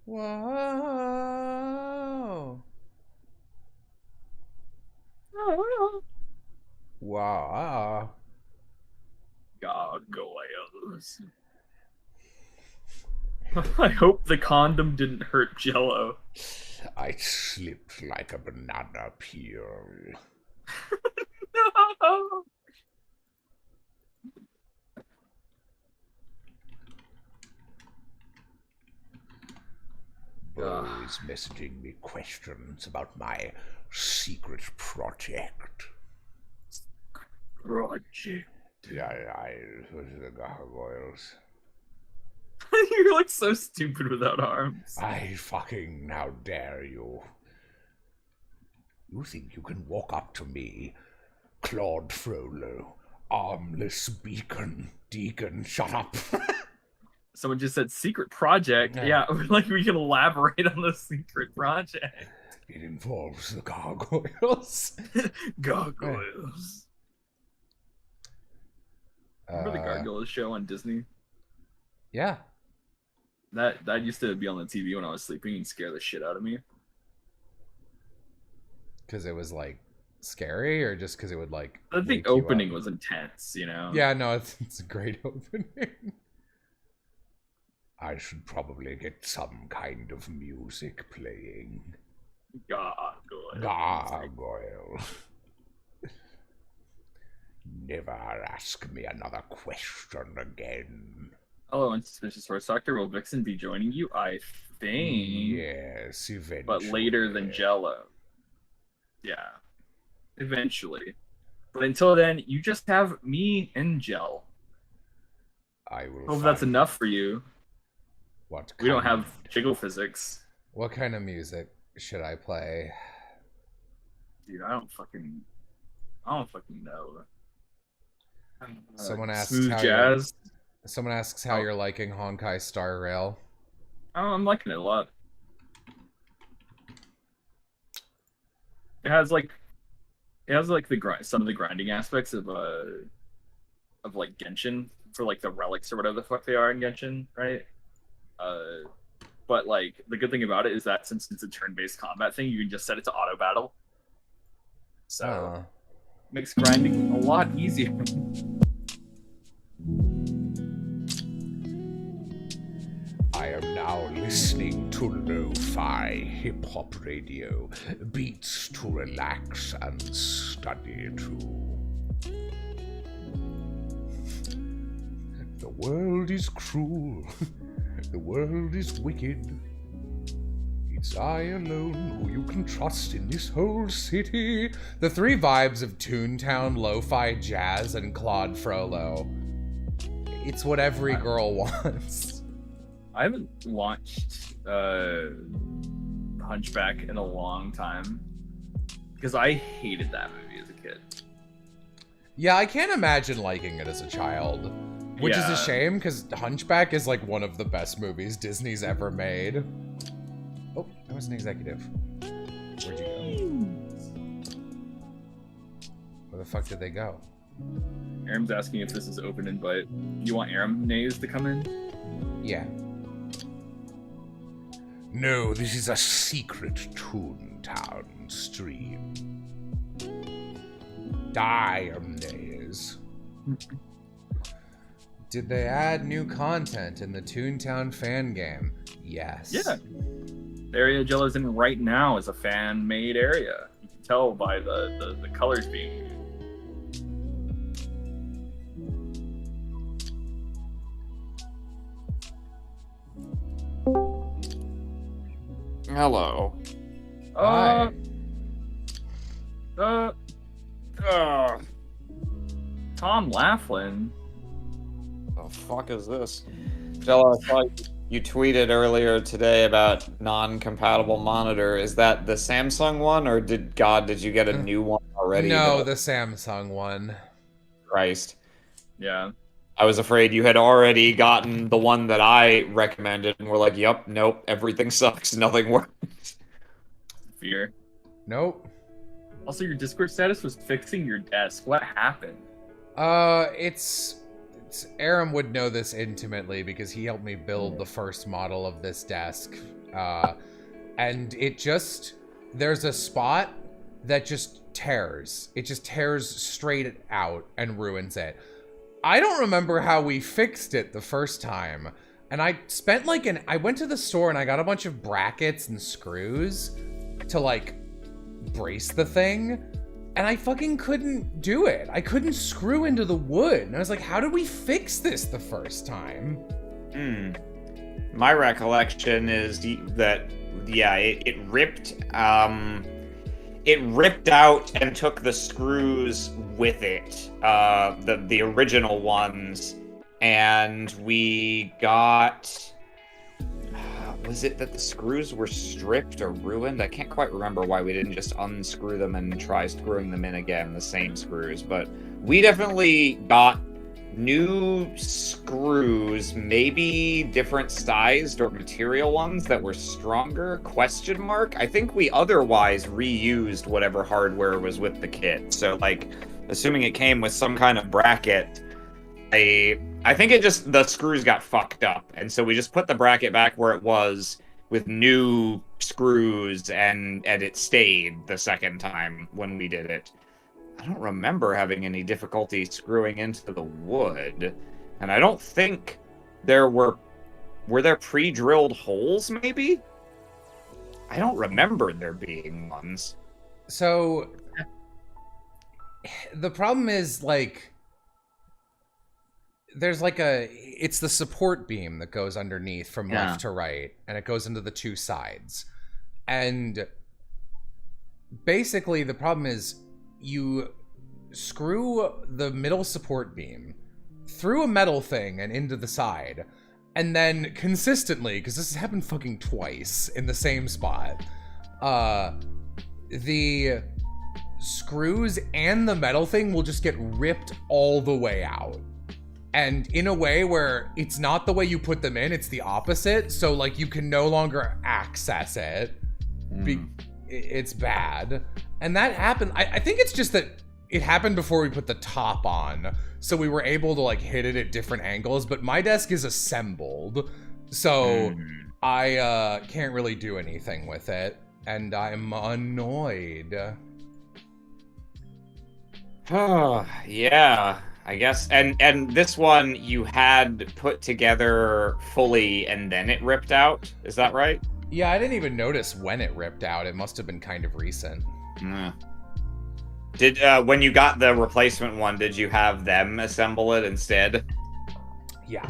Whoa. Wow. Gargoyles. I hope the condom didn't hurt Jello. I slipped like a banana peel. No. Bo is messaging me questions about my secret project. Project. The gargoyles. You're like so stupid without arms. I fucking, how dare you. You think you can walk up to me, Claude Frollo, armless deacon, shut up. Someone just said secret project. Yeah, like we can elaborate on the secret project. It involves the gargoyles. Gargoyles. Remember the Gargoyles show on Disney? Yeah. That used to be on the TV when I was sleeping and scare the shit out of me. Because it was like scary, or just because it would like. The opening was intense, you know? Yeah, no, it's a great opening. I should probably get some kind of music playing. Gargoyle. Never ask me another question again. Hello, Unsuspicious Horse Doctor. Will Vixen be joining you? I think. Yes, eventually. But later than Jello. Yeah. Eventually. But until then, you just have me and Jell. I will. Hope that's enough for you. What? We don't have jiggle physics. What kind of music should I play? Dude, I don't fucking know. Someone asks smooth jazz. Someone asks how you're liking Honkai Star Rail. Oh, I'm liking it a lot. It has like some of the grinding aspects of like Genshin, for like the relics or whatever the fuck they are in Genshin, right? But like the good thing about it is that since it's a turn-based combat thing, you can just set it to auto battle. So makes grinding a lot easier. I am now listening to lo-fi hip-hop radio, beats to relax and study to. The world is cruel, the world is wicked. It's I alone who you can trust in this whole city. The three vibes of Toontown, lo-fi jazz, and Claude Frollo. It's what every girl wants. I haven't watched Hunchback in a long time because I hated that movie as a kid. Yeah, I can't imagine liking it as a child, which is a shame because Hunchback is like one of the best movies Disney's ever made. Oh, I was an executive. Where'd you go? Where the fuck did they go? Aram's asking if this is open invite. You want Aram Nays to come in? Yeah. No, this is a secret Toontown stream. Dire Nays. Did they add new content in the Toontown fan game? Yes. Yeah. The area Jello's in right now is a fan-made area. You can tell by the colors being used. Hello. Hi. Tom Laughlin. The fuck is this? Jello, I saw you tweeted earlier today about non-compatible monitor. Is that the Samsung one, or did you get a new one already? No, the Samsung one. Christ. Yeah. I was afraid you had already gotten the one that I recommended, and we're like, yep, nope, everything sucks, nothing works. Fear. Nope. Also, your Discord status was fixing your desk. What happened? It's Aram would know this intimately because he helped me build the first model of this desk And there's a spot that just tears. It just tears straight out and ruins it. I don't remember how we fixed it the first time. And I spent I went to the store and I got a bunch of brackets and screws to like brace the thing. And I fucking couldn't do it. I couldn't screw into the wood. And I was like, how did we fix this the first time? My recollection is that, yeah, it ripped, it ripped out and took the screws with it, the original ones, and we got, was it that the screws were stripped or ruined? I can't quite remember why we didn't just unscrew them and try screwing them in again, the same screws, but we definitely got new screws, maybe different sized or material ones that were stronger, ? I think we otherwise reused whatever hardware was with the kit. So, like, assuming it came with some kind of bracket, I think the screws got fucked up. And so we just put the bracket back where it was with new screws and it stayed the second time when we did it. I don't remember having any difficulty screwing into the wood, and I don't think were there pre-drilled holes, maybe? I don't remember there being ones. So, the problem is, like, there's it's the support beam that goes underneath from left to right, and it goes into the two sides. And basically, the problem is, you screw the middle support beam through a metal thing and into the side, and then consistently, because this has happened fucking twice in the same spot, the screws and the metal thing will just get ripped all the way out. And in a way where it's not the way you put them in, it's the opposite. So, like, you can no longer access it. It's bad. And that happened. I think it's just that it happened before we put the top on. So we were able to, like, hit it at different angles. But my desk is assembled. So I can't really do anything with it. And I'm annoyed. Oh, yeah, I guess. And this one you had put together fully and then it ripped out. Is that right? Yeah, I didn't even notice when it ripped out. It must have been kind of recent. Did when you got the replacement one, did you have them assemble it instead? Yeah.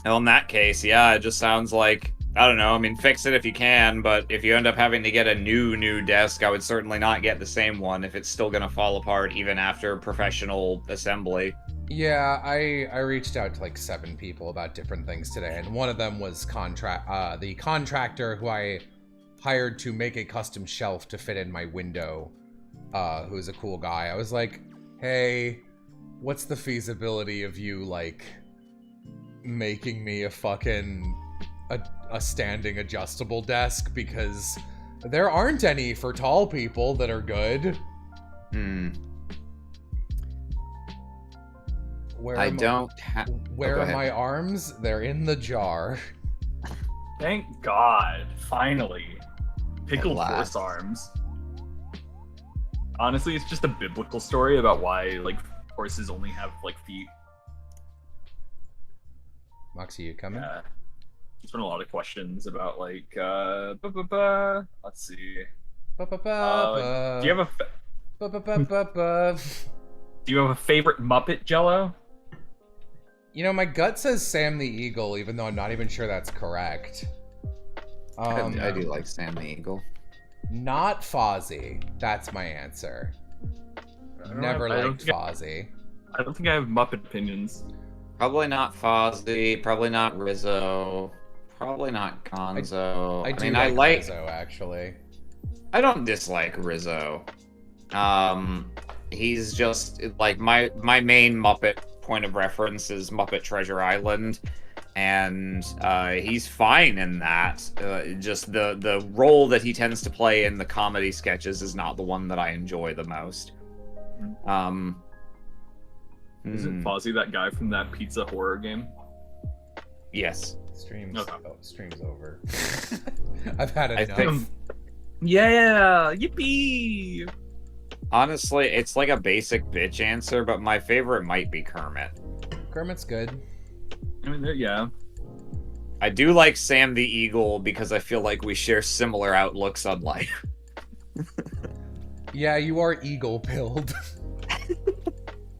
Well, in that case, yeah, it just sounds like, I don't know, I mean, fix it if you can, but if you end up having to get a new desk, I would certainly not get the same one if it's still gonna fall apart even after professional assembly. Yeah, I reached out to like 7 people about different things today, and one of them was the contractor who I hired to make a custom shelf to fit in my window, who's a cool guy. I was like, hey, what's the feasibility of you, like, making me a fucking a standing adjustable desk, because there aren't any for tall people that are good. Where are my arms? They're in the jar. Thank God, finally. Pickled horse arms. Honestly, it's just a biblical story about why, like, horses only have, like, feet. Moxie, you coming? Yeah. There's been a lot of questions about, like, let's see. Do you have a favorite Muppet, Jello? You know, my gut says Sam the Eagle, even though I'm not even sure that's correct. I do like Sam the Eagle. Not Fozzie. That's my answer. Never liked Fozzie. I don't think I have Muppet opinions. Probably not Fozzie. Probably not Rizzo. Probably not Gonzo. I like Rizzo, actually. I don't dislike Rizzo. He's just, like, my main Muppet point of reference is Muppet Treasure Island, and he's fine in that. Just the role that he tends to play in the comedy sketches is not the one that I enjoy the most. Isn't Fozzie that guy from that pizza horror game? Yes. Stream's Okay. stream's over. I've had I enough. think- Yeah, yippee! Honestly, it's like a basic bitch answer, but my favorite might be Kermit. Kermit's good. I mean, yeah. I do like Sam the Eagle because I feel like we share similar outlooks on life. Yeah, you are eagle-pilled.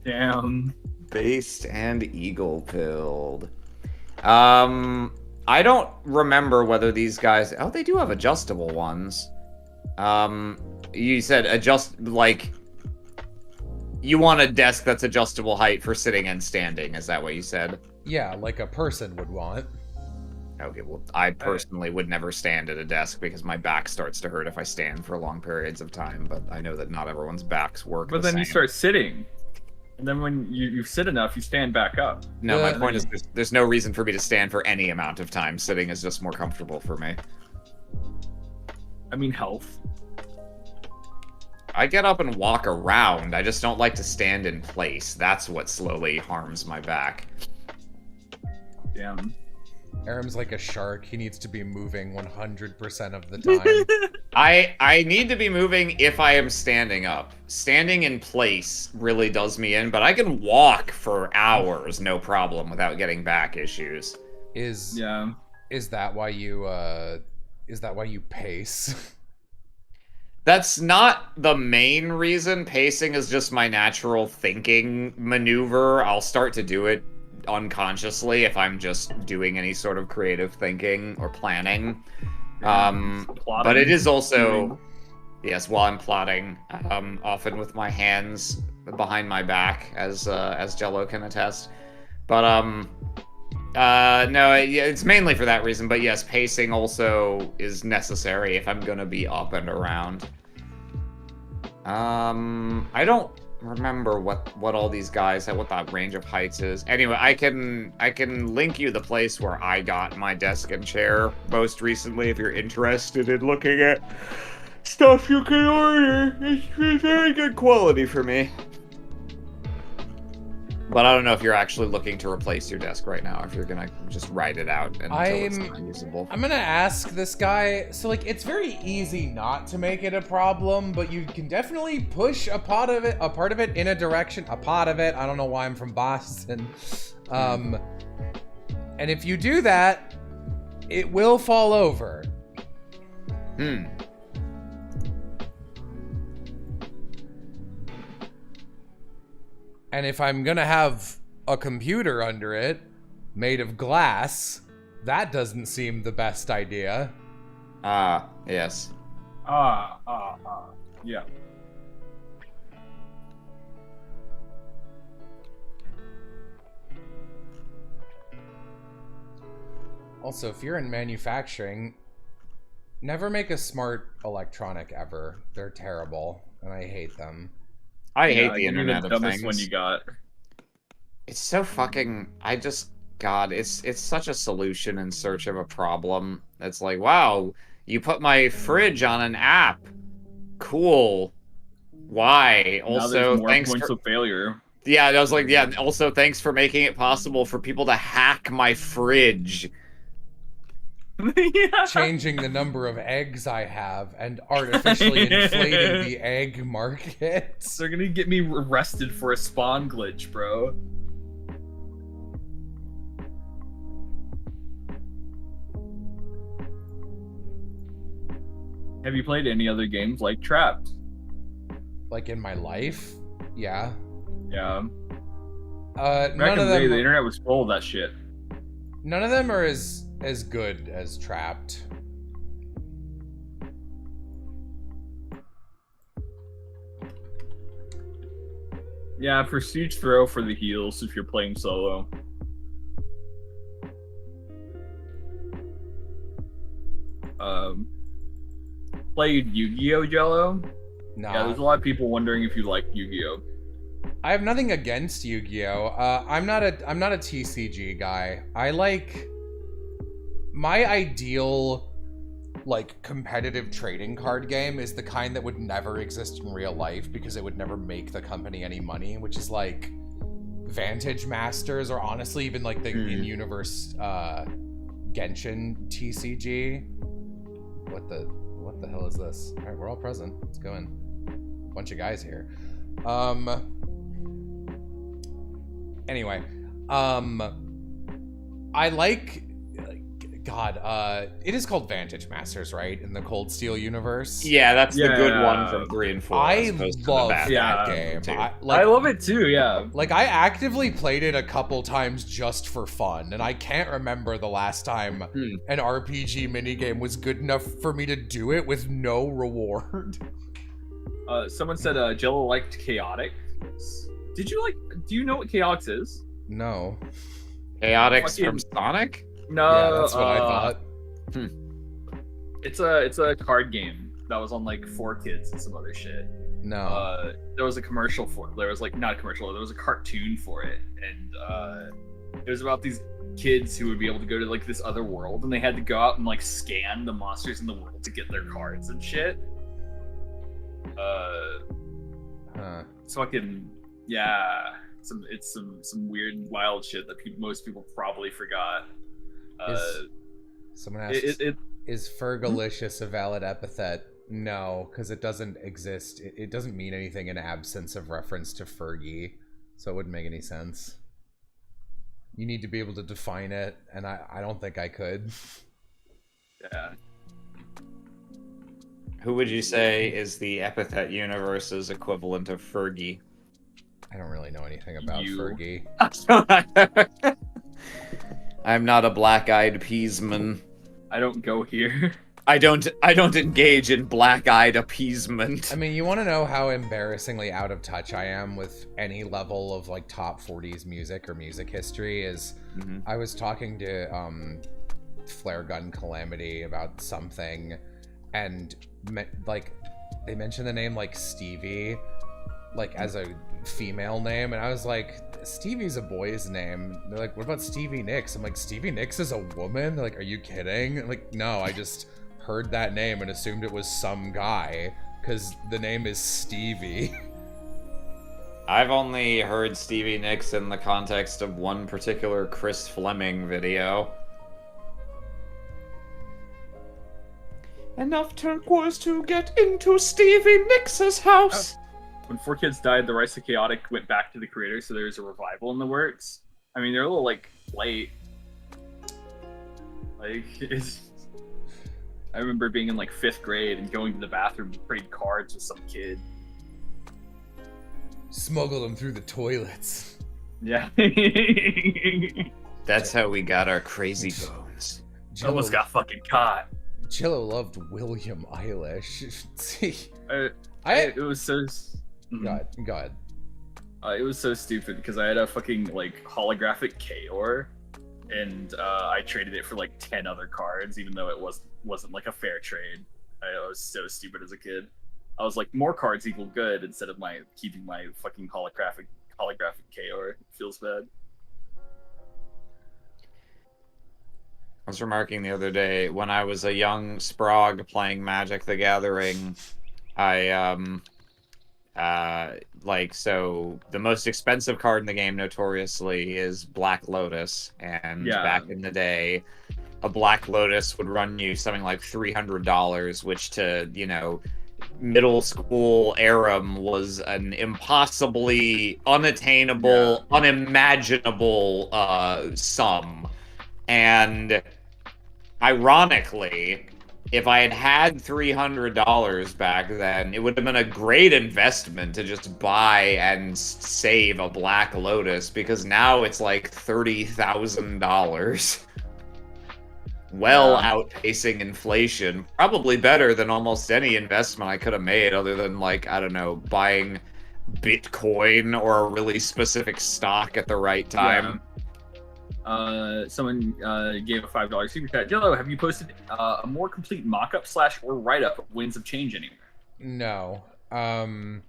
Damn. Based and eagle-pilled. I don't remember whether these guys... Oh, they do have adjustable ones. You said like... You want a desk that's adjustable height for sitting and standing, is that what you said? Yeah, like a person would want. Okay, well, I personally would never stand at a desk because my back starts to hurt if I stand for long periods of time, but I know that not everyone's backs work But the then you same. start sitting. And then when you sit enough, you stand back up. No, my Yeah. point is there's no reason for me to stand for any amount of time. Sitting is just more comfortable for me. I mean, health. I get up and walk around. I just don't like to stand in place. That's what slowly harms my back. Damn. Aram's like a shark. He needs to be moving 100% of the time. I need to be moving if I am standing up. Standing in place really does me in, but I can walk for hours, no problem, without getting back issues. Is Yeah. is that why you pace? That's not the main reason. Pacing is just my natural thinking maneuver. I'll start to do it unconsciously if I'm just doing any sort of creative thinking or planning. But it is also, yes, while I'm plotting, often with my hands behind my back, as Jello can attest. But no, it's mainly for that reason. But yes, pacing also is necessary if I'm gonna be up and around. I don't remember what all these guys have, what that range of heights is. Anyway, I can link you the place where I got my desk and chair most recently if you're interested in looking at stuff you can order. It's very good quality for me. But I don't know if you're actually looking to replace your desk right now, or if you're gonna just write it out until it's not usable. I'm gonna ask this guy. So like, it's very easy not to make it a problem, but you can definitely push a part of it in a direction. A part of it. I don't know why I'm from Boston. And if you do that, it will fall over. And if I'm gonna have a computer under it, made of glass, that doesn't seem the best idea. Yes. Yeah. Also, if you're in manufacturing, never make a smart electronic ever. They're terrible, and I hate them. I hate the give me Internet the of dumbest Things. one you got. It's so fucking... God, it's such a solution in search of a problem. It's like, wow, you put my fridge on an app. Cool. Why? Now Also, there's more thanks points for... of failure. Yeah, I was like, yeah, also thanks for making it possible for people to hack my fridge. Yeah. Changing the number of eggs I have and artificially inflating the egg market. They're gonna get me arrested for a spawn glitch, bro. Have you played any other games like Trapped? Like in my life? Yeah. Yeah. None Back in of the day, them. the internet was full of that shit. None of them are as good as Trapped. Yeah, Prestige Throw for the heals if you're playing solo. Played Yu-Gi-Oh! Jello? Nah. Yeah, there's a lot of people wondering if you like Yu-Gi-Oh! I have nothing against Yu-Gi-Oh. I'm not a TCG guy. I like my ideal like competitive trading card game is the kind that would never exist in real life because it would never make the company any money, which is like Vantage Masters, or honestly even like the in-universe Genshin TCG. What the hell is this? All right, we're all present. Let's go in. Bunch of guys here. Anyway, I like, God, it is called Vantage Masters, right? In the Cold Steel universe. Yeah, that's the good Yeah. one from 3 and 4. I as opposed to the love bad that one game. too. I love it too. Yeah. Like, I actively played it a couple times just for fun, and I can't remember the last time an RPG minigame was good enough for me to do it with no reward. Someone said Jello liked Chaotix. Do you know what Chaotix is? No. Chaotix from Sonic? No. Yeah, that's what I thought. It's a card game that was on like 4Kids and some other shit. No. There was a commercial for it. There was like not a commercial. There was a cartoon for it, and it was about these kids who would be able to go to like this other world, and they had to go out and like scan the monsters in the world to get their cards and shit. It's fucking yeah. It's some weird wild shit that most people probably forgot. Someone asks, is Fergalicious a valid epithet? No, because it doesn't exist. It doesn't mean anything in absence of reference to Fergie, so it wouldn't make any sense. You need to be able to define it, and I don't think I could. Yeah. Who would you say is the epithet universe's equivalent of Fergie? I don't really know anything about You. Fergie. I'm not a black-eyed peasman. I don't go here. I don't engage in black-eyed appeasement. I mean, you want to know how embarrassingly out of touch I am with any level of like top 40s music or music history is I was talking to Flare Gun Calamity about something, and like they mentioned the name like Stevie like as a female name, and I was like, Stevie's a boy's name. They're like, what about Stevie Nicks? I'm like, Stevie Nicks is a woman? They're like, are you kidding? I'm like, no, I just heard that name and assumed it was some guy because the name is Stevie. I've only heard Stevie Nicks in the context of one particular Chris Fleming video. Enough turquoise to get into Stevie Nicks' house. When 4Kids died, the Rise of Chaotic went back to the creators, so there's a revival in the works. I mean, they're a little like late. Like, I remember being in like 5th grade and going to the bathroom to trade cards with some kid. Smuggle them through the toilets. Yeah. That's how we got our crazy bones. Almost got fucking caught. Jello loved William Eilish. See, it was so. Go ahead. It was so stupid because I had a fucking like holographic Kaor, and I traded it for like 10 other cards, even though it wasn't like a fair trade. I was so stupid as a kid. I was like, more cards equal good instead of keeping my fucking holographic Kaor. It feels bad. I was remarking the other day, when I was a young Sprog playing Magic the Gathering, so the most expensive card in the game notoriously is Black Lotus, and back in the day, a Black Lotus would run you something like $300, which to, middle school Aram was an impossibly unattainable, unimaginable sum. And ironically, if I had had $300 back then, it would have been a great investment to just buy and save a Black Lotus, because now it's like $30,000. Well outpacing inflation. Probably better than almost any investment I could have made, other than, like, I don't know, buying Bitcoin or a really specific stock at the right time. Someone gave a $5 super chat. Jello, have you posted a more complete mock-up / or write-up of Winds of Change anywhere? No. I'm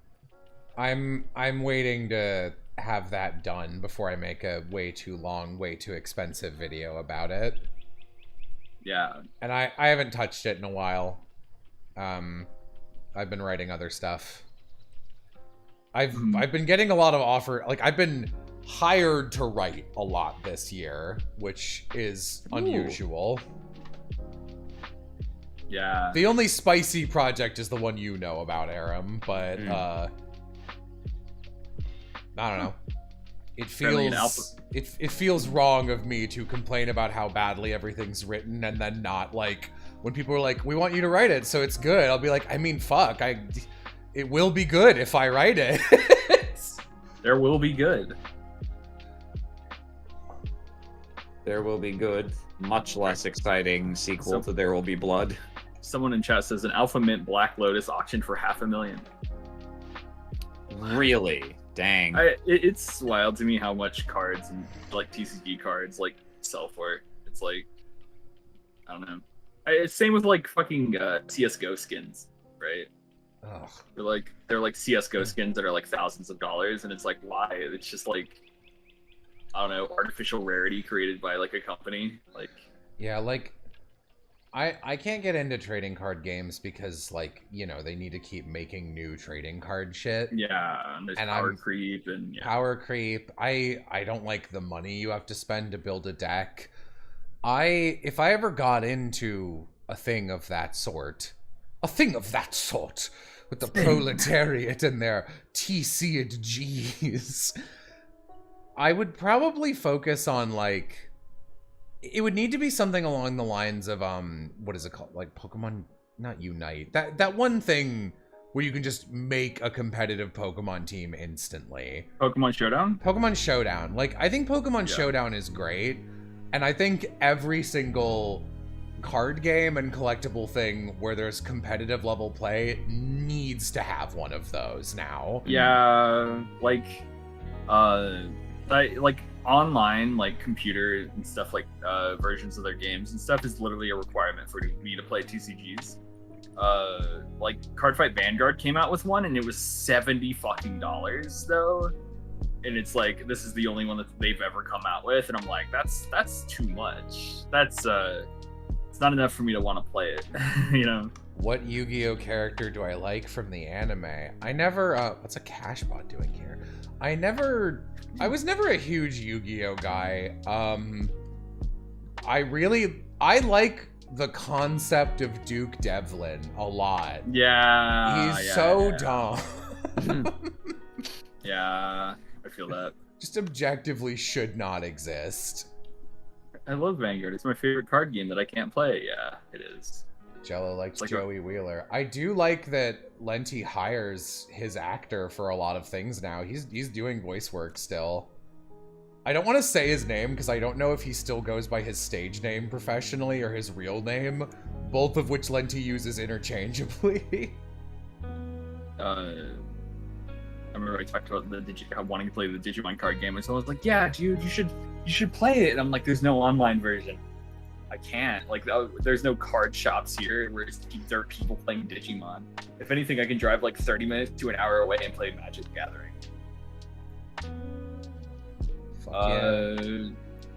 waiting to have that done before I make a way too long, way too expensive video about it. Yeah. And I haven't touched it in a while. I've been writing other stuff. I've been getting a lot of offer, like I've been hired to write a lot this year, which is unusual. Yeah. The only spicy project is the one you know about, Aram, but I don't know. It feels wrong of me to complain about how badly everything's written and then not, like, when people are like, we want you to write it so it's good, I'll be like, I mean, fuck, it will be good if I write it. There will be good. There will be good, much less exciting sequel to There Will Be Blood. Someone in chat says an Alpha Mint Black Lotus auctioned for $500,000. Really? Dang. It's wild to me how much cards and like TCG cards like sell for. It's like, I don't know. It's same with like fucking CS:GO skins, right? Ugh. They're like CS:GO skins that are like thousands of dollars, and it's like, why? It's just like, I don't know, artificial rarity created by like a company. Like, yeah, like I can't get into trading card games because, like, you know, they need to keep making new trading card shit. yeah, and there's power creep and power creep. I don't like the money you have to spend to build a deck. If I ever got into a thing of that sort with the proletariat and their TC and Gs, I would probably focus on, like, it would need to be something along the lines of what is it called, like Pokemon, not Unite, that one thing where you can just make a competitive Pokemon team instantly. Pokemon Showdown. Like, I think Pokemon Showdown is great, and I think every single card game and collectible thing where there's competitive level play needs to have one of those now. Yeah, like online, like computer and stuff, like versions of their games and stuff is literally a requirement for me to play TCGs. Like Cardfight Vanguard came out with one and it was $70 fucking though, and it's like, this is the only one that they've ever come out with, and I'm like, that's too much. That's it's not enough for me to want to play it. You know, what Yu-Gi-Oh character do I like from the anime? I never what's a Cashbot doing here? I was never a huge Yu-Gi-Oh guy. I like the concept of Duke Devlin a lot. Yeah. He's so dumb. Yeah, I feel that. Just objectively should not exist. I love Vanguard. It's my favorite card game that I can't play. Yeah, it is. Jello likes like Joey Wheeler. I do like that Lenti hires his actor for a lot of things now. He's doing voice work still. I don't want to say his name because I don't know if he still goes by his stage name professionally or his real name, both of which Lenti uses interchangeably. I remember I talked about wanting to play the Digimon card game, and someone was like, "Yeah, dude, you should play it." And I'm like, "There's no online version. I can't. Like, there's no card shops here where there are people playing Digimon. If anything, I can drive like 30 minutes to an hour away and play Magic the Gathering."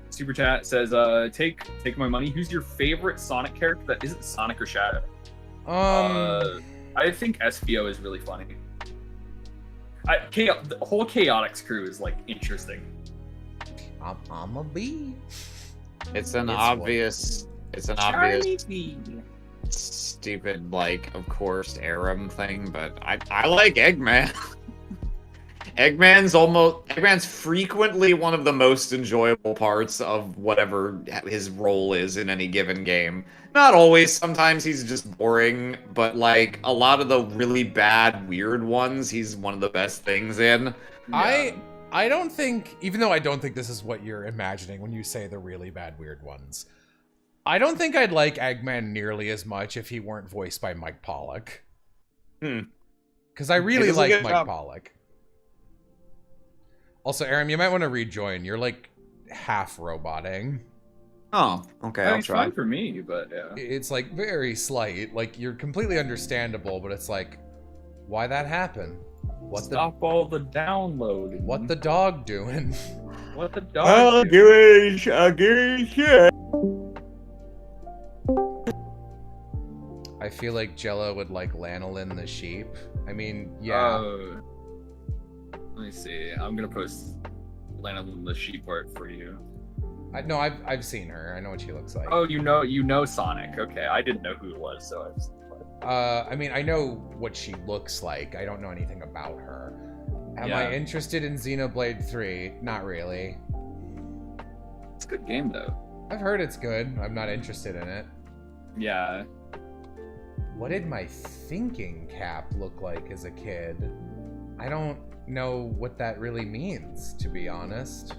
Super Chat says, take my money. Who's your favorite Sonic character that isn't Sonic or Shadow? I think SBO is really funny. The whole Chaotix crew is like interesting. I'm a bee. It's an obvious stupid, like, of course, Aram thing, but I like Eggman. Eggman's frequently one of the most enjoyable parts of whatever his role is in any given game. Not always, sometimes he's just boring, but like a lot of the really bad, weird ones, he's one of the best things in. Yeah. I don't think, even though I don't think this is what you're imagining when you say the really bad, weird ones, I don't think I'd like Eggman nearly as much if he weren't voiced by Mike Pollock. Because I really like Mike Pollock. Also, Aram, you might want to rejoin. You're like half roboting. Oh, okay, I'll it's try. fine for me, but yeah. It's like very slight. Like, you're completely understandable, but it's like, why that happen? Stop all the downloading. What the dog doing? What the dog doing? Shit. I feel like Jello would like Lanolin the sheep. I mean, yeah. Let me see. I'm gonna post landed on the sheep part for you. No, I've seen her. I know what she looks like. Oh, you know Sonic. Okay, I didn't know who it was, so I was. I mean, I know what she looks like. I don't know anything about her. Am I interested in Xenoblade 3? Not really. It's a good game, though. I've heard it's good. I'm not interested in it. Yeah. What did my thinking cap look like as a kid? I don't know what that really means, to be honest.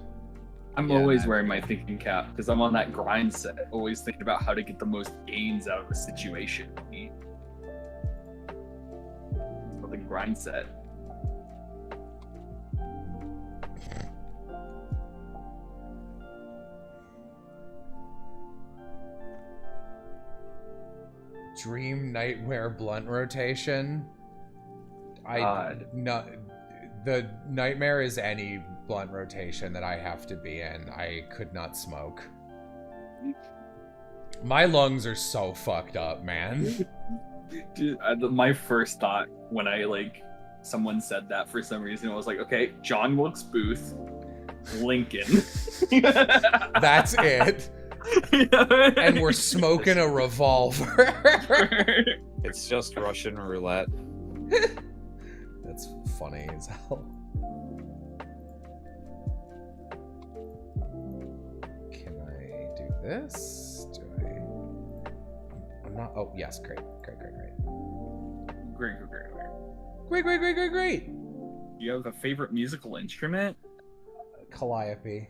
I'm always wearing my thinking cap because I'm on that grind set, always thinking about how to get the most gains out of a situation. So the grind set. Dream Nightmare blunt rotation. No, the nightmare is any blunt rotation that I have to be in. I could not smoke. My lungs are so fucked up, man. Dude, my first thought when someone said that for some reason, I was like, okay, John Wilkes Booth, Lincoln. That's it. And we're smoking a revolver. It's just Russian roulette. That's funny as hell. Can I do this? I'm not. Oh, yes. Great. Great. You have a favorite musical instrument? Calliope.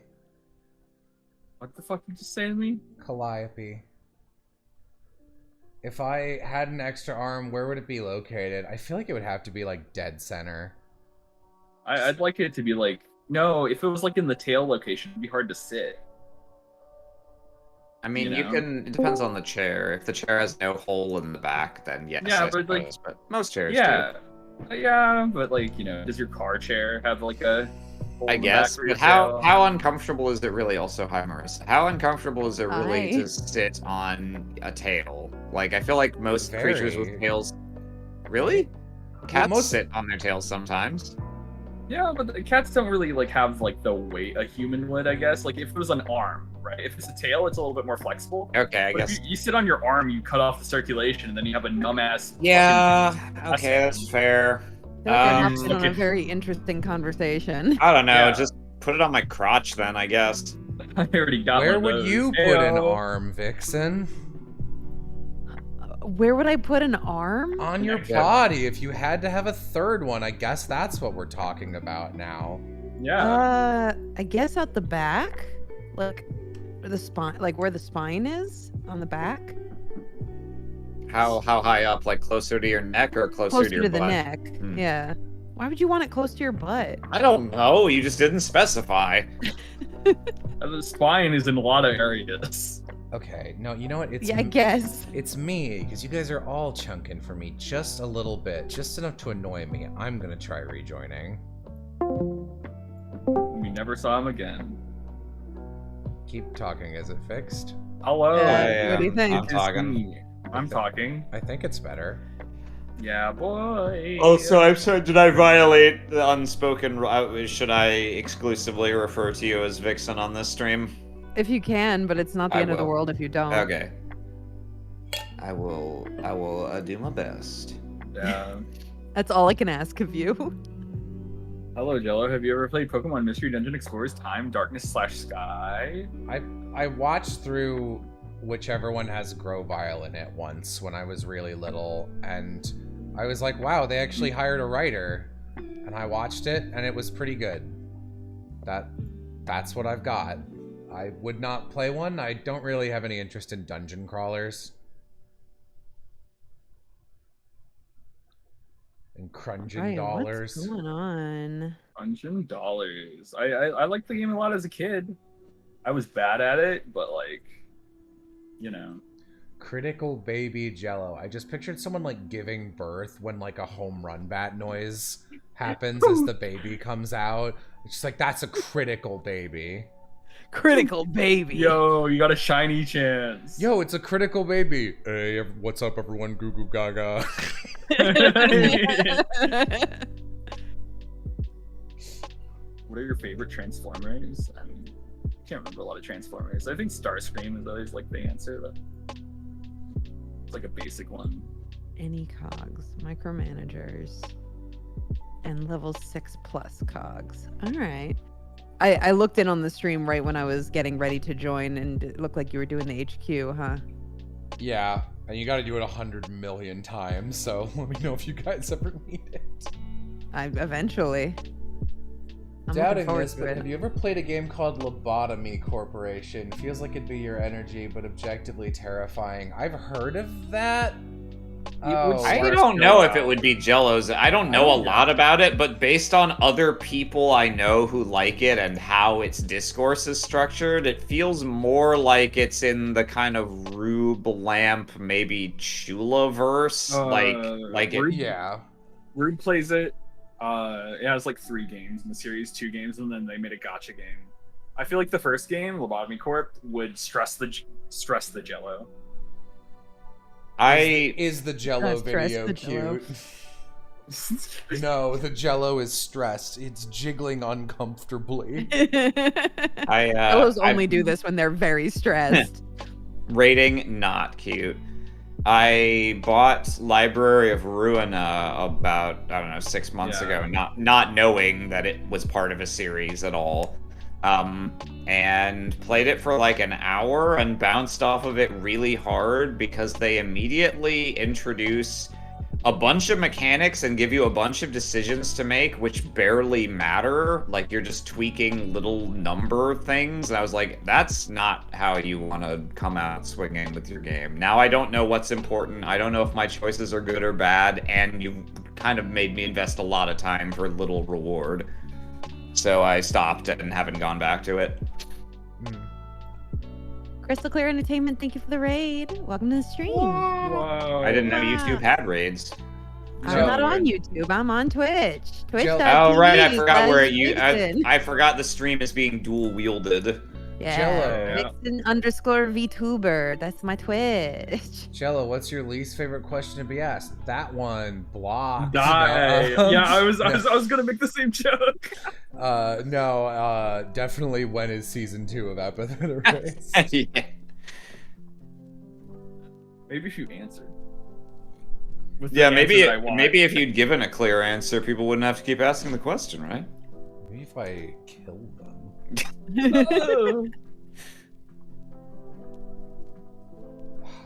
What the fuck did you just say to me? Calliope. If I had an extra arm, where would it be located? I feel like it would have to be like dead center. I'd like it to be like, no, if it was like in the tail location, it'd be hard to sit. I mean, You know? it depends on the chair. If the chair has no hole in the back, then yes, Yeah, I but, suppose. But most chairs do. Yeah, but does your car chair have like a hole I in the back guess, for your but tail? how uncomfortable is it really also, hi Marissa, how uncomfortable is it really Hi. to sit on a tail? Like, I feel like most creatures with Very. tails... Really? Cats most- sit on their tails sometimes. Yeah, but the cats don't really have the weight a human would, I guess. Like if it was an arm, right? If it's a tail, it's a little bit more flexible. Okay, I But guess. if you sit on your arm, you cut off the circulation, and then you have a numb ass. Yeah, okay, that's fair. I feel like we're on a fucking- very interesting conversation. I don't know, Yeah. just put it on my crotch then, I guess. I already got Where one of would those. you put an Ayo. arm, Vixen? Where would I put an arm? On your Yeah. body. If you had to have a third one, I guess that's what we're talking about now. Yeah. I guess at the back, like where the spine, where the spine is on the back, How high up? Like closer to your neck or closer to closer your to the butt? neck. Hmm. Yeah. Why would you want it close to your butt? I don't know, you just didn't specify. The spine is in a lot of areas. Okay, no, you know what? It's Yeah, I guess. It's me, because you guys are all chunking for me just a little bit, just enough to annoy me. I'm gonna try rejoining. We never saw him again. Keep talking. Is it fixed? Hello. Yeah, what do you think? I'm It's talking. me. I'm talking. I think it's better. Yeah, boy. Also, I'm sorry, did I violate the unspoken... Should I exclusively refer to you as Vixen on this stream? If you can, but it's not the I end of the will. world if you don't. Okay. I will do my best. Yeah. That's all I can ask of you. Hello, Jello. Have you ever played Pokemon Mystery Dungeon Explorers Time, Darkness / Sky? I watched through whichever one has Grovyle in it once when I was really little, and I was like, wow, they actually hired a writer. And I watched it, and it was pretty good. That's what I've got. I would not play one. I don't really have any interest in dungeon crawlers. And crunging Right, dollars. what's going on? Dungeon Dollars. I liked the game a lot as a kid. I was bad at it, but Critical baby Jello. I just pictured someone giving birth when a home run bat noise happens as the baby comes out. It's just that's a critical baby. Critical baby. Yo, you got a shiny chance. Yo, it's a critical baby. Hey, what's up, everyone? Goo goo gaga. What what are your favorite Transformers? I can't remember a lot of Transformers. I think Starscream is always like the answer. But it's like a basic one. Any cogs, micromanagers, and level 6+ cogs. All right. I looked in on the stream right when I was getting ready to join, and it looked like you were doing the HQ, huh? Yeah, and you gotta do it 100 million times, so let me know if you guys ever need it. Eventually. I'm looking Doubting forward this, to but it. have you ever played a game called Lobotomy Corporation? Feels like it'd be your energy, but objectively terrifying. I've heard of that. Oh, I Worst don't know if it Jello. would be Jello's. I don't know a lot about it, but based on other people I know who like it and how its discourse is structured, it feels more like it's in the kind of Rube Lamp, maybe Chula-verse. Like it, Rube- yeah. Rude plays it. It has like 3 games in the series, 2 games, and then they made a gotcha game. I feel like the first game, Lobotomy Corp, would stress the Jello. Is the Jello Stress video the Jello. cute? No, the Jello is stressed. It's jiggling uncomfortably. Fellows only do this when they're very stressed. Rating not cute. I bought Library of Ruina about, I don't know, 6 months ago, not knowing that it was part of a series at all. And played it for like an hour and bounced off of it really hard because they immediately introduce a bunch of mechanics and give you a bunch of decisions to make which barely matter. Like you're just tweaking little number things. And I was like, that's not how you want to come out swinging with your game. Now I don't know what's important. I don't know if my choices are good or bad. And you kind of made me invest a lot of time for little reward. So I stopped and haven't gone back to it. Crystal Clear Entertainment, thank you for the raid. Welcome to the stream. Whoa. I didn't know YouTube had raids. I'm not on YouTube. I'm on Twitch. Twitch.tv. Oh right, I forgot where Vixen. I forgot the stream is being dual wielded. Yeah. Jello. Vixen_VTuber. That's my Twitch. Jello, what's your least favorite question to be asked? That one. Blocked. Die. No. Yeah, I was gonna make the same joke. No, definitely when is season 2 of Apathetic Race? Yeah. Maybe if you answered. With the Yeah, answer maybe that I want. maybe if you'd given a clear answer, people wouldn't have to keep asking the question, right? Maybe if I killed them.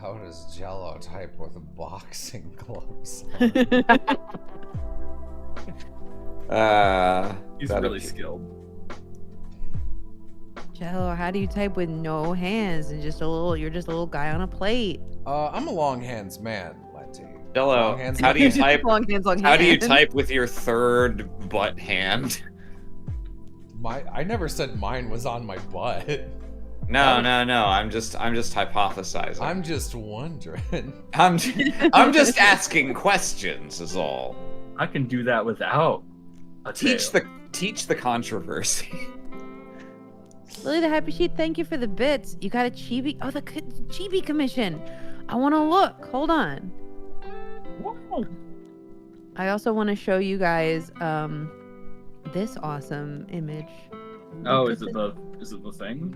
How does Jello type with boxing gloves on? He's that'd really be- skilled. Jello, how do you type with no hands and you're just a little guy on a plate? I'm a long hands man, Letty. Jello, Long hands, how do you type? Long hands, long How do you hands. type with your third butt hand? I never said mine was on my butt. No. I'm just hypothesizing. I'm just wondering. I'm just asking questions, is all. I can do that without a Teach tail. the controversy. Lily the Happy Sheet, thank you for the bits. You got a chibi. Oh, the chibi commission. I want to look. Hold on. Whoa. I also want to show you guys this awesome image. Oh, Look is at it the thing?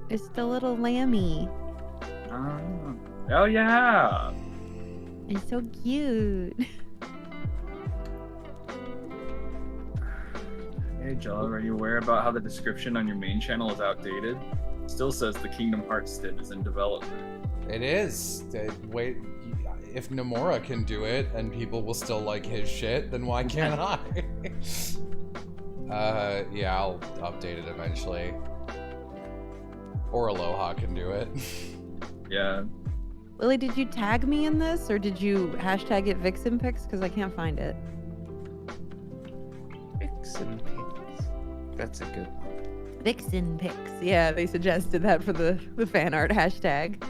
It's the little lammy. Oh yeah. It's so cute. Hey Jello, are you aware about how the description on your main channel is outdated? It still says the Kingdom Hearts stint is in development. It is. Wait, if Nomura can do it and people will still like his shit, then why can't I? Yeah, I'll update it eventually. Or Aloha can do it. Yeah. Lily, did you tag me in this or did you hashtag it Vixen Pics? Because I can't find it. Vixen pics. That's a good one. Vixen Pics. Yeah, they suggested that for the fan art hashtag.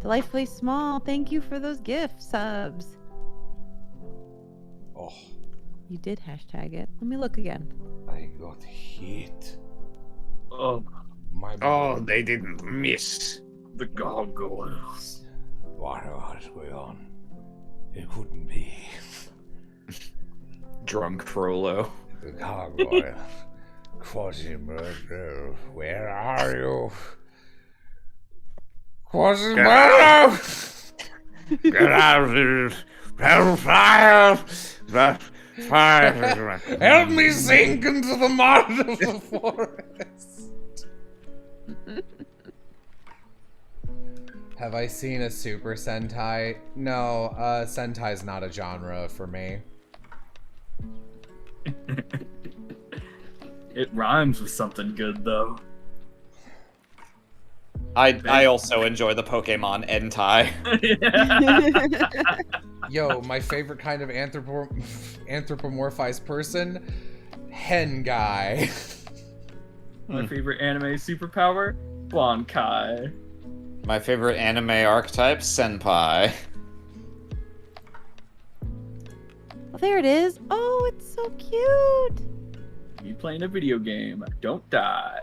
Delightfully Small, thank you for those gift subs. Oh, You did hashtag it. Let me look again. I got hit. Oh, My Oh, they didn't miss. the gargoyles. What was going on? It wouldn't be. Drunk Frollo. The gargoyle. Quasimodo, where are you? Quasimodo! Get out of here! Hellfire! Fire! Help me sink into the mud of the forest! Have I seen a Super Sentai? No, Sentai's not a genre for me. It rhymes with something good though. I also enjoy the Pokemon Entei. Yo, my favorite kind of anthropomorphized person? Hen guy. My favorite anime superpower? Bonkai. My favorite anime archetype, Senpai. Oh, there it is. Oh, it's so cute. You playing a video game. Don't die.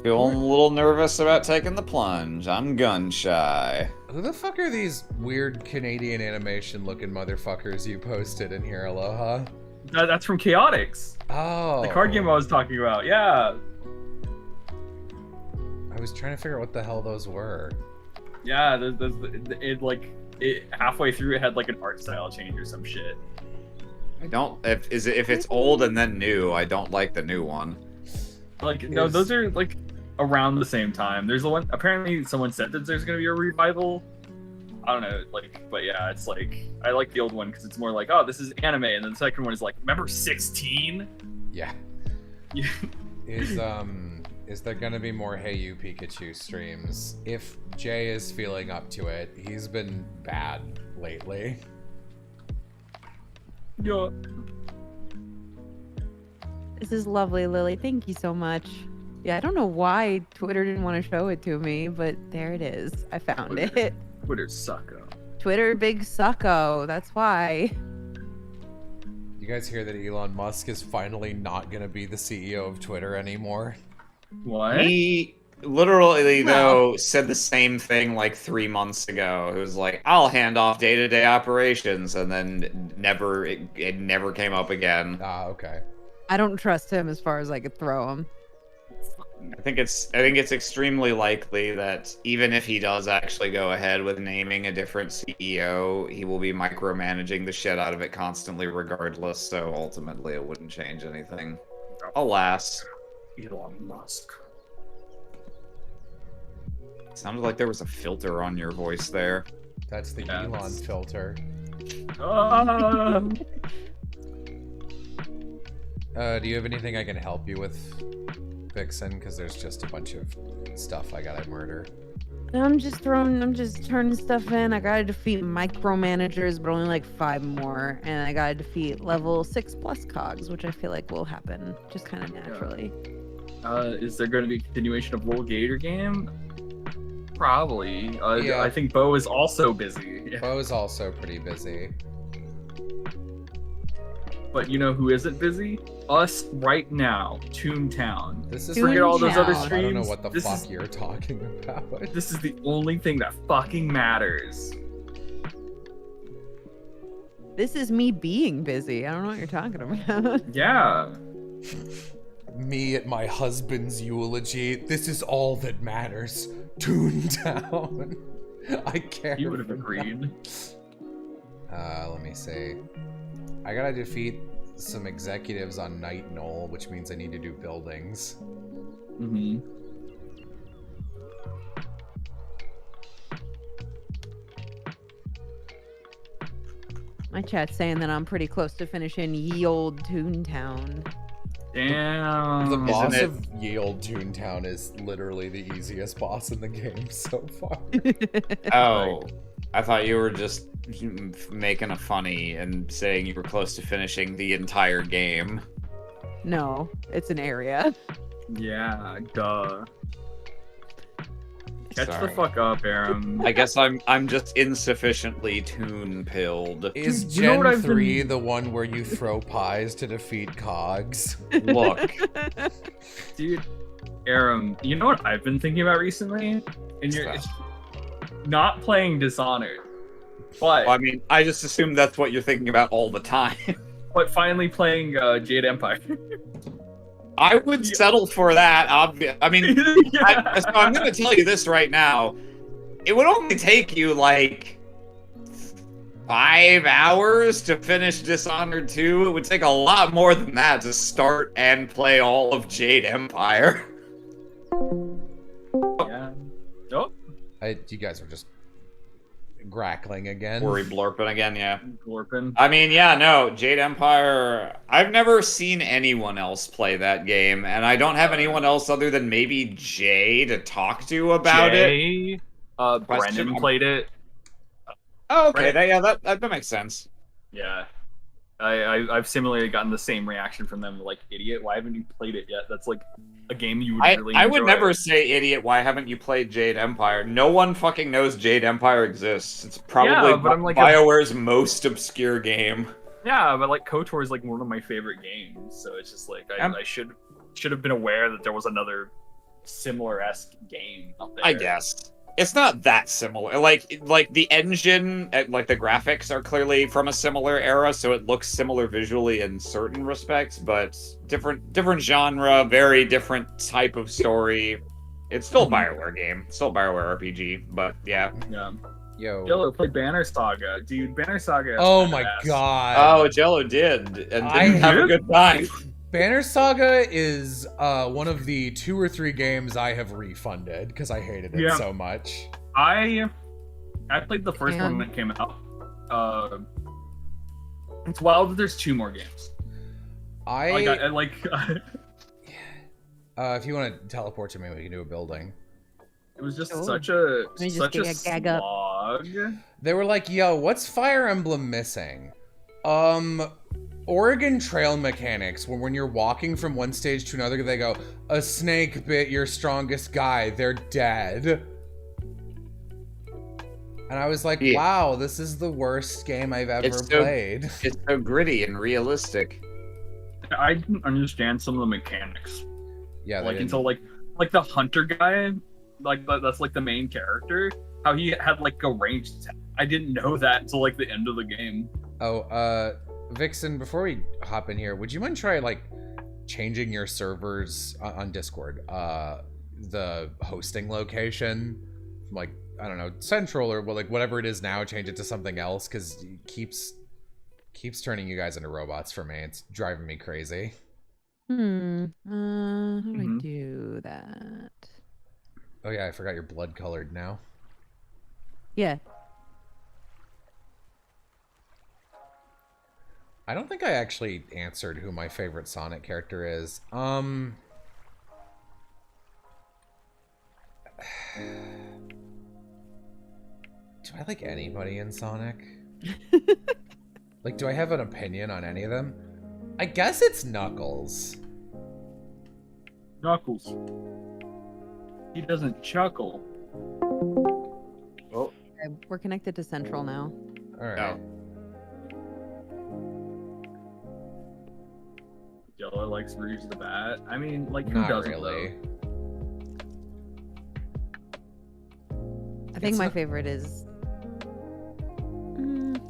Feeling a little nervous about taking the plunge. I'm gun shy. Who the fuck are these weird Canadian animation looking motherfuckers you posted in here, Aloha? That's from Chaotix. Oh. The card game I was talking about. Yeah. I was trying to figure out what the hell those were. Yeah, it halfway through it had like an art style change or some shit. I don't. If it's old and then new, I don't like the new one. Like no, those are like around the same time. There's the one. Apparently, someone said that there's gonna be a revival. I don't know, like, but yeah, it's like I like the old one because it's more like, oh, this is anime, and then the second one is like, remember 16? Yeah. Yeah. Is there gonna be more Hey You Pikachu streams? If Jay is feeling up to it, he's been bad lately. Yeah. This is lovely, Lily. Thank you so much. Yeah, I don't know why Twitter didn't want to show it to me, but there it is. I found it. Twitter sucko. Twitter big sucko. That's why. You guys hear that Elon Musk is finally not gonna be the CEO of Twitter anymore? What? He literally, No. though, said the same thing like 3 months ago. It was like, I'll hand off day-to-day operations, and then it never came up again. Ah, okay. I don't trust him as far as I could throw him. I think it's extremely likely that even if he does actually go ahead with naming a different CEO, he will be micromanaging the shit out of it constantly regardless, so ultimately it wouldn't change anything. Alas. Elon Musk. Sounded like there was a filter on your voice there. That's the Yeah, Elon that's- filter. Do you have anything I can help you with, Vixen? Because there's just a bunch of stuff I gotta murder. I'm just turning stuff in. I gotta defeat micromanagers, but only like 5 more. And I gotta defeat level 6+ cogs, which I feel like will happen just kind of naturally. Is there going to be a continuation of Lil Gator game? Probably. Yeah. I think Bo is also busy. Bo is also pretty busy. But you know who isn't busy? Us right now, TOONTOwn. This is Forget all those other Toontown. streams. I don't know what the This fuck is- you're talking about. This is the only thing that fucking matters. This is me being busy. I don't know what you're talking about. Yeah. Me at my husband's eulogy. This is all that matters. Toontown. I care. You would have for agreed. Let me see. I gotta defeat some executives on Night Knoll, which means I need to do buildings. Mm-hmm. My chat's saying that I'm pretty close to finishing Ye Old Toontown. Damn. The boss it- of Ye Old Toontown is literally the easiest boss in the game so far. Oh, I thought you were just making a funny and saying you were close to finishing the entire game. No, it's an area. Yeah, duh. Catch Sorry. the fuck up, Aram. I guess I'm just insufficiently tune-pilled. Is You know Gen what I've 3 been- the one where you throw pies to defeat cogs? Look, Dude, Aram, you know what I've been thinking about recently? And you're Stuff. not playing Dishonored. But Well, I mean, I just assume that's what you're thinking about all the time. but finally playing Jade Empire. I would settle for that. I mean, Yeah. so I'm going to tell you this right now. It would only take you like 5 hours to finish Dishonored 2. It would take a lot more than that to start and play all of Jade Empire. Yeah. Oh, You guys are just grackling again. Worry blurping again, yeah. Glorpin. I mean, yeah, no, Jade Empire. I've never seen anyone else play that game, and I don't have anyone else other than maybe Jay to talk to about it. Jay, Question- Brendan played it. Oh, okay, Right. that makes sense. Yeah. I've similarly gotten the same reaction from them, like, idiot, why haven't you played it yet? That's like a game you would really I would enjoy. never say, idiot, why haven't you played Jade Empire? No one fucking knows Jade Empire exists. It's probably Yeah, but I'm like BioWare's most obscure game. Yeah, but like KOTOR is like one of my favorite games, so it's just like I should have been aware that there was another similar-esque game out there. I guess. It's not that similar. Like the engine, like the graphics are clearly from a similar era, so it looks similar visually in certain respects, but different genre, very different type of story. It's still a BioWare game, still a BioWare RPG, but yeah. Yeah. Yo. Jello played Banner Saga, dude. Banner Saga. is Oh my badass. god. Oh, Jello did, and I didn't have a did? good time. Banner Saga is one of the 2 or 3 games I have refunded because I hated it Yeah. so much. I played the first one Man. that came out. It's wild that there's 2 more games. I like. If you want to teleport to me, we can do a building. It was just Sure. such a me just such a gag up. slog. They were like, yo, what's Fire Emblem missing? Oregon Trail mechanics, when you're walking from one stage to another, they go, a snake bit your strongest guy, they're dead. And I was like, Yeah. wow, this is the worst game I've ever It's so- played. It's so gritty and realistic. I didn't understand some of the mechanics. Yeah, they Like didn't- until like the hunter guy, like that's like the main character. How he had like a ranged attack. I didn't know that until like the end of the game. Oh, Vixen, before we hop in here, would you mind try like changing your servers on Discord, the hosting location, from, like, I don't know, central or like whatever it is now, change it to something else, because it keeps turning you guys into robots for me. It's driving me crazy. How do I Mhm. do that? Oh yeah, I forgot you're blood colored now. Yeah. I don't think I actually answered who my favorite Sonic character is. Do I like anybody in Sonic? Like, do I have an opinion on any of them? I guess it's Knuckles. Knuckles. He doesn't chuckle. We're connected to Central now. Alright. Jello likes Rouge the Bat. I mean, like who Not doesn't? really. I think It's my not- favorite is. Mm,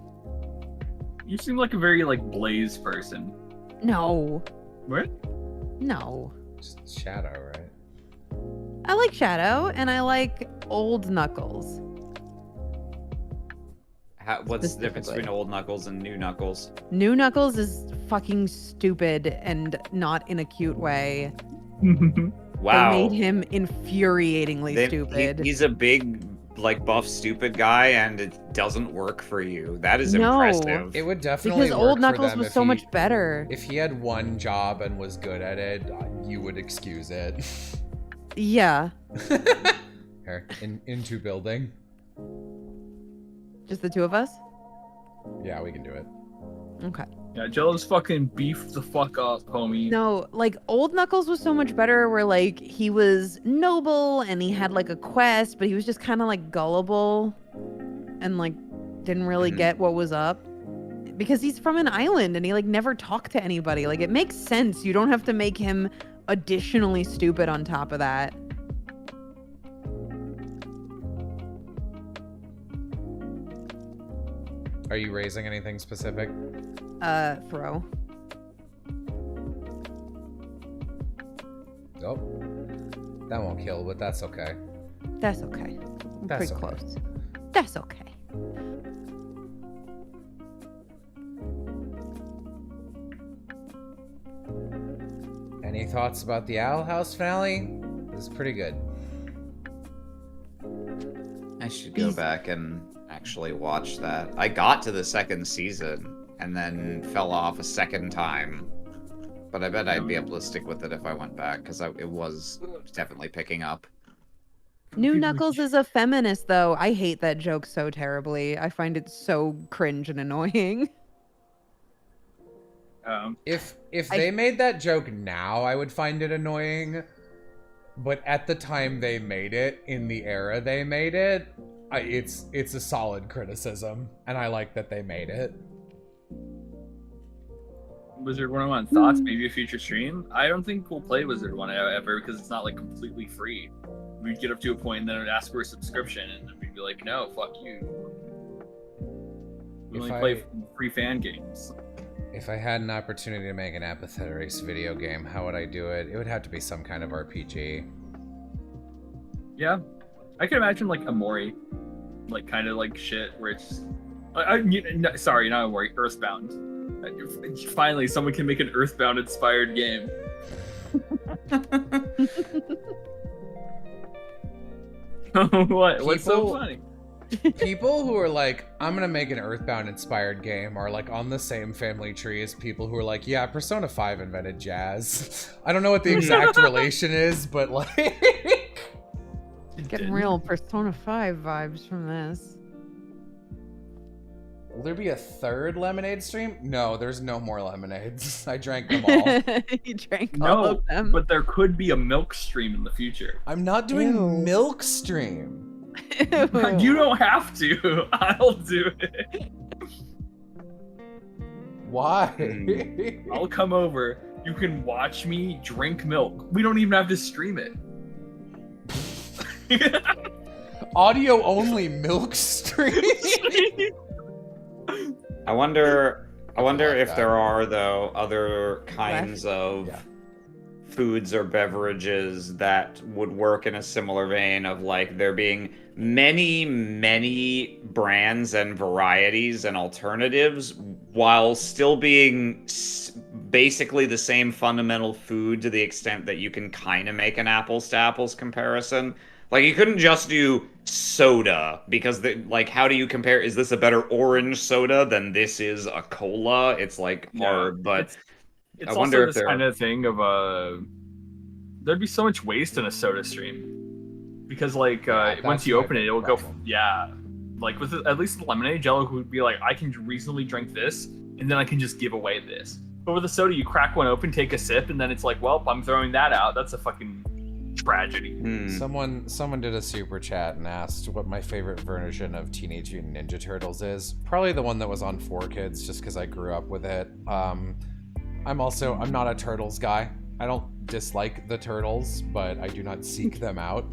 You seem like a very like Blaze person. no. What? No. Just Shadow, right? I like Shadow and I like old Knuckles. What's the difference Specifically. between old Knuckles and new Knuckles? New Knuckles is fucking stupid and not in a cute way. Wow. They made him infuriatingly They- stupid. he's a big, like, buff, stupid guy, and it doesn't work for you. That is No. impressive. It would definitely Because work old for Knuckles them was if so he- much better. If he had one job and was good at it, you would excuse it. Yeah. Here, into building. Just the two of us? Yeah, we can do it. Okay. Yeah, Jello's fucking beefed the fuck up, homie. No, like old Knuckles was so much better where like he was noble and he had like a quest, but he was just kind of like gullible and like didn't really Mhm. get what was up because he's from an island and he like never talked to anybody. Like it makes sense. You don't have to make him additionally stupid on top of that. Are you raising anything specific? Throw. Oh, that won't kill, but that's okay. That's okay. I'm That's pretty okay. close. That's okay. Any thoughts about the Owl House finale? This is pretty good. I should go back and actually watch that. I got to the second season and then fell off a second time. But I bet I'd be able to stick with it if I went back, because it was definitely picking up. New Knuckles is a feminist, though. I hate that joke so terribly. I find it so cringe and annoying. If they made that joke now, I would find it annoying. But at the time they made it, in the era they made it, it's a solid criticism, and I like that they made it. Wizard 101 thoughts, maybe a future stream. I don't think we'll play Wizard 1 ever because it's not like completely free. We'd get up to a point and then it would ask for a subscription, and then we'd be like, no, fuck you. We only play free fan games. If I had an opportunity to make an apathetic race video game, how would I do it? It would have to be some kind of RPG. Yeah, I can imagine like Amori, like kind of like shit where it's. Sorry, not Amori, Earthbound. Finally, someone can make an Earthbound inspired game. What? What's so funny? People who are like, I'm gonna make an Earthbound inspired game are like on the same family tree as people who are like, yeah, Persona 5 invented jazz. I don't know what the exact relation is, but like... Getting real Persona 5 vibes from this. Will there be a third lemonade stream? No, there's no more lemonades. I drank them all. You drank all of them. But there could be a milk stream in the future. I'm not doing Ew. milk stream. You don't have to. I'll do it. Why? I'll come over. You can watch me drink milk. We don't even have to stream it. Audio only milk stream? I wonder if that. there are, though, other kinds of foods or beverages that would work in a similar vein of like there being many brands and varieties and alternatives while still being basically the same fundamental food to the extent that you can kind of make an apples to apples comparison. Like, you couldn't just do soda, because, like, how do you compare? Is this a better orange soda than this is a cola? It's, like, hard, but it's I wonder also if this kind of thing of, there'd be so much waste in a soda stream. Because, like, once you open it, it'll go, like, with at least the lemonade, Jello would be like, I can reasonably drink this, and then I can just give away this. But with a soda, you crack one open, take a sip, and then it's like, well, I'm throwing that out. That's a fucking... tragedy. Someone did a super chat and asked what my favorite version of Teenage Mutant Ninja Turtles is. Probably the one that was on 4Kids, just because I grew up with it. I'm not a Turtles guy. I don't dislike the Turtles, but I do not seek them out.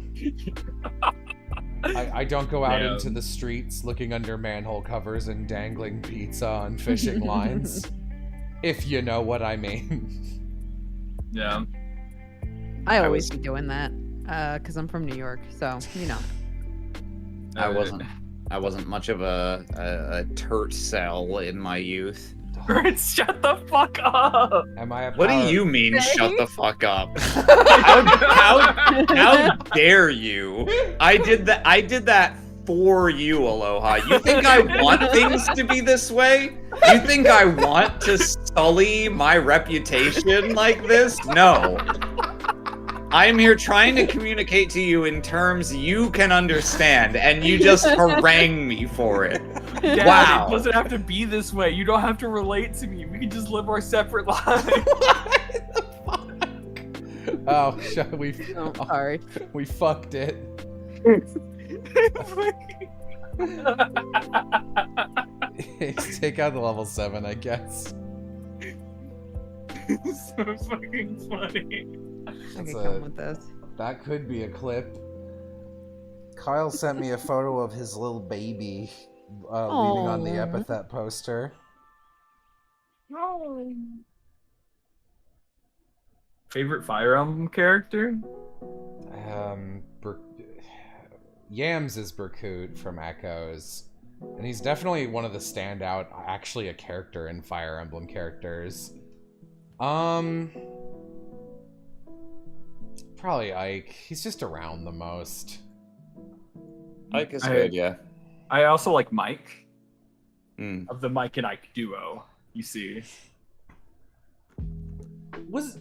I don't go out into the streets looking under manhole covers and dangling pizza on fishing lines. If you know what I mean. Yeah. I always be doing that, because I'm from New York, so, you know. I wasn't much of a turt cell in my youth. Shut the fuck up! Am I a What do power- you mean, shut the fuck up? How dare you? I did that for you, Aloha. You think I want things to be this way? You think I want to sully my reputation like this? No. I am here trying to communicate to you in terms you can understand, and you just harangue me for it. Dad, Wow. it doesn't have to be this way. You don't have to relate to me. We can just live our separate lives. Oh, we Oh, sorry. we fucked it. Take out the level 7, I guess. So fucking funny. I can come with this. That could be a clip. Kyle sent me a photo of his little baby. leaving on the Aw. epithet poster. Favorite Fire Emblem character? Yams is Berkut from Echoes. And he's definitely one of the standout, actually a character in Fire Emblem characters. Probably Ike. He's just around the most. Ike is good, yeah. I also like Mike. Mm. Of the Mike and Ike duo, you see.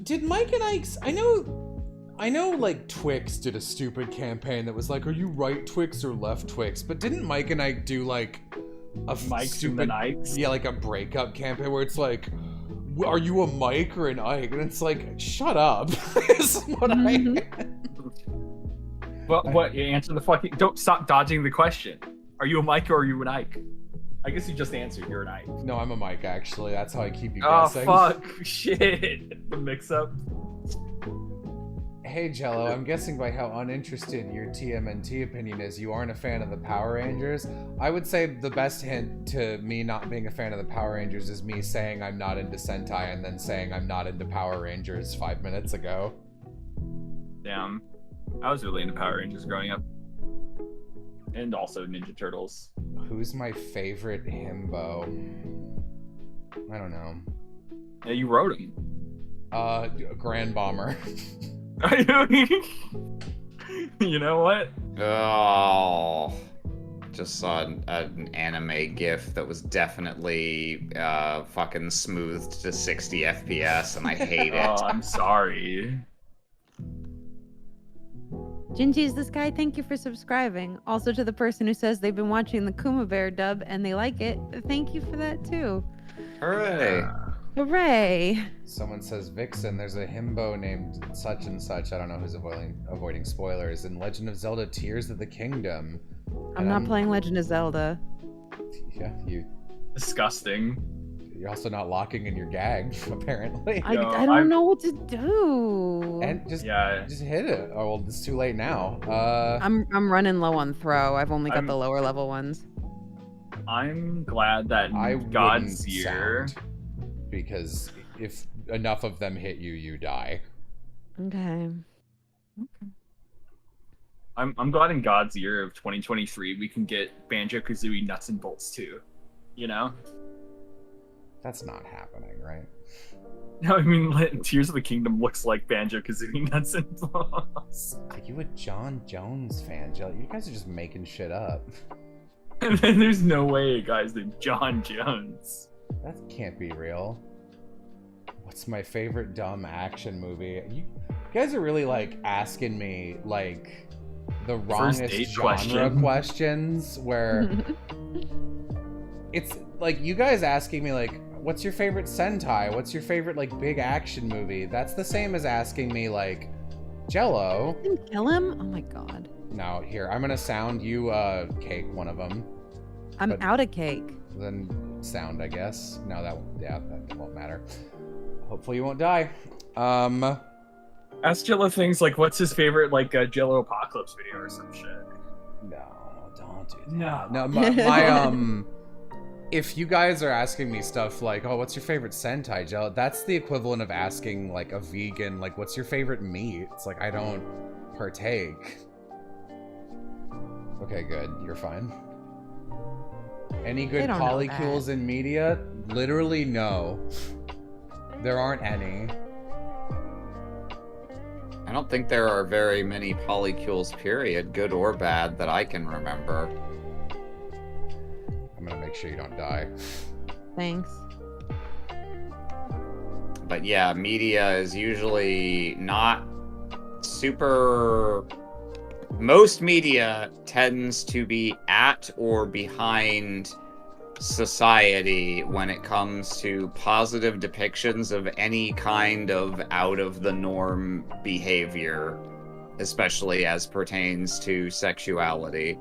Did Mike and Ike's... I know like Twix did a stupid campaign that was like, are you right Twix or left Twix? But didn't Mike and Ike do like a Mike's stupid... and Ike's? Yeah, like a breakup campaign where it's like, are you a Mike or an Ike? And it's like, shut up. Is what Well, what? You answer the fucking... Don't stop dodging the question. Are you a Mike or are you an Ike? I guess you just answered you're an Ike. No, I'm a Mike, actually. That's how I keep you Oh, guessing. fuck. Shit. The mix-up. Hey, Jello, I'm guessing by how uninterested your TMNT opinion is, you aren't a fan of the Power Rangers. I would say the best hint to me not being a fan of the Power Rangers is me saying I'm not into Sentai and then saying I'm not into Power Rangers 5 minutes ago. Damn. I was really into Power Rangers growing up. And also Ninja Turtles. Who's my favorite himbo? I don't know. Yeah, you wrote him. Grand Bomber. You know what? Oh, just saw an anime GIF that was definitely fucking smoothed to 60 FPS, and I hate it. Oh, I'm sorry. Gingy is this guy. Thank you for subscribing. Also to the person who says they've been watching the Kuma Bear dub and they like it. Thank you for that too. Hooray! Hooray! Someone says, Vixen, there's a himbo named such and such. I don't know who's avoiding spoilers. In Legend of Zelda Tears of the Kingdom. I'm not playing Legend of Zelda. Yeah, Disgusting. you're also not locking in your gag, apparently. I No, don't know what to do. And just hit it. Oh, well, it's too late now. I'm running low on throw. I've only got I'm- the lower level ones. I'm glad that I God's wouldn't Year. sound, because if enough of them hit you, you die. Okay. I'm glad in God's Year of 2023 we can get Banjo-Kazooie Nuts and Bolts too. You know? That's not happening, right? No, I mean Tears of the Kingdom looks like Banjo-Kazooie Nuts and Bolts. Are you a John Jones fan, Jelly? You guys are just making shit up. And then there's no way, guys, that John Jones. That can't be real. What's my favorite dumb action movie? You guys are really like asking me like the First wrongest date genre question. questions where it's like you guys asking me like, what's your favorite Sentai? What's your favorite like big action movie? That's the same as asking me like, Jello. Didn't kill him? Oh my god. No, here, I'm gonna sound you cake one of them. I'm But- out of cake. Then sound, I guess. No, that won't matter. Hopefully you won't die. Ask Jello things like, what's his favorite like Jello Apocalypse video or some shit. No, don't do that. No. No, my if you guys are asking me stuff like, oh, what's your favorite Sentai, Jello? That's the equivalent of asking like a vegan, like, what's your favorite meat? It's like, I don't partake. Okay, good. You're fine. Any They good don't know polycules in media? Literally no. There aren't any. I don't think there are very many polycules, period, good or bad, that I can remember. I'm gonna make sure you don't die. Thanks. But yeah, media is usually not super... Most media tends to be at or behind society when it comes to positive depictions of any kind of out-of-the-norm behavior, especially as pertains to sexuality.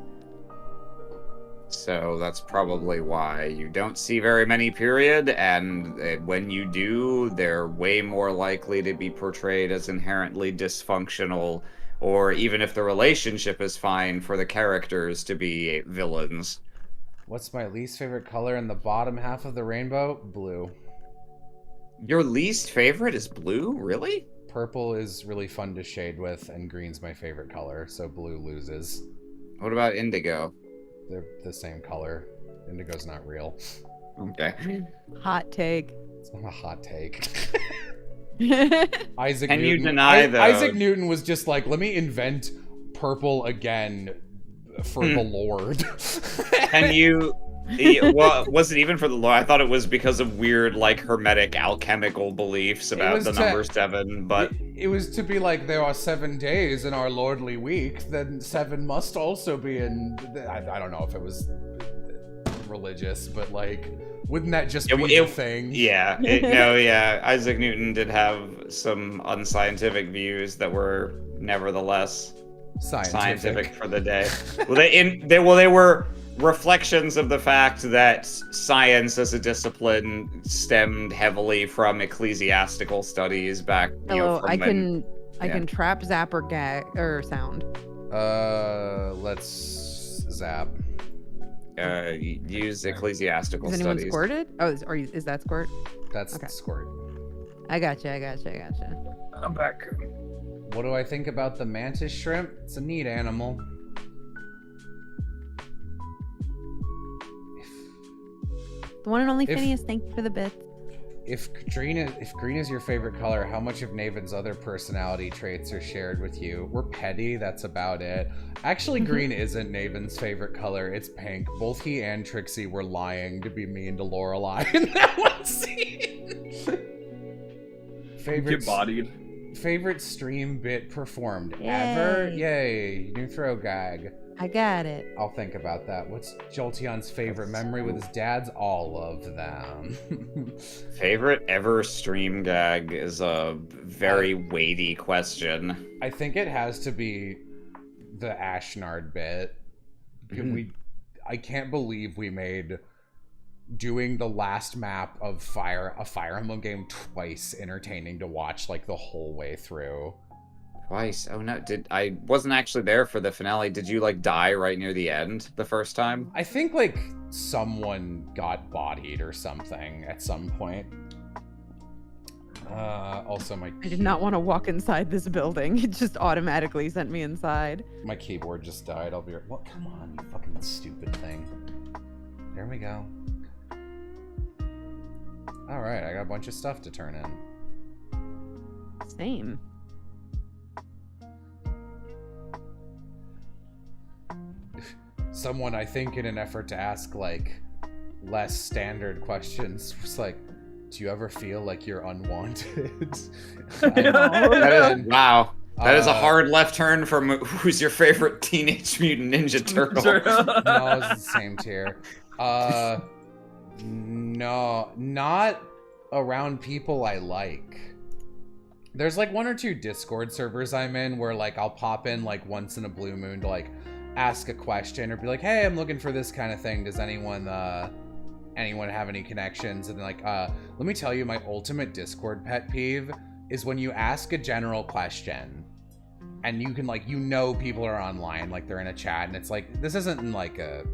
So that's probably why you don't see very many, period, and when you do, they're way more likely to be portrayed as inherently dysfunctional, or even if the relationship is fine, for the characters to be villains. What's my least favorite color in the bottom half of the rainbow? Blue. Your least favorite is blue? Really? Purple is really fun to shade with, and green's my favorite color, so blue loses. What about indigo? They're the same color. Indigo's not real. Okay. Hot take. It's not a hot take. Can Isaac Can Newton. you deny though? Isaac Newton was just like, let me invent purple again for the Lord. Can you? Well, was it even for the Lord? I thought it was because of weird, like, hermetic alchemical beliefs about was the to- number 7. But It was to be like, there are 7 days in our lordly week, then 7 must also be in. I don't know if it was religious, but like, wouldn't that just be the thing? yeah, Isaac Newton did have some unscientific views that were nevertheless scientific for the day. Well, they were reflections of the fact that science as a discipline stemmed heavily from ecclesiastical studies back. Hello, I can yeah. trap, zap, or gag or sound. Let's zap. Use ecclesiastical Is anyone studies. squirted? Oh, is that squirt? That's Okay. squirt. I gotcha. I'm back. What do I think about the mantis shrimp? It's a neat animal. The one and only If- Phineas, thank you for the bits. If green is your favorite color, how much of Naven's other personality traits are shared with you? We're petty, that's about it. Actually, green isn't Naven's favorite color, it's pink. Both he and Trixie were lying to be mean to Lorelai in that one scene. Get bodied. Favorite stream bit performed ever? Yay, new throw gag. I got it. I'll think about that. What's Jolteon's favorite memory with his dad's? All of them. Favorite ever stream gag is a very weighty question. I think it has to be the Ashnard bit. I can't believe we made doing the last map of a Fire Emblem game twice entertaining to watch like the whole way through. Twice? Oh no, I wasn't actually there for the finale. Did you like die right near the end the first time? I think like someone got bodied or something at some point. Also my I did not want to walk inside this building. It just automatically sent me inside. my keyboard just died. I'll be right. Well, come on, you fucking stupid thing. There we go. All right, I got a bunch of stuff to turn in. Same. Someone, I think, in an effort to ask like less standard questions, was like, "Do you ever feel like you're unwanted?" Wow. That is a hard left turn from who's your favorite Teenage Mutant Ninja Turtle. No, it's the same tier. No, not around people I like. There's like 1 or 2 Discord servers I'm in where like I'll pop in like once in a blue moon to like ask a question or be like, hey, I'm looking for this kind of thing. Does anyone have any connections? And like, let me tell you, my ultimate Discord pet peeve is when you ask a general question and you can like, people are online, like they're in a chat, and it's like, this isn't in like a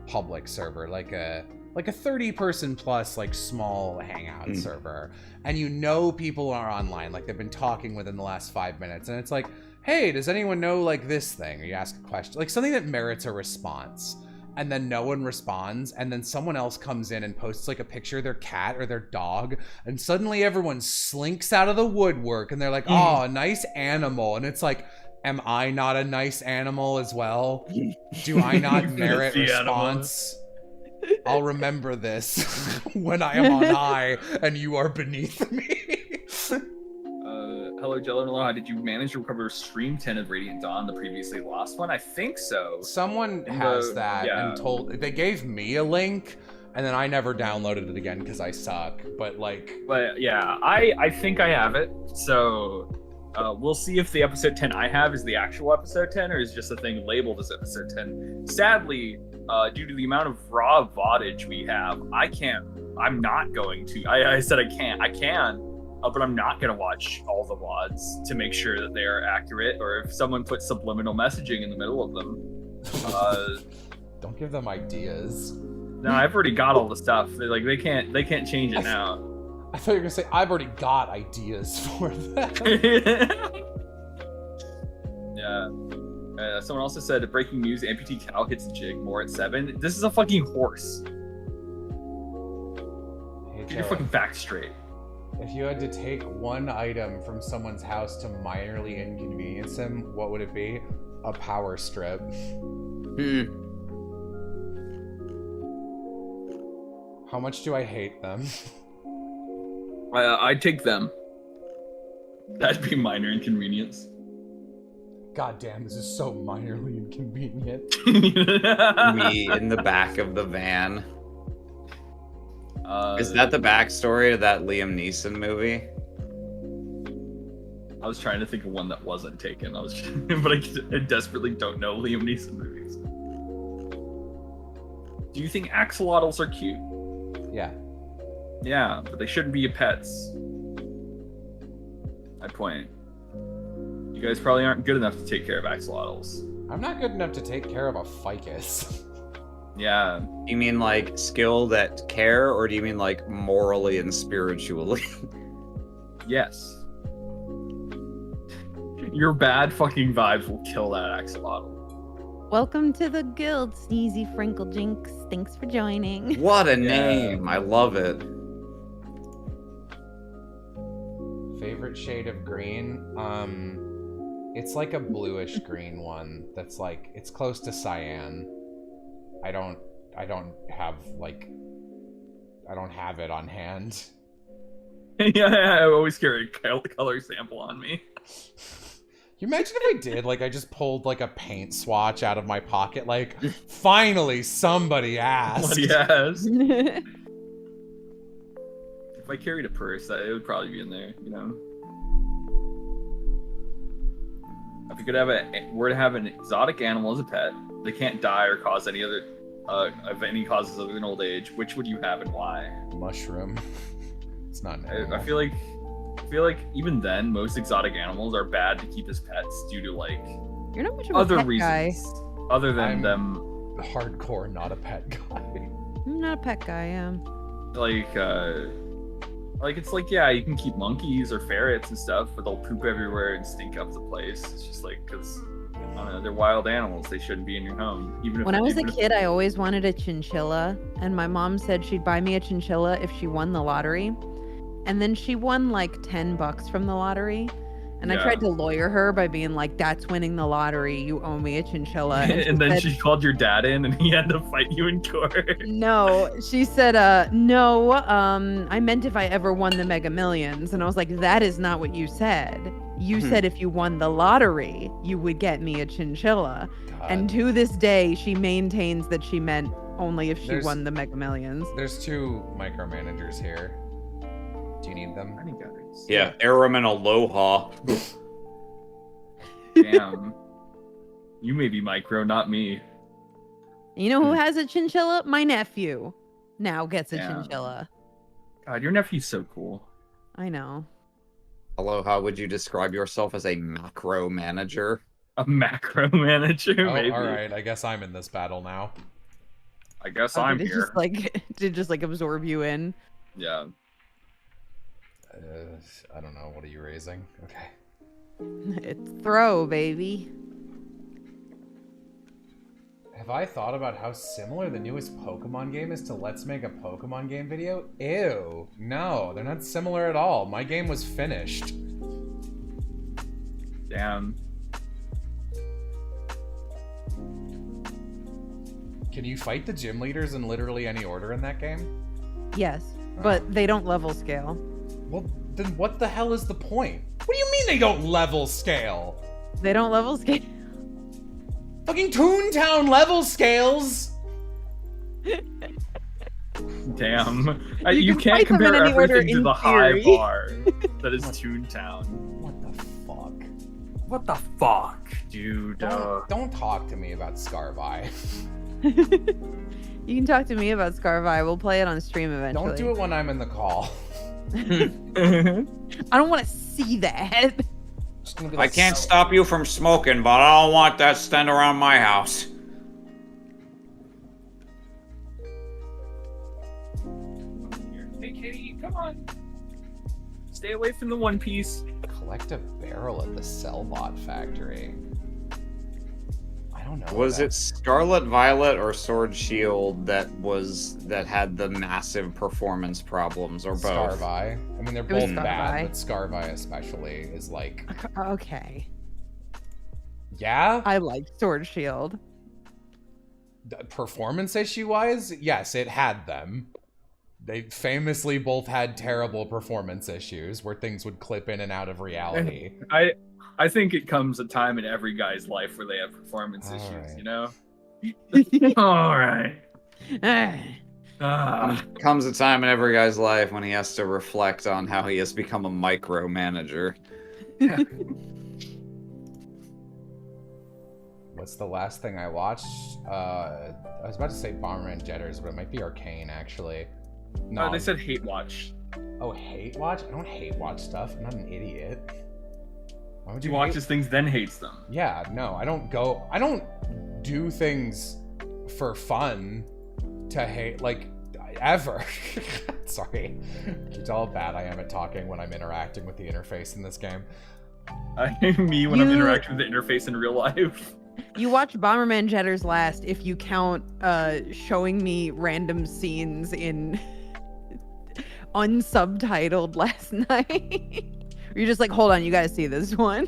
public server, like a 30-person plus like small hangout server, and people are online, like they've been talking within the last 5 minutes, and it's like, hey, does anyone know like this thing? Or you ask a question, like something that merits a response, and then no one responds, and then someone else comes in and posts like a picture of their cat or their dog, and suddenly everyone slinks out of the woodwork and they're like, oh, a nice animal. And it's like, am I not a nice animal as well? Do I not merit response? I'll remember this when I am on high and you are beneath me. Hello, Jello and Aloha. Did you manage to recover Stream 10 of Radiant Dawn, the previously lost one? I think so. Someone has that and they gave me a link, and then I never downloaded it again because I suck. But yeah, I think I have it. So we'll see if the episode 10 I have is the actual episode 10 or is just a thing labeled as episode 10. Sadly, due to the amount of raw VODage we have, I'm not going to. I said I can. But I'm not going to watch all the VODs to make sure that they are accurate, or if someone puts subliminal messaging in the middle of them. Don't give them ideas. No, I've already got all the stuff. They can't change it now. I thought you were gonna say I've already got ideas for that. Yeah. Someone also said, breaking news, amputee cow hits jig more at 7. This is a fucking horse. Hey, Get your Jello, fucking back straight. if you had to take one item from someone's house to minorly inconvenience them, what would it be? A power strip. How much do I hate them? I'd take them. That'd be minor inconvenience. God damn, this is so minorly inconvenient. Me in the back of the van. Is that the backstory to that Liam Neeson movie? I was trying to think of one that wasn't taken. But I desperately don't know Liam Neeson movies. Do you think axolotls are cute? Yeah. Yeah, but they shouldn't be your pets. My point. You guys probably aren't good enough to take care of axolotls. I'm not good enough to take care of a ficus. Yeah. You mean like skilled at care, or do you mean like morally and spiritually? Yes. Your bad fucking vibes will kill that axolotl. Welcome to the guild, Sneezy Frinkle-Jinx. Thanks for joining. What a Yeah. name! I love it. Favorite shade of green? It's like a bluish green one that's like, it's close to cyan. I don't have it on hand. Yeah, I always carry a color sample on me. You imagine if I did, like I just pulled like a paint swatch out of my pocket, like, finally somebody asked. Yes. If I carried a purse, it would probably be in there, you know? If you could were to have an exotic animal as a pet, they can't die or cause any other, of any causes other than old age, which would you have and why? Mushroom. It's not an I animal. feel like even then, most exotic animals are bad to keep as pets due to like You're not much of a other pet reasons, guy. other than I'm- them Hardcore, not a pet guy. I'm not a pet guy, like it's like, yeah, you can keep monkeys or ferrets and stuff, but they'll poop everywhere and stink up the place. It's just like, because I don't know, they're wild animals, they shouldn't be in your home. Even if When I was a even if- kid, I always wanted a chinchilla, and my mom said she'd buy me a chinchilla if she won the lottery. And then she won like $10 from the lottery. And I Yeah. tried to lawyer her by being like, that's winning the lottery. You owe me a chinchilla. And, and then said, she called your dad in and he had to fight you in court. no, she said, no, I meant if I ever won the Mega Millions. And I was like, that is not what you said. You said if you won the lottery, you would get me a chinchilla. God. And to this day, she maintains that she meant only if she There's- won the Mega Millions. There's 2 micromanagers here. Do you need them? I think that is. Yeah, Aram and Aloha. Damn. You may be micro, not me. You know who has a chinchilla? My nephew. Now gets a Yeah. chinchilla. God, your nephew's so cool. I know. Aloha, would you describe yourself as a macro manager? A macro manager, Oh, maybe. alright, I guess I'm in this battle now. I guess Oh, I'm did it here. just like did it just like absorb you in? Yeah. I don't know, what are you raising? Okay. It's throw, baby. Have I thought about how similar the newest Pokemon game is to Let's Make a Pokemon Game video? Ew. No, they're not similar at all. My game was finished. Damn. Can you fight the gym leaders in literally any order in that game? Yes, but they don't level scale. Well, then what the hell is the point? What do you mean they don't level scale? They don't level scale. Fucking TOONTOWN level scales! Damn. You You can can't fight them in compare any order everything to in the high theory. bar that is Toontown. What the fuck? What the fuck, dude? Don't talk to me about Scarvi. You can talk to me about Scarvi. We'll play it on stream eventually. Don't do it when I'm in the call. I don't want to see that. Just gonna be I like, can't stop you from smoking, but I don't want that stand around my house. Stay away from the One Piece. Collect a barrel at the Cellbot factory. I don't know. Was that- it Scarlet Violet or Sword Shield that had the massive performance problems, or both? Scarvi? I mean, they're It was both bad, Scarvi. but Scarvi especially is like, Okay. yeah. I like Sword Shield. Performance issue wise, yes, it had them. They famously both had terrible performance issues where things would clip in and out of reality. I think it comes a time in every guy's life where they have performance All issues, right. you know? All right. Ah. Comes a time in every guy's life when he has to reflect on how he has become a micromanager. What's the last thing I watched? I was about to say Bomberman Jetters, but it might be Arcane actually. No, They said hate watch. Oh, hate watch? I don't hate watch stuff. I'm not an idiot. Why would He you watches hate? things, then hates them. Yeah, no, I don't do things for fun to hate, like, ever. Sorry. It's all bad I am at talking when I'm interacting with the interface in this game. Me when I'm You- interacting with the interface in real life. You watch Bomberman Jetters last if you count showing me random scenes in unsubtitled last night. You're just like, hold on, you gotta see this one.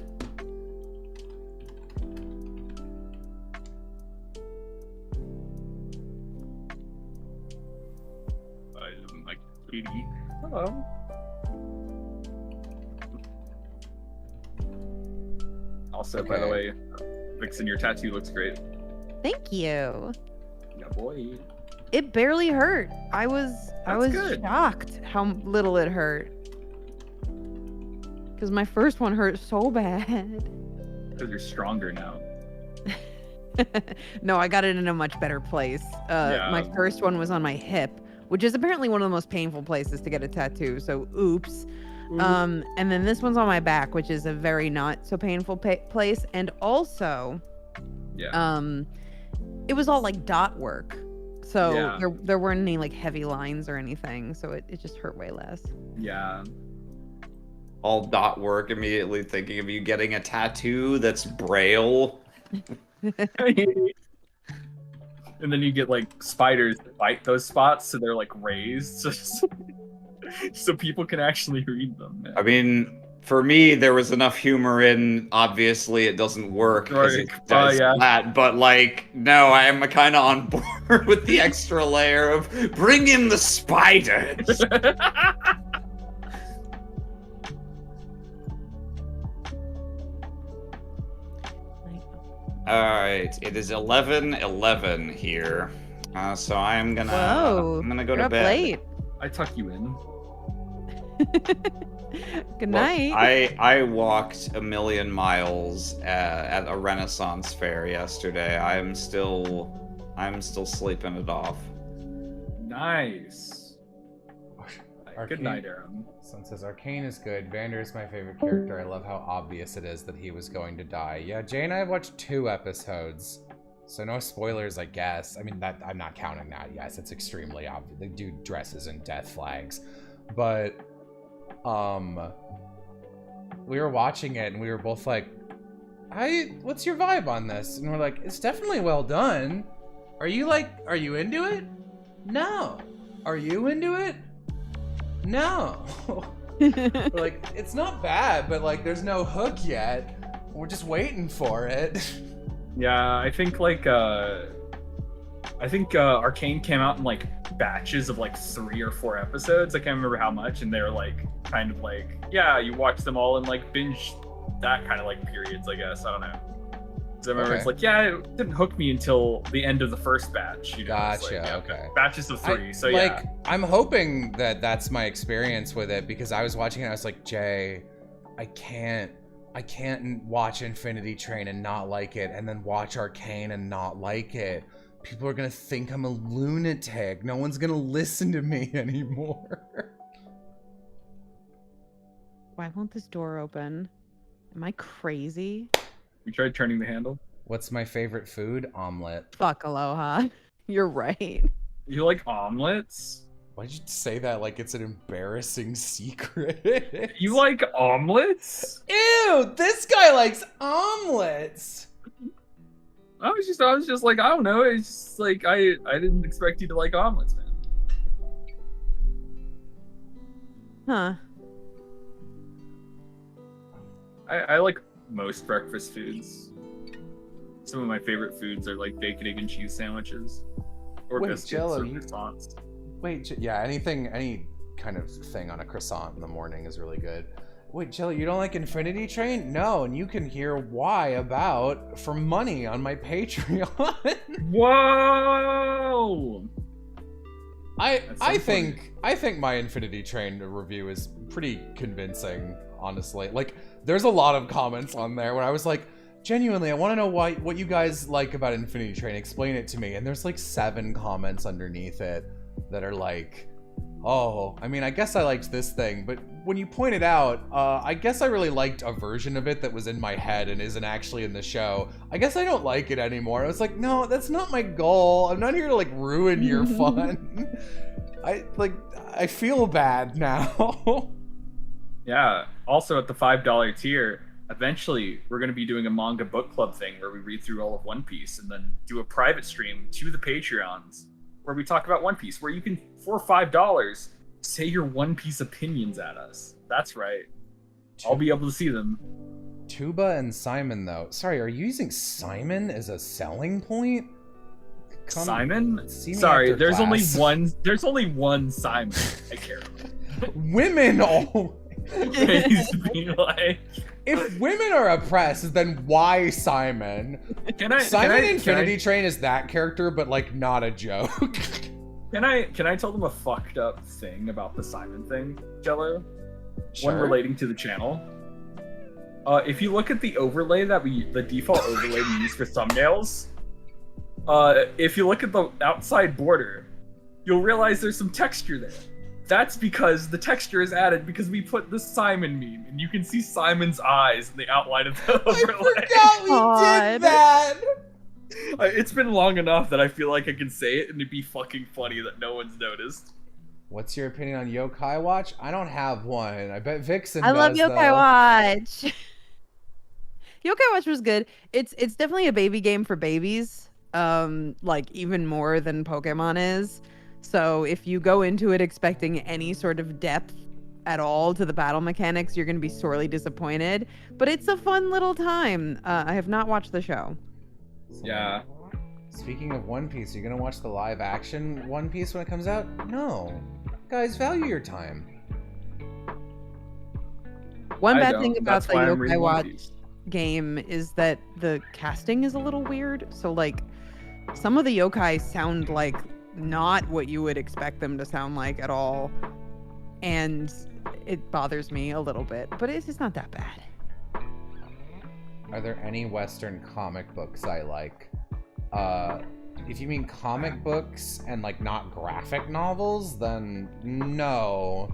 I'm like, Katie. Hello. Also, by the Okay. way, Vixen, your tattoo looks great. Thank you. Yeah, boy. It barely hurt. I was That's good. shocked how little it hurt. Because my first one hurt so bad. Because you're stronger now. No, I got it in a much better place. My Yeah. first one was on my hip, which is apparently one of the most painful places to get a tattoo. So, oops. And then this one's on my back, which is a very not so painful place. And also, Yeah. it was all like dot work. So Yeah. there weren't any like heavy lines or anything. So it just hurt way less. Yeah. All dot work, immediately thinking of you getting a tattoo that's braille. And then you get like spiders that bite those spots, so they're like raised, so people can actually read them. Man. I mean, for me, there was enough humor in, obviously it doesn't work because it Right. does Yeah. that, but like, no, I am kind of on board with the extra layer of bring in the spiders. Alright, it is 11:11 here. So I'm gonna Whoa, I'm gonna go You're to up bed. late. I tuck you in. Good Look, night. I walked a million miles at a Renaissance fair yesterday. I'm still sleeping it off. Nice. Good Arcane- night, Aaron. Someone says Arcane is good. Vander is my favorite character. I love how obvious it is that he was going to die. Yeah, Jay and I have watched 2 episodes, so no spoilers, I guess. I mean, that I'm not counting that. Yes, it's extremely obvious. The dude dresses in death flags, but we were watching it and we were both like, what's your vibe on this? And we're like, it's definitely well done. Are you into it? No. Are you into it? No. We're like, it's not bad, but like there's no hook yet. We're just waiting for it. Yeah, I think Arcane came out in like batches of like 3 or 4 episodes. I can't remember how much, and they're like kind of like, yeah, you watch them all in like binge that kind of like periods, I guess. I don't know. So I remember Okay. it's like, yeah, it didn't hook me until the end of the first batch. You know? It's Gotcha, like, yeah, okay. Batches of 3. So like, yeah. I'm hoping that that's my experience with it, because I was watching it, I was like, Jay, I can't watch Infinity Train and not like it, and then watch Arcane and not like it. People are gonna think I'm a lunatic. No one's gonna listen to me anymore. Why won't this door open? Am I crazy? You tried turning the handle. What's my favorite food? Omelet. Fuck Aloha. You're right. You like omelets? Why'd you say that like it's an embarrassing secret? You like omelets? Ew, this guy likes omelets. I was just like, I don't know. It's just like I didn't expect you to like omelets, man. Huh. I like most breakfast foods. Some of my favorite foods are like bacon, egg, and cheese sandwiches, or Wait, biscuits, Jello, or you- croissants. Wait, yeah, any kind of thing on a croissant in the morning is really good. Wait, Jello, you don't like Infinity Train? No, and you can hear why about for money on my Patreon. Whoa! That's so I think my Infinity Train review is pretty convincing, honestly. Like, there's a lot of comments on there where I was like, genuinely, I want to know what you guys like about Infinity Train. Explain it to me. And there's like 7 comments underneath it that are like, oh, I mean, I guess I liked this thing, but when you point it out, I guess I really liked a version of it that was in my head and isn't actually in the show. I guess I don't like it anymore. I was like, no, that's not my goal. I'm not here to like ruin your fun. I feel bad now. Yeah. Also, at the $5 tier, eventually we're going to be doing a manga book club thing where we read through all of One Piece and then do a private stream to the Patreons where we talk about One Piece, where you can, for $5, say your One Piece opinions at us. That's right. I'll be able to see them. Tuba and Simon, though. Sorry, are you using Simon as a selling point? Simon? see me Sorry, after there's only class. one. There's only one Simon I care about. Women all. He's being like, If women are oppressed, then why Simon? Simon Infinity Train is that character, but like not a joke. Can I tell them a fucked up thing about the Simon thing, Jello? Sure. One relating to the channel. If you look at the overlay the default overlay we use for thumbnails, if you look at the outside border, you'll realize there's some texture there. That's because the texture is added because we put the Simon meme, and you can see Simon's eyes in the outline of the overlay. I forgot we did that. It's been long enough that I feel like I can say it and it'd be fucking funny that no one's noticed. What's your opinion on Yokai Watch? I don't have one. I bet Vixen I love does, Yokai though. Watch. Yokai Watch was good. It's definitely a baby game for babies. Like even more than Pokemon is. So if you go into it expecting any sort of depth at all to the battle mechanics, you're going to be sorely disappointed. But it's a fun little time. I have not watched the show. Yeah. Speaking of One Piece, are you gonna watch the live action One Piece when it comes out? No. Guys, value your time. One I bad don't. thing about That's the why I'm Yokai reading One Watch Piece. game is that the casting is a little weird. So like some of the yokai sound like not what you would expect them to sound like at all. And it bothers me a little bit, but it's not that bad. Are there any Western comic books I like? If you mean comic books and like not graphic novels, then no.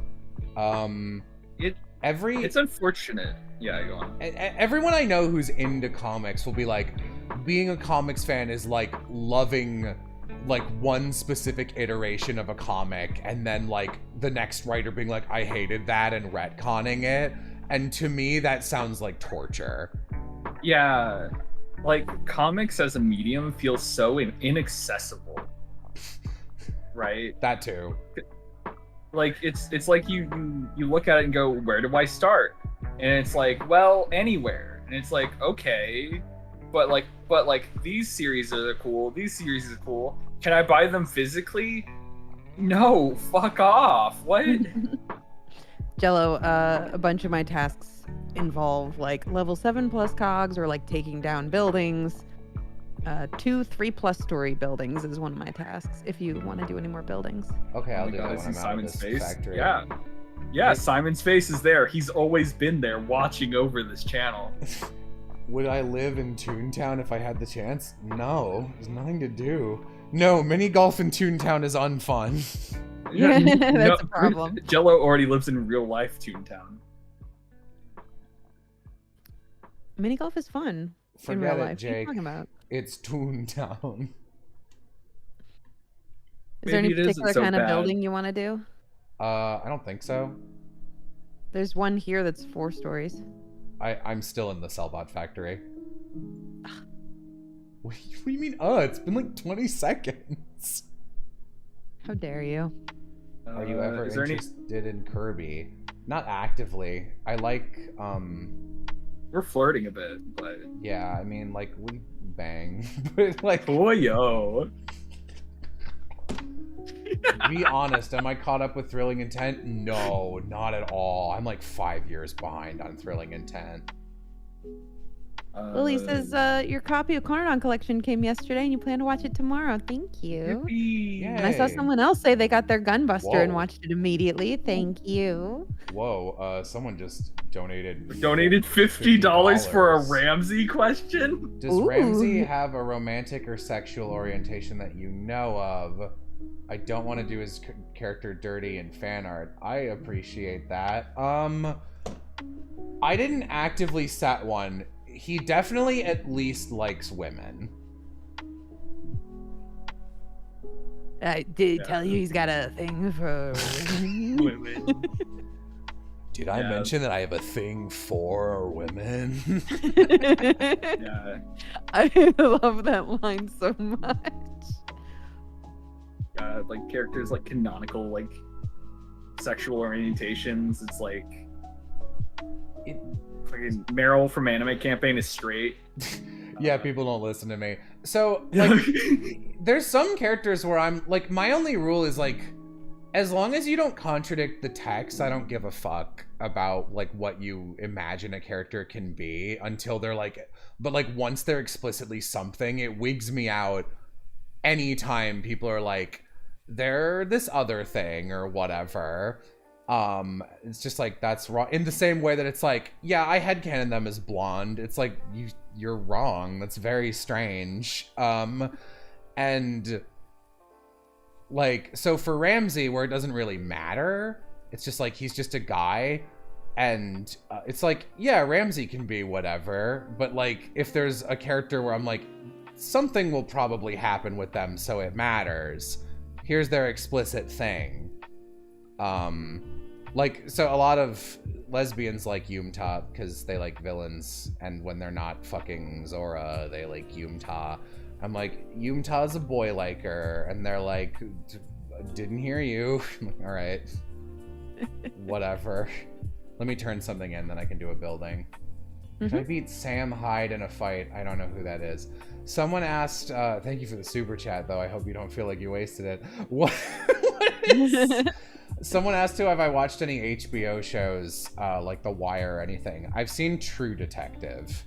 It's unfortunate. Yeah, go on. Everyone I know who's into comics will be like, being a comics fan is like loving like one specific iteration of a comic and then like the next writer being like, I hated that and retconning it. And to me, that sounds like torture. Yeah, like comics as a medium feels so inaccessible, right? That too. Like it's like you look at it and go, where do I start? And it's like, well, anywhere. And it's like, okay, but like these series are cool. These series are cool. Can I buy them physically? No, fuck off. What? Jello, a bunch of my tasks involve like level 7+ cogs or like taking down buildings. 2 3+ story buildings is one of my tasks if you want to do any more buildings. Okay, I'll Oh my do God, that I when see I'm out of Simon's this face. factory. Yeah, Wait. Simon's face is there. He's always been there watching over this channel. Would I live in Toontown if I had the chance? No, there's nothing to do. No, mini golf in Toontown is unfun. Yeah, that's a problem. Jello already lives in real life Toontown. Mini golf is fun in Forget real it, life. What are you Jake. talking about? It's Toontown. Is there any Maybe it isn't particular so kind of bad. building you want to do? I don't think so. There's one here that's 4 stories. I'm still in the Cellbot factory. What do you mean? It's been like 20 seconds. How dare you? Are you ever is there any... interested in Kirby? Not actively. I like, We're flirting a bit, but... yeah, I mean, like, we bang. But, like... Oh, yo. Be honest, am I caught up with Thrilling Intent? No, not at all. I'm like 5 years behind on Thrilling Intent. Lily says your copy of Corneron Collection came yesterday and you plan to watch it tomorrow. Thank you. Yippee. And I saw Yay. someone else say they got their Gunbuster and Whoa. watched it immediately. Thank you. Whoa, someone just donated... We donated $50 for a Ramsey question? Does Ooh. Ramsey have a romantic or sexual orientation that you know of? I don't want to do his character dirty in fan art. I appreciate that. I didn't actively set one. He definitely at least likes women. I did tell you he's got a thing for women. Women. Did I Yeah. mention that I have a thing for women? Yeah. I love that line so much. Like characters like canonical like sexual orientations. It's like fucking Meryl from Anime Campaign is straight. Yeah, people don't listen to me. So, like, there's some characters where I'm, like, my only rule is, like, as long as you don't contradict the text, I don't give a fuck about, like, what you imagine a character can be until they're, like, but, like, once they're explicitly something, it wigs me out anytime people are, like, they're this other thing or whatever. It's just like, that's wrong. In the same way that it's like, yeah, I headcanon them as blonde. It's like, you're wrong. That's very strange. And like, so for Ramsey, where it doesn't really matter, it's just like, he's just a guy. And it's like, yeah, Ramsey can be whatever. But like, if there's a character where I'm like, something will probably happen with them, so it matters. Here's their explicit thing. Like, so a lot of lesbians like Yumta because they like villains, and when they're not fucking Zora, they like Yumta. I'm like, Yumta's a boy liker, and they're like, didn't hear you. I'm like, all right, whatever. Let me turn something in, then I can do a building. If I beat Sam Hyde in a fight, I don't know who that is. Someone asked, thank you for the super chat, though. I hope you don't feel like you wasted it. What is... Someone asked too, have I watched any HBO shows, like The Wire or anything? I've seen True Detective.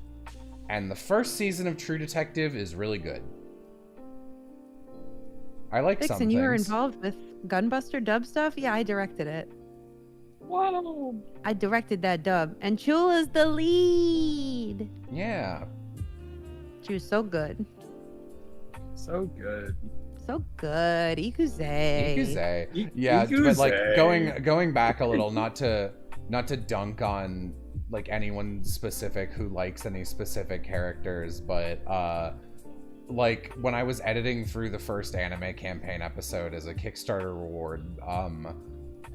And the first season of True Detective is really good. I like some Vixen, things. you were involved with Gunbuster dub stuff? Yeah, I directed it. Wow. I directed that dub. And Chula's the lead. Yeah. She was so good. So good. So good. Ikuze. Ikuze. Yeah, but like going back a little, not to dunk on like anyone specific who likes any specific characters, but like when I was editing through the first Anime Campaign episode as a Kickstarter reward,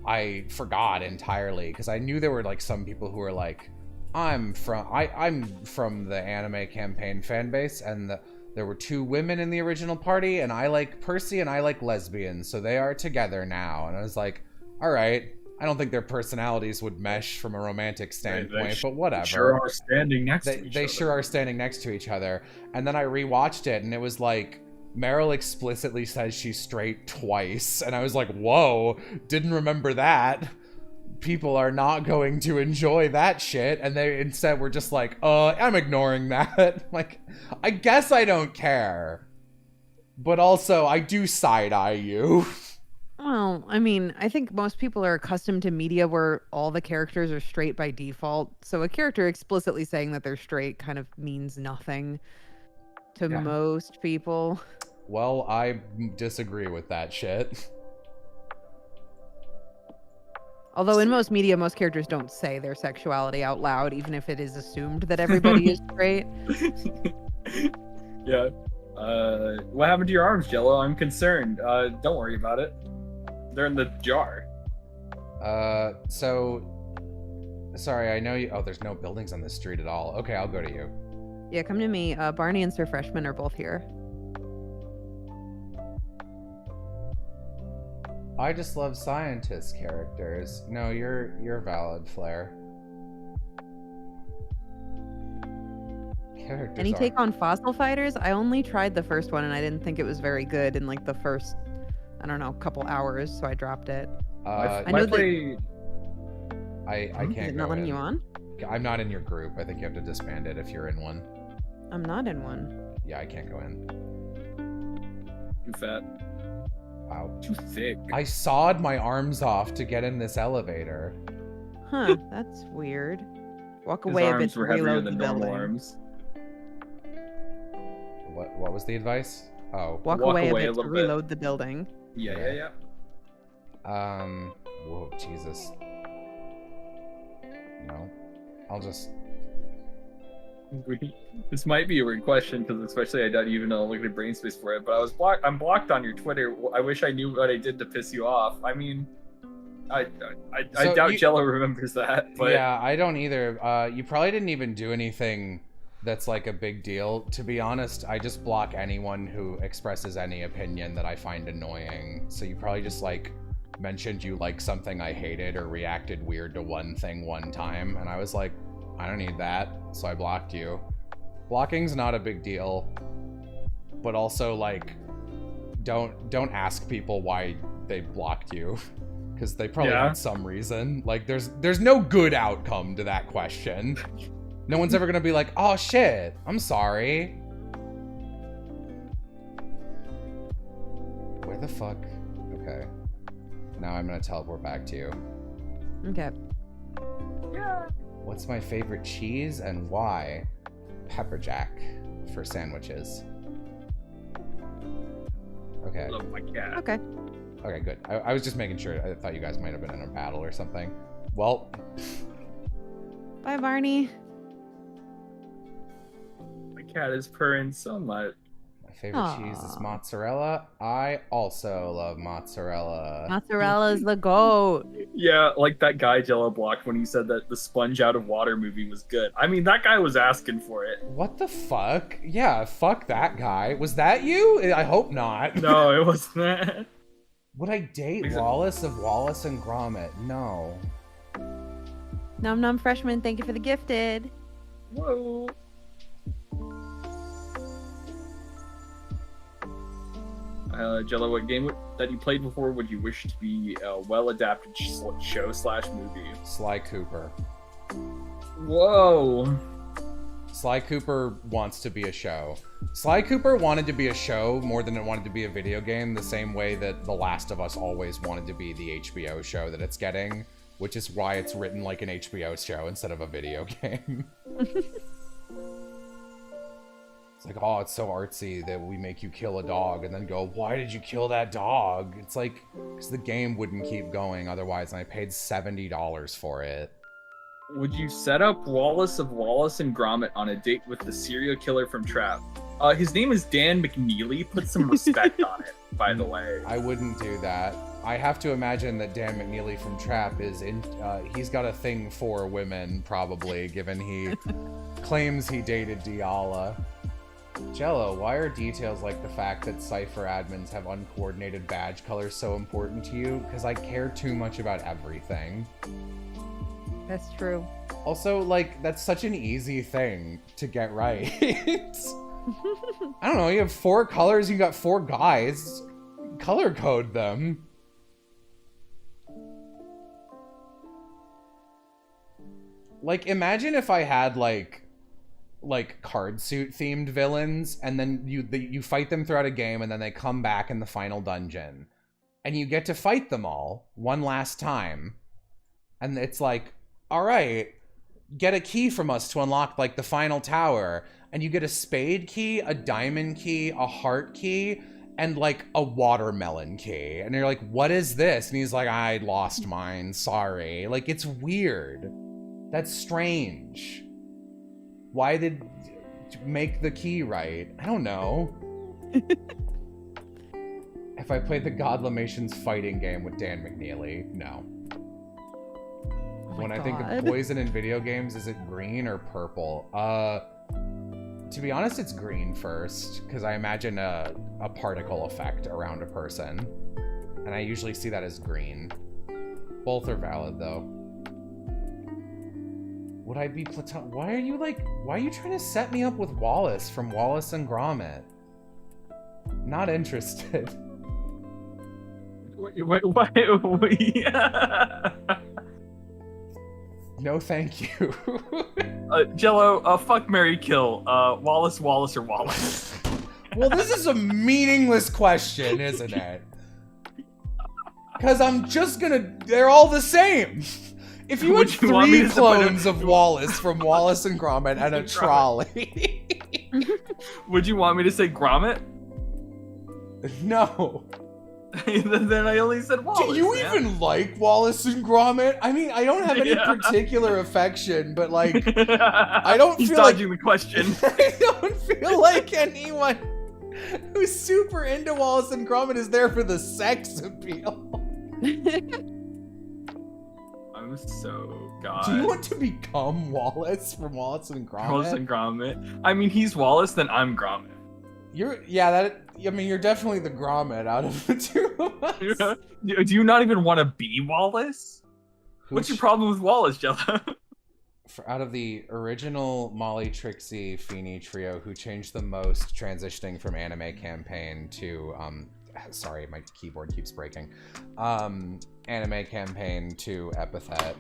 I forgot entirely because I knew there were like some people who were like, I'm from the Anime Campaign fan base, and there were 2 women in the original party, and I like Percy and I like lesbians, so they are together now. And I was like, all right, I don't think their personalities would mesh from a romantic standpoint, but whatever. They sure are standing next to each other. They sure are standing next to each other. And then I rewatched it, and it was like, Meryl explicitly says she's straight twice, and I was like, whoa, didn't remember that. People are not going to enjoy that shit, and they instead were just like, I'm ignoring that. Like, I guess I don't care, but also I do side-eye you. Well, I mean, I think most people are accustomed to media where all the characters are straight by default, so a character explicitly saying that they're straight kind of means nothing to most people. Well, I disagree with that shit. Although in most media, most characters don't say their sexuality out loud, even if it is assumed that everybody is straight. Yeah. What happened to your arms, Jello? I'm concerned. Don't worry about it. They're in the jar. Sorry, I know you. Oh, there's no buildings on this street at all. Okay, I'll go to you. Yeah, come to me. Barney and Sir Freshman are both here. I just love scientist characters. No, you're valid, Flair. Characters Any take aren't- on Fossil Fighters? I only tried the first one and I didn't think it was very good in like the first, I don't know, couple hours, so I dropped it. I know that- play. I Is can't it go not letting in. you on? I'm not in your group. I think you have to disband it if you're in one. I'm not in one. Yeah, I can't go in. Too fat. Wow. Too thick. I sawed my arms off to get in this elevator. Huh, that's weird. Walk His away a bit arms to were heavier reload the than normal building. arms. What was the advice? Oh. Walk Walk away a away a bit to little bit. reload the building. Yeah. Whoa, Jesus. No. I'll just... This might be a weird question because especially I don't even know look at brain space for it. But I'm blocked on your Twitter. I wish I knew what I did to piss you off. I mean, I So doubt you- Jello remembers that. But Yeah, I don't either. You probably didn't even do anything that's like a big deal. To be honest, I just block anyone who expresses any opinion that I find annoying. So you probably just like mentioned you like something I hated or reacted weird to one thing one time. And I was like, I don't need that. So I blocked you. Blocking's not a big deal. But also like, don't ask people why they blocked you. Because they probably Yeah. had some reason. Like, there's no good outcome to that question. No one's ever gonna be like, oh shit, I'm sorry. Where the fuck? Okay. Now I'm gonna teleport back to you. Okay. yeah. What's my favorite cheese and why? Pepper jack for sandwiches. Okay. Love my cat. Okay. Okay, good. I was just making sure. I thought you guys might have been in a battle or something. Well, Bye, Barney. My cat is purring so much. my favorite cheese is Aw. mozzarella. I also love mozzarella. Mozzarella's the goat. Yeah, like that guy Jello blocked when he said that the Sponge Out of Water movie was good. I mean, that guy was asking for it. What the fuck? Yeah, fuck that guy. Was that you? I hope not. No, it wasn't that. Would I date Is it- Wallace of Wallace and Gromit? No. Num Num Freshman, thank you for the gifted. Whoa. Jello, what game that you played before would you wish to be a well-adapted show/movie? Sly Cooper. Whoa. Sly Cooper wants to be a show. Sly Cooper wanted to be a show more than it wanted to be a video game, the same way that The Last of Us always wanted to be the HBO show that it's getting, which is why it's written like an HBO show instead of a video game. It's like, oh, it's so artsy that we make you kill a dog and then go, why did you kill that dog? It's like, because the game wouldn't keep going otherwise, and I paid $70 for it. Would you set up Wallace of Wallace and Gromit on a date with the serial killer from Trap? His name is Dan McNeely. Put some respect on it, by the way. I wouldn't do that. I have to imagine that Dan McNeely from Trap is in. He's got a thing for women, probably, given he claims he dated Diala. Jello, why are details like the fact that Cypher admins have uncoordinated badge colors so important to you? Because I care too much about everything. That's true. Also, like, that's such an easy thing to get right. I don't know, you have 4 colors, you got 4 guys. Color code them. Like, imagine if I had, like card suit themed villains, and then you fight them throughout a game, and then they come back in the final dungeon. And you get to fight them all one last time. And it's like, alright, get a key from us to unlock, like, the final tower. And you get a spade key, a diamond key, a heart key, and, like, a watermelon key. And you're like, what is this? And he's like, I lost mine, sorry. Like, it's weird. That's strange. Why did make the key right? I don't know. If I played the Godlamations fighting game with Dan McNeely, no. Oh When my I think of God. poison in video games, is it green or purple? To be honest, it's green first, because I imagine a particle effect around a person. And I usually see that as green. Both are valid, though. Would I be Platon? Why are you trying to set me up with Wallace from Wallace and Gromit? Not interested. Wait. No, thank you. Jello, fuck, marry, kill. Wallace, Wallace, or Wallace? Well, this is a meaningless question, isn't it? Because I'm just gonna... They're all the same. If you had Would you want me 3 to put clones of Wallace from Wallace and Gromit and a trolley... Would you want me to say Gromit? No. Then I only said Wallace. Do you man. even like Wallace and Gromit? I mean, I don't have any Yeah. particular affection, but like... I don't He's feel like... dodging the question. I don't feel like anyone who's super into Wallace and Gromit is there for the sex appeal. I'm so god. Do you want to become Wallace from Wallace and Gromit? Wallace and Gromit? I mean, he's Wallace, then I'm Gromit. You're definitely the Gromit out of the two of us. Do you not even want to be Wallace? What's your problem with Wallace, Jello? Out of the original Molly, Trixie, Feeny trio, who changed the most, transitioning from anime campaign to sorry, my keyboard keeps breaking. Anime campaign to epithet.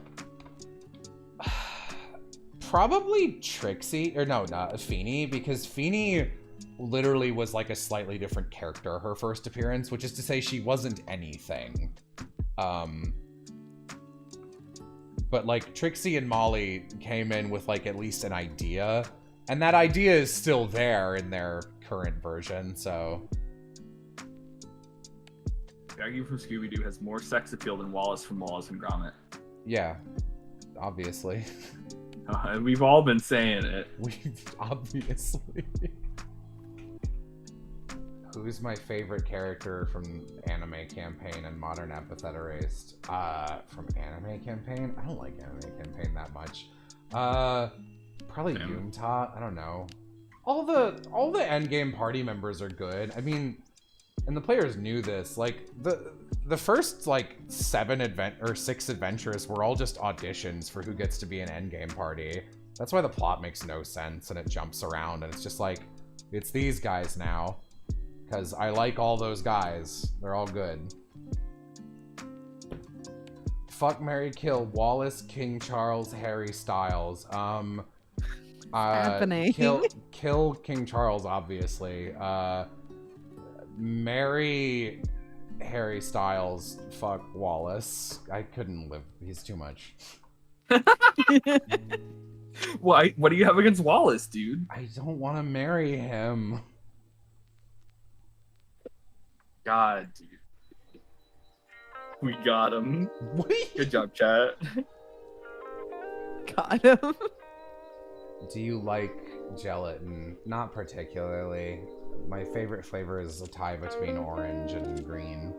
Probably Trixie, or no, not Feeny, because Feeny literally was like a slightly different character her first appearance, which is to say she wasn't anything. But like Trixie and Molly came in with like at least an idea, and that idea is still there in their current version, so. Shaggy from Scooby-Doo has more sex appeal than Wallace from Wallace and Gromit. Yeah, obviously. We've all been saying it. Obviously. Who's my favorite character from Anime Campaign and Modern Epithet Erased? From Anime Campaign? I don't like Anime Campaign that much. Probably TOONTOWN. I don't know. All the endgame party members are good. I mean, and the players knew this. Like the first like 6 adventures were all just auditions for who gets to be an endgame party. That's why the plot makes no sense and it jumps around and it's just like, it's these guys now. Because I like all those guys. They're all good. Fuck, marry, kill. Wallace, King Charles, Harry Styles. Happening. Kill King Charles, obviously. Marry Harry Styles. Fuck Wallace. I couldn't live. He's too much. Why? What do you have against Wallace, dude? I don't want to marry him. God, dude. We got him. What? Good job, chat. Got him. Do you like gelatin? Not particularly. My favorite flavor is a tie between orange and green.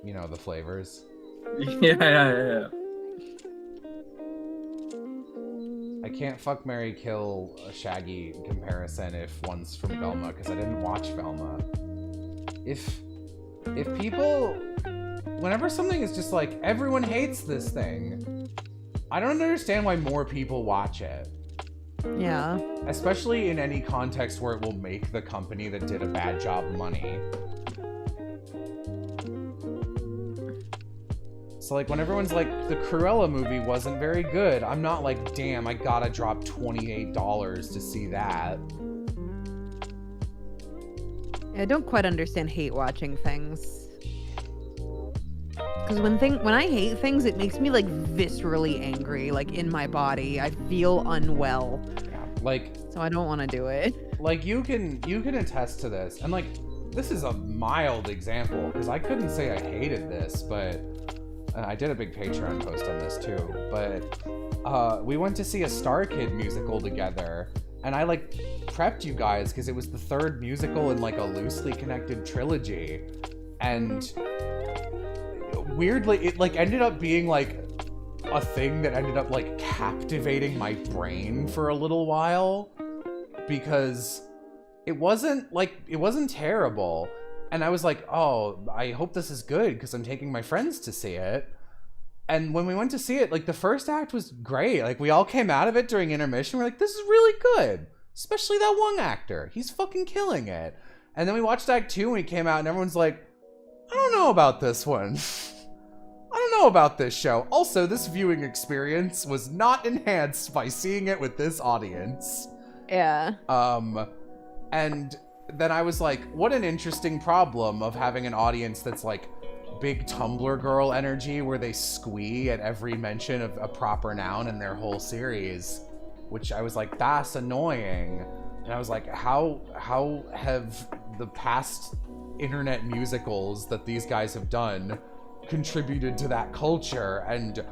You know the flavors. Yeah. I can't fuck, marry, kill a Shaggy comparison if one's from Velma, because I didn't watch Velma. If people... Whenever something is just like, everyone hates this thing, I don't understand why more people watch it. Yeah. Especially in any context where it will make the company that did a bad job money. So like when everyone's like, the Cruella movie wasn't very good, I'm not like, damn, I gotta drop $28 to see that. I don't quite understand hate watching things. Because when I hate things, it makes me like viscerally angry, like in my body. I feel unwell. Yeah, like, so I don't want to do it. Like you can attest to this, and like this is a mild example because I couldn't say I hated this, but I did a big Patreon post on this too. But we went to see a Star Kid musical together, and I like prepped you guys because it was the third musical in like a loosely connected trilogy, and weirdly it like ended up being like a thing that ended up like captivating my brain for a little while, because it wasn't terrible, and I was like, oh, I hope this is good because I'm taking my friends to see it. And when we went to see it, like, the first act was great. Like, we all came out of it during intermission. We're like, this is really good. Especially that one actor. He's fucking killing it. And then we watched Act 2 and we came out and everyone's like, I don't know about this one. I don't know about this show. Also, this viewing experience was not enhanced by seeing it with this audience. Yeah. And then I was like, what an interesting problem of having an audience that's like, big Tumblr girl energy where they squee at every mention of a proper noun in their whole series, which I was like, that's annoying. And I was like, how have the past internet musicals that these guys have done contributed to that culture? And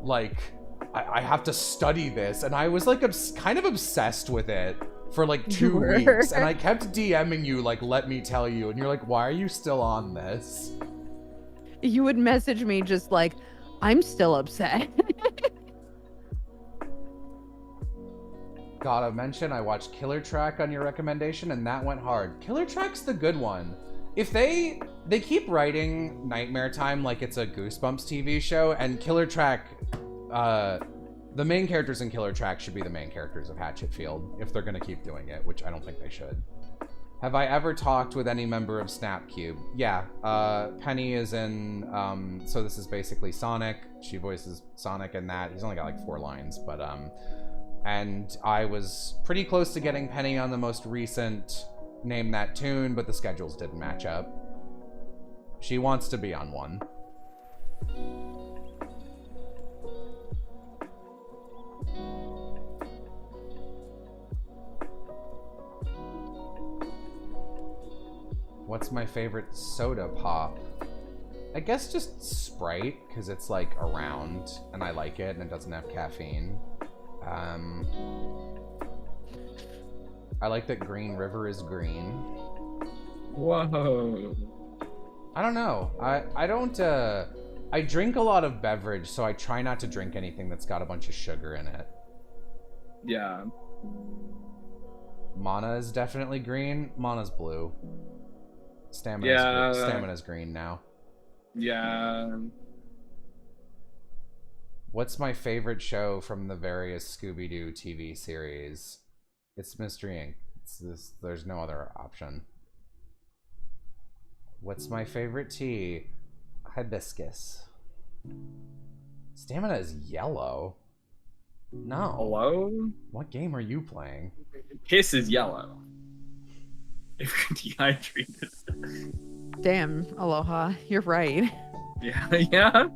like, I have to study this. And I was like kind of obsessed with it for like 2 weeks, and I kept DMing you like, let me tell you, and you're like, why are you still on this? You would message me just like, I'm still upset. Gotta mention, I watched Killer Track on your recommendation, and that went hard. Killer Track's the good one. If they keep writing Nightmare Time like it's a Goosebumps TV show, and Killer Track, the main characters in Killer Track should be the main characters of Hatchetfield, if they're gonna keep doing it, which I don't think they should. Have I ever talked with any member of Snapcube? Yeah, Penny is in, so this is basically Sonic. She voices Sonic in that. He's only got like 4 lines, but, and I was pretty close to getting Penny on the most recent Name That Tune, but the schedules didn't match up. She wants to be on one. What's my favorite soda pop? I guess just Sprite, because it's like around and I like it and it doesn't have caffeine. I like that Green River is green. Whoa. I don't know. I don't, I drink a lot of beverage, so I try not to drink anything that's got a bunch of sugar in it. Yeah. Mana is definitely green. Mana's blue. Stamina's green now. Yeah. What's my favorite show from the various Scooby-Doo TV series? It's Mystery Inc. It's this, there's no other option. What's my favorite tea? Hibiscus. Stamina is yellow. No. Hello? What game are you playing? Piss is yellow. If you're dehydrated. Damn, Aloha, you're right. Yeah, yeah.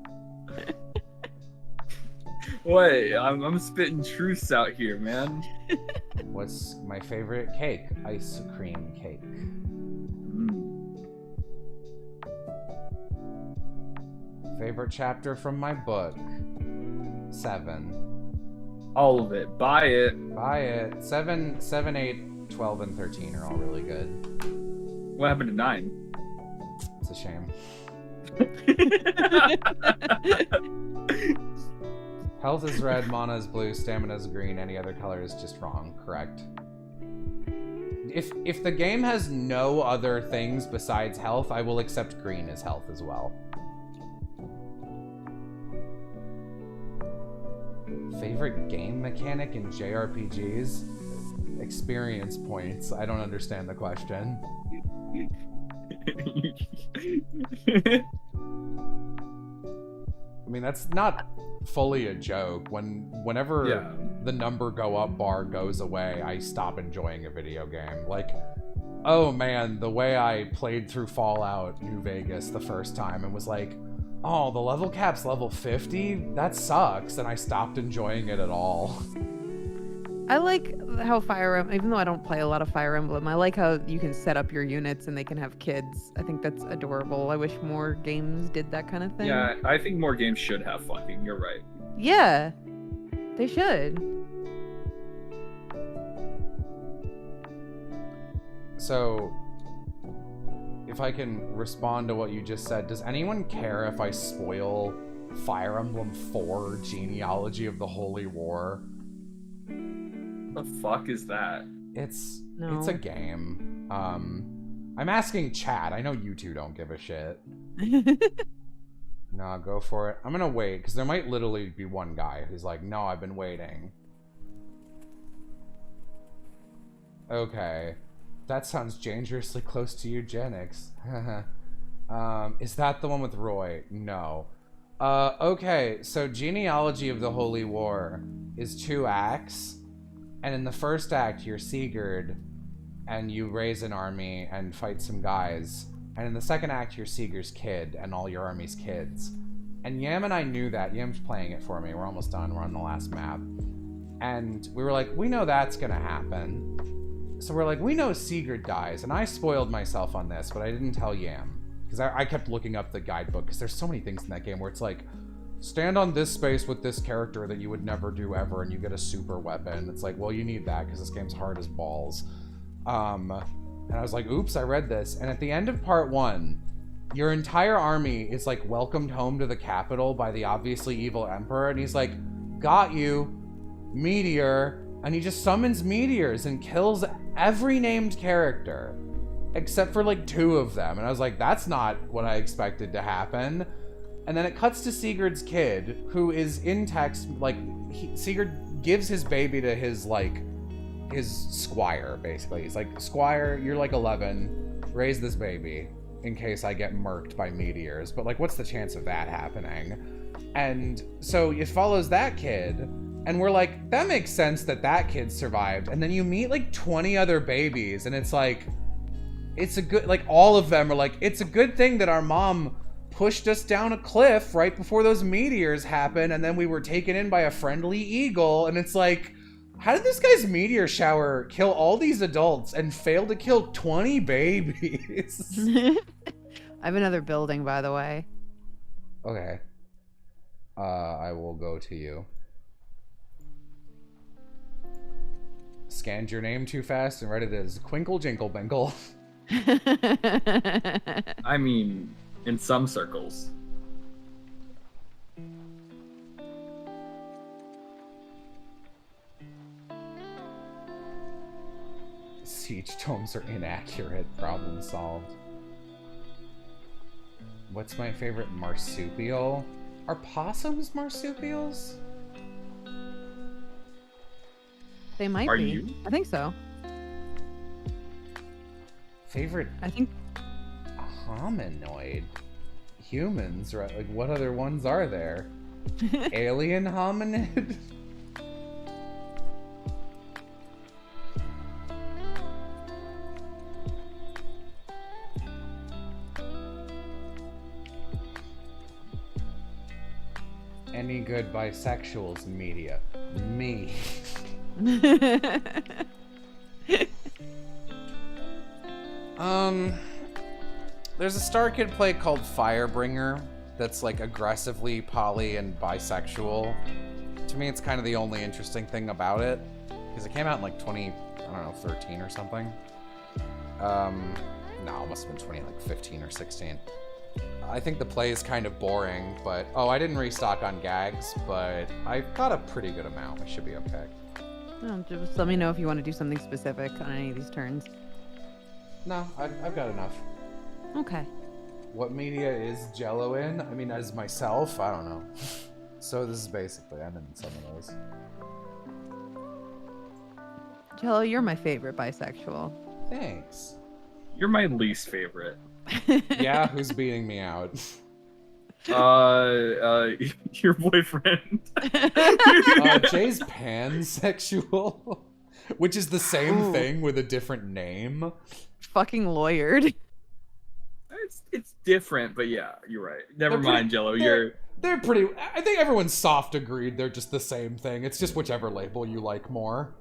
Wait, I'm spitting truths out here, man. What's my favorite cake? Ice cream cake. Favorite chapter from my book? 7. All of it. Buy it. Buy it. 7, 8, 12, and 13 are all really good. What happened to 9? It's a shame. Health is red, mana is blue, stamina is green, any other color is just wrong. Correct. If the game has no other things besides health, I will accept green as health as well. Favorite game mechanic in JRPGs? Experience points. I don't understand the question. I mean, that's not fully a joke. Whenever the number go up bar goes away, I stop enjoying a video game. Like, oh man, the way I played through Fallout New Vegas the first time and was like, oh, the level cap's level 50? That sucks. And I stopped enjoying it at all. I like how Fire Emblem, even though I don't play a lot of Fire Emblem, I like how you can set up your units and they can have kids. I think that's adorable. I wish more games did that kind of thing. Yeah, I think more games should have fucking. You're right. Yeah, they should. So, if I can respond to what you just said, does anyone care if I spoil Fire Emblem 4 Genealogy of the Holy War? The fuck is that? It's No. a game. I'm asking chat. I know you two don't give a shit. No, go for it. I'm gonna wait, because there might literally be one guy who's like, no, I've been waiting. Okay. That sounds dangerously close to eugenics. Is that the one with Roy? No. Okay, so Genealogy of the Holy War is 2 acts. And in the first act, you're Sigurd, and you raise an army and fight some guys. And in the second act, you're Sigurd's kid, and all your army's kids. And Yam and I knew that. Yam's playing it for me. We're almost done. We're on the last map. And we were like, we know that's gonna happen. So we're like, we know Sigurd dies. And I spoiled myself on this, but I didn't tell Yam. Because I kept looking up the guidebook, because there's so many things in that game where it's like, stand on this space with this character that you would never do ever, and you get a super weapon. It's like, well, you need that, because this game's hard as balls. And I was like, oops, I read this. And at the end of part 1, your entire army is like welcomed home to the capital by the obviously evil emperor. And he's like, got you, meteor. And he just summons meteors and kills every named character except for like 2 of them. And I was like, that's not what I expected to happen. And then it cuts to Sigurd's kid, who is in text, like, Sigurd gives his baby to his, like, his squire, basically. He's like, squire, you're like 11, raise this baby in case I get murked by meteors. But, like, what's the chance of that happening? And so it follows that kid, and we're like, that makes sense that that kid survived. And then you meet, like, 20 other babies, and it's like, it's a good, like, all of them are like, it's a good thing that our mom pushed us down a cliff right before those meteors happened, and then we were taken in by a friendly eagle. And it's like, how did this guy's meteor shower kill all these adults and fail to kill 20 babies? I have another building, by the way. Okay. I will go to you. Scanned your name too fast and read it as Quinkle Jinkle Binkle. I mean, in some circles. Siege tomes are inaccurate. Problem solved. What's my favorite marsupial? Are possums marsupials? They might Are be. you? I think so. Favorite I think hominoid? Humans, right? Like, what other ones are there? Alien hominid? Any good bisexuals in media? Me. There's a Star Kid play called Firebringer that's like aggressively poly and bisexual. To me, it's kind of the only interesting thing about it, because it came out in like 13 or something. No, it must have been 2015 or 16. I think the play is kind of boring, but I didn't restock on gags, but I got a pretty good amount. I should be okay. Oh, just let me know if you want to do something specific on any of these turns. No, I've got enough. Okay. What media is Jello in? I mean, as myself, I don't know. So this is basically, I'm in some of those. Jello, you're my favorite bisexual. Thanks. You're my least favorite. Yeah, who's beating me out? Your boyfriend. Jay's pansexual, which is the same thing with a different name. Fucking lawyered. It's different, but yeah, you're right. Never They're mind, Jello. You're They're pretty. I think everyone's soft agreed they're just the same thing. It's just whichever label you like more.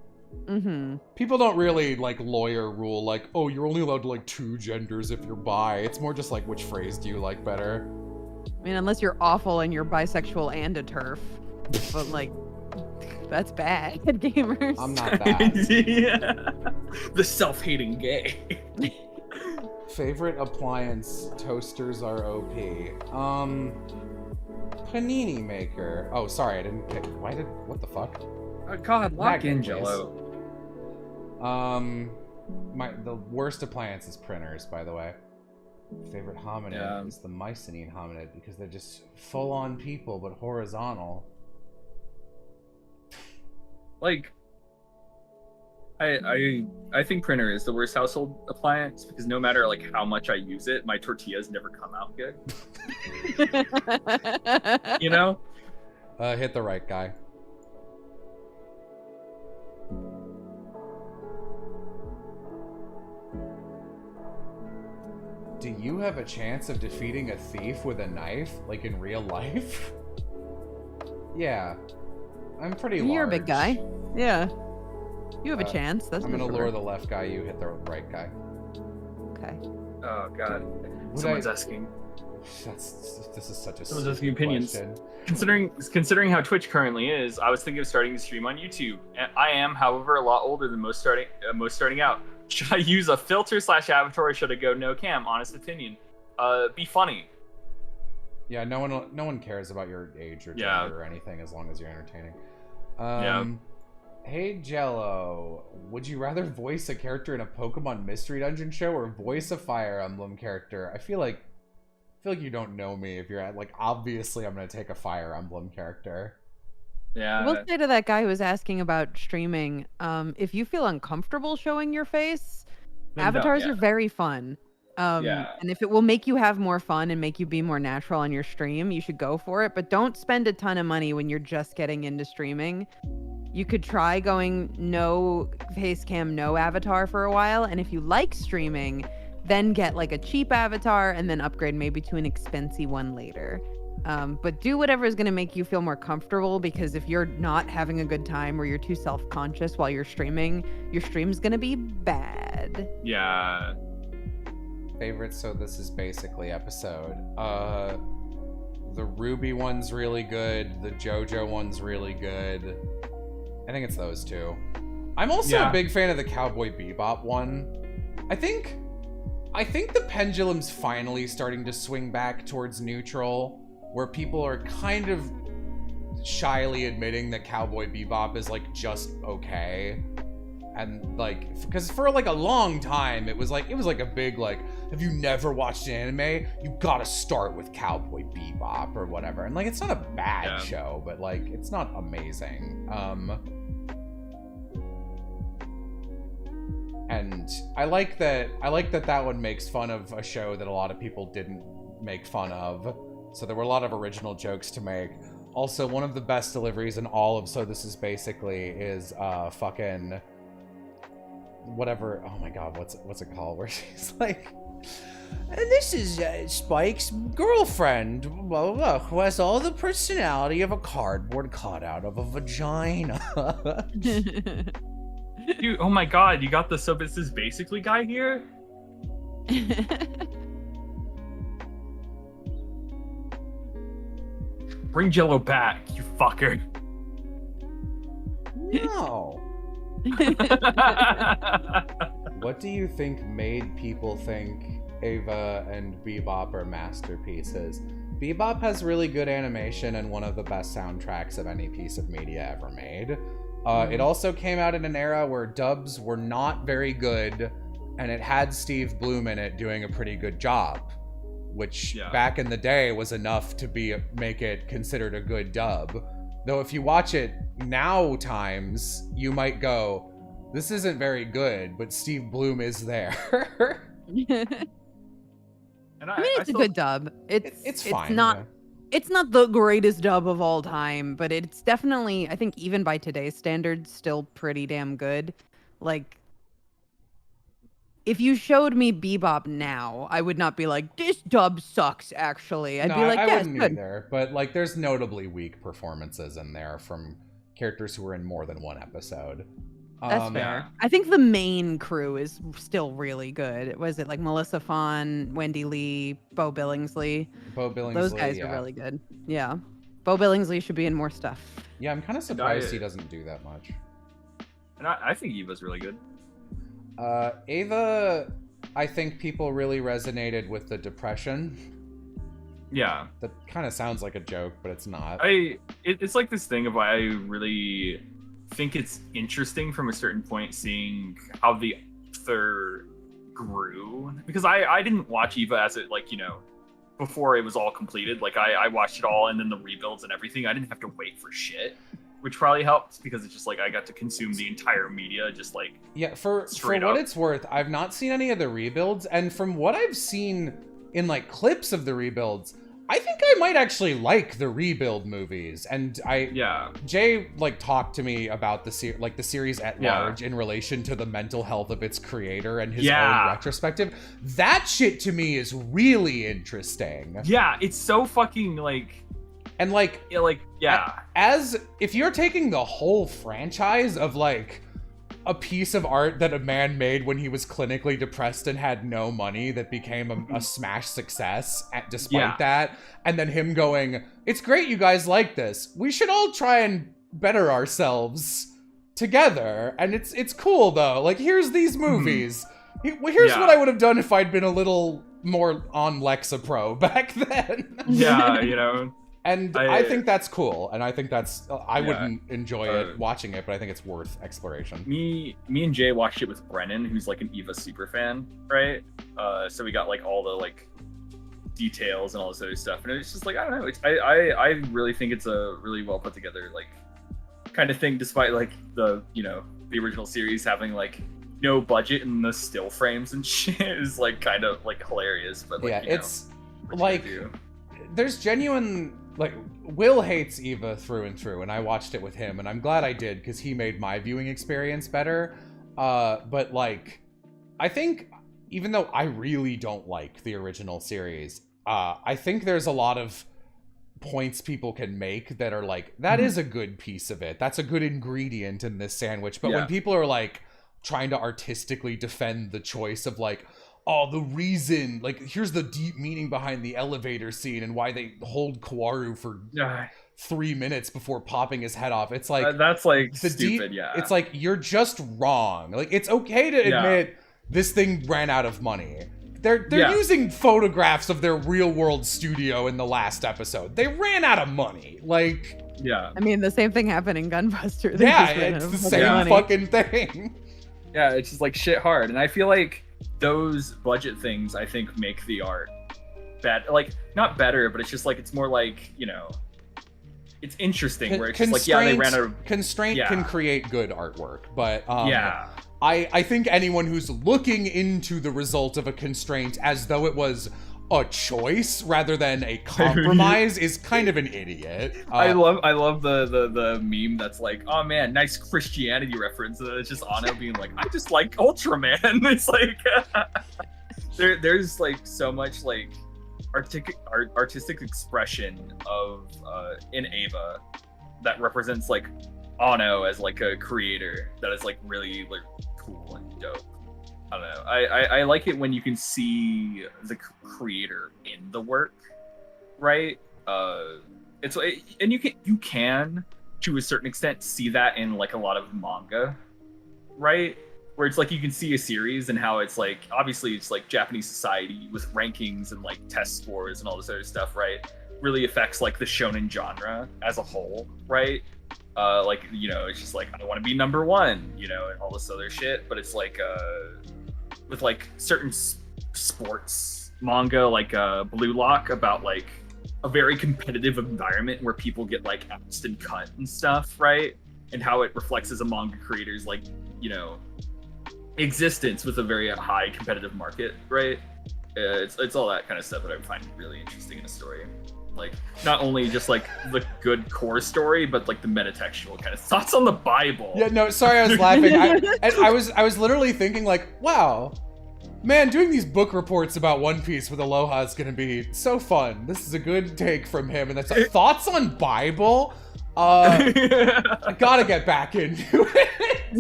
Mm-hmm. People don't really like lawyer rule like, oh, you're only allowed to like 2 genders if you're bi. It's more just like, which phrase do you like better? I mean, unless you're awful and you're bisexual and a TERF. But like, That's bad, gamers. I'm not that. Yeah. The self-hating gay. Favorite appliance, toasters are OP. Panini maker. Oh, sorry, I didn't get. What the fuck? Oh, God, lock Magnet, in please. Jello. The worst appliance is printers, by the way. Favorite hominid is the Mycenaean hominid because they're just full-on people but horizontal. Like, I think printer is the worst household appliance because no matter like how much I use it, my tortillas never come out good. You know? Hit the right guy. Do you have a chance of defeating a thief with a knife, like in real life? Yeah. I'm pretty large. You're a big guy. Yeah. You have a chance, that's I'm for gonna sure. lure the left guy, you hit the right guy. Okay. Oh God. Would Someone's I- asking. This is such a Someone's stupid asking opinions. question. Considering how Twitch currently is, I was thinking of starting to stream on YouTube. And I am, however, a lot older than most starting out. Should I use a filter / avatar or should I go no cam? Honest opinion. Be funny. Yeah, no one cares about your age or gender Yeah. or anything as long as you're entertaining. Yeah. Hey Jello, would you rather voice a character in a Pokemon Mystery Dungeon show or voice a Fire Emblem character? I feel like you don't know me if you're like, obviously I'm gonna take a Fire Emblem character. Yeah. I will say to that guy who was asking about streaming, if you feel uncomfortable showing your face, Then no, avatars yeah. are very fun. Yeah. And if it will make you have more fun and make you be more natural on your stream, you should go for it. But don't spend a ton of money when you're just getting into streaming. You could try going no face cam, no avatar for a while. And if you like streaming, then get like a cheap avatar and then upgrade maybe to an expensive one later. But do whatever is going to make you feel more comfortable, because if you're not having a good time or you're too self-conscious while you're streaming, your stream's going to be bad. Yeah. Favorites, so this is basically episode. The Ruby one's really good, the JoJo one's really good. I think it's those two. I'm also a big fan of the Cowboy Bebop one. I think the pendulum's finally starting to swing back towards neutral, where people are kind of shyly admitting that Cowboy Bebop is like just okay. And like, because for like a long time it was like a big like, have you never watched an anime? You gotta start with Cowboy Bebop or whatever. And like, it's not a bad show, but like, it's not amazing. And I like that that one makes fun of a show that a lot of people didn't make fun of. So there were a lot of original jokes to make. Also, one of the best deliveries in all of So This Is Basically is fucking whatever. Oh my god, what's it called? Where she's like, this is Spike's girlfriend, blah, blah, blah, who has all the personality of a cardboard cutout of a vagina. Dude, oh my god, you got the So This Is Basically guy here? Bring Jello back, you fucker. No. What do you think made people think Ava and Bebop are masterpieces? Bebop has really good animation and one of the best soundtracks of any piece of media ever made. It also came out in an era where dubs were not very good, and it had Steve Bloom in it doing a pretty good job, which back in the day was enough to make it considered a good dub. Though if you watch it now times, you might go, this isn't very good, but Steve Bloom is there. And I mean, it's a good dub. It's fine. It's not the greatest dub of all time, but it's definitely, I think even by today's standards, still pretty damn good. Like, if you showed me Bebop now, I would not be like, this dub sucks, actually. I'd be like, I yes, wouldn't good. either. But like, there's notably weak performances in there from characters who were in more than one episode. That's fair. I think the main crew is still really good. Was it like Melissa Fawn, Wendy Lee, Bo Billingsley? Bo Billingsley, Those guys are really good. Yeah. Bo Billingsley should be in more stuff. Yeah, I'm kind of surprised he doesn't do that much. And I think Eva's really good. Ava, I think people really resonated with the depression. Yeah. That kind of sounds like a joke, but it's not. It's like this thing of why I really think it's interesting from a certain point seeing how the author grew, because I didn't watch Eva as it, like, you know, before it was all completed. Like I watched it all and then the rebuilds and everything. I didn't have to wait for shit, which probably helped because it's just like I got to consume the entire media just like for what it's worth, I've not seen any of the rebuilds, and from what I've seen in like clips of the rebuilds, I think I might actually like the rebuild movies. And Jay like talked to me about the series at large in relation to the mental health of its creator and his own retrospective. That shit to me is really interesting. Yeah, it's so fucking like, and like as if you're taking the whole franchise of like a piece of art that a man made when he was clinically depressed and had no money that became a smash success despite that, and then him going, it's great you guys like this, we should all try and better ourselves together, and it's cool though, like here's these movies, here's what I would have done if I'd been a little more on Lexapro back then. You know. And I think that's cool, and I think that's I wouldn't enjoy it watching it, but I think it's worth exploration. Me and Jay watched it with Brennan, who's like an Eva super fan, right? So we got like all the like details and all this other stuff, and it's just like, I don't know, I really think it's a really well put together like kind of thing, despite like the, you know, the original series having like no budget and the still frames and shit is like kind of like hilarious, but like, it's like there's genuine, like, Will hates Eva through and through, and I watched it with him, and I'm glad I did because he made my viewing experience better. But like, I think even though I really don't like the original series, I think there's a lot of points people can make that are like, that is a good piece of it, that's a good ingredient in this sandwich. But when people are like trying to artistically defend the choice of like, oh, the reason, like, here's the deep meaning behind the elevator scene and why they hold Kawaru for 3 minutes before popping his head off. It's like, that's like stupid. It's like, you're just wrong. Like, it's okay to admit this thing ran out of money. They're using photographs of their real world studio in the last episode. They ran out of money. Like, I mean, the same thing happened in Gunbuster. It's the same fucking thing. Yeah, it's just like shit hard. And I feel like those budget things, I think, make the art like not better, but it's just like, it's more like, you know, it's interesting where it's just like, they ran out of constraint can create good artwork, but I think anyone who's looking into the result of a constraint as though it was a choice rather than a compromise is kind of an idiot. I love the meme that's like, oh man, nice Christianity reference, and it's just Anno being like, I just like Ultraman. It's like there's like so much like artistic expression of in Ava that represents like Anno as like a creator that is like really like cool and dope. I don't know. I like it when you can see the creator in the work, right? And you can to a certain extent see that in like a lot of manga, right? Where it's like you can see a series and how it's like, obviously it's like Japanese society with rankings and like test scores and all this other stuff, right? Really affects like the shonen genre as a whole, right? Like, you know, it's just like, I want to be number one, you know, and all this other shit. But it's like, with like certain sports manga, like Blue Lock, about like a very competitive environment where people get like axed and cut and stuff, right? And how it reflects as a manga creator's like, you know, existence with a very high competitive market, right? It's all that kind of stuff that I find really interesting in a story. Like, not only just like the good core story, but like the metatextual kind of thoughts on the Bible. Yeah, no, sorry, I was laughing. I was literally thinking like, wow, man, doing these book reports about One Piece with Aloha is gonna be so fun. This is a good take from him, and that's thoughts on Bible. I gotta get back into it.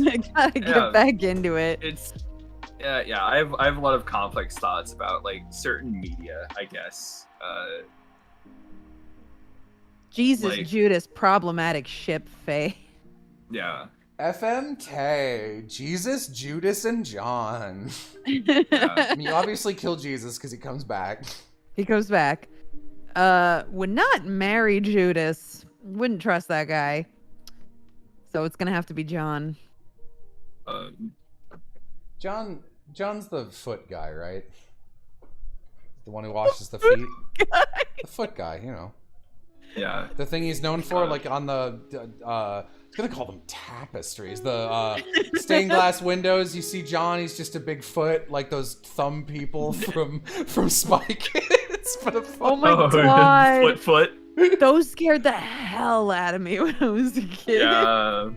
I gotta get back into it. It's I have a lot of complex thoughts about like certain media, I guess. Jesus, Like- Judas, problematic ship, Faye. Yeah. FMK, Jesus, Judas, and John. Yeah. I mean, you obviously kill Jesus because he comes back. He goes back. Would not marry Judas. Wouldn't trust that guy. So it's gonna have to be John. John's the foot guy, right? The one who washes the feet. The foot guy, you know. Yeah. The thing he's known for, like on the, I was gonna call them tapestries. The stained glass windows. You see John, he's just a big foot, like those thumb people from Spy Kids. But a foot. Oh my god. Foot. Those scared the hell out of me when I was a kid. Yeah.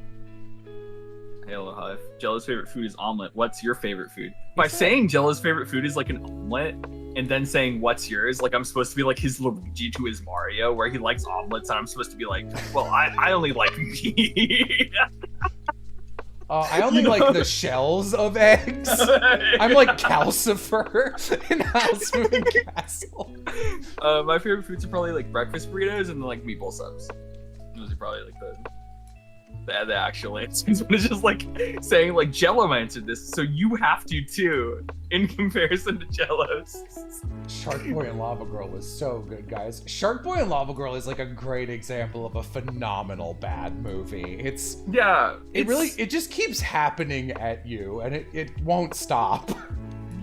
Hello, Huff. Jello's favorite food is omelet. What's your favorite food? By saying Jello's favorite food is like an omelet, and then saying what's yours, like I'm supposed to be like his Luigi to his Mario, where he likes omelets, and I'm supposed to be like, well, I only like meat. I only like the shells of eggs. I'm like Calcifer in House Moving Castle. My favorite foods are probably like breakfast burritos and like meatball subs. Those are probably like the actual answers. But it's just like saying like Jello answered this, so you have to too, in comparison to Jello's. Shark Boy and Lava Girl was so good, guys. Shark Boy and Lava Girl is like a great example of a phenomenal bad movie. It just keeps happening at you, and it won't stop.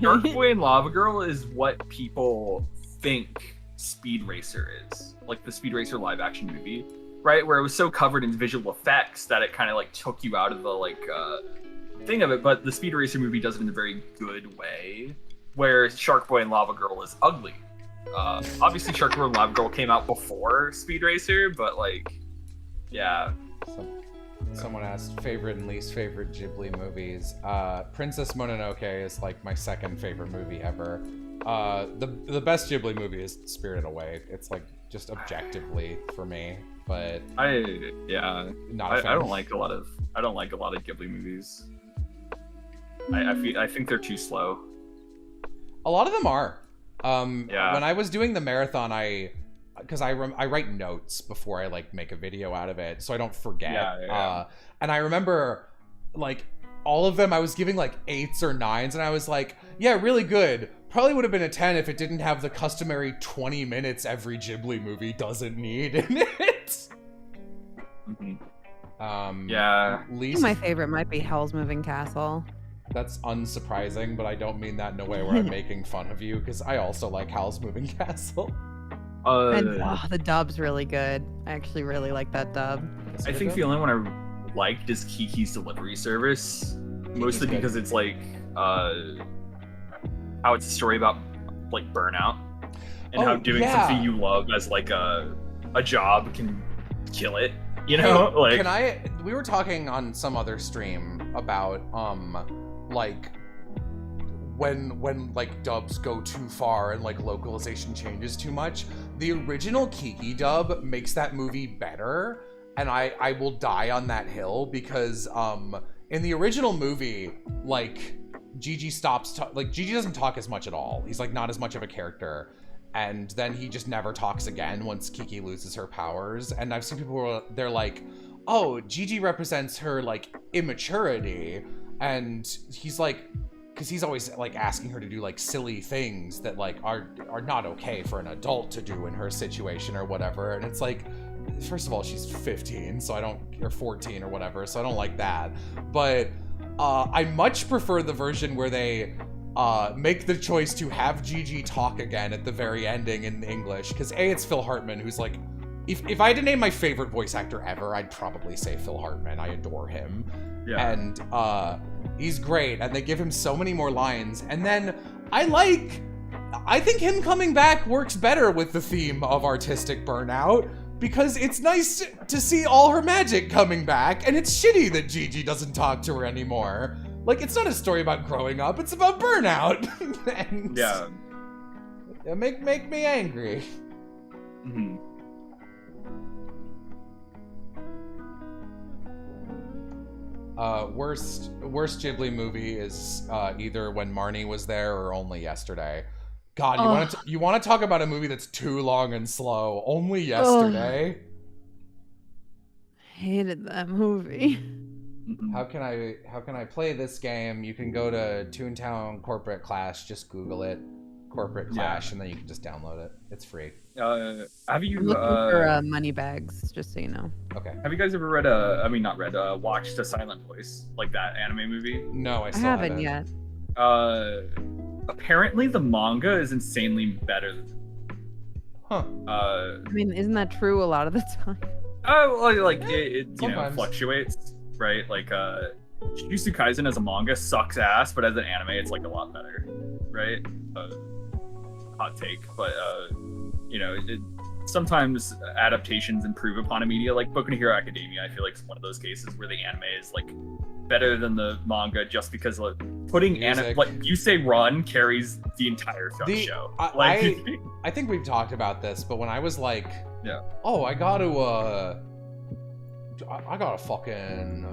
Shark Boy and Lava Girl is what people think Speed Racer is, like the Speed Racer live action movie, right? Where it was so covered in visual effects that it kind of like took you out of the like thing of it. But the Speed Racer movie does it in a very good way, where Shark Boy and Lava Girl is ugly. Obviously, Shark Boy and Lava Girl came out before Speed Racer, but like, yeah. Someone asked favorite and least favorite Ghibli movies. Princess Mononoke is like my second favorite movie ever. The best Ghibli movie is Spirited Away. It's like just objectively for me, but I not a fan. don't like a lot of Ghibli movies. I think they're too slow. A lot of them are. Yeah. When I was doing the marathon, I write notes before I like make a video out of it, so I don't forget. Yeah. And I remember like all of them I was giving like 8s or 9s, and I was like, yeah, really good. Probably would have been a 10 if it didn't have the customary 20 minutes every Ghibli movie doesn't need in it. Mm-hmm. Yeah. Least My favorite might be Hell's Moving Castle. That's unsurprising, but I don't mean that in a way where I'm making fun of you, because I also like Howl's Moving Castle. And the dub's really good. I actually really like that dub. I think the only one I liked is Kiki's Delivery Service, mostly good. because it's like how it's a story about like burnout and how doing something you love as like a job can kill it. You know, Hey, we were talking on some other stream about like when like dubs go too far and like localization changes too much. The original Kiki dub makes that movie better, and I will die on that hill, because in the original movie, like Gigi Gigi doesn't talk as much at all. He's like not as much of a character. And then he just never talks again once Kiki loses her powers. And I've seen people who they're like, oh, Gigi represents her like immaturity. And he's like, because he's always like asking her to do like silly things that like are not okay for an adult to do in her situation or whatever. And it's like, first of all, she's 15, so I don't, or 14 or whatever, so I don't like that. But I much prefer the version where they make the choice to have Gigi talk again at the very ending in English, because it's Phil Hartman, who's like, if I had to name my favorite voice actor ever, I'd probably say Phil Hartman. I adore him. Yeah. And he's great, and they give him so many more lines. And then I think him coming back works better with the theme of artistic burnout, because it's nice to see all her magic coming back, and it's shitty that Gigi doesn't talk to her anymore. Like, it's not a story about growing up, it's about burnout. And yeah. Make me angry. Mm-hmm. Worst Ghibli movie is either When Marnie Was There or Only Yesterday. God, you want to talk about a movie that's too long and slow? Only Yesterday. hated that movie. Mhm. How can I play this game? You can go to TOONTOWN Corporate Clash, just Google it, Corporate Clash, and then you can just download it. It's free. Have I'm you looking for money bags, just so you know. Okay. have you guys ever watched A Silent Voice, like that anime movie? No, I I still haven't yet. Apparently the manga is insanely better than Huh. I mean, isn't that true a lot of the time? well, like it Sometimes. fluctuates, right? Like Jujutsu Kaisen as a manga sucks ass, but as an anime it's like a lot better, right? Hot take, but sometimes adaptations improve upon a media. Like Boku no Hero Academia, I feel like it's one of those cases where the anime is like better than the manga just because like putting Music. like you say run carries the entire show. I think we've talked about this, but when I was like, Yeah. oh, I gotta fucking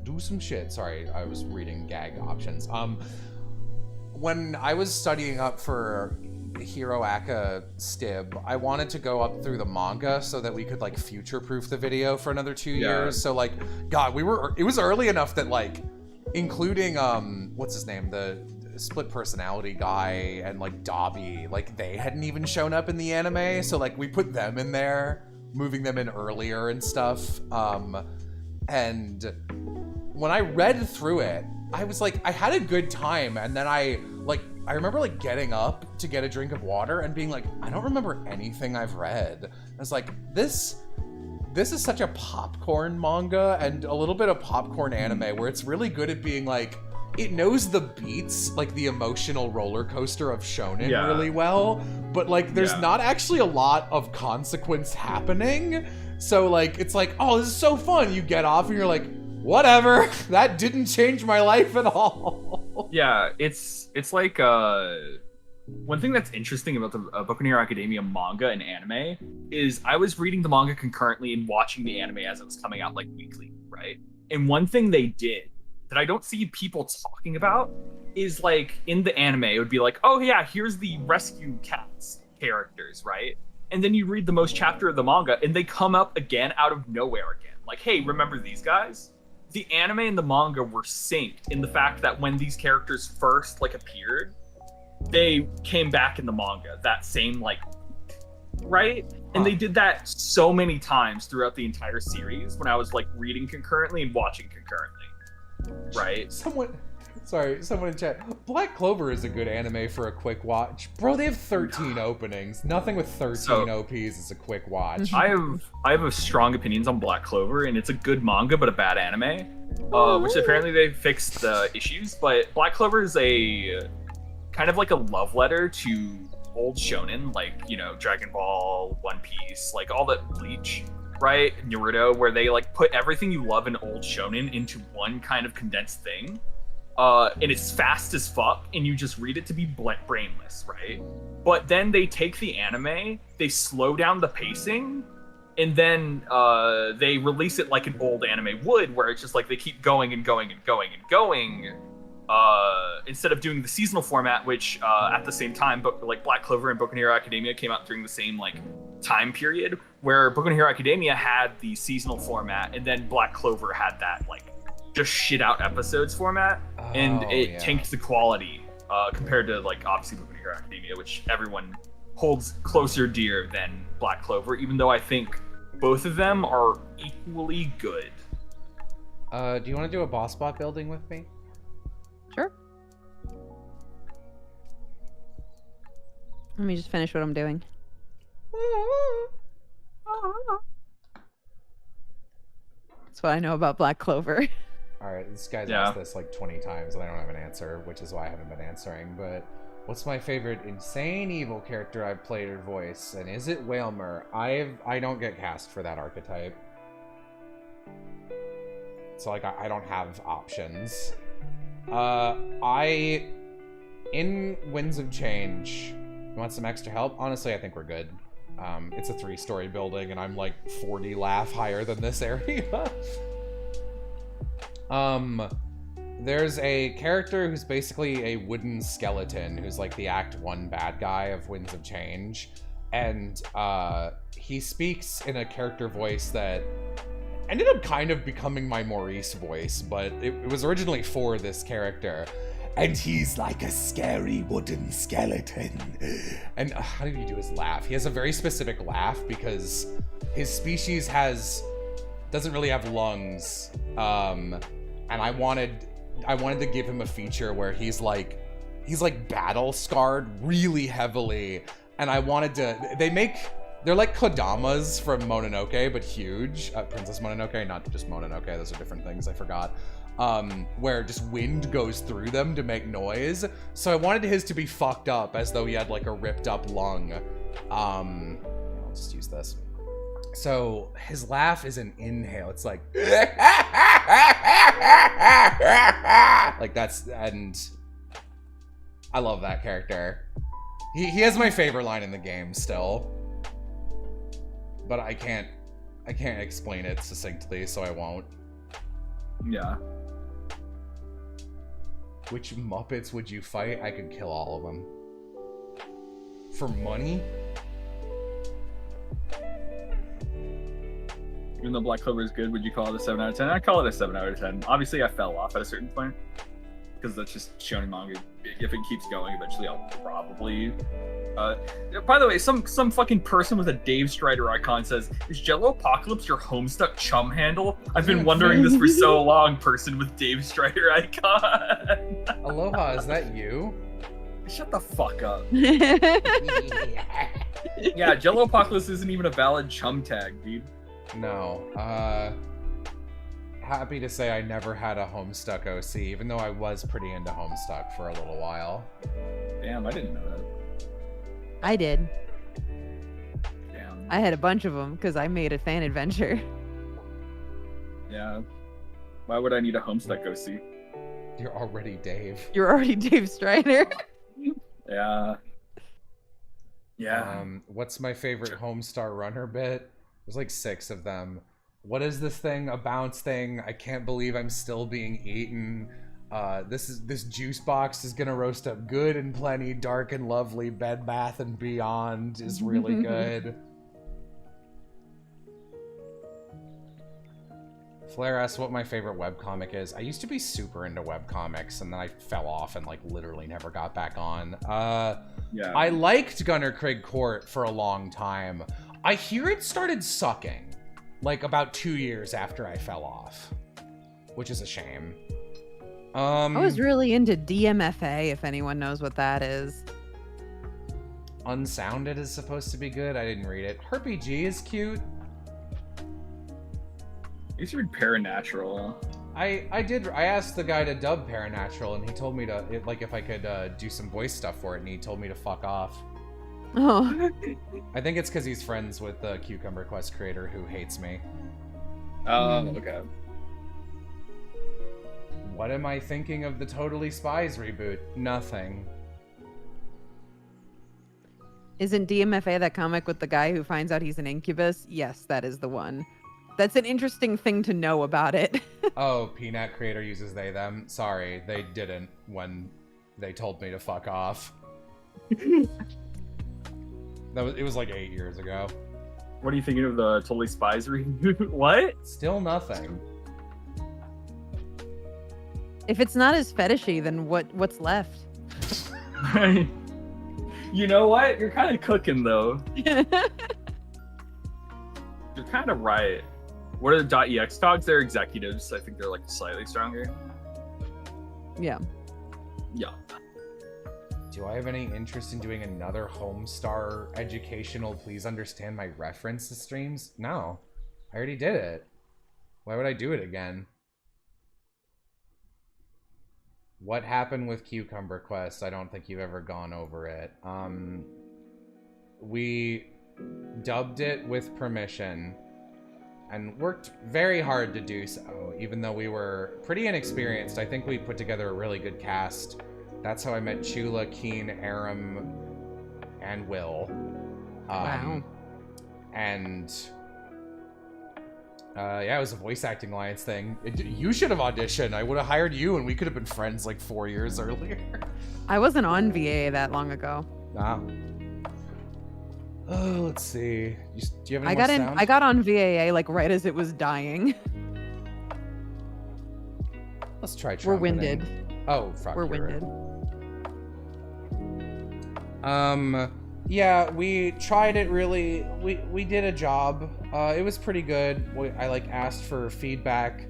do some shit. Sorry, I was reading gag options. When I was studying up for Hero Aka Stib, I wanted to go up through the manga so that we could like future-proof the video for another 2 years. So like, God, it was early enough that like, including what's his name, the split personality guy, and like Dobby, like they hadn't even shown up in the anime. So like we put them in there, moving them in earlier and stuff. And when I read through it, I was like, I had a good time, and then I remember like getting up to get a drink of water and being like, I don't remember anything I've read. I was like, this is such a popcorn manga and a little bit of popcorn anime where it's really good at being like, it knows the beats, like the emotional roller coaster of shonen really well, but like there's not actually a lot of consequence happening. So like, it's like, oh, this is so fun. You get off and you're like, whatever, that didn't change my life at all. Yeah, it's like one thing that's interesting about the Boku no Hero Academia manga and anime is I was reading the manga concurrently and watching the anime as it was coming out like weekly, right? And one thing they did that I don't see people talking about is like in the anime it would be like, oh yeah, here's the rescue cats characters, right? And then you read the most chapter of the manga and they come up again out of nowhere again. Like, hey, remember these guys? The anime and the manga were synced in the fact that when these characters first like appeared, they came back in the manga that same like, right? And they did that so many times throughout the entire series when I was like reading concurrently and watching concurrently, right? Someone in chat. Black Clover is a good anime for a quick watch. Bro, they have 13 openings. Nothing with 13 OPs is a quick watch. I have a strong opinions on Black Clover, and it's a good manga but a bad anime, which apparently they fixed the issues. But Black Clover is a kind of like a love letter to old shonen, like, you know, Dragon Ball, One Piece, like all that Bleach, right? Naruto, where they like put everything you love in old shonen into one kind of condensed thing. And it's fast as fuck, and you just read it to be brainless, right? But then they take the anime, they slow down the pacing, and then they release it like an old anime would, where it's just like they keep going and going and going and going, instead of doing the seasonal format, which at the same time, but like Black Clover and Boku no Hero Academia came out during the same like time period, where Boku no Hero Academia had the seasonal format, and then Black Clover had that like just shit out episodes format, and it tanked the quality compared to like obviously Boku no Hero Academia, which everyone holds closer dear than Black Clover, even though I think both of them are equally good. Do you want to do a boss bot building with me? Sure. Let me just finish what I'm doing. That's what I know about Black Clover. Alright, this guy's asked this like 20 times and I don't have an answer, which is why I haven't been answering, but what's my favorite insane evil character I've played or voiced, and is it Whalmer? I don't get cast for that archetype. So like I don't have options. In Winds of Change, you want some extra help? Honestly, I think we're good. It's a 3-story building and I'm like 40 laugh higher than this area. There's a character who's basically a wooden skeleton who's like the Act 1 bad guy of Winds of Change, and he speaks in a character voice that ended up kind of becoming my Maurice voice, but it was originally for this character. And he's like a scary wooden skeleton. And how did he do his laugh? He has a very specific laugh because his species doesn't really have lungs. And I wanted to give him a feature where he's like battle scarred really heavily. And I wanted to, they're like Kodamas from Mononoke, but huge. Princess Mononoke, not just Mononoke, those are different things, I forgot. Where just wind goes through them to make noise. So I wanted his to be fucked up as though he had like a ripped up lung. I'll just use this. So his laugh is an inhale. It's like, like that's, and I love that character. He has my favorite line in the game still, but I can't explain it succinctly, so I won't. Yeah. Which Muppets would you fight? I could kill all of them. For money? Even though Black Clover is good, would you call it a 7 out of 10? I'd call it a 7 out of 10. Obviously, I fell off at a certain point. Because that's just shonen manga. If it keeps going, eventually I'll probably... by the way, some fucking person with a Dave Strider icon says, "Is Jello Apocalypse your Homestuck chum handle? I've been wondering this for so long, person with Dave Strider icon." Aloha, is that you? Shut the fuck up. Yeah, Jello Apocalypse isn't even a valid chum tag, dude. No. Happy to say I never had a Homestuck OC, even though I was pretty into Homestuck for a little while. Damn, I didn't know that. I did. Damn. I had a bunch of them because I made a fan adventure. Yeah. Why would I need a Homestuck OC? You're already Dave. You're already Dave Strider. Yeah. Yeah. What's my favorite Homestar Runner bit? There's like 6 of them. What is this thing? A bounce thing? I can't believe I'm still being eaten. This juice box is gonna roast up good and plenty. Dark and lovely. Bed Bath and Beyond is really good. Flair asks what my favorite webcomic is. I used to be super into webcomics, and then I fell off and like literally never got back on. Yeah. I liked Gunnar Craig Court for a long time. I hear it started sucking, like about 2 years after I fell off, which is a shame. I was really into DMFA, if anyone knows what that is. Unsounded is supposed to be good. I didn't read it. RPG is cute. I used to read Paranatural. I asked the guy to dub Paranatural, and he told me to, if I could do some voice stuff for it, and he told me to fuck off. Oh. I think it's because he's friends with the Cucumber Quest creator who hates me. Okay. What am I thinking of the Totally Spies reboot? Nothing. Isn't DMFA that comic with the guy who finds out he's an incubus? Yes, that is the one. That's an interesting thing to know about it. Oh, Peanut creator uses they, them. Sorry, they didn't when they told me to fuck off. It was like 8 years ago. What are you thinking of the Totally Spies reboot? What? Still nothing. If it's not as fetishy, then what's left? You know what? You're kind of cooking, though. You're kind of right. What are the .ex dogs? They're executives. I think they're like slightly stronger. Yeah. Yeah. Do I have any interest in doing another Homestar educational please understand my reference streams? No. I already did it. Why would I do it again? What happened with Cucumber Quest? I don't think you've ever gone over it. We dubbed it with permission and worked very hard to do so, even though we were pretty inexperienced. I think we put together a really good cast. That's how I met Chula, Keen, Aram, and Will. Wow. And yeah, it was a voice acting alliance thing. You should have auditioned. I would have hired you, and we could have been friends like 4 years earlier. I wasn't on VA that long ago. Nah. Oh, let's see. Do you have any I more got in. sound? I got on VAA like right as it was dying. Let's try We're trumpeting. winded. Oh, fuck. We're you're right. winded. Yeah, we tried it really. We did a job. It was pretty good. I like asked for feedback.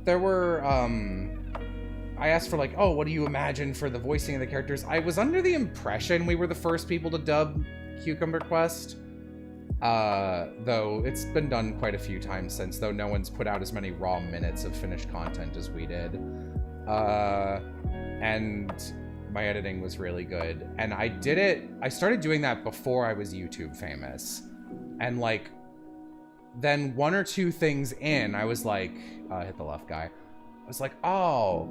There were I asked for like, oh, what do you imagine for the voicing of the characters? I was under the impression we were the first people to dub Cucumber Quest. Though it's been done quite a few times since, though no one's put out as many raw minutes of finished content as we did. And my editing was really good. And I started doing that before I was YouTube famous. And like, then one or two things in, I was like, hit the left guy. I was like, oh,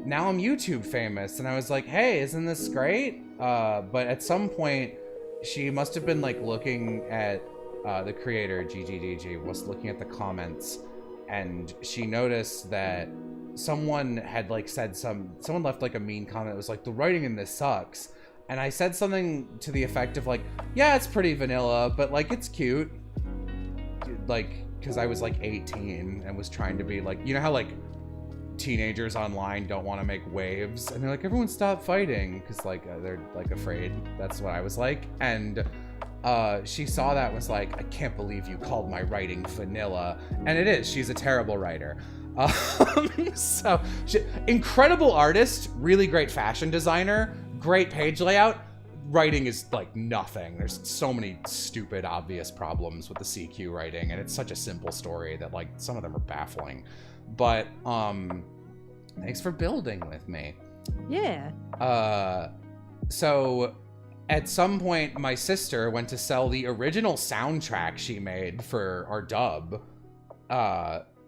now I'm YouTube famous. And I was like, hey, isn't this great? But at some point, she must have been like looking at the creator, GGGG, was looking at the comments. And she noticed that someone had like said someone left like a mean comment. It was like, the writing in this sucks. And I said something to the effect of like, yeah, it's pretty vanilla, but like, it's cute. Like, because I was like 18 and was trying to be like, you know how like teenagers online don't want to make waves and they're like, everyone stop fighting because like they're like afraid. That's what I was like. And she saw that, was like, I can't believe you called my writing vanilla. And it is. She's a terrible writer. So incredible artist, really great fashion designer, great page layout. Writing is like nothing. There's so many stupid obvious problems with the CQ writing, and it's such a simple story that like some of them are baffling. But thanks for building with me. Yeah. So at some point my sister went to sell the original soundtrack she made for our dub,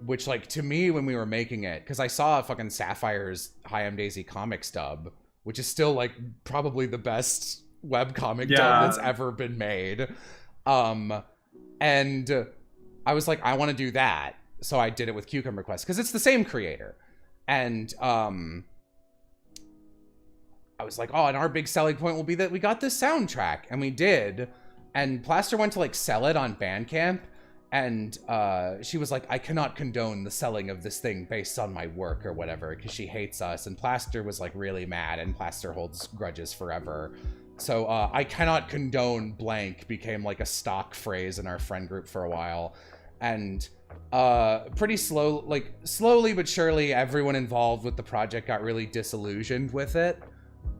which like to me when we were making it, because I saw fucking Sapphire's Hi I'm Daisy comics dub, which is still like probably the best webcomic dub that's ever been made. And I was like, I want to do that. So I did it with Cucumber Quest because it's the same creator. And I was like, oh, and our big selling point will be that we got this soundtrack. And we did. And Plaster went to like sell it on Bandcamp. And she was like, I cannot condone the selling of this thing based on my work or whatever, because she hates us. And Plaster was like really mad, and Plaster holds grudges forever. So I cannot condone blank became like a stock phrase in our friend group for a while. And pretty slowly but surely, everyone involved with the project got really disillusioned with it.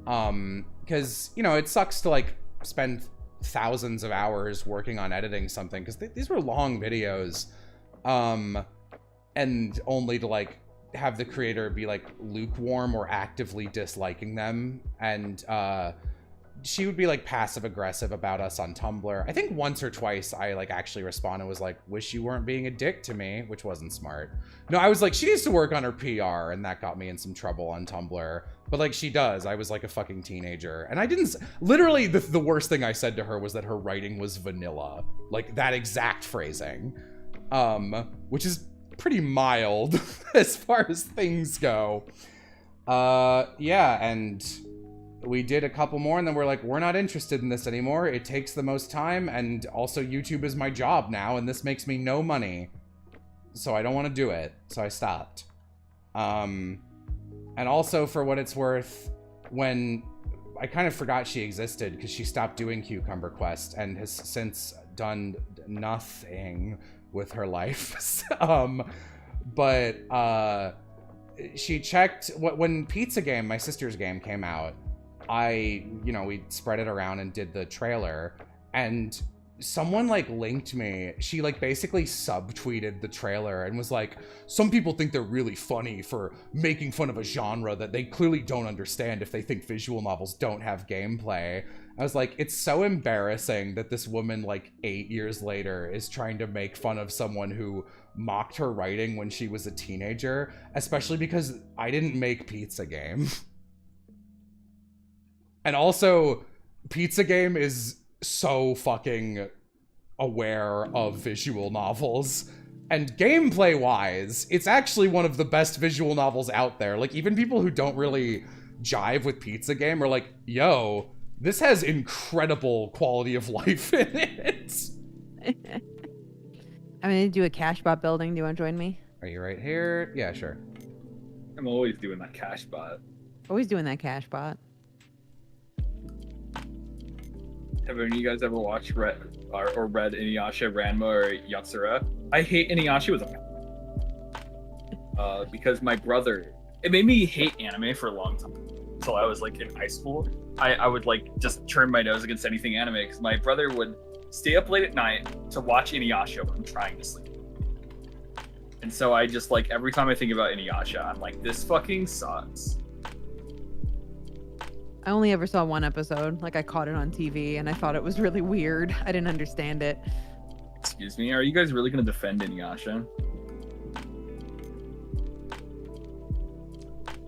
Because, you know, it sucks to like spend thousands of hours working on editing something, because these were long videos, and only to like have the creator be like lukewarm or actively disliking them. And she would be like passive aggressive about us on Tumblr. I think once or twice I like actually responded, was like, wish you weren't being a dick to me, which wasn't smart. No, I was like, she needs to work on her PR, and that got me in some trouble on Tumblr. But like, she does. I was like a fucking teenager, and I didn't, literally the worst thing I said to her was that her writing was vanilla. Like that exact phrasing, which is pretty mild as far as things go. Yeah, and we did a couple more, and then we're like, we're not interested in this anymore. It takes the most time, and also YouTube is my job now, and this makes me no money. So I don't want to do it. So I stopped. And also, for what it's worth, when I kind of forgot she existed because she stopped doing Cucumber Quest and has since done nothing with her life. But she checked when Pizza Game, my sister's game, came out. We spread it around and did the trailer, and someone like linked me. She like basically subtweeted the trailer and was like, some people think they're really funny for making fun of a genre that they clearly don't understand if they think visual novels don't have gameplay. I was like, it's so embarrassing that this woman like 8 years later is trying to make fun of someone who mocked her writing when she was a teenager, especially because I didn't make Pizza Game. And also, Pizza Game is so fucking aware of visual novels. And gameplay-wise, it's actually one of the best visual novels out there. Like, even people who don't really jive with Pizza Game are like, yo, This has incredible quality of life in it. I'm gonna do a cash bot building. Do you want to join me? Are you right here? Yeah, sure. I'm always doing that cash bot. Always doing that cash bot. Have any of you guys ever watched read Inuyasha, Ranma, or Yatsura? I hate Inuyasha with a because my brother. It made me hate anime for a long time until I was like in high school. I would like just turn my nose against anything anime because my brother would stay up late at night to watch Inuyasha when I'm trying to sleep. And so I just like every time I think about Inuyasha, I'm like, this fucking sucks. I only ever saw one episode. Like I caught it on TV and I thought it was really weird. I didn't understand it. Excuse me, are you guys really gonna defend Inuyasha?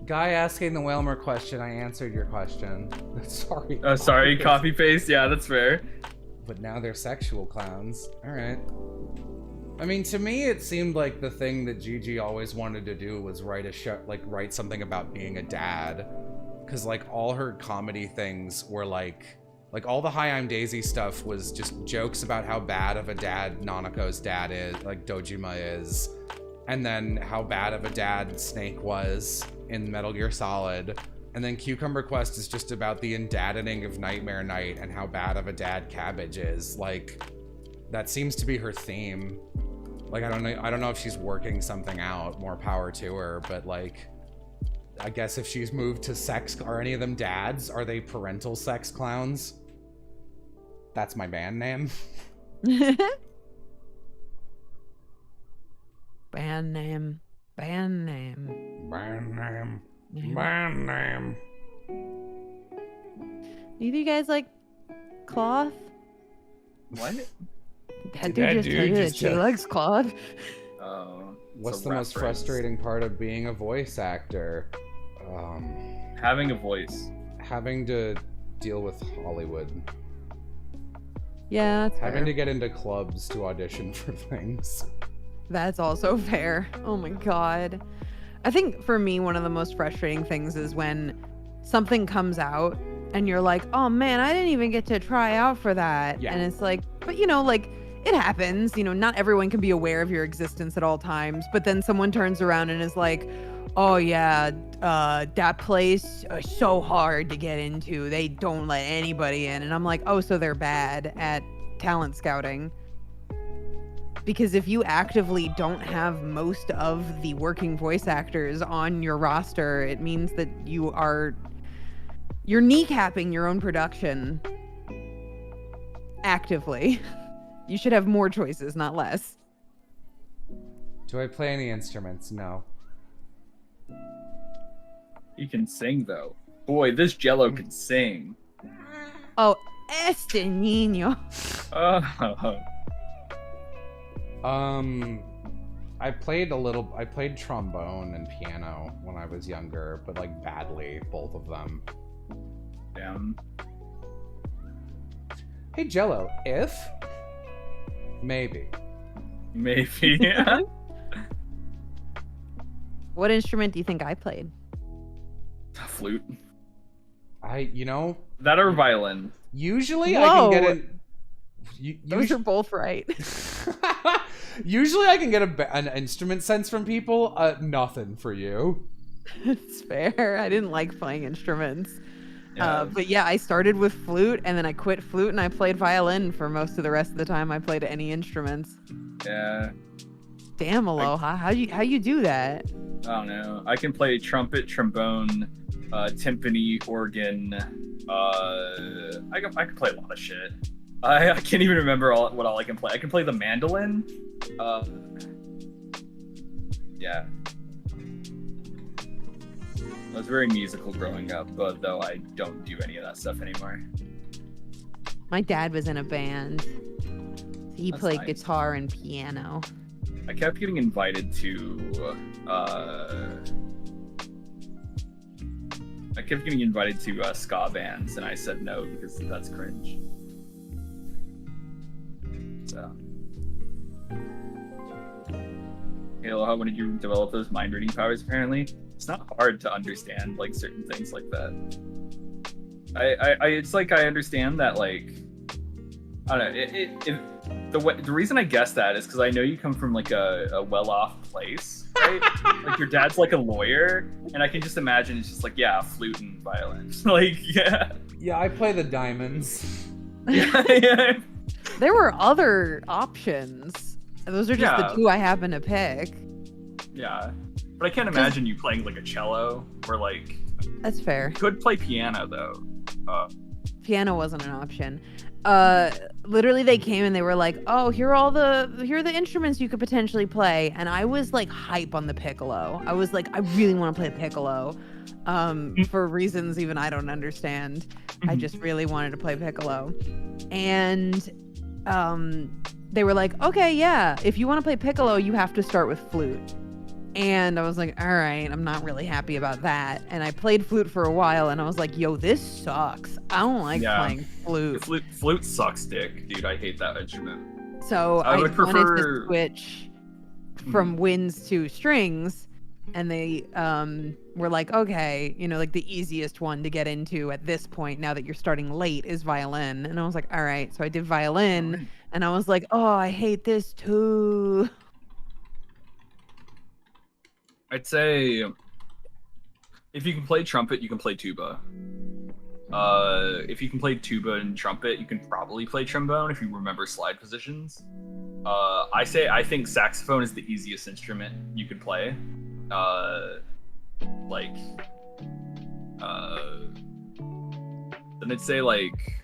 Guy asking the Whalmer question, I answered your question. Sorry. Oh, sorry, copy paste. Yeah, that's fair. But now they're sexual clowns. Alright. I mean, to me, it seemed like the thing that Gigi always wanted to do was write a show, like write something about being a dad. Because like all her comedy things were like all the Hi, I'm Daisy stuff was just jokes about how bad of a dad Nanako's dad is, like Dojima is. And then how bad of a dad Snake was in Metal Gear Solid. And then Cucumber Quest is just about the indaddening of Nightmare Night and how bad of a dad Cabbage is. Like, that seems to be her theme. Like, I don't know if she's working something out, more power to her, but like, I guess if she's moved to sex, are any of them dads? Are they parental sex clowns? That's my band name. Band name. Band name. Band name. Band name. Either you guys like cloth? What? That dude just tell you that she likes cloth. Oh. What's the most frustrating part of being a voice actor? Having a voice. Having to deal with Hollywood. Yeah, that's Having fair. to get into clubs to audition for things. That's also fair. Oh my god. I think for me, one of the most frustrating things is when something comes out and you're like, oh man, I didn't even get to try out for that. Yeah. And it's like, but you know, like it happens, you know, not everyone can be aware of your existence at all times, but then someone turns around and is like, oh yeah, that place is so hard to get into. They don't let anybody in. And I'm like, oh, so they're bad at talent scouting. Because if you actively don't have most of the working voice actors on your roster, it means that you're kneecapping your own production actively. You should have more choices, not less. Do I play any instruments? No. You can sing though. Boy, this Jello can sing. Oh, este niño. Oh. I played trombone and piano when I was younger, but like badly, both of them. Damn. Hey Jello, if? Maybe. Maybe. What instrument do you think I played? Flute. That or violin. Usually Whoa. I can get an... Those are both right. Usually I can get an instrument sense from people. Nothing for you. It's fair. I didn't like playing instruments. Yeah. But yeah, I started with flute and then I quit flute and I played violin for most of the rest of the time I played any instruments. Yeah. Damn, Aloha. How you do that? I don't know. I can play trumpet, trombone, timpani, organ. I can play a lot of shit. I can't even remember what all I can play. I can play the mandolin. Yeah. I was very musical growing up, but though I don't do any of that stuff anymore. My dad was in a band. He That's played nice. guitar and piano. I kept getting invited to ska bands, and I said no because that's cringe. So, hey, Aloha, when did you develop those mind reading powers? Apparently, it's not hard to understand like certain things like that. It's like I understand that, like, I don't know. The reason I guess that is because I know you come from like a well-off place, right? Like your dad's like a lawyer, and I can just imagine it's just like, yeah, flute and violin. Like, yeah. Yeah, I play the diamonds. Yeah. There were other options. Those are just the two I happen to pick. Yeah. But I can't imagine you playing like a cello or like. That's fair. You could play piano though. Piano wasn't an option. Literally they came and they were like, "Oh, here are the instruments you could potentially play." And I was like hype on the piccolo. I was like, I really want to play piccolo. For reasons even I don't understand. I just really wanted to play piccolo. And they were like, "Okay, yeah, if you want to play piccolo, you have to start with flute." And I was like, all right, I'm not really happy about that. And I played flute for a while, and I was like, yo, this sucks. I don't like playing flute. Flute sucks dick, dude. I hate that instrument. So I would prefer... wanted to switch from winds to strings, and they were like, okay, you know, like the easiest one to get into at this point, now that you're starting late, is violin. And I was like, all right. So I did violin, and I was like, oh, I hate this too. I'd say if you can play trumpet, you can play tuba. If you can play tuba and trumpet, you can probably play trombone if you remember slide positions. I think saxophone is the easiest instrument you could play. Then I'd say like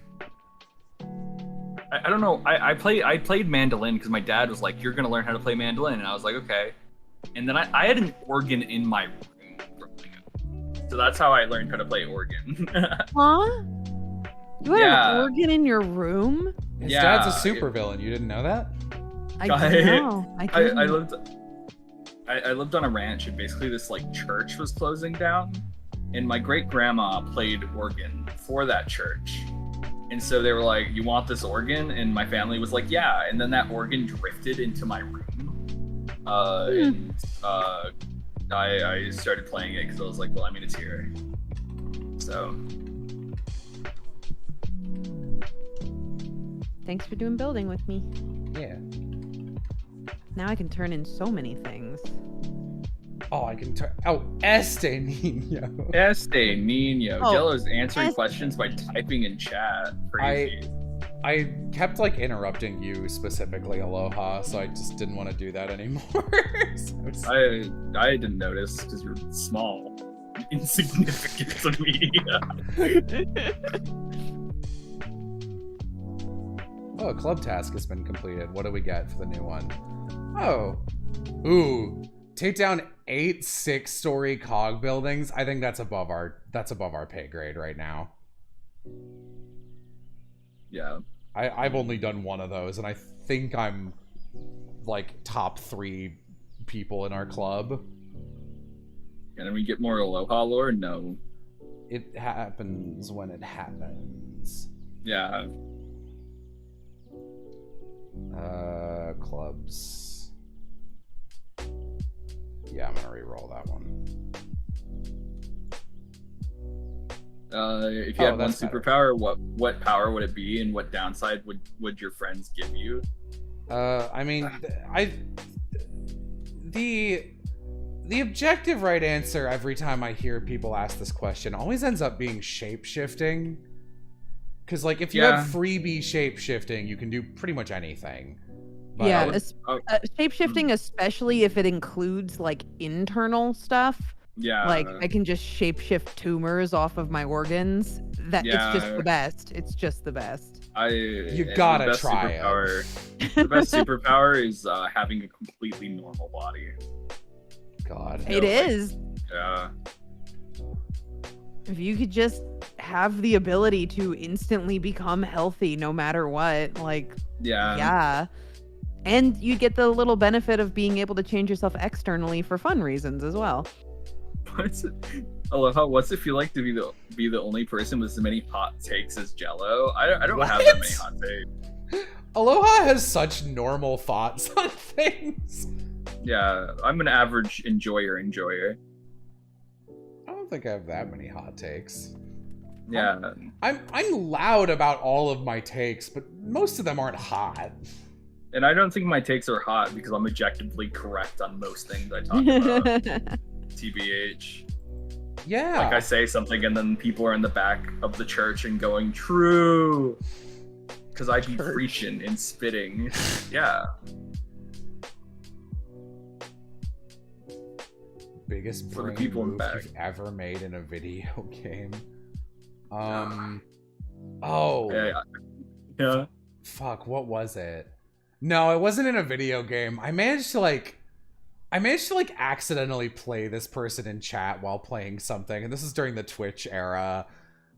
I don't know. I played mandolin because my dad was like, "You're gonna learn how to play mandolin," and I was like, "Okay." And then I had an organ in my room growing up. So that's how I learned how to play organ. Huh? You had an organ in your room? His dad's a supervillain. You didn't know that? I didn't know. I lived on a ranch, and basically this like church was closing down, and my great grandma played organ for that church. And so they were like, "You want this organ?" And my family was like, "Yeah." And then that organ drifted into my room. I started playing it because I was like, well, I mean, it's here. So. Thanks for doing building with me. Yeah. Now I can turn in so many things. Oh, I can turn. Oh, Este Nino. Este Nino. Oh, Jello's answering questions by typing in chat. Crazy. I kept like interrupting you specifically, Aloha, so I just didn't want to do that anymore. I didn't notice because you're small, insignificant to me. Oh, a club task has been completed. What do we get for the new one? Oh, ooh, take down 8 6-story cog buildings. I think that's above our pay grade right now. Yeah. I've only done one of those, and I think I'm like top 3 people in our club. Can we get more Aloha lore? No. It happens when it happens. Yeah. Clubs. Yeah, I'm gonna re-roll that one. If you had one superpower, what power would it be, and what downside would your friends give you? I mean, the objective right answer every time I hear people ask this question always ends up being shape-shifting. Because, like, if you have freebie shape-shifting, you can do pretty much anything. But yeah, shape-shifting, especially if it includes, like, internal stuff. Yeah. Like, I can just shape-shift tumors off of my organs. It's just the best. It's just the best. You gotta try it. The best superpower is having a completely normal body. God. It is. Yeah. If you could just have the ability to instantly become healthy no matter what, like, yeah. And you get the little benefit of being able to change yourself externally for fun reasons as well. What's it feel like to be the only person with as many hot takes as Jello? I don't have that many hot takes. Aloha has such normal thoughts on things. Yeah, I'm an average enjoyer. I don't think I have that many hot takes. Yeah. I'm loud about all of my takes, but most of them aren't hot. And I don't think my takes are hot because I'm objectively correct on most things I talk about. TBH. Yeah. Like I say something and then people are in the back of the church and going, true. Because I be preaching and spitting. Yeah. Biggest For the brain people in move back. you've ever made in a video game. Yeah. Fuck, what was it? No, it wasn't in a video game. I managed to like accidentally play this person in chat while playing something, and this is during the Twitch era.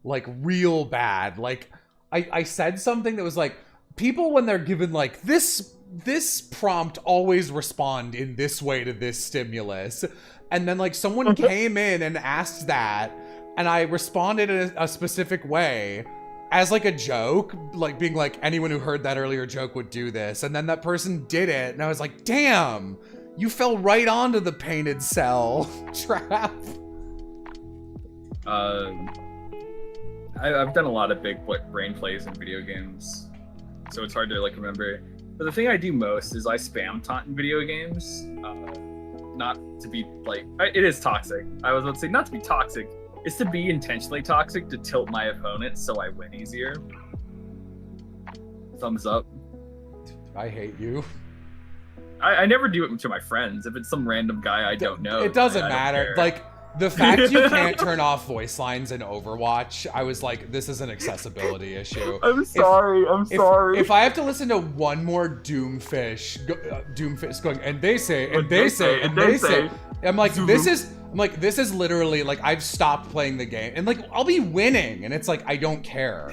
Like real bad. Like I said something that was like, people when they're given like this prompt always respond in this way to this stimulus. And then like someone came in and asked that, and I responded in a specific way as like a joke, like being like, anyone who heard that earlier joke would do this. And then that person did it, and I was like, damn, you fell right onto the painted cell trap. I've done a lot of big brain plays in video games, so it's hard to like remember. But the thing I do most is I spam taunt in video games. Not to be like, it is toxic. I was about to say not to be toxic. It's to be intentionally toxic to tilt my opponent so I win easier. Thumbs up. I hate you. I never do it to my friends. If it's some random guy I don't know, It doesn't I don't matter. care. Like, the fact you can't turn off voice lines in Overwatch, I was like, this is an accessibility issue. I'm sorry. If I have to listen to one more Doomfish going, and they say, I'm like, this is literally like, I've stopped playing the game, and like, I'll be winning, and it's like, I don't care.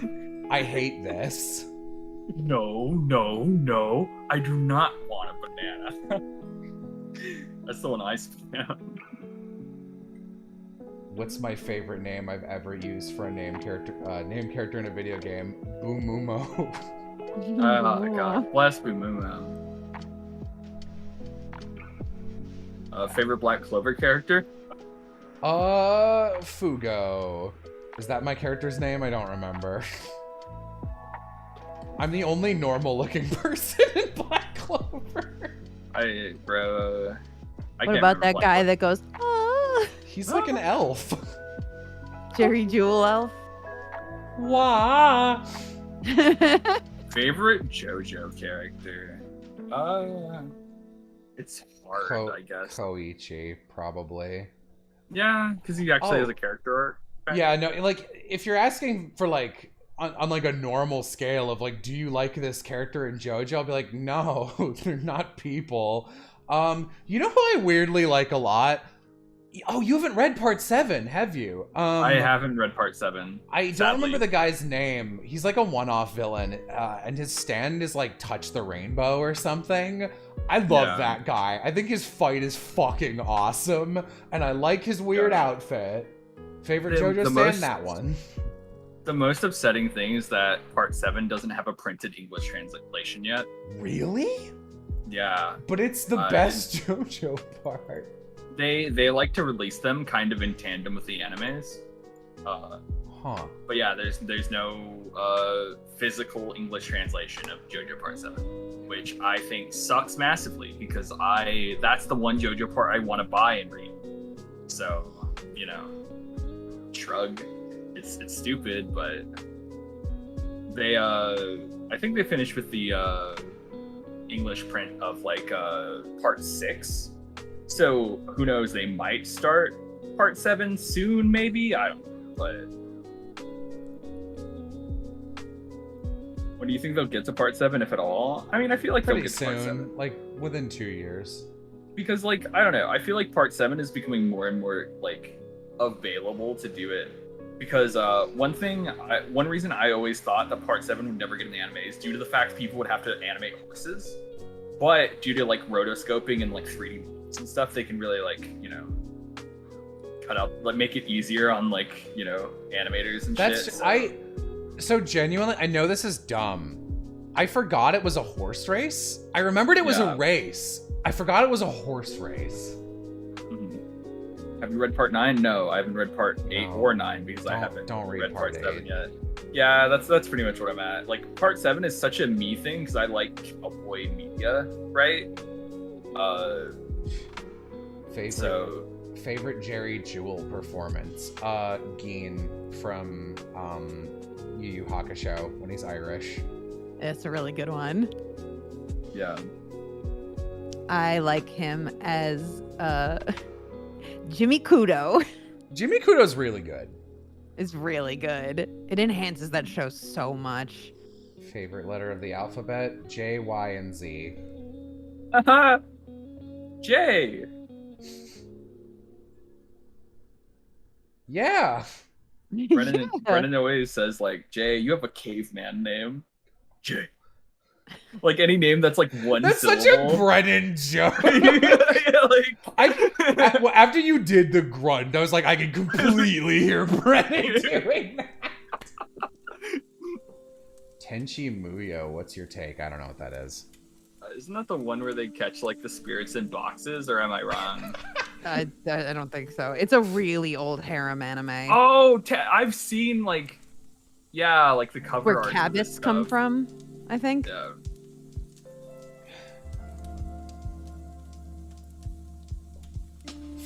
I hate this. No. I do not want a banana. That's the one I spam. What's my favorite name I've ever used for a name character in a video game? Boumumo. Oh god, bless Boumumo. Favorite Black Clover character? Fugo. Is that my character's name? I don't remember. I'm the only normal-looking person in Black Clover. What about that guy that goes, ah? He's like an elf. Jerry Jewel elf? Wah. Favorite JoJo character? It's hard, I guess. Koichi, probably. Yeah, because he actually has a character arc. Yeah, no, like, if you're asking for, like, on like a normal scale of, like, do you like this character in JoJo? I'll be like, no, they're not people. You know who I weirdly like a lot? Oh, you haven't read Part 7, have you? I haven't read Part 7. I don't remember the guy's name. He's like a one-off villain, and his stand is like Touch the Rainbow or something. I love that guy. I think his fight is fucking awesome, and I like his weird outfit. Favorite JoJo stand? That one. The most upsetting thing is that Part 7 doesn't have a printed English translation yet. Really? Yeah. But it's the best JoJo part. They like to release them kind of in tandem with the animes. But yeah, there's no physical English translation of JoJo Part 7, which I think sucks massively because that's the one JoJo part I want to buy and read. So, you know, shrug. It's stupid, but they I think they finished with the English print of like Part 6. So who knows, they might start Part 7 soon, maybe? I don't know, but when do you think they'll get to Part 7, if at all? I mean, I feel like they'll get to Part 7. Like within 2 years. Because like, I don't know, I feel like Part 7 is becoming more and more like available to do it. Because one reason I always thought that Part 7 would never get in the anime is due to the fact people would have to animate horses. But due to like rotoscoping and like 3D and stuff, they can really like, you know, cut out, like make it easier on like, you know, animators and shit. So genuinely, I know this is dumb. I forgot it was a horse race. I remembered it was a race. I forgot it was a horse race. Have you read part 9? No, I haven't read part 8 No. or 9 because I haven't Don't read read part part 7 8. yet. Yeah, that's pretty much what I'm at. Like part 7 is such a me thing because I like cowboy media, right? Favorite Jerry Jewell performance? Geen from Yu Yu Hakusho when he's Irish. It's a really good one. Yeah. I like him as Jimmy Kudo. Jimmy Kudo's really good. Is really good. It enhances that show so much. Favorite letter of the alphabet? J, Y, and Z. Haha. Jay. Yeah. Brennan, Yeah. Brennan always says like, Jay, you have a caveman name. Jay. Like any name that's like one That's syllable. such a Brennan joke. Yeah, like Well, after you did the grunt, I was like, I can completely hear Brennan doing that. Tenchi Muyo, what's your take? I don't know what that is. Isn't that the one where they catch like the spirits in boxes, or am I wrong? I don't think so. It's a really old harem anime. Oh, I've seen like, yeah, like the cover where art of this Cabus come stuff. from, I think. Yeah.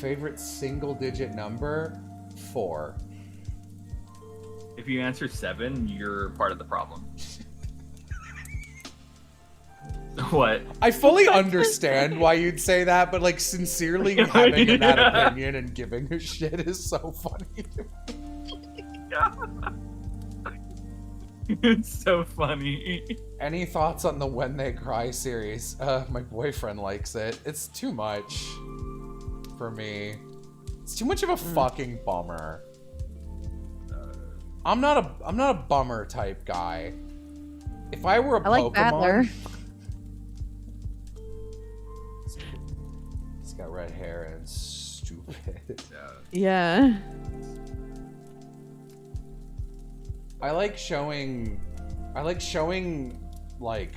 Favorite single digit number? 4. If you answer 7, you're part of the problem. What? I fully understand why you'd say that, but like sincerely having that opinion and giving a shit is so funny. Yeah. It's so funny. Any thoughts on the When They Cry series? My boyfriend likes it. It's too much for me. It's too much of a fucking bummer. I'm not a bummer type guy. If I were a I like Pokemon, Battler. he's got red hair and stupid. Yeah. Yeah. I like showing like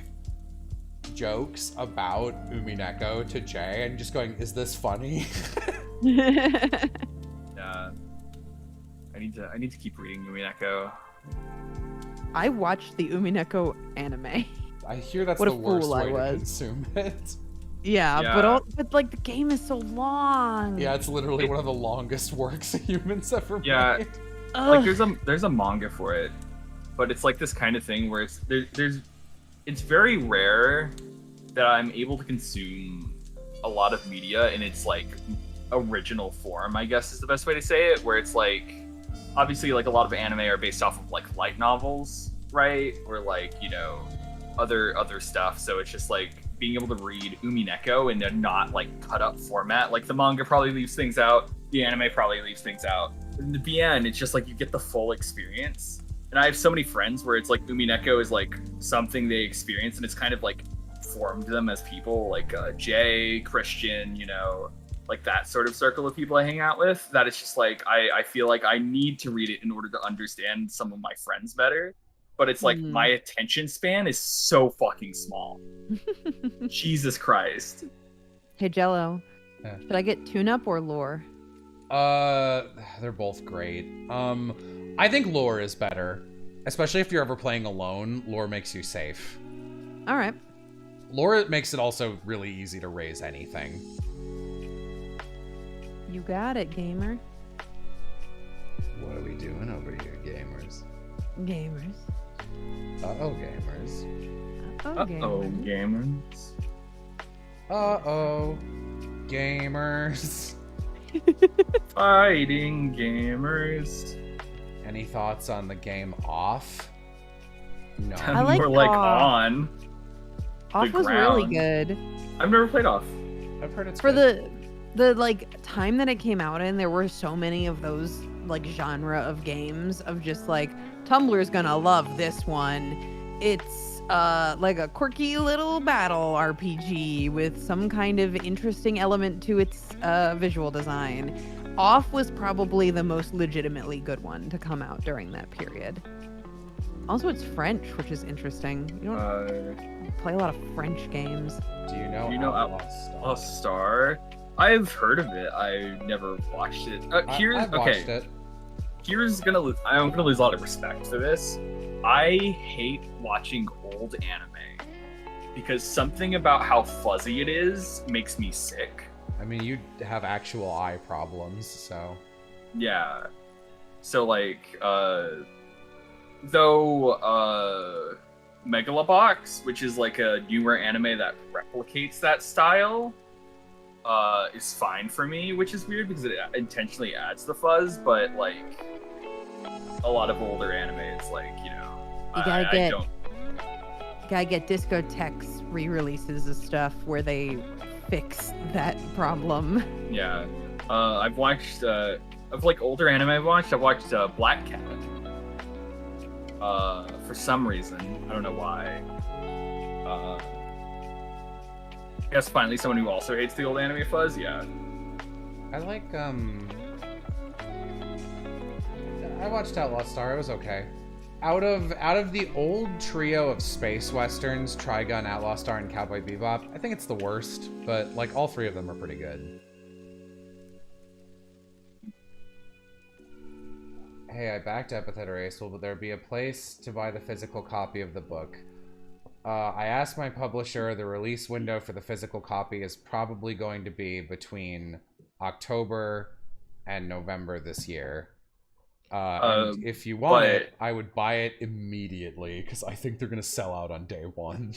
jokes about Umineko to Jay and just going, is this funny? Yeah. I need to keep reading Umineko. I watched the Umineko anime. I hear that's What a the worst fool I way to was. consume it. Yeah, Yeah. but like the game is so long. Yeah, it's literally one of the longest works humans ever Yeah. made. Like Ugh. there's a manga for it, but it's like this kind of thing where it's very rare that I'm able to consume a lot of media in its like original form, I guess is the best way to say it, where it's like obviously like a lot of anime are based off of like light novels, right? Or like, you know, other stuff. So it's just like being able to read Umineko in a not like cut up format. Like the manga probably leaves things out, the anime probably leaves things out. In the end, it's just like you get the full experience. And I have so many friends where it's like Umineko is like something they experience and it's kind of like formed them as people, like Jay, Christian, you know, like that sort of circle of people I hang out with, that it's just like I feel like I need to read it in order to understand some of my friends better. But it's like my attention span is so fucking small. Jesus Christ. Hey Jello, Yeah. should I get tune-up or lore? They're both great. I think lore is better. Especially if you're ever playing alone, lore makes you safe. All right. Lore makes it also really easy to raise anything. You got it, gamer. What are we doing over here, gamers? Gamers. Uh-oh, gamers. Uh-oh, gamers. Uh-oh, gamers. Fighting gamers. Any thoughts on the game Off? No. I like More like Off. On. Off was ground. really good. I've never played Off. I've heard it's For good. the like time that it came out in, there were so many of those like genre of games of just like Tumblr's gonna love this one. It's like a quirky little battle RPG with some kind of interesting element to its visual design. Off was probably the most legitimately good one to come out during that period. Also, it's French, which is interesting. You don't play a lot of French games. Do you know you know Outlaw A Star? Star? I've heard of it. I never watched it. I've watched it. I'm gonna lose a lot of respect for this. I hate watching old anime because something about how fuzzy it is makes me sick. I mean, you have actual eye problems, so. Yeah. So like, though Megalobox, which is like a newer anime that replicates that style, is fine for me, which is weird because it intentionally adds the fuzz, but like a lot of older anime is like, you know, You gotta get Discotex re-releases of stuff where they fix that problem. Yeah. I've watched of like older anime I've watched Black Cat. For some reason. I don't know why. I guess finally someone who also hates the old anime fuzz, yeah. I like, I watched Outlaw Star, it was okay. Out of the old trio of space westerns, Trigun, Outlaw Star, and Cowboy Bebop, I think it's the worst, but like all three of them are pretty good. Hey, I backed Epithet Race. Will there be a place to buy the physical copy of the book? I asked my publisher. The release window for the physical copy is probably going to be between October and November this year. And if you want it, I would buy it immediately because I think they're gonna sell out on day one.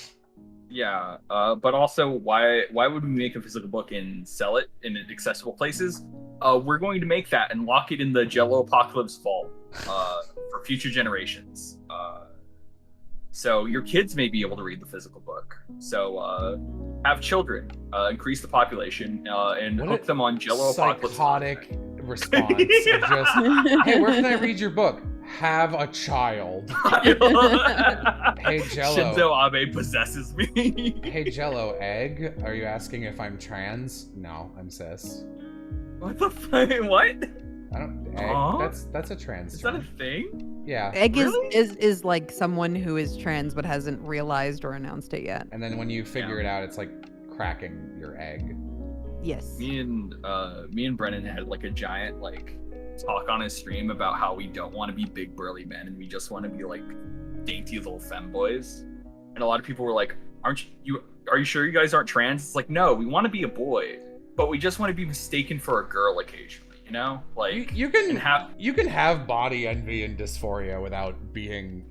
Yeah, but also, why would we make a physical book and sell it in accessible places? We're going to make that and lock it in the Jello Apocalypse vault for future generations. So your kids may be able to read the physical book. So have children, increase the population, and What hook a them on Jello Apocalypse. Psychotic response of just, hey, where can I read your book? Have a child. Hey, Jello. Shinzo Abe possesses me. Hey, Jello, egg? Are you asking if I'm trans? No, I'm cis. What the fuck? What? I don't. Egg. Huh? That's a trans Is term. that a thing? Yeah. Egg Really? is like someone who is trans but hasn't realized or announced it yet. And then when you figure it out, it's like cracking your egg. Yes. Me and Brennan had like a giant like talk on his stream about how we don't want to be big burly men and we just want to be like dainty little femboys. And a lot of people were like, are you sure you guys aren't trans? It's like, no, we want to be a boy, but we just want to be mistaken for a girl occasionally, you know? Like You can have body envy and dysphoria without being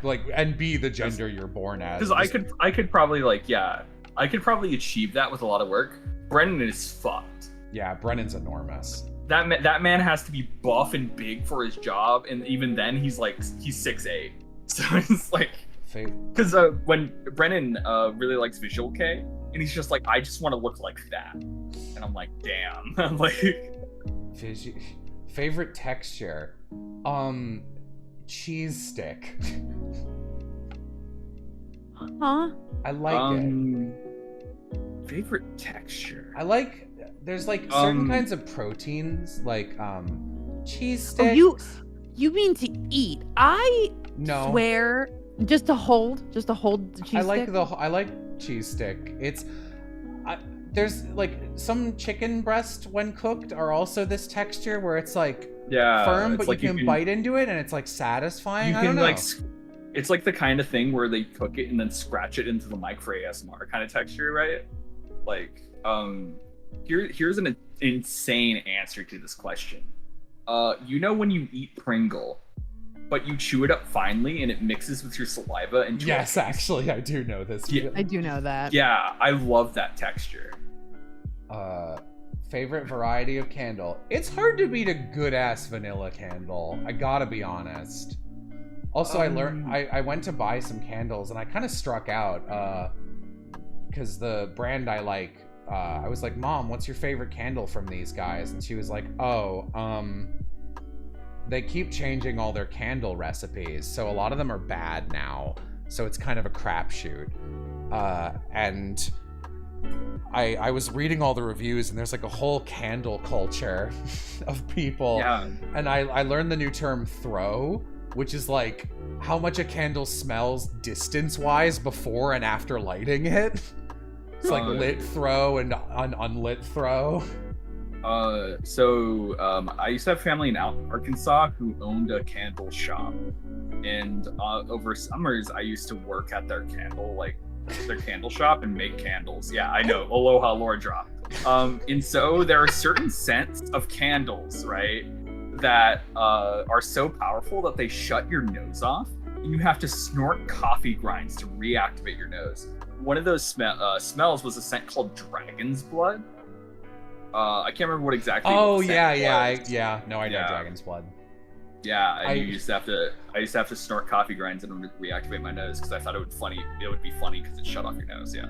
like and be the gender you're born as. Because I could probably like I could probably achieve that with a lot of work. Brennan is fucked. Yeah, Brennan's enormous. That man has to be buff and big for his job, and even then he's 6'8". So it's like, because when Brennan really likes Visual K, and he's just like, I just want to look like that, and I'm like, damn. I'm like, favorite texture, cheese stick. Huh? I like it. Favorite texture. I like. There's like certain kinds of proteins, like cheese sticks. Oh, you mean to eat? I No. swear, just to hold the cheese I like stick. I like cheese stick. There's like some chicken breast when cooked are also this texture where it's like firm, but you can bite into it and it's like satisfying. I don't know. It's like the kind of thing where they cook it and then scratch it into the mic for ASMR kind of texture, right? Like, here's an insane answer to this question. You know when you eat Pringle, but you chew it up finely and it mixes with your saliva and yes, actually, I do know this. Yeah. I do know that. Yeah, I love that texture. Favorite variety of candle. It's hard to beat a good ass vanilla candle. I gotta be honest. Also, I went to buy some candles and I kind of struck out because the brand I like, I was like, Mom, what's your favorite candle from these guys? And she was like, oh, they keep changing all their candle recipes, so a lot of them are bad now, so it's kind of a crapshoot. And I was reading all the reviews, and there's like a whole candle culture of people. Yeah. And I learned the new term throw, which is like how much a candle smells distance-wise before and after lighting it. It's like lit throw and unlit throw. I used to have family in Arkansas who owned a candle shop, and over summers I used to work at their candle shop and make candles. Yeah, I know. Aloha lore drop. And so there are certain scents of candles, right, that are so powerful that they shut your nose off, and you have to snort coffee grinds to reactivate your nose. One of those smells was a scent called dragon's blood. I can't remember what exactly. Oh the scent was. No, I know Dragon's Blood. Yeah, and I used to have to snort coffee grinds and reactivate my nose because I thought it would be funny because it shut off your nose. Yeah.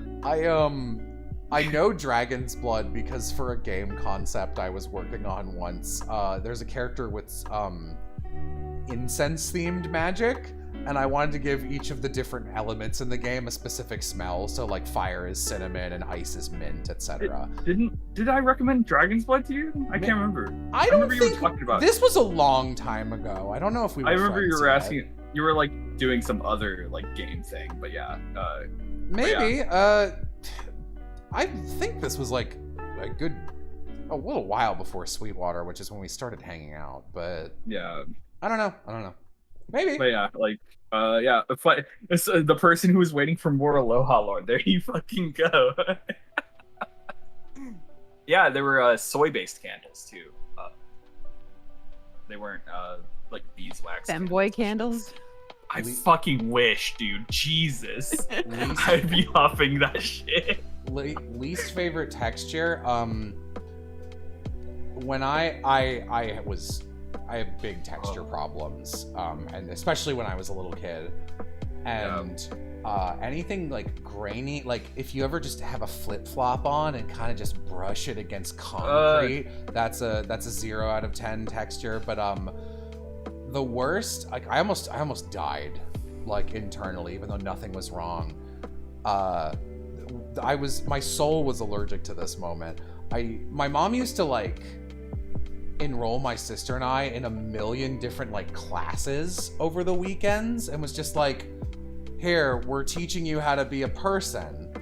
I know Dragon's Blood because for a game concept I was working on once, there's a character with incense themed magic, and I wanted to give each of the different elements in the game a specific smell. So like fire is cinnamon and ice is mint, etc. Did I recommend Dragon's Blood to you? I can't remember. I don't remember think you were talking about this was a long time ago. I don't know if we were I remember you friends were yet. asking. You were like doing some other like game thing, but yeah. Maybe. I think this was like a little while before Sweetwater, which is when we started hanging out. But yeah. I don't know. Maybe. But yeah, it's, the person who was waiting for more Aloha lore. There you fucking go. Yeah, there were soy-based candles too. They weren't like beeswax. Femboy candles. I fucking wish, dude. Jesus, I'd be huffing that shit. Least favorite texture. When I have big texture problems, and especially when I was a little kid, and anything like grainy, like if you ever just have a flip-flop on and kind of just brush it against concrete, that's a 0 out of 10 texture. But the worst, like I almost died, like internally, even though nothing was wrong. My soul was allergic to this moment. My mom used to like enroll my sister and I in a million different like classes over the weekends, and was just like, here, we're teaching you how to be a person,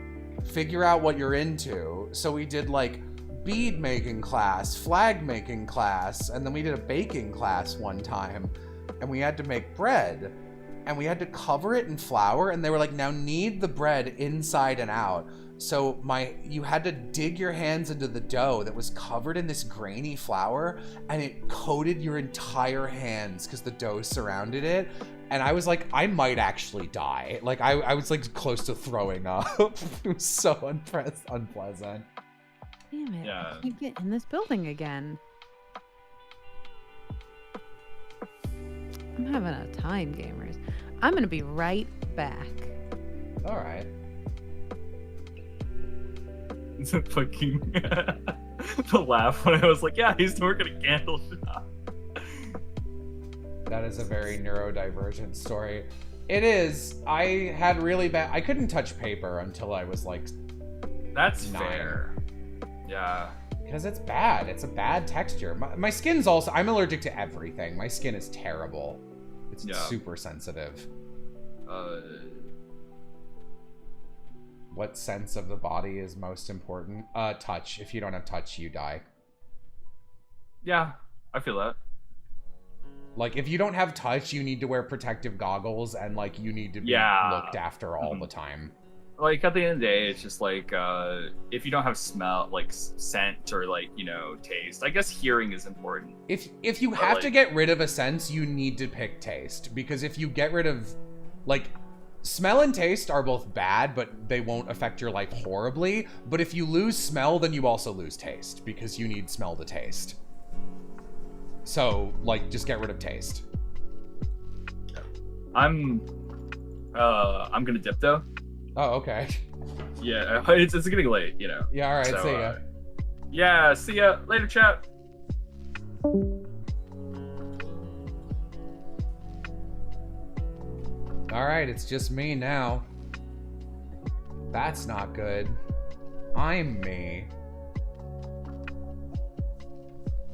figure out what you're into. So we did like bead making class, flag making class, and then we did a baking class one time, and we had to make bread, and we had to cover it in flour, and they were like, now knead the bread inside and out. So you had to dig your hands into the dough that was covered in this grainy flour, and it coated your entire hands because the dough surrounded it. And I was like, I might actually die. Like I was like close to throwing up. It was so unpleasant. Damn it! Yeah. I can't get in this building again. I'm having a time, gamers. I'm gonna be right back. All right. It's a fucking the laugh when I was like, yeah, he's working a candle shop. That is a very neurodivergent story. It is. I had really bad. I couldn't touch paper until I was like. That's 9. fair. Yeah. Because it's bad. It's a bad texture. My skin's also. I'm allergic to everything. My skin is terrible. It's super sensitive. What sense of the body is most important? Touch. If you don't have touch, you die. Yeah, I feel that. Like, if you don't have touch, you need to wear protective goggles, and, like, you need to be looked after all the time. Like, at the end of the day, it's just, like, if you don't have smell, like, scent or, like, you know, taste, I guess hearing is important. If you have to get rid of a sense, you need to pick taste. Because if you get rid of, like, smell and taste are both bad, but they won't affect your life horribly. But if you lose smell, then you also lose taste, because you need smell to taste. So, like, just get rid of taste. I'm gonna dip though. Oh, okay. Yeah, it's getting late, you know. Yeah, all right, So, see ya. Yeah, see ya later, chat. All right, it's just me now. That's not good. I'm me.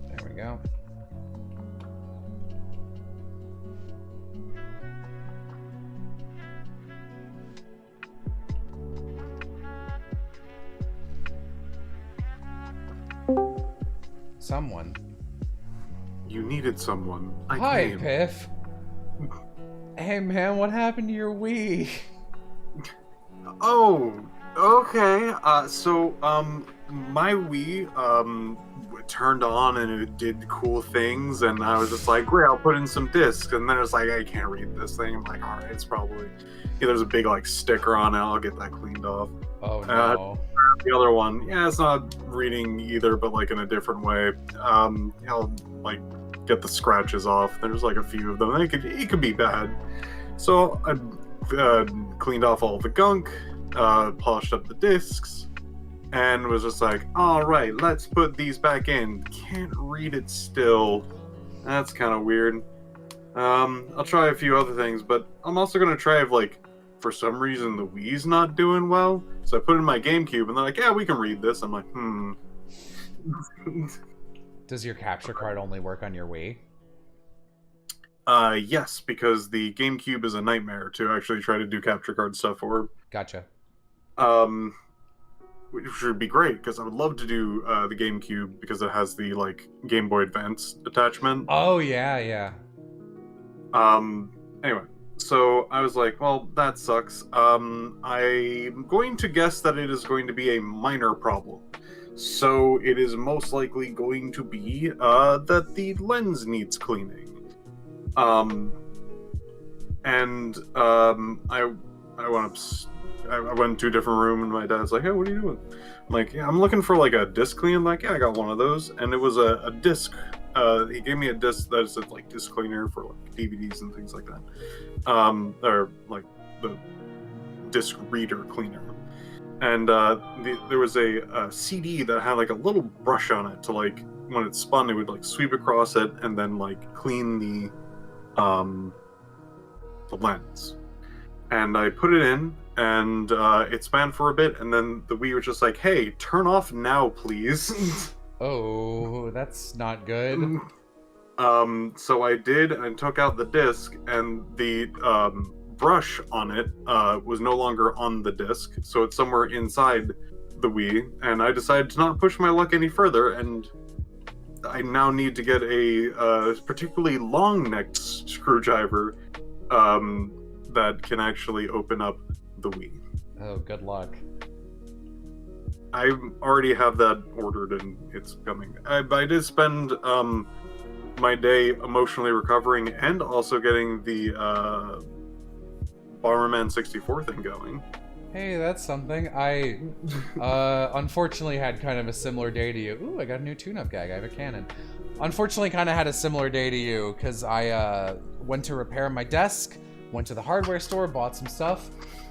There we go. someone. You needed someone. I Hi, came. Piff. Hey, man, what happened to your Wii? Oh, okay. My Wii turned on and it did cool things, and I was just like, great, I'll put in some discs. And then it's like, I can't read this thing. I'm like, all right, it's probably there's a big like sticker on it. I'll get that cleaned off. Oh no. The other one, yeah, it's not reading either, but like in a different way. I'll like get the scratches off. There's like a few of them. It could be bad. So I cleaned off all the gunk, polished up the discs, and was just like, all right, let's put these back in. Can't read it still. That's kind of weird. I'll try a few other things, but I'm also gonna try if like, for some reason the Wii's not doing well. So I put it in my GameCube, and they're like, yeah, we can read this. I'm like, Does your capture card only work on your Wii? Yes, because the GameCube is a nightmare to actually try to do capture card stuff for. Gotcha. Which would be great, because I would love to do the GameCube, because it has the, like, Game Boy Advance attachment. Oh, yeah. Anyway, so I was like, well, that sucks. I'm going to guess that it is going to be a minor problem. So it is most likely going to be that the lens needs cleaning. I went to a different room, and my dad's like, hey, what are you doing? I'm like, yeah, I'm looking for like a disc clean. Like, yeah, I got one of those. And it was a disc. He gave me a disc that said like disc cleaner for like DVDs and things like that. Or like the disc reader cleaner. And there was a CD that had like a little brush on it to like, when it spun, it would like sweep across it and then like clean the lens. And I put it in, and it span for a bit, and then the Wii was just like, hey, turn off now, please. Oh, that's not good. So I did, and took out the disc, and the brush on it was no longer on the disc, so it's somewhere inside the Wii, and I decided to not push my luck any further, and I now need to get a particularly long-necked screwdriver that can actually open up the Wii. Oh, good luck. I already have that ordered, and it's coming. I did spend my day emotionally recovering and also getting the Bomberman 64 thing going. Hey, that's something. I unfortunately had kind of a similar day to you. Ooh, I got a new tune-up gag. I have a cannon. Unfortunately, kind of had a similar day to you, because I went to repair my desk, went to the hardware store, bought some stuff,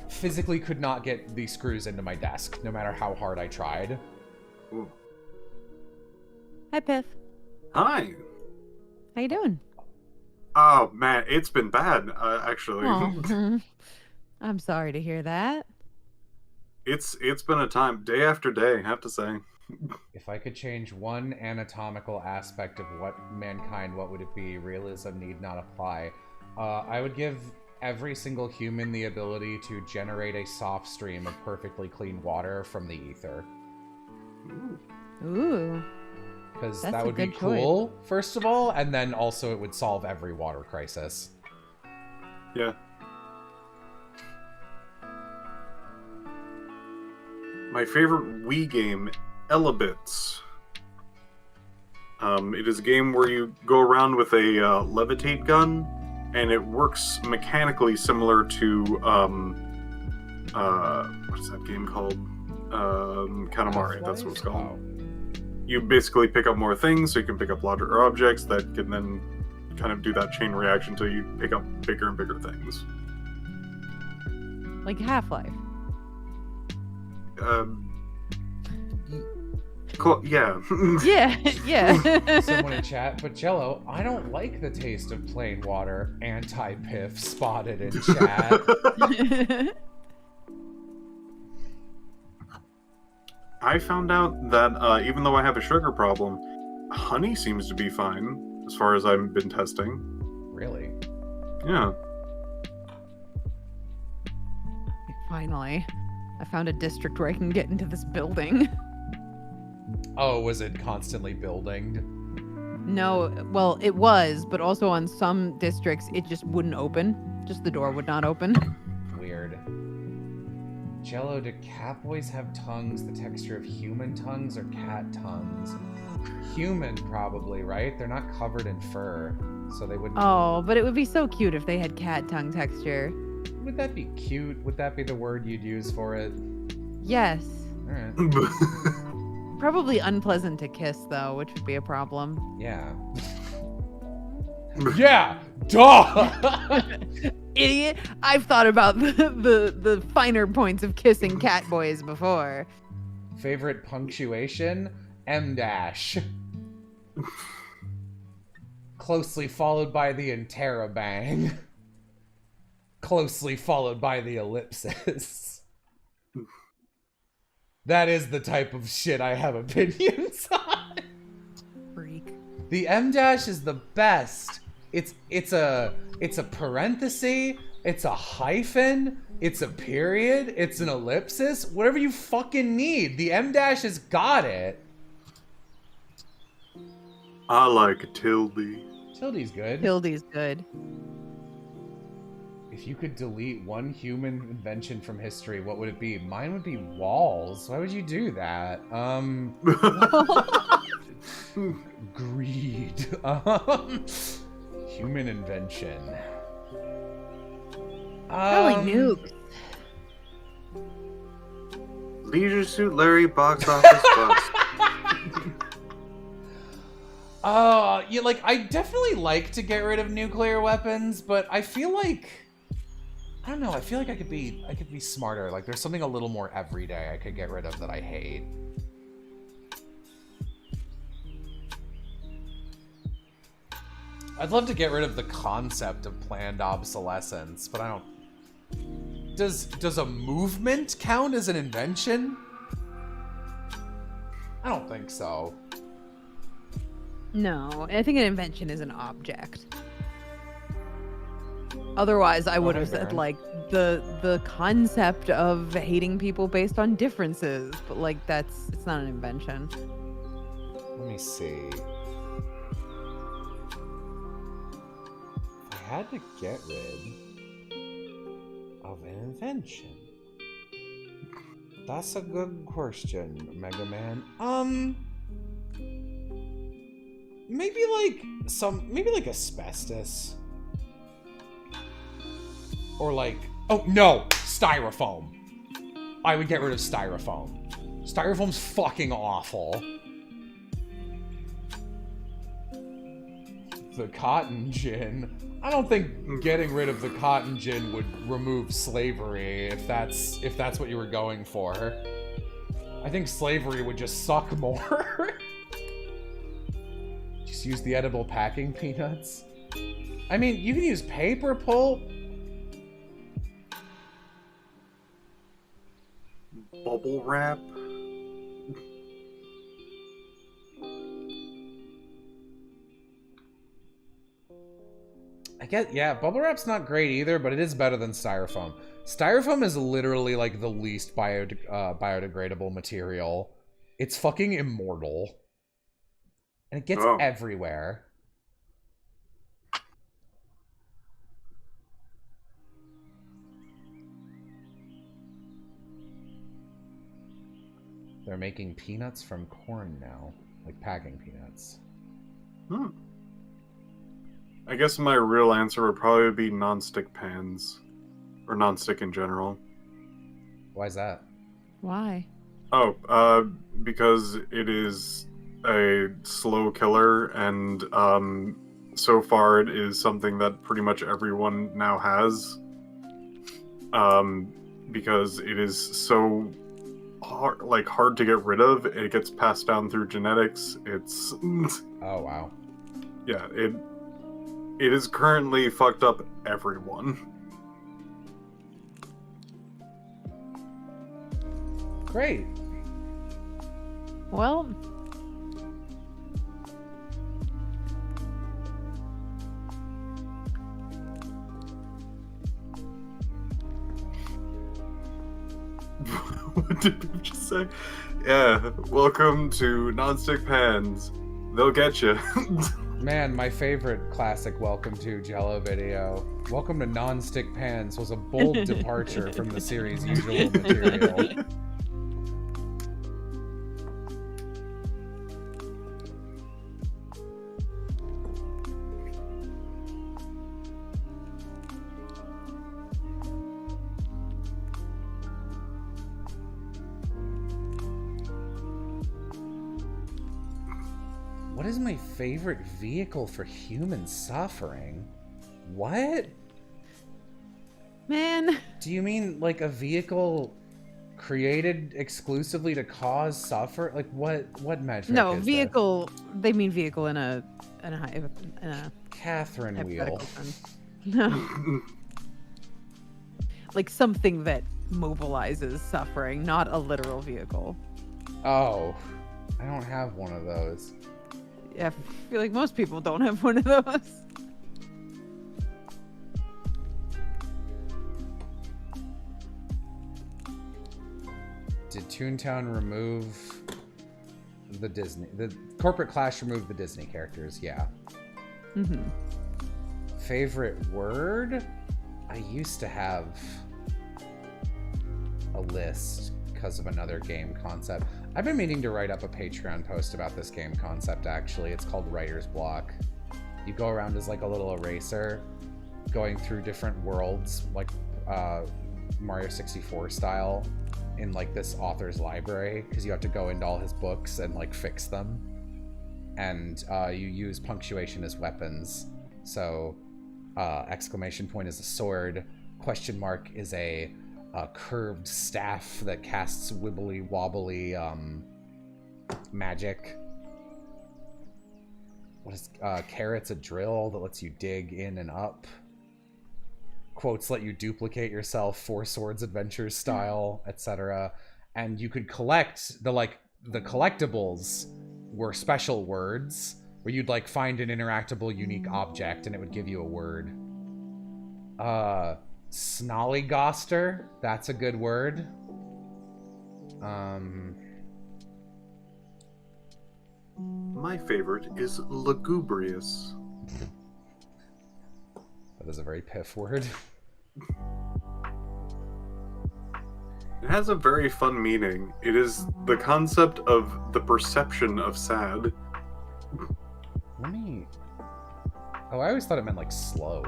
physically could not get the screws into my desk, no matter how hard I tried. Ooh. Hi, Piff. Hi. How you doing? Oh, man, it's been bad, actually. Oh, I'm sorry to hear that. It's been a time, day after day, I have to say. If I could change one anatomical aspect of mankind, what would it be? Realism need not apply. I would give every single human the ability to generate a soft stream of perfectly clean water from the ether. Ooh. Because That's that a would be good cool, first of all, and then also it would solve every water crisis. Yeah. My favorite Wii game, Elebits. It is a game where you go around with a levitate gun, and it works mechanically similar to what is that game called? Katamari. That's what it's called. Oh. You basically pick up more things, so you can pick up larger objects that can then kind of do that chain reaction until you pick up bigger and bigger things. Like Half-Life. Yeah. Yeah. Someone in chat, but Jello, I don't like the taste of plain water. Anti-Piff spotted in chat. I found out that even though I have a sugar problem, honey seems to be fine as far as I've been testing. Really? Yeah. Finally. I found a district where I can get into this building. Oh, was it constantly building? No, well, it was, but also on some districts, it just wouldn't open. Just the door would not open. Weird. Jello, do cat boys have tongues the texture of human tongues or cat tongues? Human, probably, right? They're not covered in fur, so they wouldn't... Oh, but it would be so cute if they had cat tongue texture. Would that be cute? Would that be the word you'd use for it? Yes. Alright. Probably unpleasant to kiss, though, which would be a problem. Yeah. Yeah! Duh! Idiot! I've thought about the finer points of kissing cat boys before. Favorite punctuation? M dash. Closely followed by the interrobang. Closely followed by the ellipsis. That is the type of shit I have opinions on. Freak. The M dash is the best. It's a parenthesis, it's a hyphen, it's a period, it's an ellipsis, whatever you fucking need. The M dash has got it. I like a tilde. Tilde's good. Tildy's good. If you could delete one human invention from history, what would it be? Mine would be walls. Why would you do that? Greed. Human invention. Probably nukes. Leisure Suit Larry box office bust. Yeah, like, I definitely like to get rid of nuclear weapons, but I feel like, I don't know, I feel like I could be smarter. Like, there's something a little more everyday I could get rid of that I hate. I'd love to get rid of the concept of planned obsolescence, but I don't... Does a movement count as an invention? I don't think so. No, I think an invention is an object. Otherwise, I would have said, like, the concept of hating people based on differences, but, like, it's not an invention. Let me see. I had to get rid of an invention. That's a good question, Mega Man. Maybe like asbestos. Or like, oh no, styrofoam. I would get rid of styrofoam. Styrofoam's fucking awful. The cotton gin. I don't think getting rid of the cotton gin would remove slavery if that's what you were going for. I think slavery would just suck more. Just use the edible packing peanuts. I mean, you can use paper pulp. Bubble wrap. I guess, yeah, bubble wrap's not great either, but it is better than styrofoam. Styrofoam is literally like the least biodegradable material. It's fucking immortal. And it gets everywhere. They're making peanuts from corn now. Like packing peanuts. Hmm. I guess my real answer would probably be non-stick pans. Or non-stick in general. Why is that? Why? Oh, because it is a slow killer, and so far it is something that pretty much everyone now has. Because it is so hard to get rid of. It gets passed down through genetics. It's Oh wow. yeah, it is currently fucked up everyone. Great. Well, What did Biff just say? Yeah, welcome to Nonstick Pans. They'll get you. Man, my favorite classic Welcome to Jello video. Welcome to Non-Stick Pans was a bold departure from the series' usual material. What is my favorite vehicle for human suffering? What? Man. Do you mean like a vehicle created exclusively to cause suffer? Like what metric No, is vehicle. They mean vehicle in a Catherine wheel. hypothetical sense. No. Like something that mobilizes suffering, not a literal vehicle. Oh, I don't have one of those. Yeah, I feel like most people don't have one of those. Did Toontown remove the Corporate Clash removed the Disney characters? Yeah. Mm-hmm. Favorite word? I used to have a list because of another game concept. I've been meaning to write up a Patreon post about this game concept, actually. It's called Writer's Block. You go around as like a little eraser, going through different worlds, like Mario 64 style, in like this author's library, because you have to go into all his books and like fix them. And you use punctuation as weapons. So exclamation point is a sword, question mark is a curved staff that casts wibbly wobbly magic. What is carrot's a drill that lets you dig in and up. Quotes let you duplicate yourself, Four Swords Adventures style, etc. And you could collect the collectibles were special words where you'd like find an interactable unique object and it would give you a word. Snollygoster, that's a good word. My favorite is lugubrious. That is a very piff word. It has a very fun meaning. It is the concept of the perception of sad. Let me... Oh, I always thought it meant like slow.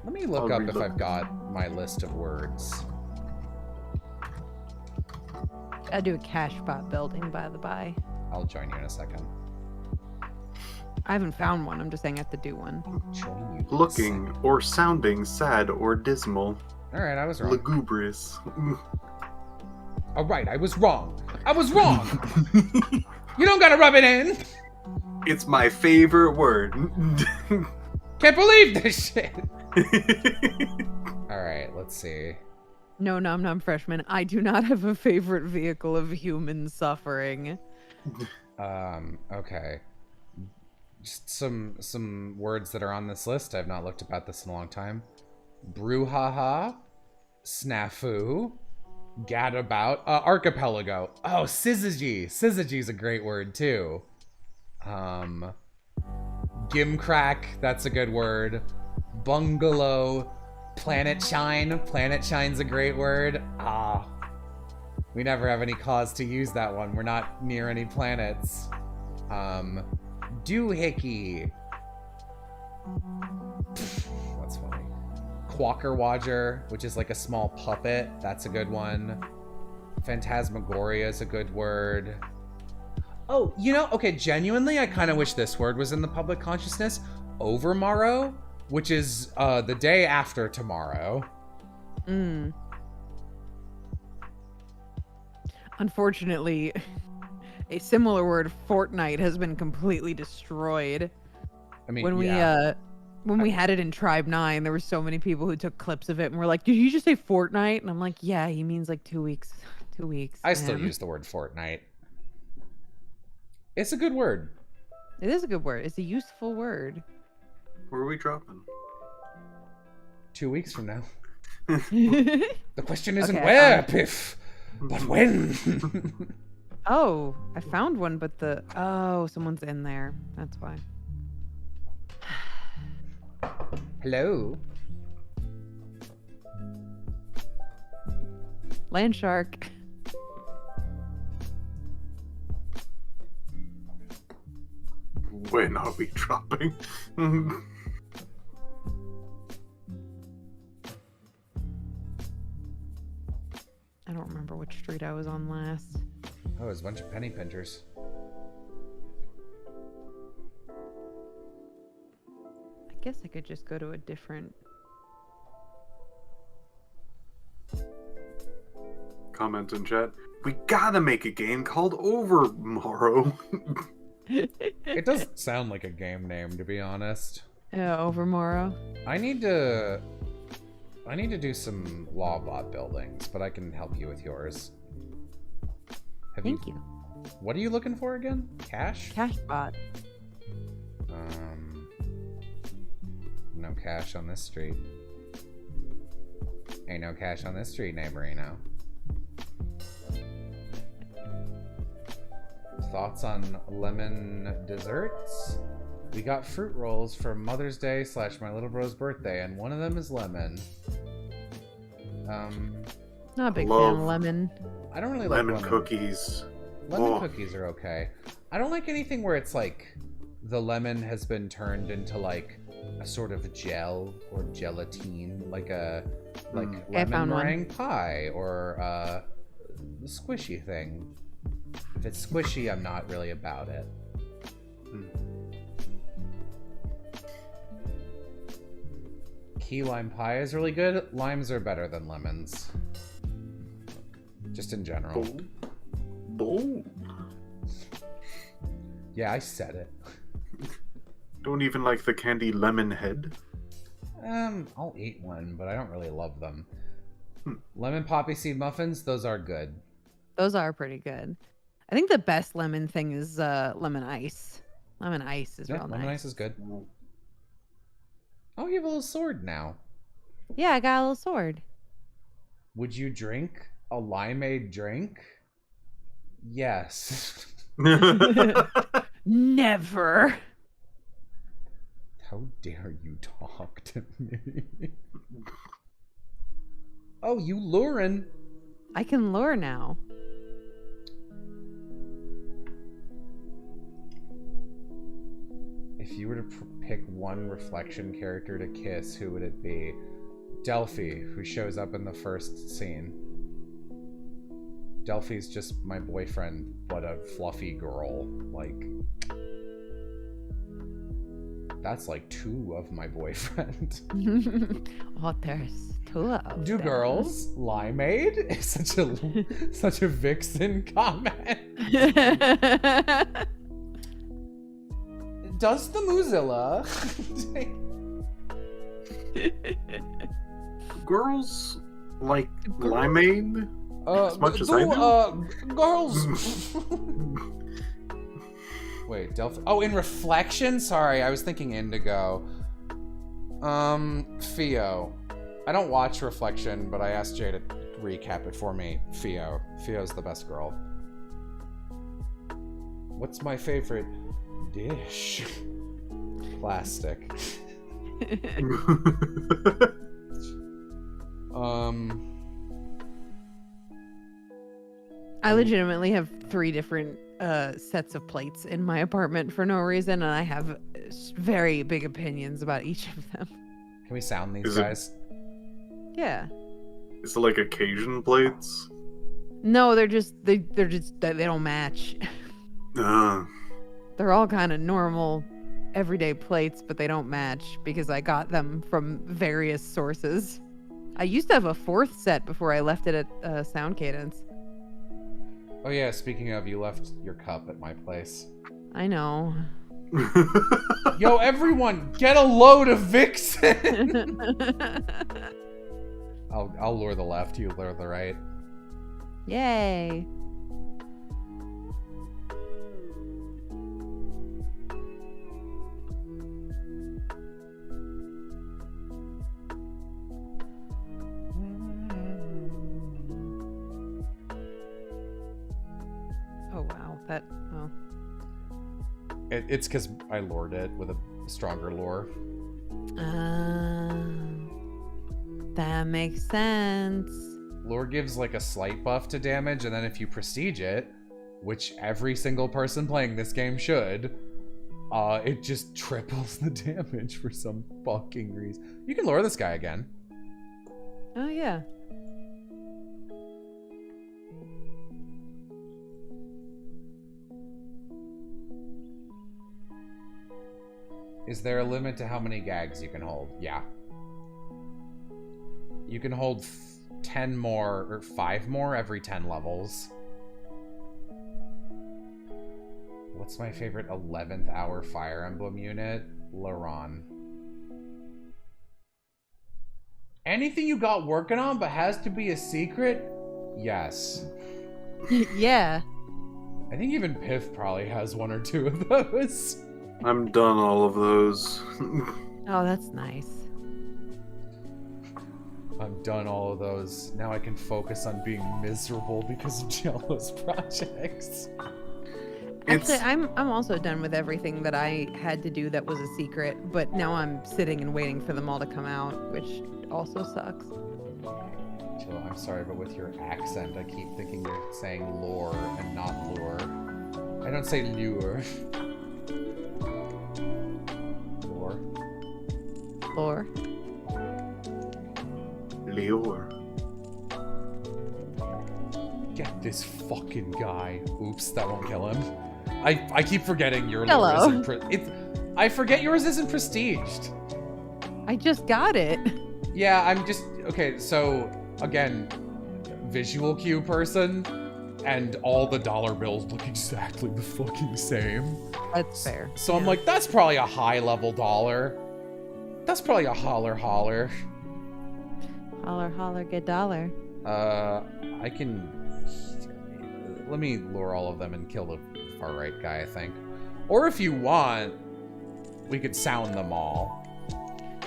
Let me look up if I've got my list of words. I do a cash bot building, by the by. I'll join you in a second. I haven't found one. I'm just saying I have to do one. Join you. Looking or sounding sad or dismal. Alright, I was wrong. Lugubrious. Alright, I was wrong. I was wrong! You don't gotta rub it in! It's my favorite word. Can't believe this shit! Alright, let's see. No, Nom Nom Freshman, I do not have a favorite vehicle of human suffering. Okay. Just some words that are on this list. I've not looked about this in a long time. Brouhaha, snafu, gadabout, archipelago. Oh, syzygy. Syzygy's a great word too. Gimcrack, that's a good word. Bungalow, planet shine. Planet shine's a great word. Ah, we never have any cause to use that one. We're not near any planets. Doohickey. That's funny. Quackerwadger, which is like a small puppet. That's a good one. Phantasmagoria is a good word. Oh, you know, okay, genuinely, I kind of wish this word was in the public consciousness. Overmorrow, which is the day after tomorrow. Unfortunately, a similar word, Fortnite, has been completely destroyed. I mean, when we had it in Tribe 9, there were so many people who took clips of it and were like, did you just say Fortnite? And I'm like, yeah, he means like 2 weeks. 2 weeks. I still use the word Fortnite. It's a good word. It is a good word. It's a useful word. Where are we dropping? 2 weeks from now. The question isn't Okay, I where, found Piff, but when. Oh, I found one, but someone's in there. That's why. Hello. Land shark. When are we dropping? I don't remember which street I was on last. Oh, it's a bunch of penny pinchers. I guess I could just go to a different. Comment in chat. We gotta make a game called Overmorrow. It doesn't sound like a game name, to be honest. Overmorrow. I need to do some law bot buildings, but I can help you with yours. Thank you. What are you looking for again? Cash? Cash bot. No cash on this street. Ain't no cash on this street, neighborino. Thoughts on lemon desserts? We got fruit rolls for Mother's Day / my little bro's birthday, and one of them is lemon. Not a big fan Love of lemon. I don't really Lemon like lemon cookies. Lemon Oh. cookies are okay. I don't like anything where it's like the lemon has been turned into like a sort of gel or gelatine, like a I lemon found one. meringue pie or a squishy thing. If it's squishy, I'm not really about it. Key lime pie is really good. Limes are better than lemons. Just in general. Bold. Yeah, I said it. Don't even like the candy lemon head. I'll eat one, but I don't really love them. Lemon poppy seed muffins, those are good. Those are pretty good. I think the best lemon thing is lemon ice. Lemon ice is Yeah, real lemon nice. ice is good. Oh, you have a little sword now. Yeah, I got a little sword. Would you drink a limeade drink? Yes. Never. How dare you talk to me? Oh, you luring. I can lure now. If you were to pick one reflection character to kiss, who would it be? Delphi, who shows up in the first scene. Delphi's just my boyfriend, but a fluffy girl. Like, that's like 2 of my boyfriend. Oh, there's 2 of Do them. girls limeade? It's such a vixen comment. Does the Mozilla? Girls like limeade as much as I do. Girls. Wait, Delphi. Oh, in reflection. Sorry, I was thinking Indigo. Theo. I don't watch Reflection, but I asked Jay to recap it for me. Theo. Theo's the best girl. What's my favorite dish? Plastic. I legitimately have 3 different sets of plates in my apartment for no reason, and I have very big opinions about each of them. Can we sound these Is it- guys? Yeah. Is it like Occasion plates? No, they don't match. They're all kind of normal, everyday plates, but they don't match because I got them from various sources. I used to have a 4th set before I left it at Sound Cadence. Oh yeah, speaking of, you left your cup at my place. I know. Yo, everyone, get a load of Vixen! I'll lure the left, you lure the right. Yay. That, oh. It's because I lured it with a stronger lure. That makes sense. Lure gives like a slight buff to damage, and then if you prestige it, which every single person playing this game should, it just triples the damage for some fucking reason. You can lure this guy again. Oh, yeah. Is there a limit to how many gags you can hold? Yeah. You can hold 10 more, or 5 more every 10 levels. What's my favorite 11th hour Fire Emblem unit? Laron. Anything you got working on but has to be a secret? Yes. Yeah. I think even Piff probably has 1 or 2 of those. I'm done all of those. Oh, that's nice. I've done all of those. Now I can focus on being miserable because of Jello's projects. Actually, I'm also done with everything that I had to do that was a secret, but now I'm sitting and waiting for them all to come out, which also sucks. Jello, I'm sorry, but with your accent, I keep thinking you're saying lore and not lure. I don't say lure. Lore. Lore. Lure. Get this fucking guy. Oops, that won't kill him. I keep forgetting your Hello. lure isn't I forget yours isn't prestiged. I just got it. Yeah, I'm just okay, so again, visual cue person, and all the dollar bills look exactly the fucking same. That's fair. So I'm Yeah. like, that's probably a high level dollar. That's probably a holler. Holler, holler, get dollar. I can... Let me lure all of them and kill the far right guy, I think. Or if you want, we could sound them all.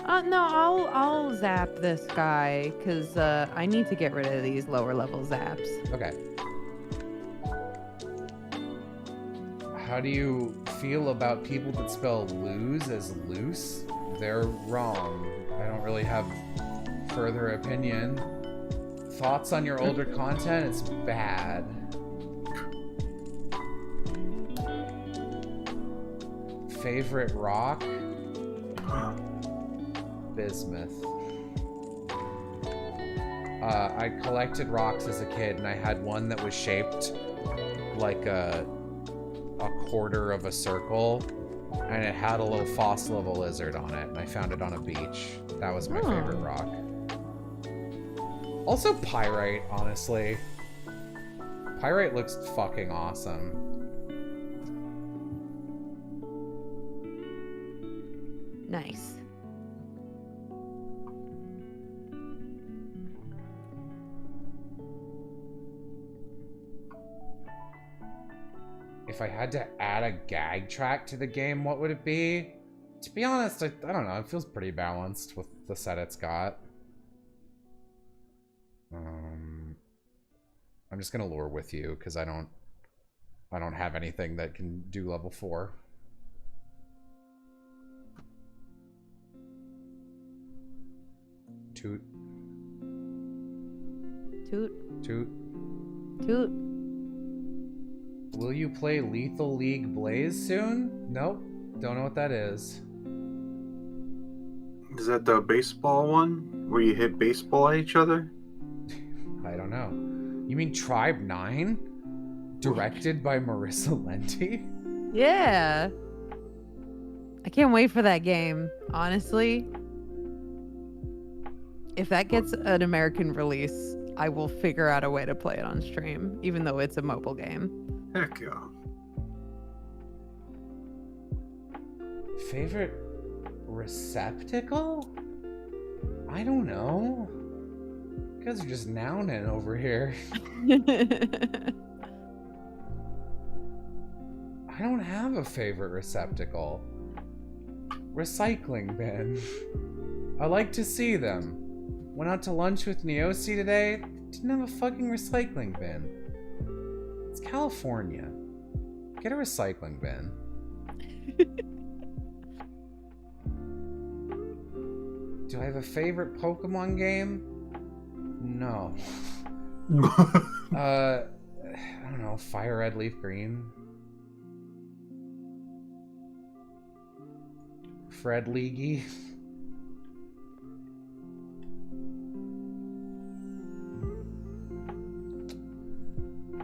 No, I'll zap this guy, because I need to get rid of these lower level zaps. Okay. How do you feel about people that spell lose as loose? They're wrong. I don't really have further opinion. Thoughts on your older content? It's bad. Favorite rock? Bismuth. I collected rocks as a kid, and I had one that was shaped like a quarter of a circle, and it had a little fossil of a lizard on it, and I found it on a beach. That was my favorite rock. Also pyrite, honestly. Pyrite looks fucking awesome. Nice. If I had to add a gag track to the game, what would it be? To be honest, I don't know. It feels pretty balanced with the set it's got. I'm just gonna lure with you because I don't have anything that can do level 4. Toot. Toot. Toot. Toot. Will you play Lethal League Blaze soon? Nope. Don't know what that is. Is that the baseball one? Where you hit baseball at each other? I don't know. You mean Tribe 9? Directed by Marissa Lenti? Yeah. I can't wait for that game, honestly. If that gets an American release, I will figure out a way to play it on stream, even though it's a mobile game. Heck yeah. Favorite receptacle? I don't know. You guys are just nouning over here. I don't have a favorite receptacle. Recycling bin. I like to see them. Went out to lunch with Neosi today. Didn't have a fucking recycling bin. It's California. Get a recycling bin. Do I have a favorite Pokemon game? No. I don't know. Fire Red, Leaf Green. Fred Leaguey.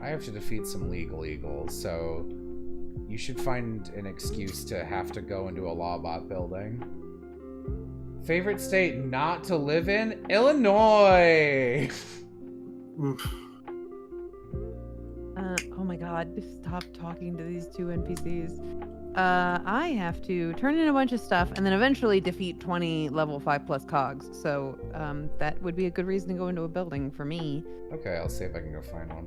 I have to defeat some legal eagles, so you should find an excuse to have to go into a Lawbot building. Favorite state not to live in? Illinois! Oh my god, stop talking to these two NPCs. I have to turn in a bunch of stuff and then eventually defeat 20 level 5+ cogs. So, that would be a good reason to go into a building for me. Okay, I'll see if I can go find one.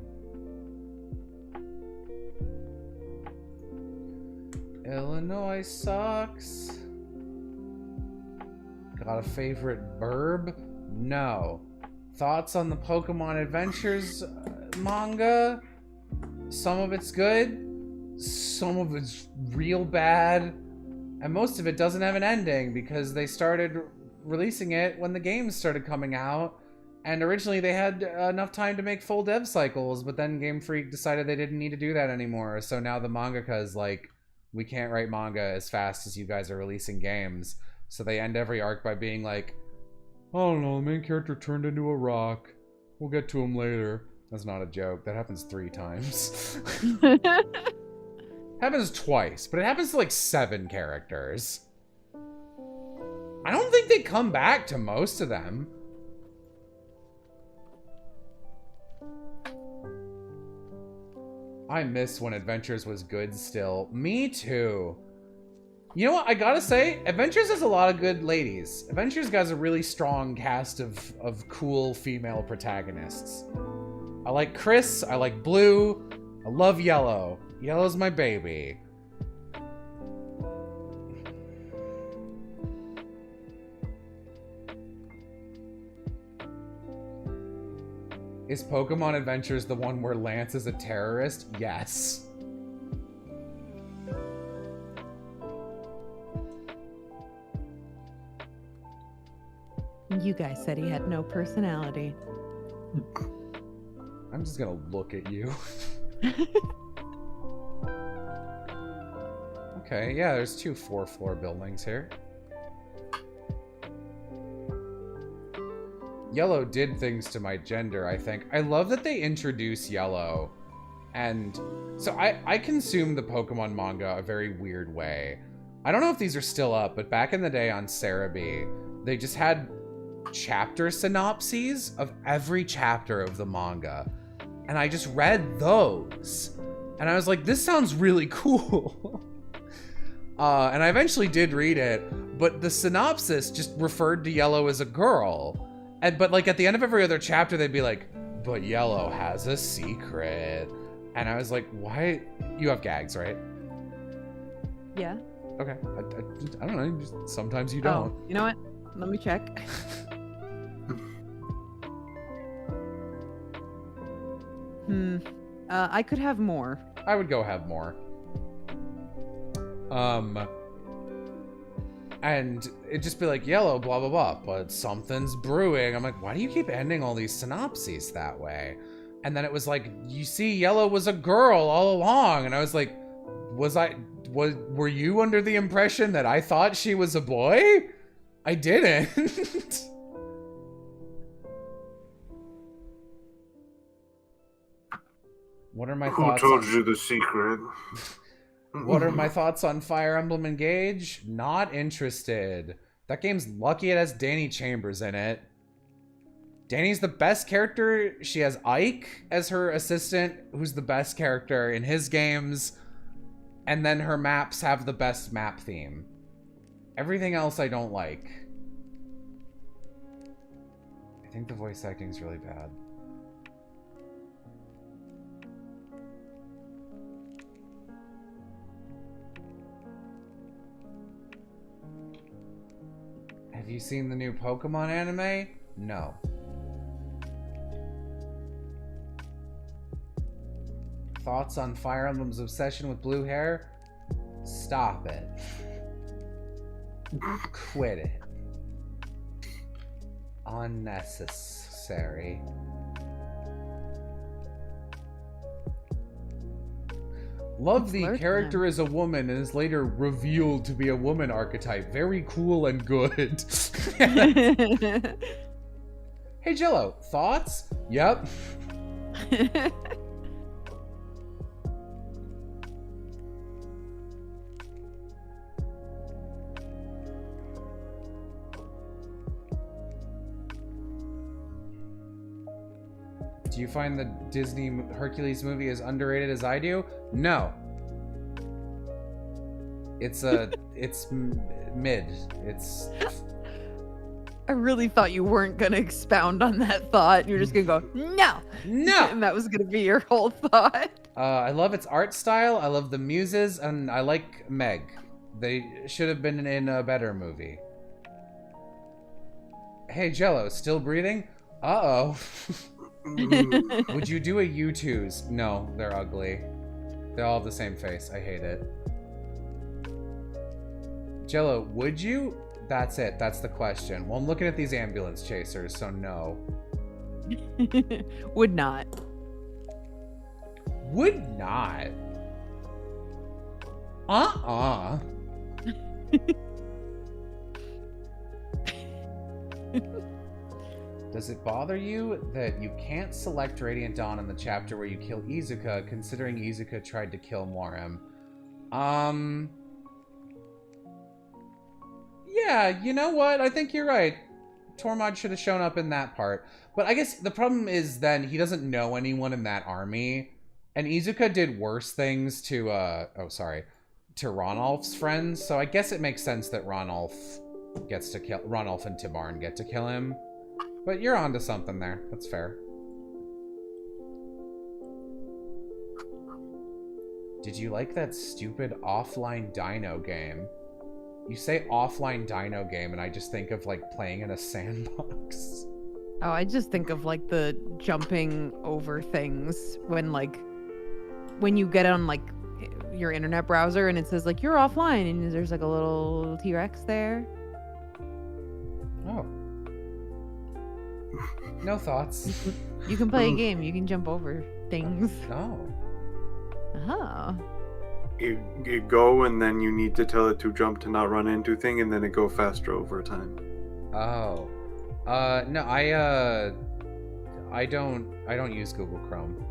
Illinois sucks. Got a favorite burb? No. Thoughts on the Pokemon Adventures manga? Some of it's good, some of it's real bad, and most of it doesn't have an ending because they started releasing it when the games started coming out, and originally they had enough time to make full dev cycles, but then Game Freak decided they didn't need to do that anymore, so now the mangaka is like, we can't write manga as fast as you guys are releasing games, so they end every arc by being like, oh no, the main character turned into a rock, we'll get to him later. That's not a joke. That happens 3 times. Happens twice, but it happens to like 7 characters. I don't think they come back to most of them. I miss when Adventures was good still. Me too. You know what? I gotta say, Adventures has a lot of good ladies. Adventures has a really strong cast of cool female protagonists. I like Chris, I like Blue, I love Yellow. Yellow's my baby. Is Pokemon Adventures the one where Lance is a terrorist? Yes. You guys said he had no personality. I'm just gonna look at you. Okay, yeah, there's 2 4-floor buildings here. Yellow did things to my gender, I think. I love that they introduce Yellow. And so I consume the Pokemon manga a very weird way. I don't know if these are still up, but back in the day on Cerebi, they just had chapter synopses of every chapter of the manga. And I just read those. And I was like, this sounds really cool. And I eventually did read it, but the synopsis just referred to Yellow as a girl. But like at the end of every other chapter, they'd be like, but Yellow has a secret. And I was like, why? You have gags, right? Yeah. Okay. I don't know. Just, sometimes you don't. Oh, you know what? Let me check. I could have more. I would go have more. And it'd just be like, Yellow, blah, blah, blah, but something's brewing. I'm like, why do you keep ending all these synopses that way? And then it was like, you see, Yellow was a girl all along. And I was like, were you under the impression that I thought she was a boy? I didn't. What are my thoughts? Who told you the secret? What are my thoughts on Fire Emblem Engage? Not interested. That game's lucky it has Danny Chambers in it. Danny's the best character. She has Ike as her assistant, who's the best character in his games. And then her maps have the best map theme. Everything else I don't like. I think the voice acting's really bad. Have you seen the new Pokemon anime? No. Thoughts on Fire Emblem's obsession with blue hair? Stop it. Quit it. Unnecessary. Love the Flirt character is a woman and is later revealed to be a woman archetype. Very cool and good. Hey Jello, thoughts? Yep. Do you find the Disney Hercules movie as underrated as I do? No. It's mid. It's I really thought you weren't gonna expound on that thought. You're just gonna go, no! no. And that was gonna be your whole thought. I love its art style. I love the muses, and I like Meg. They should have been in a better movie. Hey Jello, still breathing? Uh-oh. Would you do a U2's? No, they're ugly. They all have the same face. I hate it. Jello, would you? That's it. That's the question. Well, I'm looking at these ambulance chasers, so no. Would not. Would not. Uh-uh. Does it bother you that you can't select Radiant Dawn in the chapter where you kill Izuka, considering Izuka tried to kill Morem? Yeah, you know what? I think you're right. Tormod should have shown up in that part. But I guess the problem is then he doesn't know anyone in that army. And Izuka did worse things to, to Ronalf's friends. So I guess it makes sense that Ronalf and Tibarn get to kill him. But you're onto something there. That's fair. Did you like that stupid offline dino game? You say offline dino game, and I just think of, like, playing in a sandbox. Oh, I just think of, like, the jumping over things when you get on, like, your internet browser and it says, like, you're offline, and there's, like, a little T-Rex there. Oh. No thoughts. You can play a game. You can jump over things. No. Oh. You go and then you need to tell it to jump to not run into thing, and then it go faster over time. Oh. No, I don't use Google Chrome.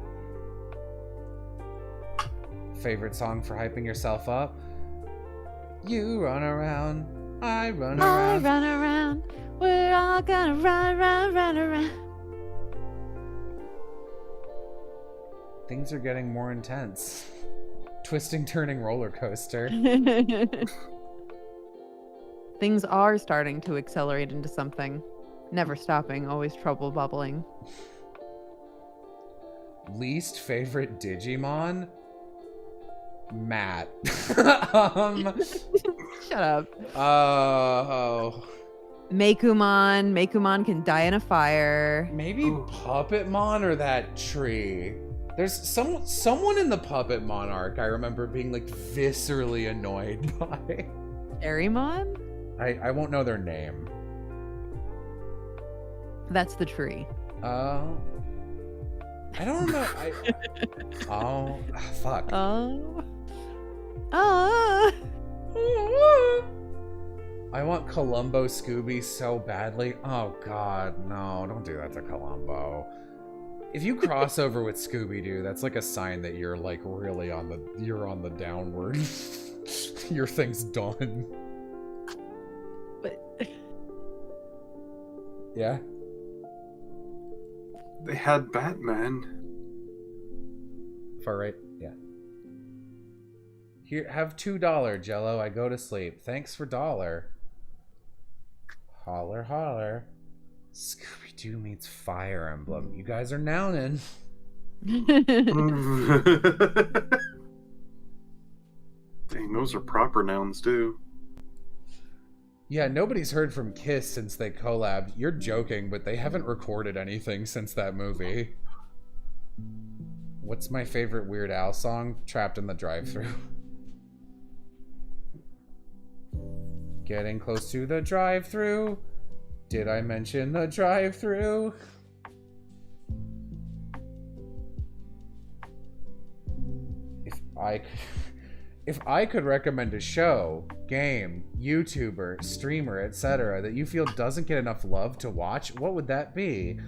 Favorite song for hyping yourself up? You run around, I run around. I run around. We're all gonna run around. Things are getting more intense. Twisting, turning roller coaster. Things are starting to accelerate into something. Never stopping, always trouble bubbling. Least favorite Digimon? Matt. Shut up. Oh. Meikumon. Meikumon can die in a fire. Maybe Puppetmon or that tree. There's someone in the Puppet Monarch I remember being, like, viscerally annoyed by. Arimon? I won't know their name. That's the tree. Oh. I don't know. Oh, fuck. Oh. I want Columbo Scooby so badly. Oh god, no, don't do that to Columbo. If you cross over with Scooby-Doo, that's like a sign that you're, like, really on the downward. Your thing's done. But Yeah? They had Batman. Far right? Yeah. Here, have $2, Jello. I go to sleep. Thanks for dollar. Holler, holler. Scooby-Doo meets Fire Emblem. You guys are nouning. Dang, those are proper nouns too. Yeah, nobody's heard from Kiss since they collabed. You're joking, but they haven't recorded anything since that movie. What's my favorite Weird Al song? Trapped in the Drive-Thru. Getting close to the drive-thru. Did I mention the drive-thru? If I could recommend a show, game, YouTuber, streamer, etc. that you feel doesn't get enough love to watch, what would that be?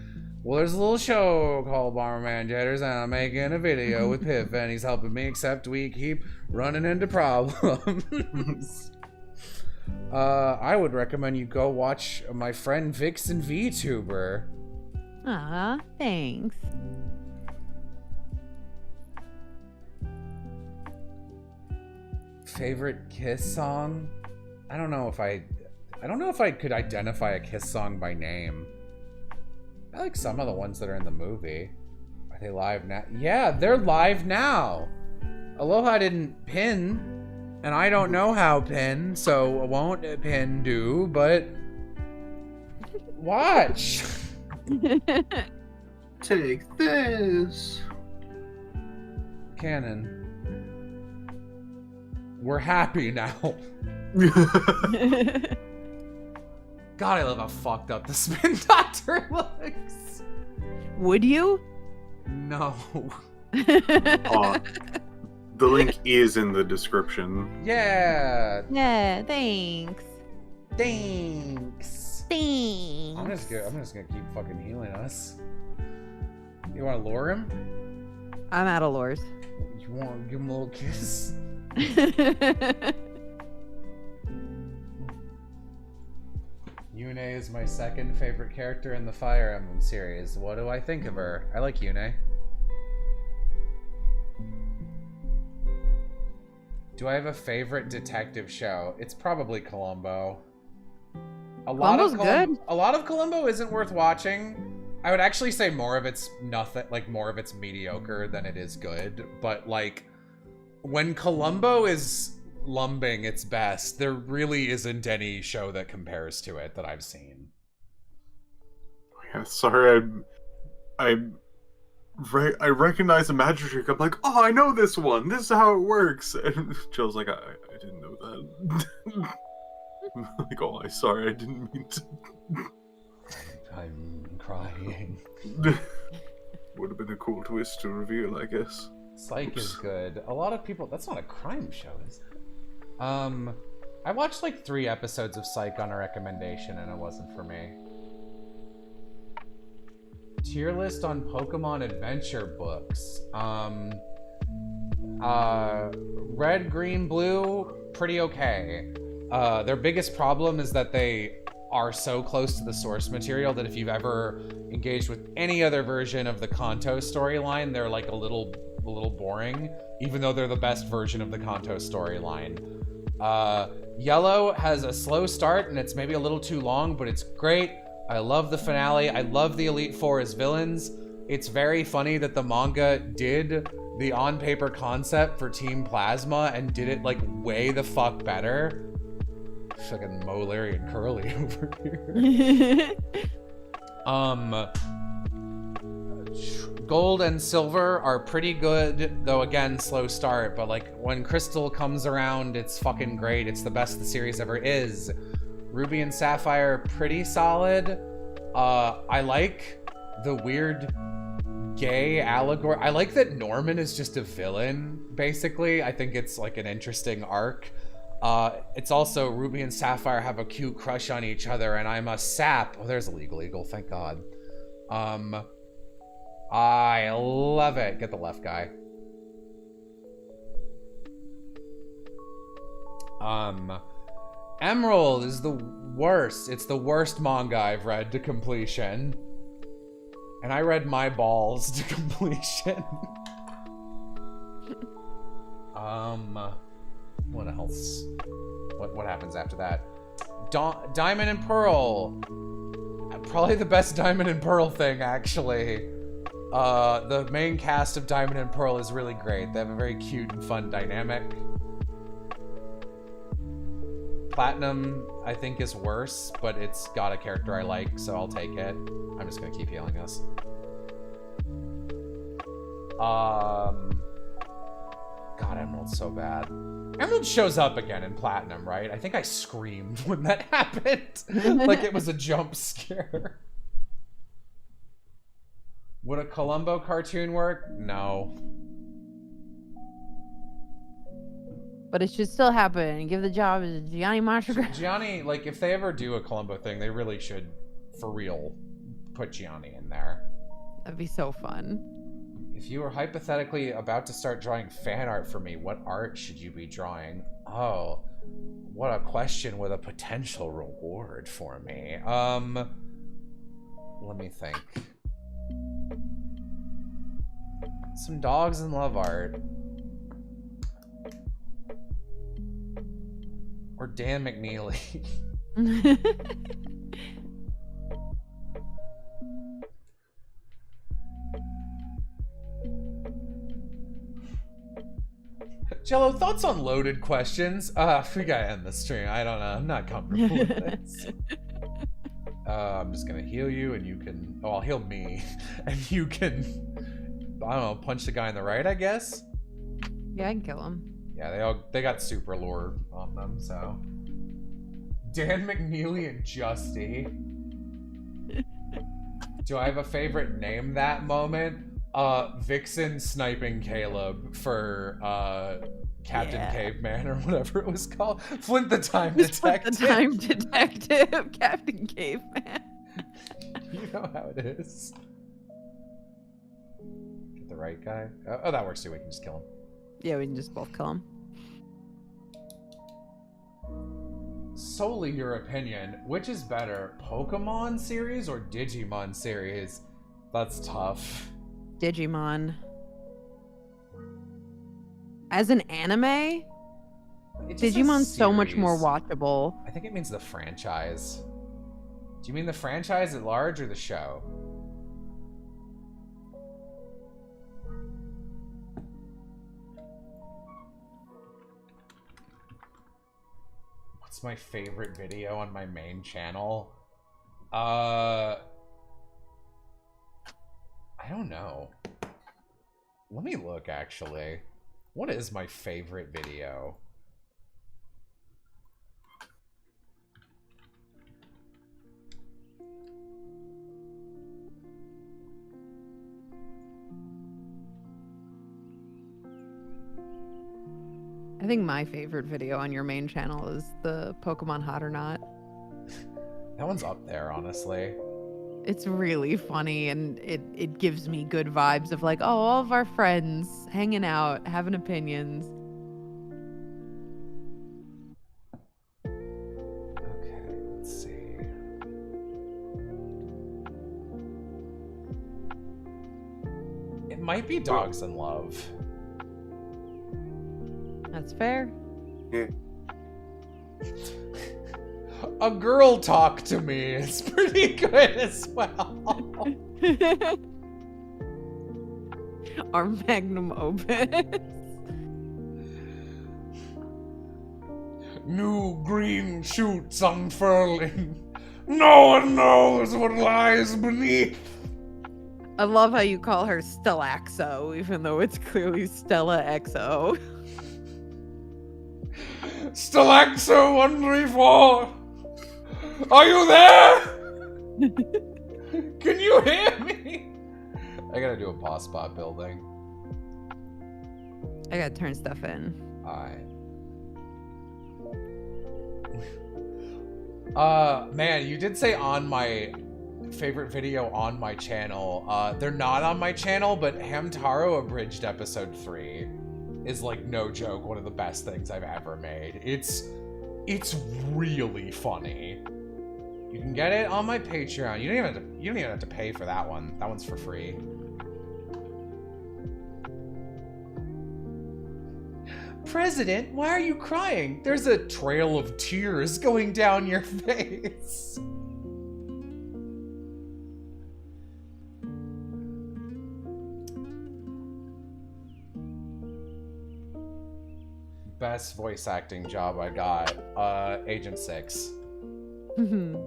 Well, there's a little show called Bomberman Jitters, and I'm making a video with Piff, and he's helping me, except we keep running into problems. I would recommend you go watch my friend Vixen VTuber. Aw, thanks. Favorite Kiss song? I don't know if I could identify a Kiss song by name. I like some of the ones that are in the movie. Are they live now? Yeah, they're live now. Aloha didn't pin, and I don't know how pin, so I won't pin do, but watch. Take this. Canon. We're happy now. God, I love how fucked up the Spin Doctor looks. Would you? No. The link is in the description. Yeah. Yeah, thanks. Thanks. Thanks. I'm just gonna keep fucking healing us. You wanna lure him? I'm out of lures. You wanna give him a little kiss? Yune is my second favorite character in the Fire Emblem series. What do I think of her? I like Yune. Do I have a favorite detective show? It's probably Columbo. Columbo's good. A lot of Columbo isn't worth watching. I would actually say more of it's nothing, like more of it's mediocre than it is good. But like, when Columbo is lumbing its best, there really isn't any show that compares to it that I've seen. Yeah, sorry, I recognize the magic trick. I'm like, oh, I know this one. This is how it works. And Jill's like, I didn't know that. I'm like, oh, I'm sorry, I didn't mean to. I'm crying. Would have been a cool twist to reveal, I guess. Psych is good. A lot of people... That's not a crime show, is it? I watched like 3 episodes of Psych on a recommendation, and it wasn't for me. Tier list on Pokemon Adventure books. Red, green, blue, pretty okay. Their biggest problem is that they are so close to the source material that if you've ever engaged with any other version of the Kanto storyline, they're like a little boring, even though they're the best version of the Kanto storyline. Yellow has a slow start and it's maybe a little too long, but it's great. I love the finale. I love the Elite Four as villains. It's very funny that the manga did the on-paper concept for Team Plasma and did it like way the fuck better. Fucking Mo, Larry, and Curly over here. Gold and Silver are pretty good, though again, slow start, but like when Crystal comes around, it's fucking great. It's the best the series ever is. Ruby and Sapphire, pretty solid. I like the weird gay allegory. I like that Norman is just a villain, basically. I think it's like an interesting arc. It's also Ruby and Sapphire have a cute crush on each other, and I'm a sap. Oh, there's a legal eagle, thank God. I love it. Get the left guy. Emerald is the worst. It's the worst manga I've read to completion. And I read My Balls to completion. What else? What happens after that? Diamond and Pearl. Probably the best Diamond and Pearl thing, actually. The main cast of Diamond and Pearl is really great. They have a very cute and fun dynamic. Platinum, I think, is worse, but it's got a character I like, so I'll take it. I'm just gonna keep healing us. God, Emerald's so bad. Emerald shows up again in Platinum, right? I think I screamed when that happened. Like it was a jump scare. Would a Columbo cartoon work? No. But it should still happen. Give the job to Gianni Marshall. Gianni, like, if they ever do a Columbo thing, they really should, for real, put Gianni in there. That'd be so fun. If you were hypothetically about to start drawing fan art for me, what art should you be drawing? Oh, what a question with a potential reward for me. Let me think. Some dogs and love art. Or Dan McNeely. Jello, thoughts on loaded questions? We gotta end the stream. I don't know. I'm not comfortable with this. I'm just gonna heal you and you can... Oh, I'll heal me. And you can... I don't know, punch the guy on the right, I guess? Yeah, I can kill him. Yeah, they got super lore on them, so... Dan McNeely and Justy. Do I have a favorite name that moment? Vixen sniping Caleb for Captain Caveman or whatever it was called. Flint the Time Detective. The Time Detective, Captain Caveman. You know how it is. Get the right guy. Oh, that works too. We can just kill him. Yeah, we can just both kill him. Solely your opinion, which is better, Pokemon series or Digimon series? That's tough. Digimon. As an anime, Digimon's so much more watchable. I think it means the franchise. Do you mean the franchise at large or the show? What's my favorite video on my main channel? I don't know. Let me look, actually. What is my favorite video? I think my favorite video on your main channel is the Pokemon Hot or Not. That one's up there, honestly. It's really funny, and it gives me good vibes of like, oh, all of our friends hanging out, having opinions. Okay, let's see. It might be Dogs in Love. That's fair. Yeah. A girl talk to me is pretty good as well. Our magnum opus. New green shoots unfurling. No one knows what lies beneath. I love how you call her Stellaxo, even though it's clearly Stella XO. Stellaxo 134. Are you there? Can you hear me? I gotta do a boss spot building. I gotta turn stuff in. Alright. Man, you did say on my favorite video on my channel. They're not on my channel, but Hamtaro abridged episode 3 is, like, no joke, one of the best things I've ever made. It's really funny. You can get it on my Patreon. You don't even have to pay for that one. That one's for free. President, why are you crying? There's a trail of tears going down your face. Best voice acting job I got. Agent 6.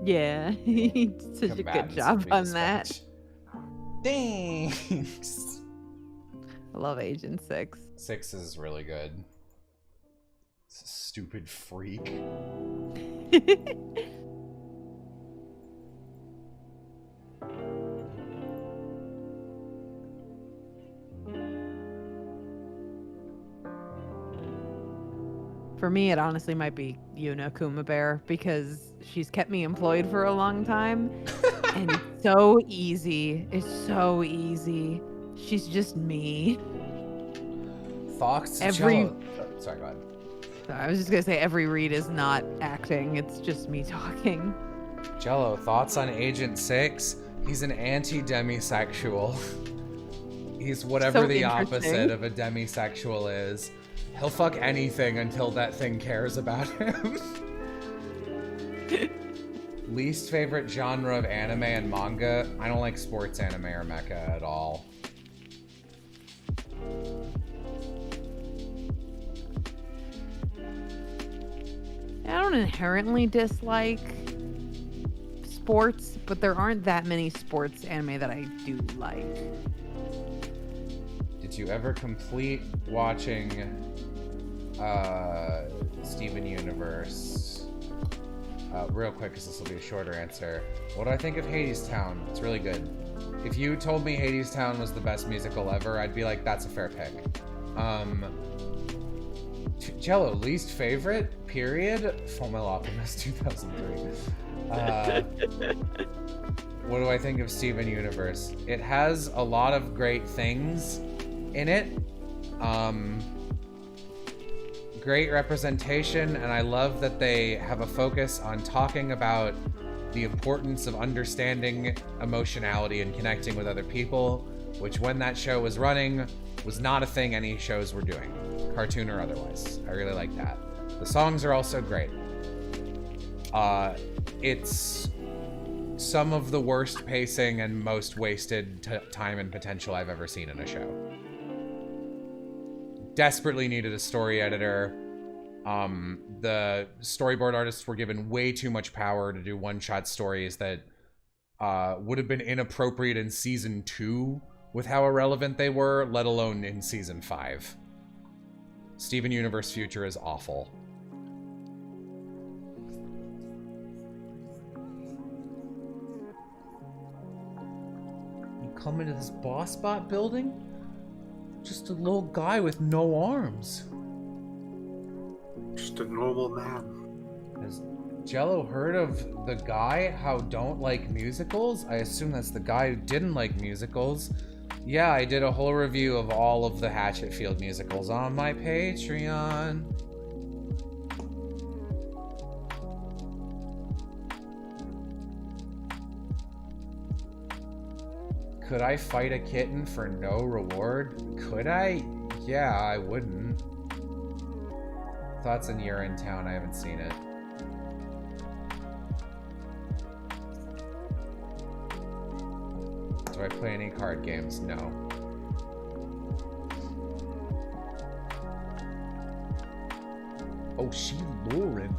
Yeah, he did such a good job on that. Thanks. love Agent 6. 6 is really good. It's a stupid freak. For me, it honestly might be Yuna Kuma Bear because she's kept me employed for a long time. And it's so easy. It's so easy. She's just me. Thoughts? Every- Jello. Oh, sorry, go ahead. So I was just going to say every read is not acting. It's just me talking. Jello, thoughts on Agent 6? He's an anti-demisexual. He's whatever So the interesting. opposite of a demisexual is. He'll fuck anything until that thing cares about him. Least favorite genre of anime and manga? I don't like sports anime or mecha at all. I don't inherently dislike sports, but there aren't that many sports anime that I do like. Did you ever complete watching Steven Universe? Real quick, because this will be a shorter answer. What do I think of Hades Town? It's really good. If you told me Hades Town was the best musical ever, I'd be like, that's a fair pick. Jello, least favorite? Period? Fullmetal Alchemist 2003. What do I think of Steven Universe? It has a lot of great things in it. Great representation, and I love that they have a focus on talking about the importance of understanding emotionality and connecting with other people, which when that show was running was not a thing any shows were doing, cartoon or otherwise. I really like that. The songs are also great. It's some of the worst pacing and most wasted time and potential I've ever seen in a show. Desperately needed a story editor. The storyboard artists were given way too much power to do one-shot stories that would have been inappropriate in season 2 with how irrelevant they were, let alone in season 5. Steven Universe Future is awful. You come into this boss bot building? Just a little guy with no arms. Just a normal man. Has Jello heard of the guy how don't like musicals? I assume that's the guy who didn't like musicals. Yeah, I did a whole review of all of the Hatchetfield musicals on my Patreon. Could I fight a kitten for no reward? Could I? Yeah, I wouldn't. Thoughts on Urine Town? I haven't seen it. Do I play any card games? No. Oh, she Lauren.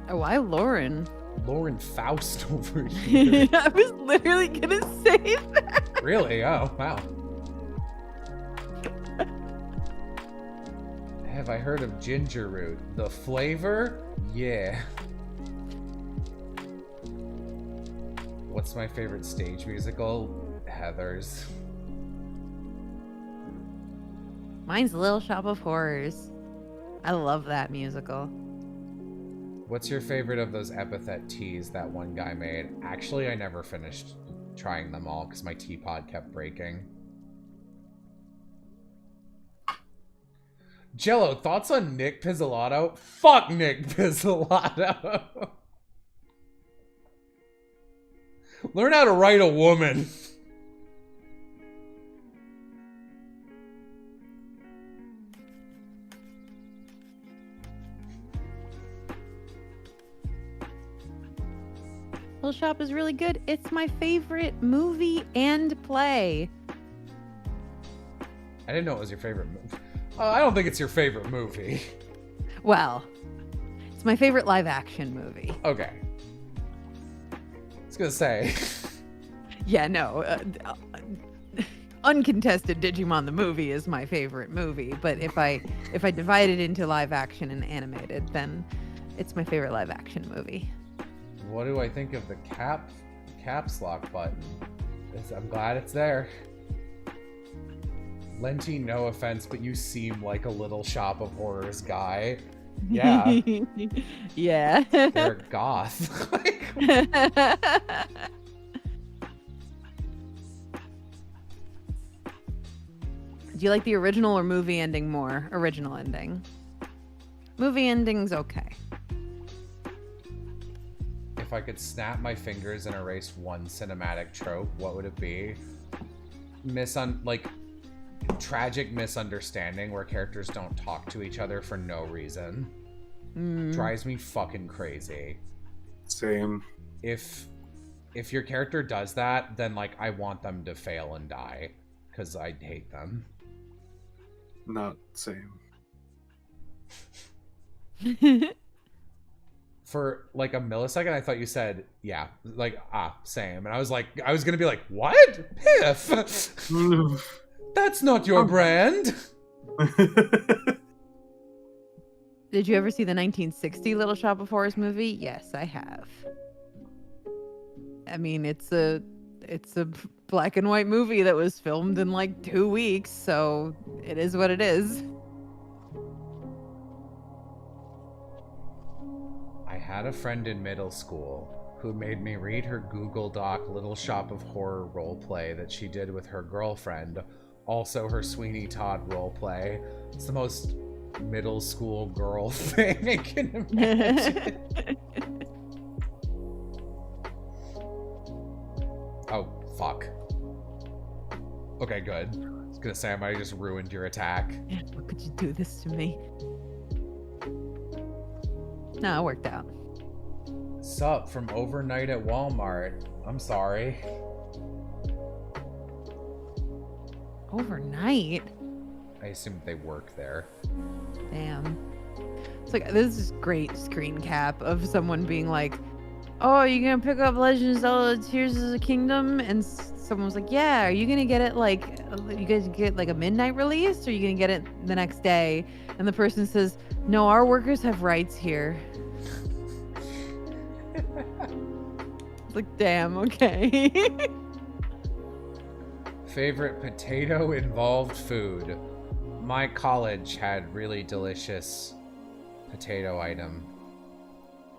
Oh, I Lauren. Lauren Faust over here. I was literally gonna say that. Really? Oh, wow. Have I heard of ginger root? The flavor? Yeah. What's my favorite stage musical? Heathers. Mine's Little Shop of Horrors. I love that musical. What's your favorite of those epithet teas that one guy made? Actually, I never finished trying them all because my teapot kept breaking. Jello, thoughts on Nick Pizzolatto? Fuck Nick Pizzolatto. Learn how to write a woman. Little Shop is really good. It's my favorite movie and play. I didn't know it was your favorite movie. I don't think it's your favorite movie. Well, it's my favorite live action movie. Okay. I was gonna say. Yeah, no. uncontested Digimon the movie is my favorite movie, but if I divide it into live action and animated, then it's my favorite live action movie. What do I think of the caps lock button? I'm glad it's there. Lenti, no offense, but you seem like a Little Shop of Horrors guy. Yeah. Yeah. They're goth. Do you like the original or movie ending more? Original ending. Movie ending's okay. If I could snap my fingers and erase one cinematic trope, what would it be? Tragic misunderstanding where characters don't talk to each other for no reason. Drives me fucking crazy. Same. If your character does that, then like I want them to fail and die because I hate them. Not same. For like a millisecond, I thought you said, yeah, like, same. And I was gonna be like, what? Piff! That's not your brand! Did you ever see the 1960 Little Shop of Horrors movie? Yes, I have. I mean, it's a black and white movie that was filmed in like 2 weeks, so it is what it is. I had a friend in middle school who made me read her Google Doc Little Shop of Horror roleplay that she did with her girlfriend, also her Sweeney Todd roleplay. It's the most middle school girl thing I can imagine. Oh, fuck. Okay, good. I was gonna say I might have just ruined your attack. How could you do this to me? No, it worked out. Sup from overnight at Walmart. I'm sorry. Overnight? I assume they work there. Damn. It's like, this is great screen cap of someone being like, oh, are you gonna pick up Legend of Zelda Tears of the Kingdom? And someone was like, yeah, are you gonna get it like, you guys get like a midnight release, or are you gonna get it the next day? And the person says, no, our workers have rights here. It's like, damn, okay. Favorite potato involved food. My college had really delicious potato item.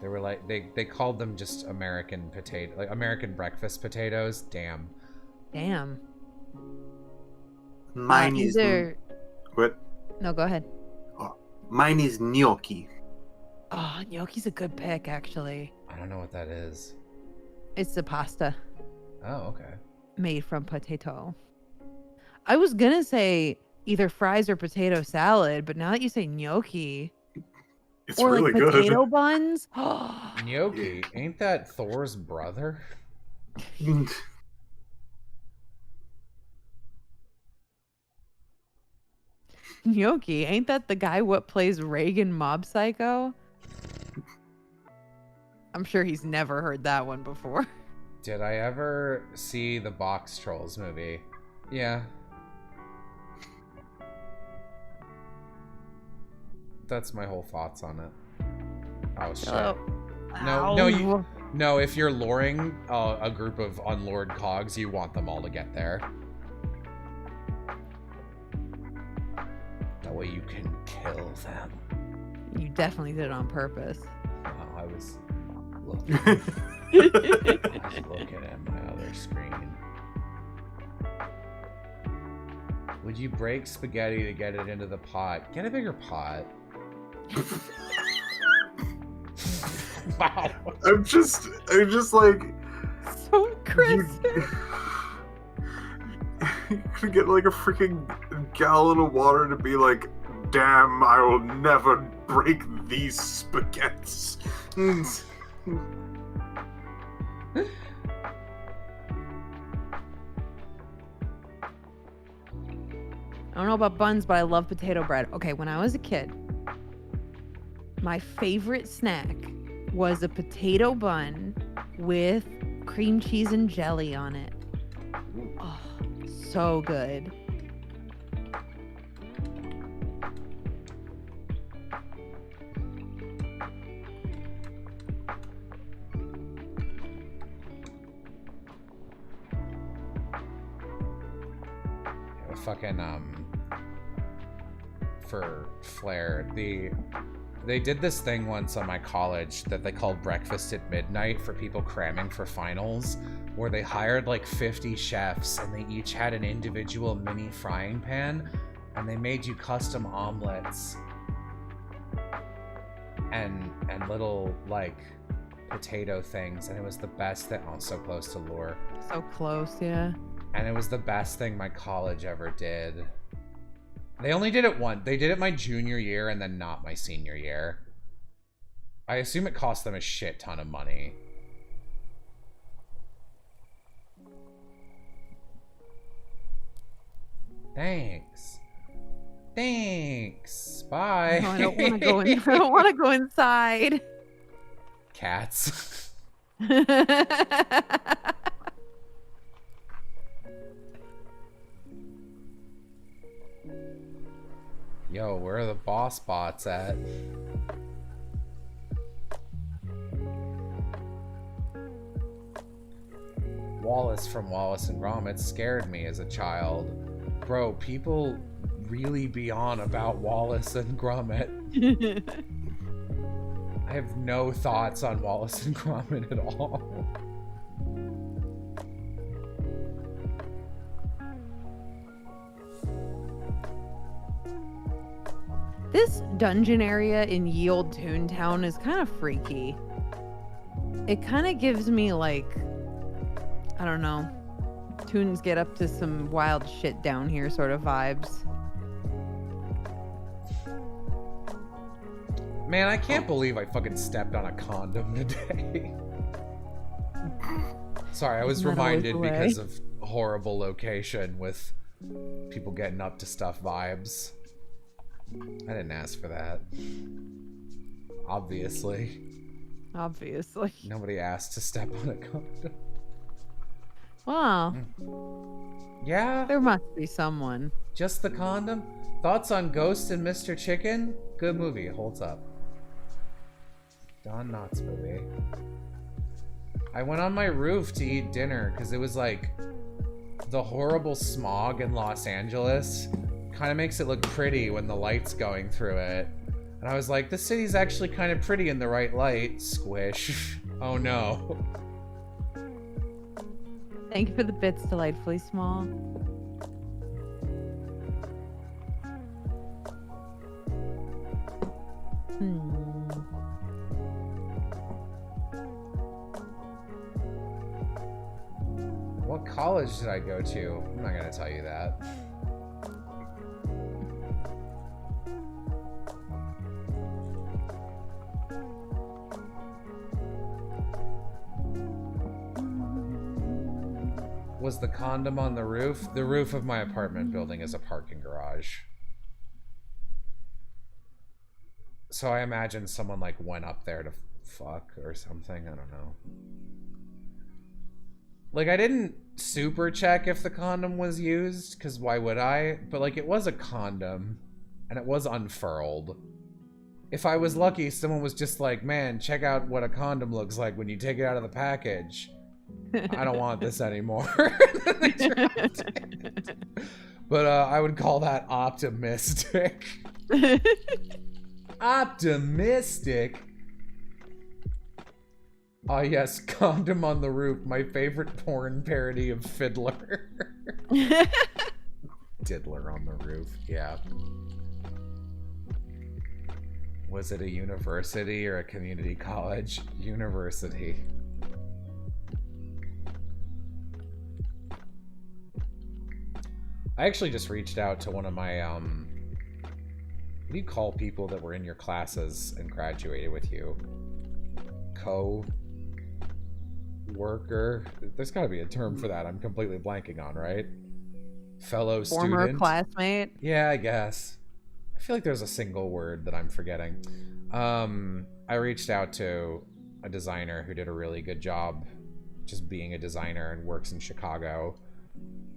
They were like, they called them just American potato, like American breakfast potatoes. Damn. Damn. Mine is what? No, go ahead. Mine is gnocchi. Oh, gnocchi's a good pick, actually. I don't know what that is. It's the pasta Oh, okay. made from potato. I was gonna say either fries or potato salad, but now that you say gnocchi, It's or really like good. potato buns. Gnocchi, ain't that Thor's brother? Gnocchi, ain't that the guy what plays Reagan Mob Psycho? I'm sure he's never heard that one before. Did I ever see the Box Trolls movie? Yeah. That's my whole thoughts on it. Oh shit. No, if you're luring a group of unlured cogs, you want them all to get there. That way you can kill them. You definitely did it on purpose. I was looking. I was looking at my other screen. Would you break spaghetti to get it into the pot? Get a bigger pot. Wow. I'm just like So crisp. You could get like a freaking gallon of water to be like, damn, I will never break these spaghettis. I don't know about buns, but I love potato bread. Okay, when I was a kid, my favorite snack was a potato bun with cream cheese and jelly on it. Oh, so good. Fucking for flair, they did this thing once on my college that they called breakfast at midnight for people cramming for finals, where they hired like 50 chefs and they each had an individual mini frying pan and they made you custom omelets and little like potato things, and it was the best thing. Oh, so close to lore. So close, yeah. And it was the best thing my college ever did. They only did it once. They did it my junior year and then not my senior year. I assume it cost them a shit ton of money. Thanks. Thanks. Bye. No, I don't want to go in. I don't want to go inside. Cats. Yo, where are the boss bots at? Wallace from Wallace and Gromit scared me as a child. Bro, people really be on about Wallace and Gromit. I have no thoughts on Wallace and Gromit at all. This dungeon area in Ye Olde Toontown is kind of freaky. It kind of gives me like, I don't know, Toons get up to some wild shit down here sort of vibes. Man, I can't believe I fucking stepped on a condom today. Sorry, I was Not always reminded the way. because of horrible location with people getting up to stuff vibes. I didn't ask for that. Obviously. Obviously. Nobody asked to step on a condom. Well, Yeah? there must be someone. Just the condom? Thoughts on Ghost and Mr. Chicken? Good movie, holds up. Don Knotts movie. I went on my roof to eat dinner because it was like the horrible smog in Los Angeles kind of makes it look pretty when the light's going through it. And I was like, this city's actually kind of pretty in the right light. Squish. Oh no. Thank you for the bits, delightfully small. What college did I go to? I'm not gonna tell you that. Was the condom on the roof? The roof of my apartment building is a parking garage. So I imagine someone like went up there to fuck or something. I don't know. Like, I didn't super check if the condom was used, because why would I? But like, it was a condom and it was unfurled. If I was lucky, someone was just like, man, check out what a condom looks like when you take it out of the package. I don't want this anymore. But I would call that optimistic. Optimistic? Ah, yes, Condom on the Roof, my favorite porn parody of Fiddler. Diddler on the Roof, yeah. Was it a university or a community college? University. I actually just reached out to one of my, what do you call people that were in your classes and graduated with you? Co-worker? There's gotta be a term for that I'm completely blanking on, right? Fellow Former student? classmate. Yeah, I guess. I feel like there's a single word that I'm forgetting. I reached out to a designer who did a really good job just being a designer and works in Chicago.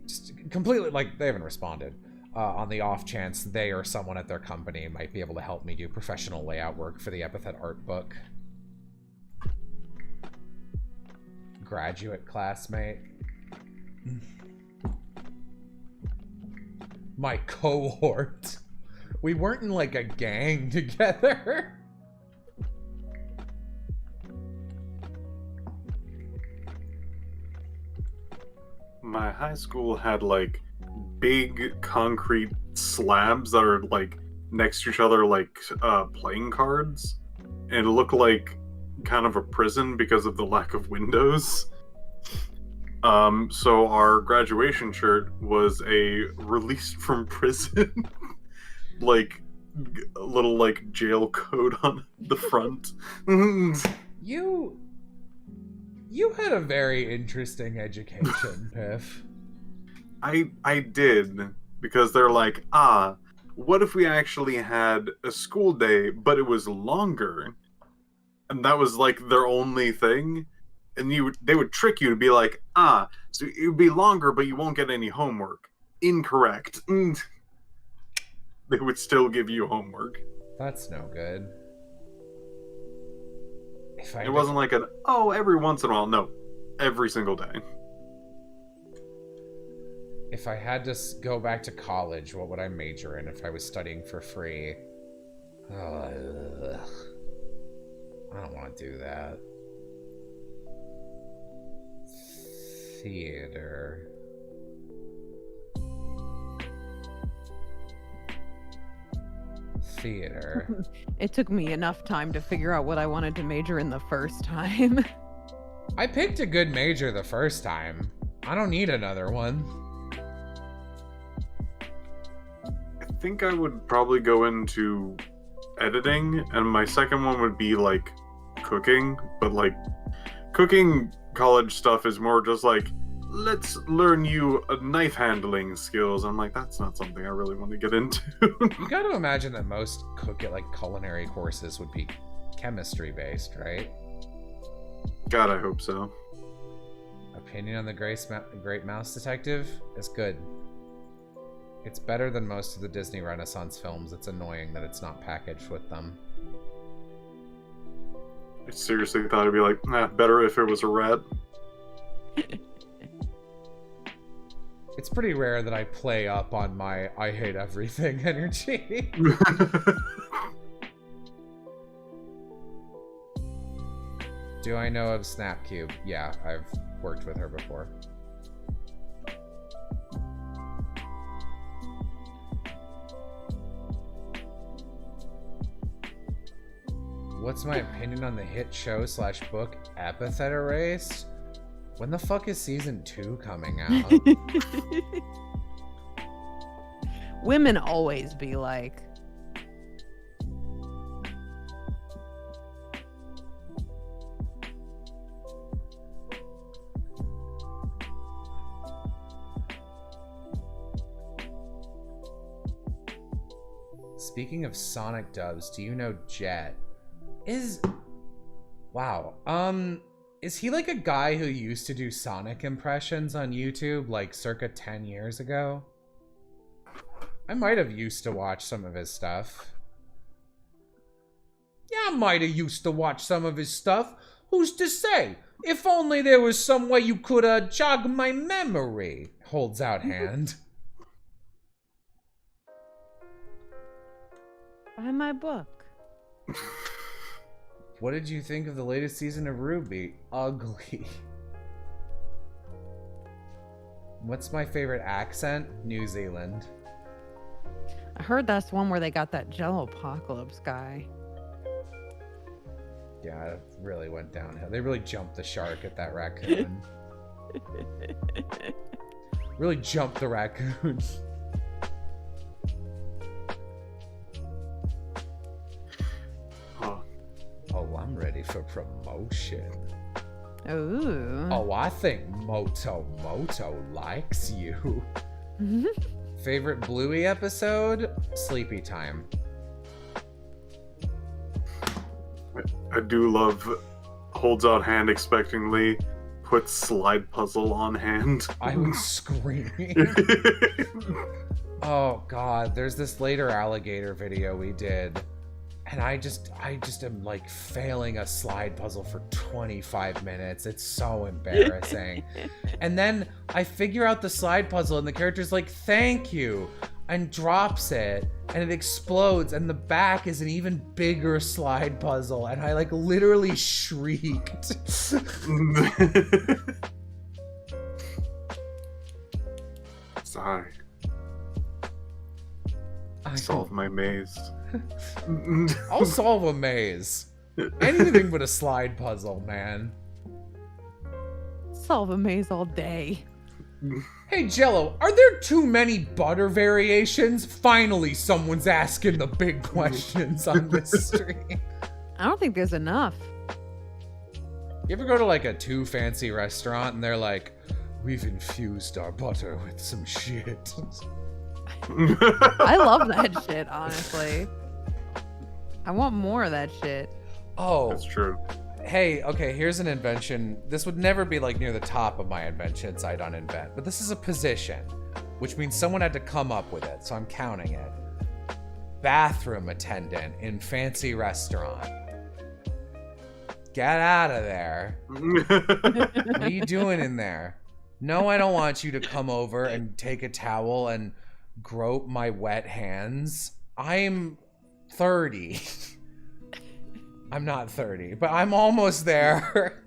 just completely, like, they haven't responded. On the off chance they or someone at their company might be able to help me do professional layout work for the Epithet art book. Graduate classmate. My cohort. We weren't in, like, a gang together. My high school had, like, big concrete slabs that are, like, next to each other, like, playing cards. And it looked like kind of a prison because of the lack of windows. So our graduation shirt was a released from prison, like, a little, like, jail code on the front. You had a very interesting education, Piff. I did, because they're like, what if we actually had a school day, but it was longer? And that was, like, their only thing. And they would trick you to be like, so it would be longer, but you won't get any homework. Incorrect. They would still give you homework. That's no good. It wasn't like every once in a while. No, every single day. If I had to go back to college, what would I major in if I was studying for free? Ugh. I don't want to do that. Theater. Theater. It took me enough time to figure out what I wanted to major in the first time. I picked a good major the first time. I don't need another one. I think I would probably go into editing, and my second one would be, like, cooking. But, like, cooking college stuff is more just like, let's learn you knife handling skills. I'm like, that's not something I really want to get into. You gotta imagine that most culinary courses would be chemistry based, right? God, I hope so. Opinion on the Great Mouse Detective is good. It's better than most of the Disney Renaissance films. It's annoying that it's not packaged with them. I seriously thought it'd be like, better if it was a rat. It's pretty rare that I play up on my I hate everything energy. Do I know of Snapcube? Yeah, I've worked with her before. What's my opinion on the hit show / book Epithet Erased? When the fuck is season 2 coming out? Women always be like, Speaking of Sonic dubs, do you know Jet? Wow. Is he like a guy who used to do Sonic impressions on YouTube like circa 10 years ago? I might have used to watch some of his stuff. Yeah, I might have used to watch some of his stuff. Who's to say? If only there was some way you could jog my memory. Holds out hand. buy my book. What did you think of the latest season of Ruby? Ugly. What's my favorite accent? New Zealand. I heard that's one where they got that Jello apocalypse guy. Yeah, it really went downhill. They really jumped the shark at that raccoon. Really jumped the raccoon. Oh, I'm ready for promotion. Ooh. Oh, I think Moto likes you. Favorite Bluey episode? Sleepy Time. I do love holds out hand expectantly. put slide puzzle on hand. I would scream. Oh god, there's this later alligator video we did, and I just am like failing a slide puzzle for 25 minutes. It's so embarrassing. And then I figure out the slide puzzle and the character's like, "Thank you," and drops it, and it explodes, and the back is an even bigger slide puzzle, and I like literally shrieked. Sigh. I Solve my maze. I'll solve a maze. Anything but a slide puzzle, man. Solve a maze all day. Hey Jello, are there too many butter variations? Finally, someone's asking the big questions on this stream. I don't think there's enough. You ever go to like a too fancy restaurant and they're like, "We've infused our butter with some shit." I love that shit, honestly. I want more of that shit. Oh, That's true. hey, okay, here's an invention. This would never be like near the top of my inventions I'd uninvent, but this is a position, which means someone had to come up with it, so I'm counting it. Bathroom attendant in fancy restaurant. Get out of there. What are you doing in there? No, I don't want you to come over and take a towel and grope my wet hands. I'm 30. I'm not 30, but I'm almost there.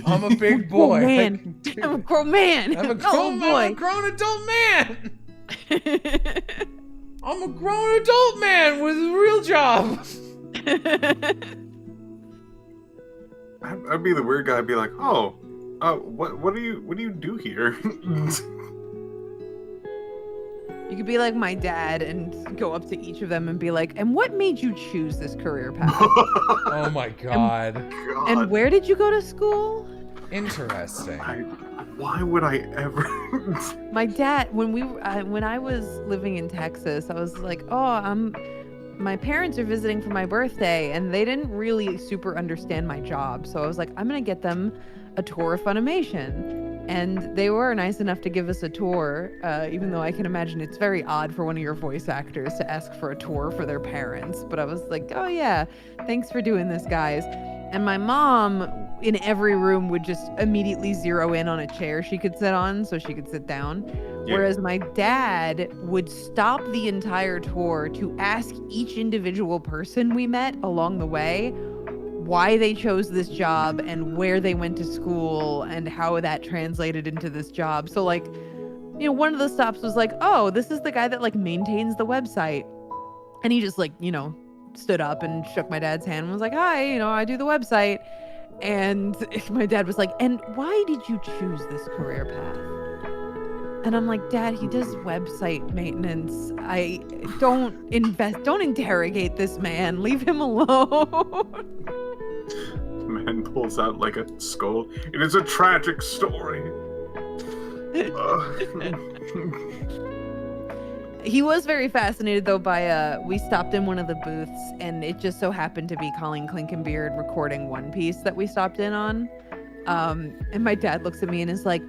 I'm a big boy. Oh, man. I'm a grown man. I'm a Oh, boy. grown adult man. I'm a grown adult man with a real job. I'd be the weird guy. I'd be like, "Oh, what do you do here?" You could be like my dad and go up to each of them and be like, "And what made you choose this career path? Oh my god. God. And where did you go to school?" Interesting. Why would I ever? My dad, when I was living in Texas, I was like, "Oh, my parents are visiting for my birthday," and they didn't really super understand my job. So I was like, "I'm gonna get them a tour of Funimation." And they were nice enough to give us a tour, even though I can imagine it's very odd for one of your voice actors to ask for a tour for their parents. But I was like, "Oh yeah, thanks for doing this, guys." And my mom, in every room, would just immediately zero in on a chair she could sit on so she could sit down. Yeah. Whereas my dad would stop the entire tour to ask each individual person we met along the way why they chose this job and where they went to school and how that translated into this job. So like, you know, one of the stops was like, "Oh, this is the guy that like maintains the website." And he just like, you know, stood up and shook my dad's hand and was like, "Hi, you know, I do the website." And my dad was like, "And why did you choose this career path?" And I'm like, "Dad, he does website maintenance. Don't interrogate this man. Leave him alone." Man pulls out like a skull. It is a tragic story. He was very fascinated though by we stopped in one of the booths and it just so happened to be Colleen Clinkenbeard recording One Piece that we stopped in on. And my dad looks at me and is like,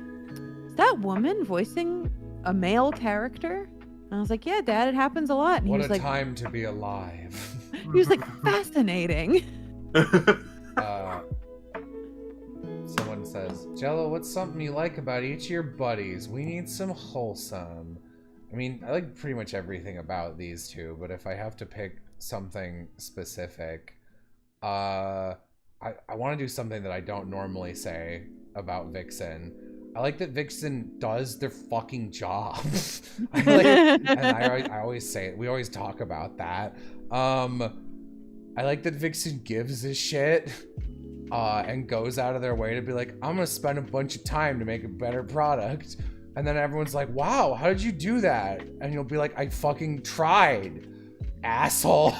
"Is that woman voicing a male character?" And I was like, "Yeah, Dad, it happens a lot." And What he was a like, time to be alive. he was like, "Fascinating." Someone says, "Jello, what's something you like about each of your buddies? We need some wholesome." I mean, I like pretty much everything about these two, but if I have to pick something specific, I want to do something that I don't normally say about Vixen. I like that Vixen does their fucking job. I always say it. We always talk about that. I like that Vixen gives a shit and goes out of their way to be like, "I'm gonna spend a bunch of time to make a better product." And then everyone's like, "Wow, how did you do that?" And you'll be like, "I fucking tried, asshole."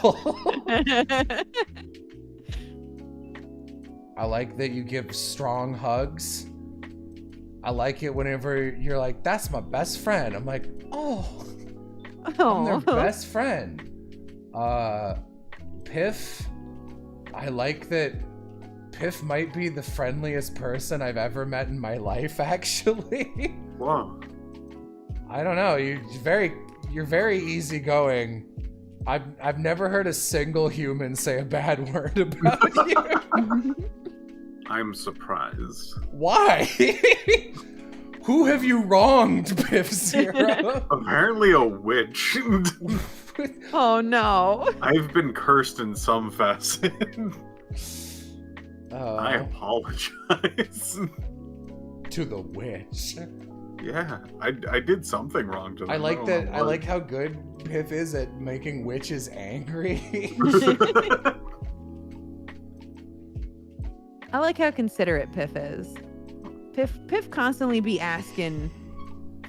I like that you give strong hugs. I like it whenever you're like, "That's my best friend." I'm like, "Oh, I'm their best friend." Piff, I like that Piff might be the friendliest person I've ever met in my life, actually. Wow. I don't know. You're very easygoing. I've never heard a single human say a bad word about you. I'm surprised. Why? Who have you wronged, Piff Zero? Apparently a witch. Oh no. I've been cursed in some facet. Oh, I apologize. to the witch. Yeah, I did something wrong to them. I like don't that. know I what. like how good Piff is at making witches angry. I like how considerate Piff is. Piff constantly be asking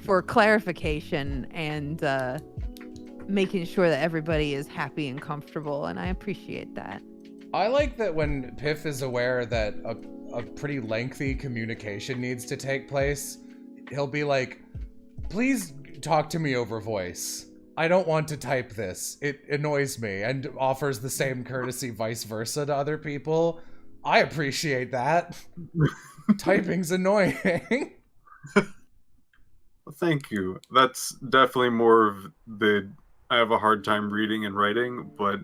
for clarification and making sure that everybody is happy and comfortable, and I appreciate that. I like that when Piff is aware that a pretty lengthy communication needs to take place, he'll be like, please talk to me over voice. I don't want to type this. It annoys me, and offers the same courtesy vice versa to other people. I appreciate that. Typing's annoying. Thank you. That's definitely more of the. I have a hard time reading and writing, but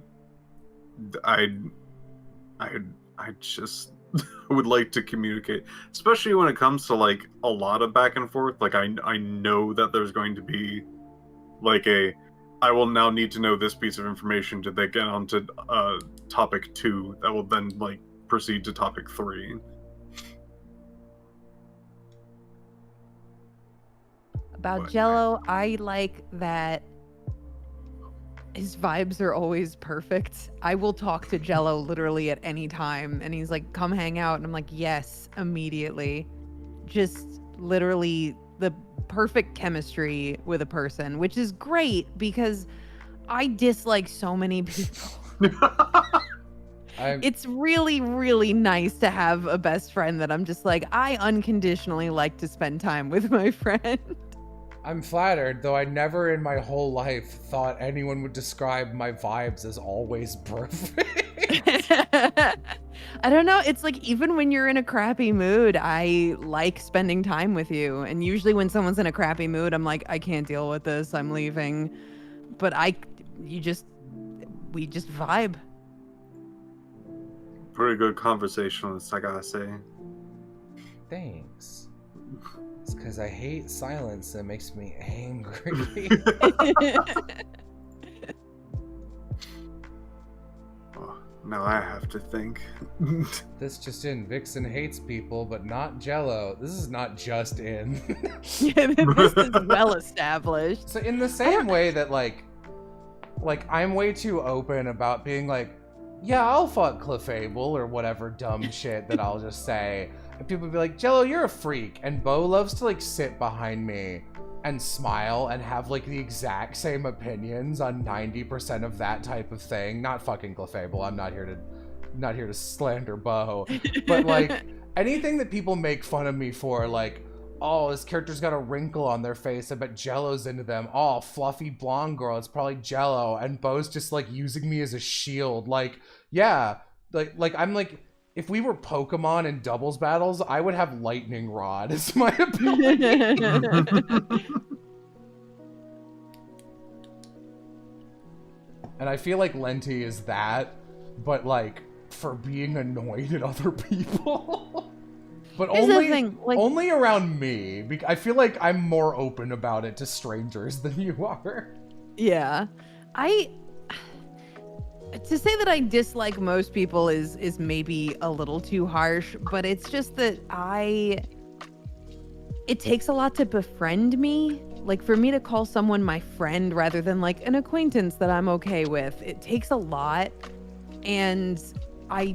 I just would like to communicate, especially when it comes to like a lot of back and forth. Like I know that there's going to be like I will now need to know this piece of information to then get onto topic 2 that will then like proceed to topic 3. About But- Jello, I like that his vibes are always perfect. I will talk to Jello literally at any time, and he's like, come hang out. And I'm like, yes, immediately. Just literally the perfect chemistry with a person, which is great because I dislike so many people. It's really, really nice to have a best friend that I'm just like, I unconditionally like to spend time with my friend. I'm flattered, though I never in my whole life thought anyone would describe my vibes as always perfect. I don't know. It's like even when you're in a crappy mood, I like spending time with you. And usually when someone's in a crappy mood, I'm like, I can't deal with this. I'm leaving. But we just vibe. Pretty good conversationalist, I gotta say. Thanks. It's because I hate silence that makes me angry. Oh, now I have to think. This just in, Vixen hates people, but not Jello. This is not just in. This is well established. So in the same way that like I'm way too open about being like, yeah, I'll fuck Clefable or whatever dumb shit that I'll just say. And people be like, Jello, you're a freak. And Bo loves to like sit behind me and smile and have like the exact same opinions on 90% of that type of thing. Not fucking Clefable. I'm not here to slander Bo. But like anything that people make fun of me for, like, oh, this character's got a wrinkle on their face, I bet Jello's into them. Oh, fluffy blonde girl, it's probably Jello. And Bo's just like using me as a shield. Like, yeah, like I'm like, if we were Pokemon in doubles battles, I would have Lightning Rod as my ability. And I feel like Lenti is that, but like for being annoyed at other people. But Here's the only, thing, like- only around me. I feel like I'm more open about it to strangers than you are. Yeah. To say that I dislike most people is maybe a little too harsh, but it's just that it takes a lot to befriend me. Like for me to call someone my friend rather than like an acquaintance that I'm okay with, it takes a lot. And I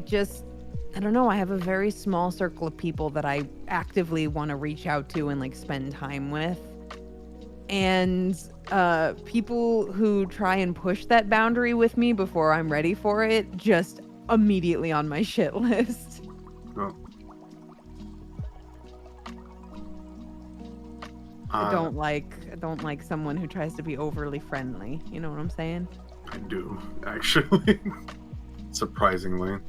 don't know, I have a very small circle of people that I actively want to reach out to and like spend time with. And people who try and push that boundary with me before I'm ready for it, just immediately on my shit list. Oh. I don't like someone who tries to be overly friendly. You know what I'm saying? I do, actually. Surprisingly.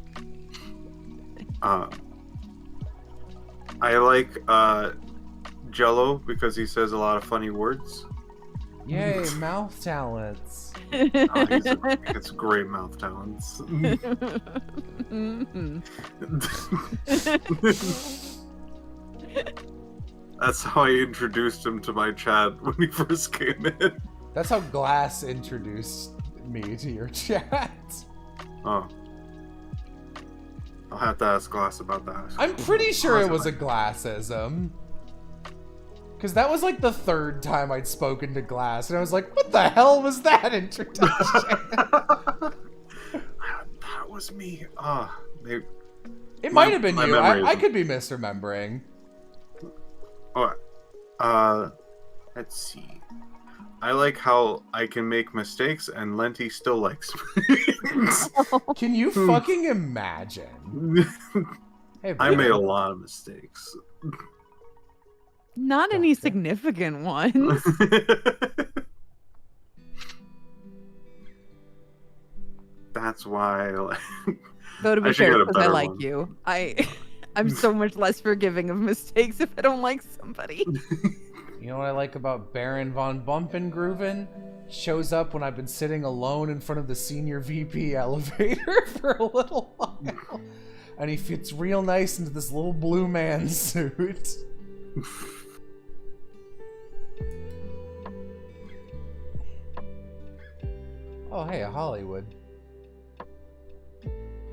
I like Jello because he says a lot of funny words. Yay, mouth talents. It's great mouth talents. That's how I introduced him to my chat when he first came in. That's how Glass introduced me to your chat. Oh. I'll have to ask Glass about that. I'm pretty sure it was a Glassism. Because that was like the third time I'd spoken to Glass, and I was like, what the hell was that introduction? That was me. Maybe. It might have been my you. memory I is- could be misremembering. Alright. Let's see. I like how I can make mistakes and Lenti still likes me. Can you fucking imagine? Hey, I made a baby. lot of mistakes. Not any significant ones. That's why I like. Though to I be should get fair, a because I better like one. you. I'm so much less forgiving of mistakes if I don't like somebody. You know what I like about Baron von Bumpengruven? Shows up when I've been sitting alone in front of the senior VP elevator for a little while. And he fits real nice into this little blue man suit. Oh, hey, a Hollywood.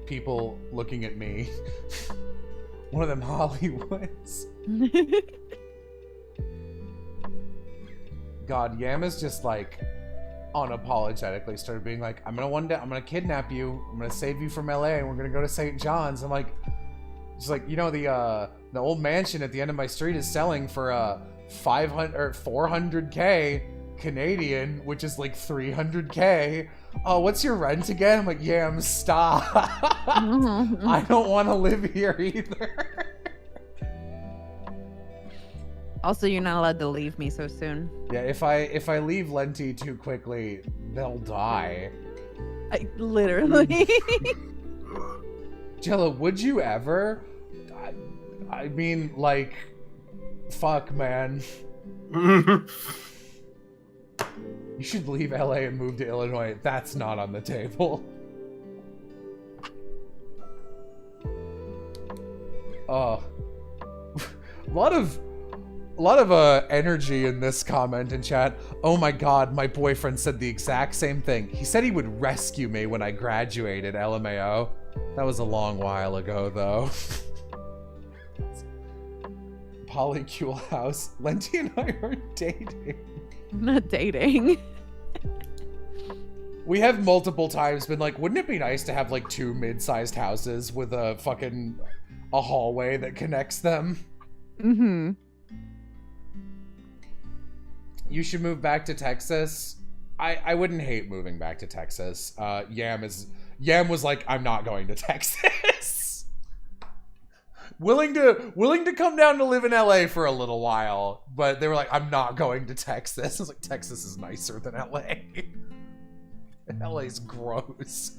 People looking at me. One of them Hollywoods. God, Yam is just like unapologetically started being like, I'm gonna kidnap you, I'm gonna save you from LA, and we're gonna go to St. John's. I'm like, just like, you know, the old mansion at the end of my street is selling for 500 or 400K Canadian, which is like 300K. Oh, what's your rent again? I'm like, Yam, stop. I don't want to live here either. Also, you're not allowed to leave me so soon. Yeah, if I leave Lenti too quickly, they'll die. Literally. Jello, would you ever? I mean, like, fuck, man. You should leave LA and move to Illinois. That's not on the table. A lot of energy in this comment in chat. Oh my god, my boyfriend said the exact same thing. He said he would rescue me when I graduated, LMAO. That was a long while ago, though. Polycule House. Lenti and I aren't dating. I'm not dating. We have multiple times been like, wouldn't it be nice to have like 2 mid-sized houses with a hallway that connects them? Mm-hmm. You should move back to Texas. I wouldn't hate moving back to Texas. Yam was like, I'm not going to Texas. willing to come down to live in LA for a little while, but they were like, I'm not going to Texas. I was like, Texas is nicer than LA. LA's gross.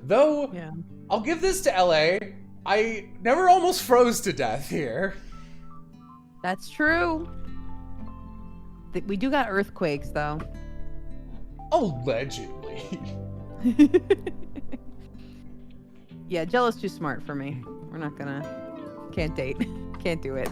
Though, Yeah. I'll give this to LA. I never almost froze to death here. That's true. We do got earthquakes, though. Allegedly. Yeah, Jello's too smart for me. We're not gonna... Can't date. Can't do it.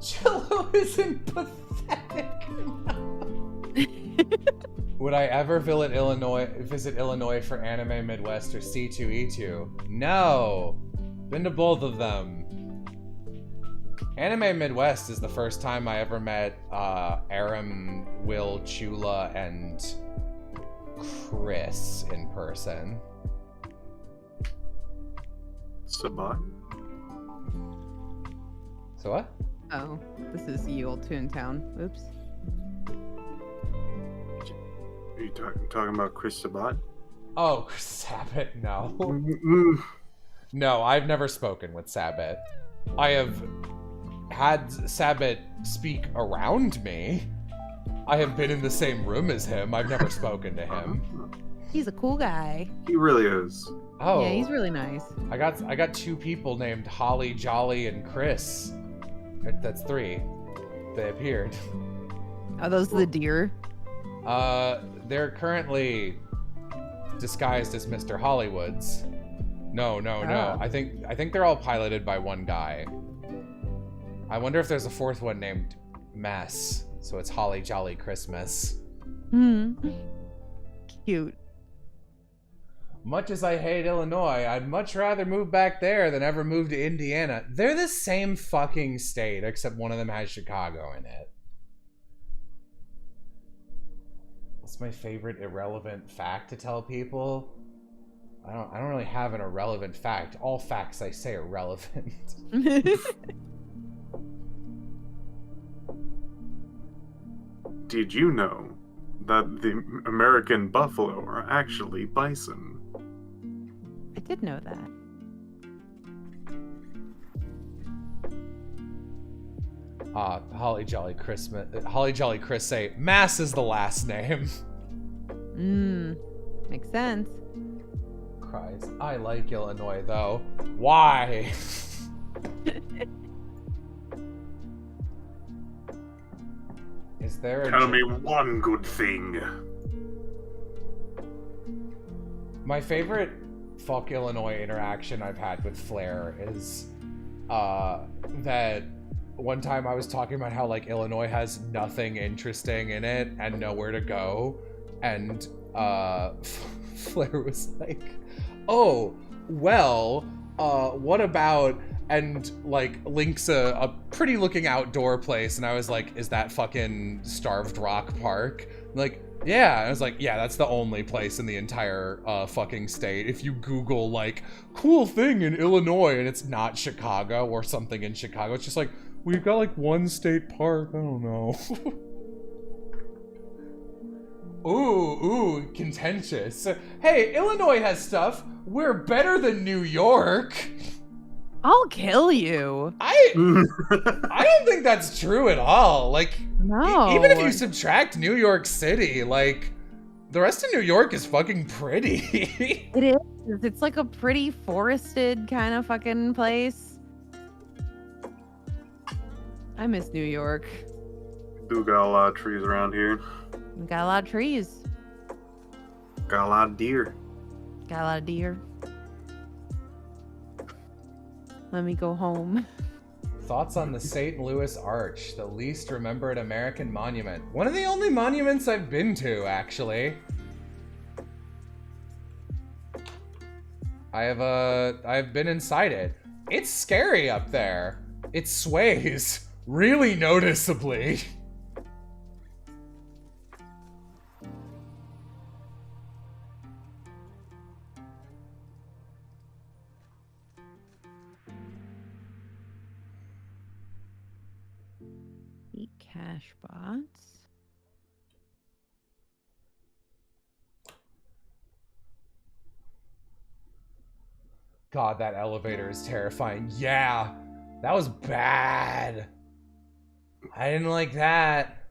Jello isn't pathetic. Would I ever visit Illinois for Anime Midwest or C2E2? No. Been to both of them. Anime Midwest is the first time I ever met Aram, Will, Chula, and Chris in person. Sabat? So what? Oh, this is ye old Toontown. Oops. Are you talking about Chris Sabat? Oh, Sabbath, no. Mm, No, I've never spoken with Sabbath. I have had Sabbath speak around me. I have been in the same room as him. I've never spoken to him. He's a cool guy. He really is. Oh, Yeah, he's really nice. I got 2 people named Holly, Jolly, and Chris. That's 3. They appeared. Are those the deer? They're currently disguised as Mr. Hollywoods. No. Oh. I think they're all piloted by one guy. I wonder if there's a 4th one named Mess. So it's Holly Jolly Christmas. Cute. Much as I hate Illinois, I'd much rather move back there than ever move to Indiana. They're the same fucking state, except one of them has Chicago in it. What's my favorite irrelevant fact to tell people? I don't really have an irrelevant fact. All facts I say are relevant. Did you know that the American buffalo are actually bison? I did know that. Holly Jolly Chris say, Mass is the last name. Makes sense. Cries. I like Illinois though. Why? Is there a Tell me one good thing. My favorite fuck Illinois interaction I've had with Flair is that one time I was talking about how like Illinois has nothing interesting in it and nowhere to go, and Flair was like, oh well, what about, and like links a pretty looking outdoor place, and I was like, is that fucking Starved Rock Park? Like, yeah. I was like, yeah, that's the only place in the entire fucking state. If you Google like cool thing in Illinois and it's not Chicago or something in Chicago, it's just like, we've got like one state park. I don't know. Ooh, contentious. Hey, Illinois has stuff. We're better than New York. I'll kill you. I don't think that's true at all. Like, No. even if you subtract New York City, like, the rest of New York is fucking pretty. It is. It's like a pretty forested kind of fucking place. I miss New York. Do got a lot of trees around here. We got a lot of trees. Got a lot of deer. Got a lot of deer. Let me go home. Thoughts on the St. Louis Arch, the least remembered American monument. One of the only monuments I've been to, actually. I've been inside it. It's scary up there. It sways really noticeably. Eat cash bots. God, that elevator is terrifying. Yeah, that was bad. I didn't like that.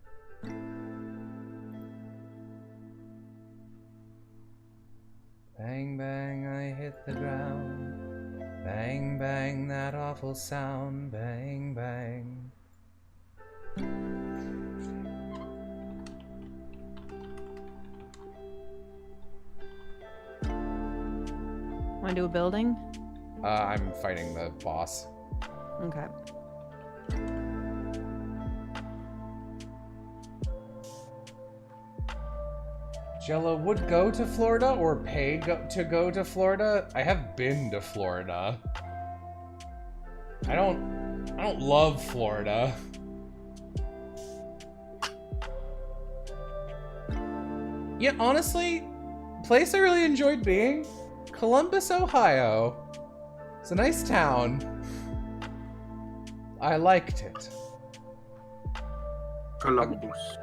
Bang, bang, I hit the ground. Bang, bang, that awful sound. Bang, bang. Want to do a building? I'm fighting the boss. Okay. Jello would go to Florida or pay to go to Florida. I have been to Florida. I don't love Florida. Yeah, honestly, place I really enjoyed being, Columbus, Ohio. It's a nice town. I liked it. Columbus.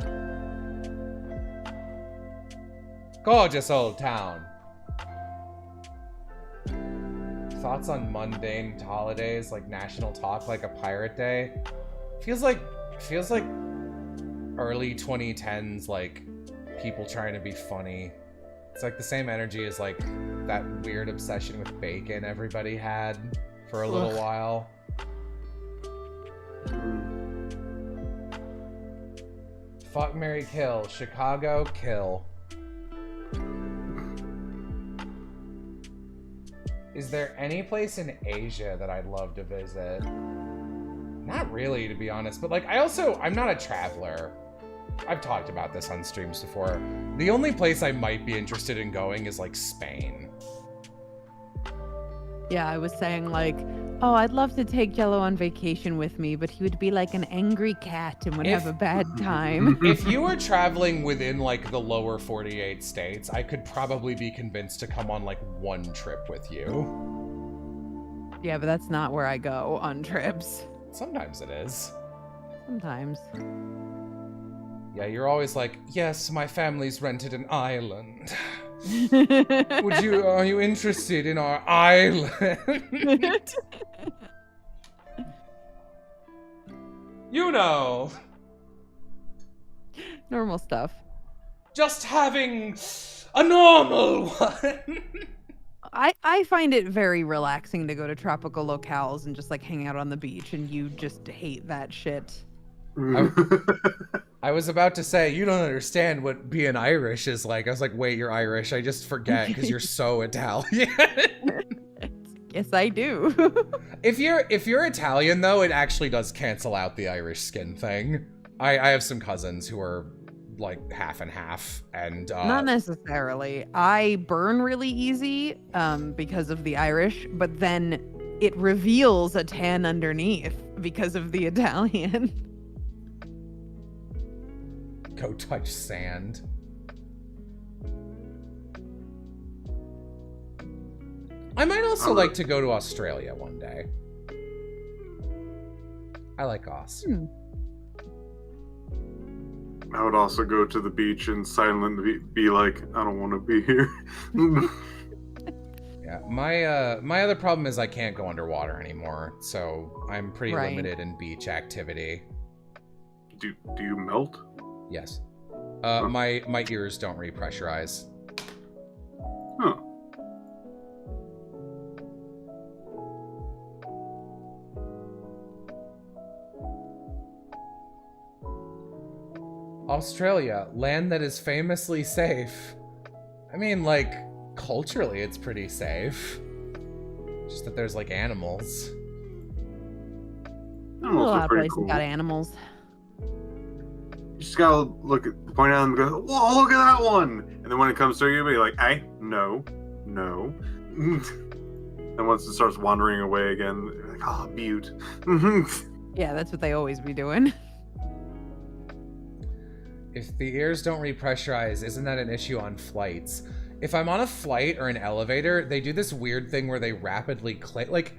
Gorgeous old town. thoughts on mundane holidays like National Talk Like a Pirate Day. Feels like early 2010s, like people trying to be funny. It's like the same energy as like that weird obsession with bacon everybody had for a little while. Fuck, marry, kill. Chicago, kill. Is there any place in Asia that I'd love to visit? Not really, to be honest, but like I'm not a traveler. I've talked about this on streams before. The only place I might be interested in going is like Spain. Yeah, I was saying like, oh, I'd love to take Jello on vacation with me, but he would be like an angry cat and would have a bad time. If you were traveling within like the lower 48 states, I could probably be convinced to come on like one trip with you. Yeah, but that's not where I go on trips. Sometimes it is. Sometimes. Yeah, you're always like, yes, my family's rented an island. Are you interested in our island? You know. Normal stuff. Just having a normal one. I find it very relaxing to go to tropical locales and just like hang out on the beach, and you just hate that shit. I was about to say, you don't understand what being Irish is like. I was like, wait, you're Irish. I just forget because you're so Italian. Yes, I do. If you're Italian, though, it actually does cancel out the Irish skin thing. I have some cousins who are like half and half, and not necessarily. I burn really easy because of the Irish, but then it reveals a tan underneath because of the Italian. Go touch sand. I might also like to go to Australia one day. I like Aus. I would also go to the beach and silently be like, I don't want to be here. Yeah, my other problem is I can't go underwater anymore, so I'm pretty limited in beach activity. Do you melt? Yes. My ears don't repressurize. Huh. Australia, land that is famously safe. I mean, like, culturally it's pretty safe. Just that there's, like, animals. A lot of places cool. got animals. You just gotta point at them and go, whoa, look at that one! And then when it comes to you, be like, hey, no. And once it starts wandering away again, you're like, oh, beaut. Yeah, that's what they always be doing. If the ears don't repressurize, isn't that an issue on flights? If I'm on a flight or an elevator, they do this weird thing where they rapidly click. Like,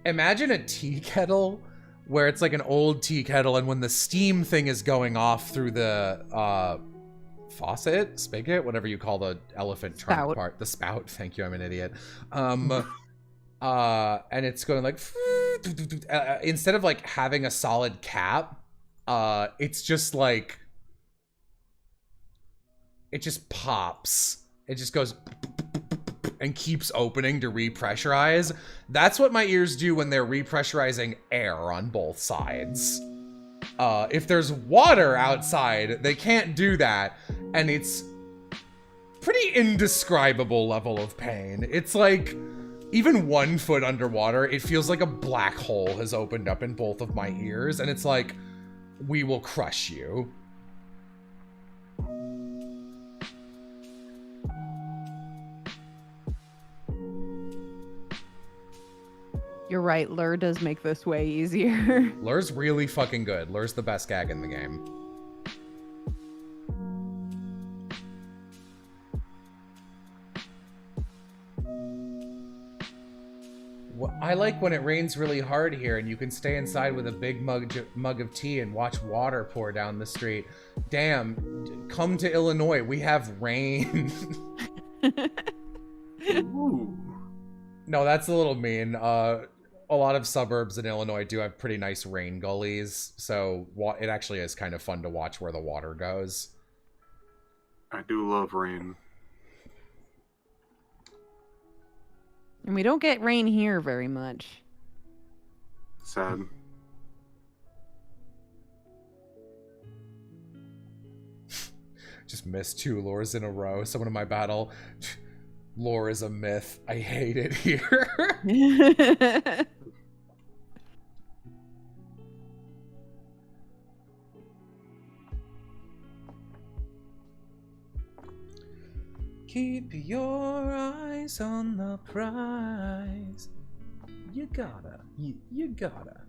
imagine a tea kettle where it's like an old tea kettle, and when the steam thing is going off through the faucet, spigot, whatever you call the elephant trunk part, the spout. Thank you, I'm an idiot. And it's going like instead of like having a solid cap, it's just like it just pops. It just goes and keeps opening to repressurize. That's what my ears do when they're repressurizing air on both sides. If there's water outside, they can't do that, and it's pretty indescribable level of pain. It's like, even 1 foot underwater, it feels like a black hole has opened up in both of my ears, and it's like, we will crush you. You're right, Lure does make this way easier. Lure's really fucking good. Lure's the best gag in the game. I like when it rains really hard here and you can stay inside with a big mug of tea and watch water pour down the street. Damn, come to Illinois. We have rain. Ooh. No, that's a little mean. A lot of suburbs in Illinois do have pretty nice rain gullies, so it actually is kind of fun to watch where the water goes. I do love rain. And we don't get rain here very much. Sad. Just missed 2 lures in a row. Someone in my battle. Lore is a myth. I hate it here. Keep your eyes on the prize. You gotta. You gotta.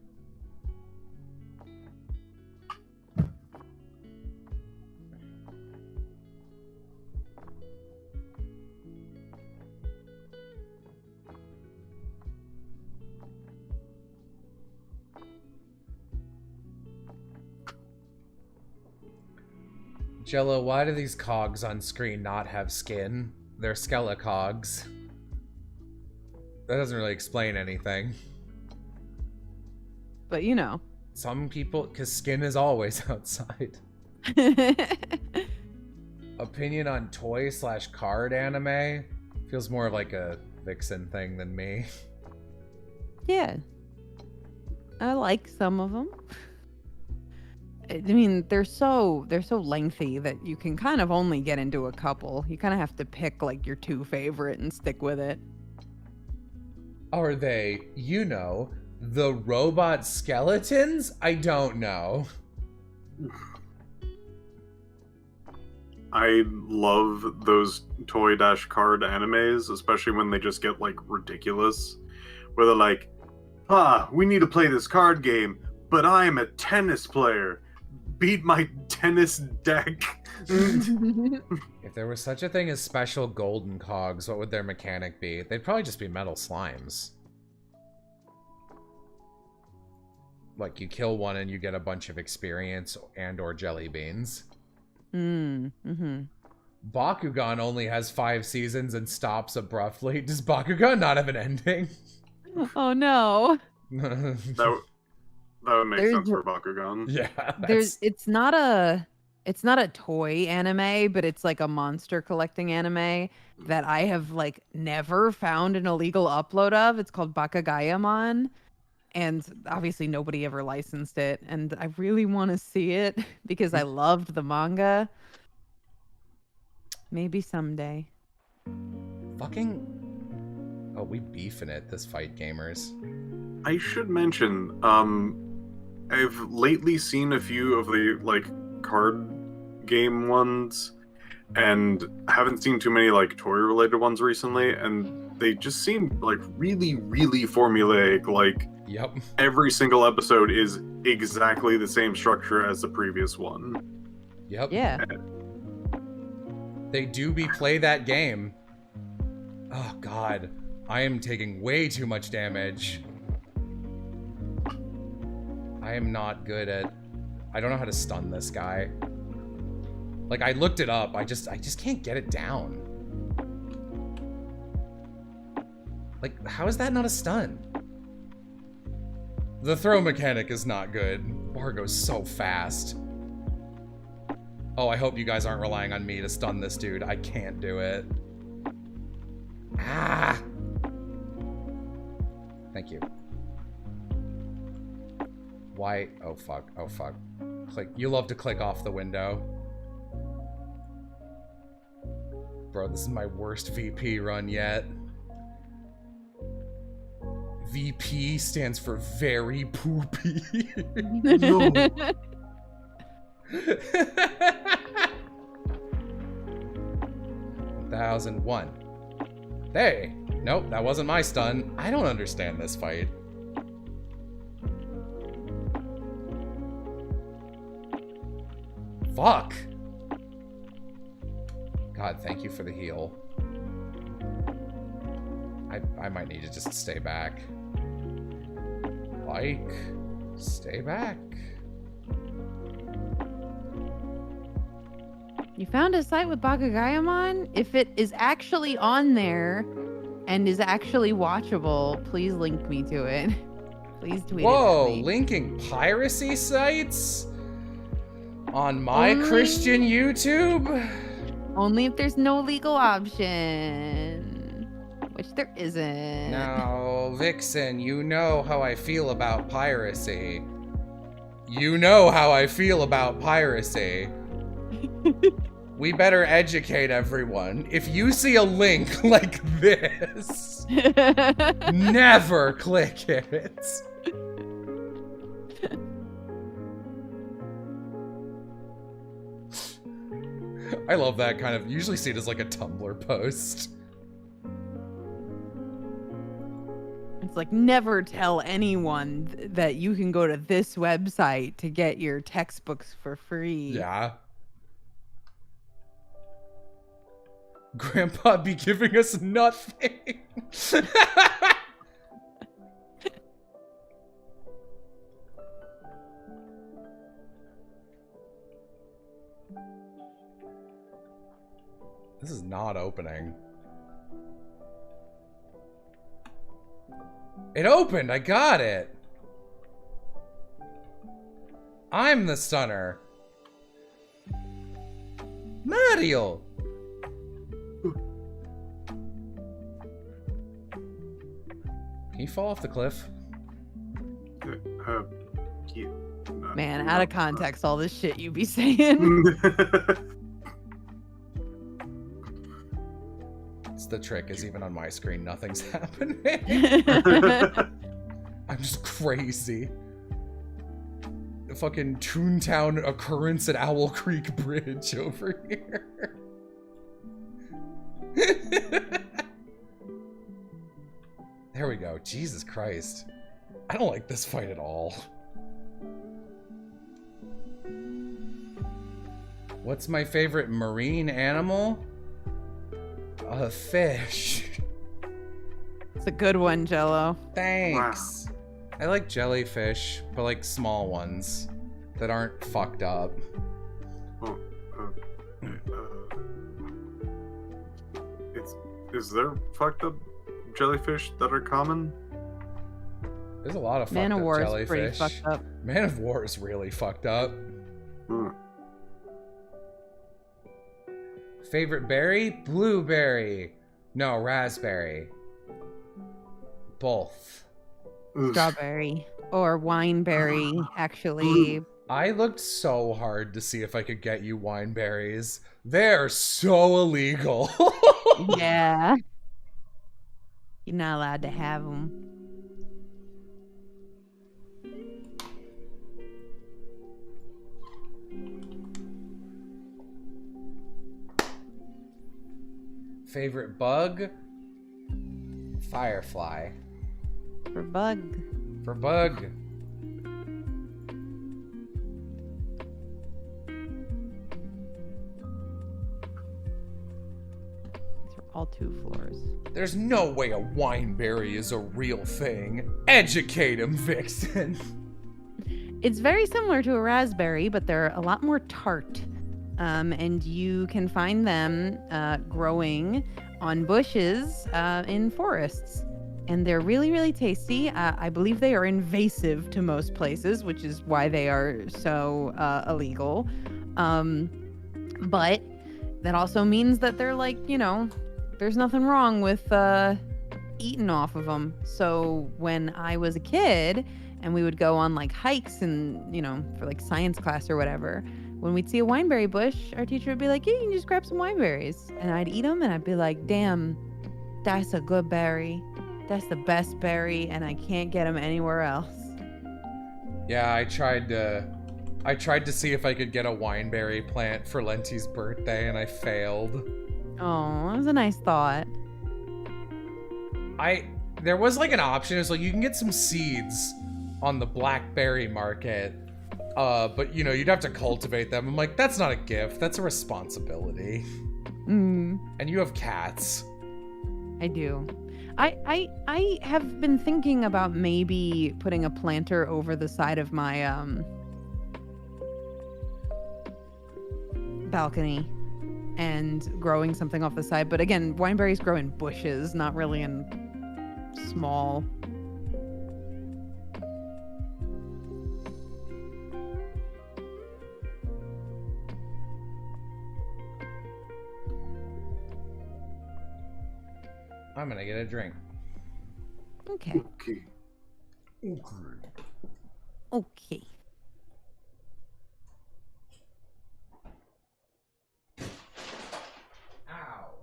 Jello, why do these cogs on screen not have skin? They're skelecogs. That doesn't really explain anything. But you know. Some people, because skin is always outside. Opinion on toy/card anime? Feels more of like a Vixen thing than me. Yeah. I like some of them. I mean, they're so lengthy that you can kind of only get into a couple. You kind of have to pick like your 2 favorite and stick with it. Are they, you know, the robot skeletons? I don't know. I love those toy-card animes, especially when they just get like ridiculous. Where they're like, we need to play this card game, but I am a tennis player. Beat my tennis deck. If there was such a thing as special golden cogs, what would their mechanic be? They'd probably just be metal slimes. Like, you kill one and you get a bunch of experience and or jelly beans. Bakugan only has 5 seasons and stops abruptly. Does Bakugan not have an ending? Oh no. That would make sense for Bakugan. Yeah. It's not a toy anime, but it's like a monster collecting anime that I have like never found an illegal upload of. It's called Bakugayamon, and obviously nobody ever licensed it, and I really want to see it because I loved the manga. Maybe someday. Fucking... Oh, we beefing it, this fight, gamers. I should mention, I've lately seen a few of the, like, card game ones, and haven't seen too many, like, toy-related ones recently, and they just seem, like, really, really formulaic. Like, Yep. every single episode is exactly the same structure as the previous one. Yep. Yeah. They do play that game. Oh, God. I am taking way too much damage. I am not good at... I don't know how to stun this guy. Like, I looked it up. I just can't get it down. Like, how is that not a stun? The throw mechanic is not good. Bar goes so fast. Oh, I hope you guys aren't relying on me to stun this dude. I can't do it. Ah! Thank you. Why? Oh, fuck. Oh, fuck. Click. You love to click off the window. Bro, this is my worst VP run yet. VP stands for very poopy. No. 1001. Hey! Nope, that wasn't my stun. I don't understand this fight. Fuck! God, thank you for the heal. I might need to just stay back. Like, stay back. You found a site with Bakugayamon? If it is actually on there, and is actually watchable, please link me to it. Please tweet Whoa, it at me. linking piracy sites on my Only- Christian YouTube? Only if there's no legal option, which there isn't. No, Vixen, you know how I feel about piracy. You know how I feel about piracy. We better educate everyone. If you see a link like this, never click it. I love that kind of, usually see it as like a Tumblr post. It's like, never tell anyone that you can go to this website to get your textbooks for free. Yeah. Grandpa be giving us nothing. This is not opening. It opened! I got it! I'm the stunner. Mario! Can you fall off the cliff? Yeah, Man, out of context, all this shit you be saying. It's the trick, is even on my screen, nothing's happening. I'm just crazy. The fucking Toontown occurrence at Owl Creek Bridge over here. There we go. Jesus Christ. I don't like this fight at all. What's my favorite marine animal? A fish. It's a good one, Jello. Thanks. I like jellyfish, but like small ones that aren't fucked up. Oh, is there fucked up jellyfish that are common? There's a lot of fucked Man of up War is jellyfish. pretty fucked up. Man of War is really fucked up. Hmm. Favorite berry? Blueberry. No, raspberry. Both. Strawberry or wineberry, actually. I looked so hard to see if I could get you wine berries. They're so illegal. Yeah. You're not allowed to have them. Favorite bug? Firefly. For bug. For bug. These are all 2 floors. There's no way a wineberry is a real thing. Educate him, Vixen. It's very similar to a raspberry, but they're a lot more tart. And you can find them growing on bushes in forests. And they're really, really tasty. I believe they are invasive to most places, which is why they are so illegal. But that also means that they're like, you know, there's nothing wrong with eating off of them. So when I was a kid and we would go on like hikes and, you know, for like science class or whatever, when we'd see a wineberry bush, our teacher would be like, yeah, you can just grab some wineberries. And I'd eat them and I'd be like, damn, that's a good berry. That's the best berry, and I can't get them anywhere else. Yeah, I tried to see if I could get a wineberry plant for Lenti's birthday, and I failed. Oh, that was a nice thought. There was like an option. It's like you can get some seeds on the blackberry market, but you know you'd have to cultivate them. I'm like, that's not a gift. That's a responsibility. Mm, And you have cats. I do. I have been thinking about maybe putting a planter over the side of my balcony and growing something off the side. But again, wineberries grow in bushes, not really in small. I'm gonna get a drink. Okay. Okay. Okay. Ow.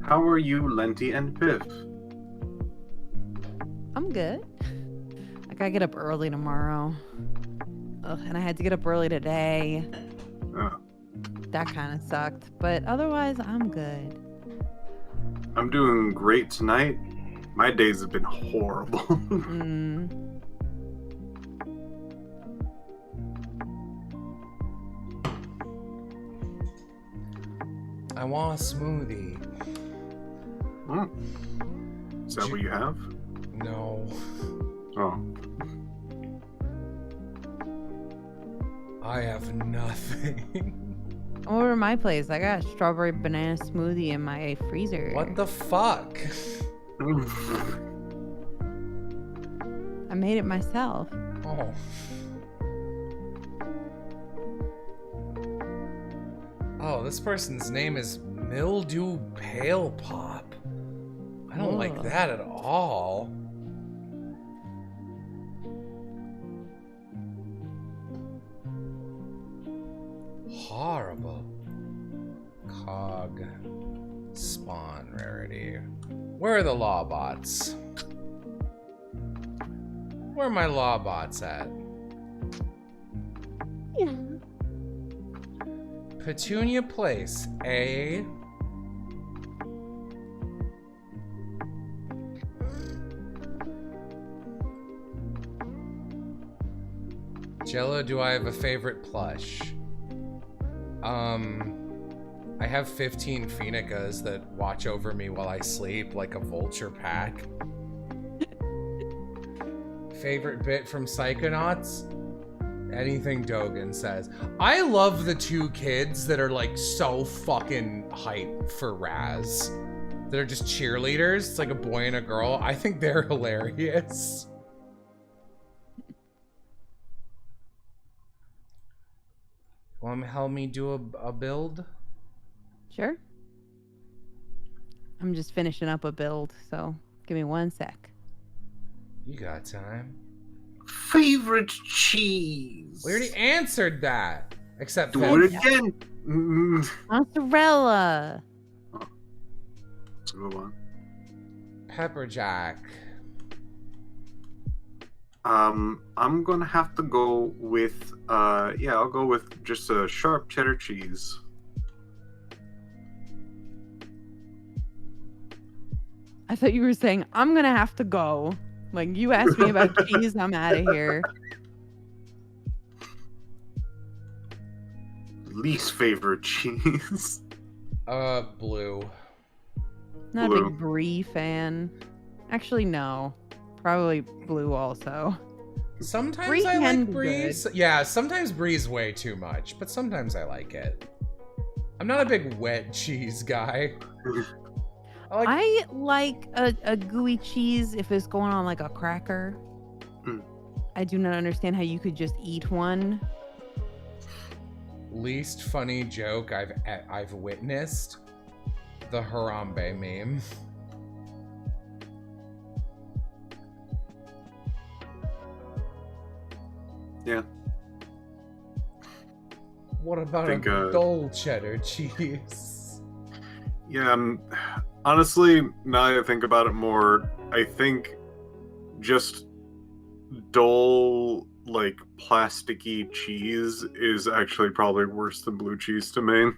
How are you, Lenti and Piff? I'm good. I gotta get up early tomorrow. Ugh, and I had to get up early today. That kind of sucked. But otherwise, I'm good. I'm doing great tonight. My days have been horrible. I want a smoothie. Is that what you have? No. Oh. I have nothing. Over at my place, I got a strawberry banana smoothie in my freezer. What the fuck? I made it myself. Oh. Oh, this person's name is Mildew Pale Pop. I don't like Ugh. that at all. Horrible. Cog. Spawn rarity. Where are the law bots? Where are my law bots at? Yeah. Petunia Place, A. Jello, do I have a favorite plush? I have 15 Phoenicas that watch over me while I sleep like a vulture pack. Favorite bit from Psychonauts? Anything Dogan says. I love the two kids that are like so fucking hype for Raz. That are just cheerleaders. It's like a boy and a girl. I think they're hilarious. Want to help me do a build? Sure. I'm just finishing up a build, so give me 1 sec. You got time. Favorite cheese? We already answered that. Except Do for it again. Mozzarella. That's a good one. Pepper Jack. I'm gonna have to go with yeah, I'll go with just a sharp cheddar cheese. I thought you were saying, I'm gonna have to go. Like, you asked me about cheese, I'm out of here. Least favorite cheese. Blue. Not a Blue. big brie fan. Actually, no. Probably blue also. Sometimes Brie I can like be brie. good. Yeah, sometimes brie's way too much, but sometimes I like it. I'm not a big wet cheese guy. I like a gooey cheese if it's going on like a cracker. I do not understand how you could just eat one. Least funny joke I've witnessed. The Harambe meme. Yeah. What about think, a dull cheddar cheese? Yeah, honestly, now that I think about it more, I think just dull, like, plasticky cheese is actually probably worse than blue cheese to me.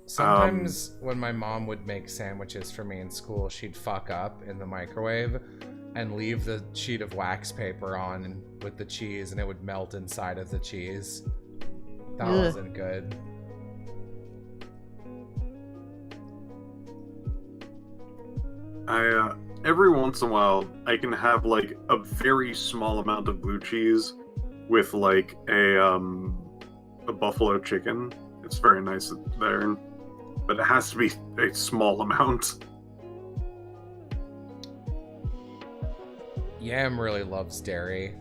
Sometimes when my mom would make sandwiches for me in school, she'd fuck up in the microwave and leave the sheet of wax paper on with the cheese, and it would melt inside of the cheese. That Ugh. wasn't good. Every once in a while, I can have like a very small amount of blue cheese with like a buffalo chicken. It's very nice there, but it has to be a small amount. Yam really loves dairy.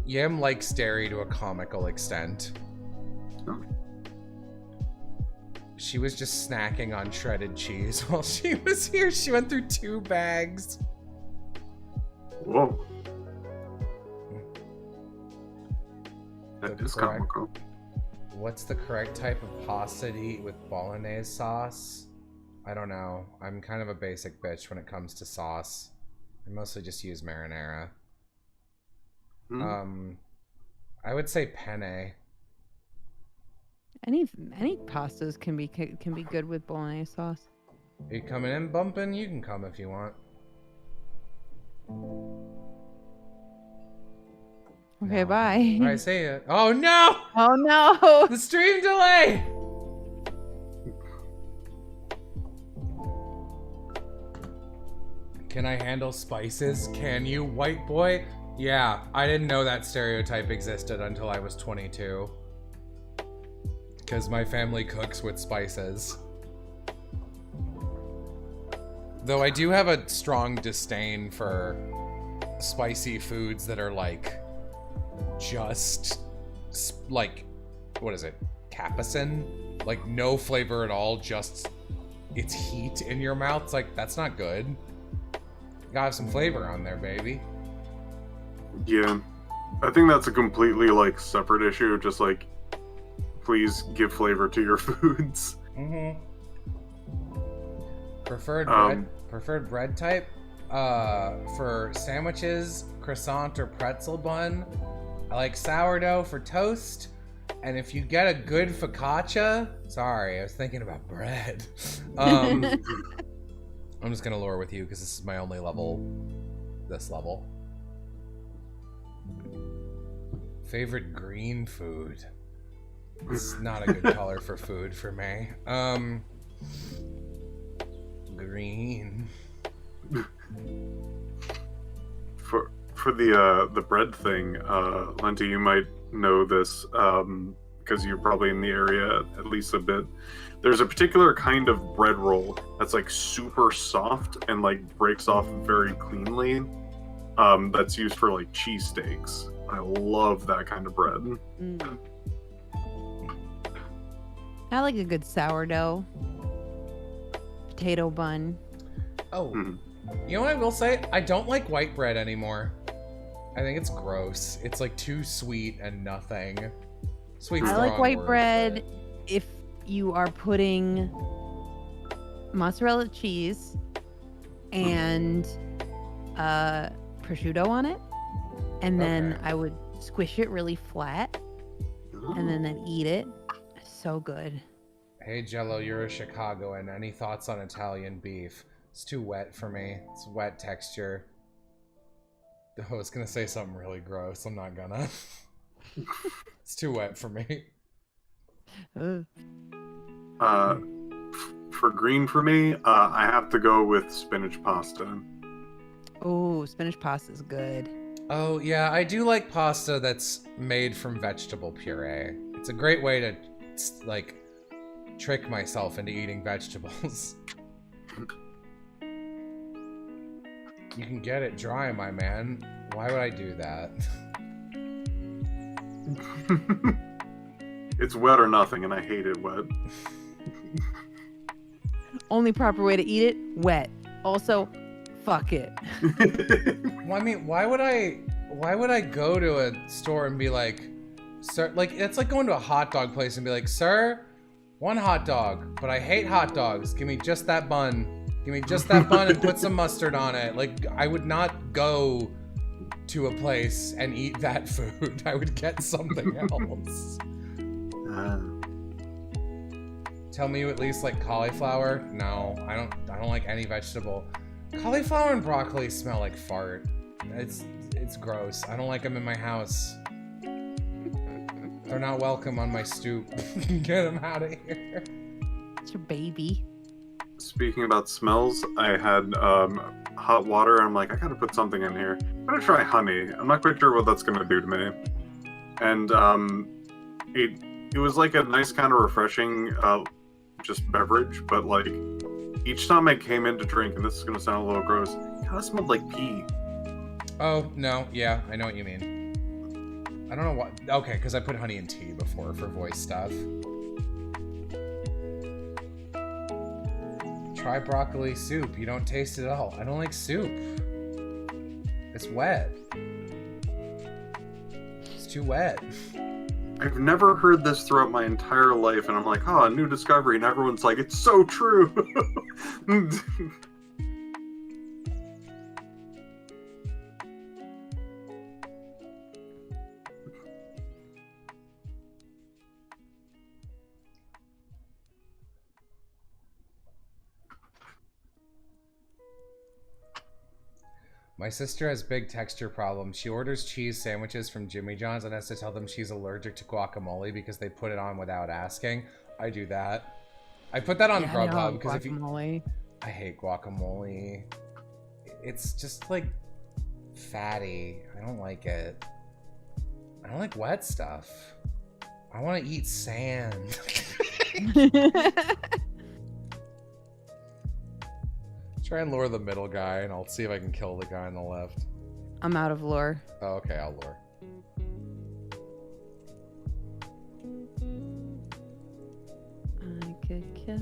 Yam likes dairy to a comical extent. Oh. She was just snacking on shredded cheese while she was here. She went through 2 bags. Whoa. That The is correct- comical. What's the correct type of pasta to eat with bolognese sauce? I don't know. I'm kind of a basic bitch when it comes to sauce. I mostly just use marinara. Hmm. I would say penne. Any pastas can be good with bolognese sauce. Are you coming in, bumping? You can come if you want. Okay, No. bye. I see it. Oh no! Oh no! The stream delay! Can I handle spices? Can you, white boy? Yeah, I didn't know that stereotype existed until I was 22. Because my family cooks with spices. Though I do have a strong disdain for spicy foods that are like just like, what is it, capsaicin? Like no flavor at all, just it's heat in your mouth. It's like, that's not good. You gotta have some flavor on there, baby. Yeah, I think that's a completely like separate issue. Just like, please give flavor to your foods. Mm-hmm. Preferred bread type? For sandwiches, croissant or pretzel bun. I like sourdough for toast. And if you get a good focaccia, sorry, I was thinking about bread. I'm just gonna lure with you because this is my only level. This level. Favorite green food. It's not a good color for food for me. Green. For the bread thing, Lenti, you might know this because you're probably in the area at least a bit. There's a particular kind of bread roll that's like super soft and like breaks off very cleanly. That's used for like cheesesteaks. I love that kind of bread. Mm. I like a good sourdough. Potato bun. Oh, Mhm. you know what I will say? I don't like white bread anymore. I think it's gross. It's like too sweet and nothing. Sweet's I the like wrong white word, bread if you are putting mozzarella cheese and prosciutto on it, and then Okay. I would squish it really flat and then eat it. So good. but- Hey Jello, you're a Chicagoan. Any thoughts on Italian beef? It's too wet for me. It's wet texture. I was gonna say something really gross. I'm not gonna. It's too wet for me. Ugh. For green for me, I have to go with spinach pasta. Oh, spinach pasta is good. Oh, yeah, I do like pasta that's made from vegetable puree. It's a great way to, like, trick myself into eating vegetables. You can get it dry, my man. Why would I do that? It's wet or nothing, and I hate it wet. Only proper way to eat it, wet. Also, fuck it. Well, I mean, why would I go to a store and be like, sir, like, it's like going to a hot dog place and be like, sir, one hot dog, but I hate hot dogs. Give me just that bun. Give me just that bun and put some mustard on it. Like, I would not go to a place and eat that food. I would get something else. Tell me you at least like cauliflower? No, I don't like any vegetable. Cauliflower and broccoli smell like fart. It's gross. I don't like them in my house. They're not welcome on my stoop. Get them out of here. It's your baby. Speaking about smells, I had hot water. I'm like, I gotta put something in here. I'm gonna try honey. I'm not quite sure what that's gonna do to me. And it was like a nice kind of refreshing just beverage, but like each time I came in to drink, and this is gonna sound a little gross, it kind of smelled like pee. Oh, no. Yeah, I know what you mean. I don't know what... Okay, because I put honey in tea before for voice stuff. Try broccoli soup. You don't taste it at all. I don't like soup. It's wet. It's too wet. I've never heard this throughout my entire life, and I'm like, oh, a new discovery, and everyone's like, it's so true. My sister has big texture problems. She orders cheese sandwiches from Jimmy John's and has to tell them she's allergic to guacamole because they put it on without asking. I do that. I put that on Grubhub because if you... I hate guacamole. It's just like fatty. I don't like it. I don't like wet stuff. I want to eat sand. Try and lure the middle guy, and I'll see if I can kill the guy on the left. I'm out of lore. Oh, okay, I'll lure. I could kill.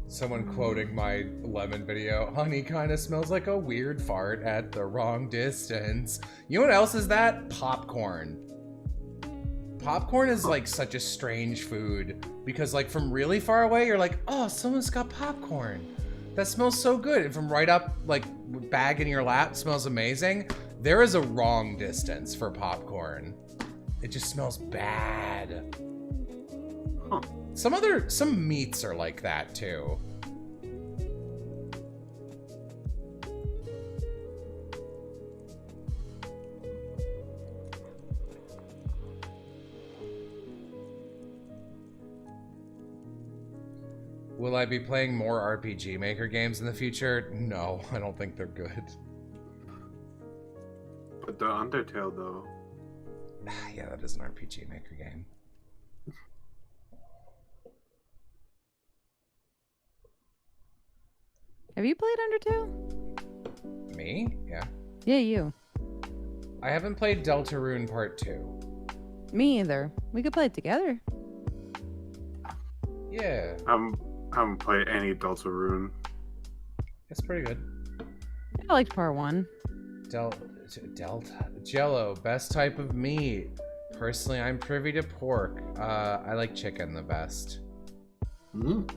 Someone quoting my lemon video. Honey kind of smells like a weird fart at the wrong distance. You know what else is that? Popcorn. Popcorn is like such a strange food because like from really far away, you're like, oh, someone's got popcorn. That smells so good. And from right up, like bag in your lap, smells amazing. There is a wrong distance for popcorn. It just smells bad. Huh. Some meats are like that too. Will I be playing more RPG Maker games in the future? No, I don't think they're good. But the Undertale, though. Yeah, that is an RPG Maker game. Have you played Undertale? Me? Yeah. Yeah, you. I haven't played Deltarune Part 2. Me either. We could play it together. Yeah. I haven't played any Deltarune. It's pretty good. I liked part 1. Jello, best type of meat. Personally, I'm privy to pork. I like chicken the best. Mm.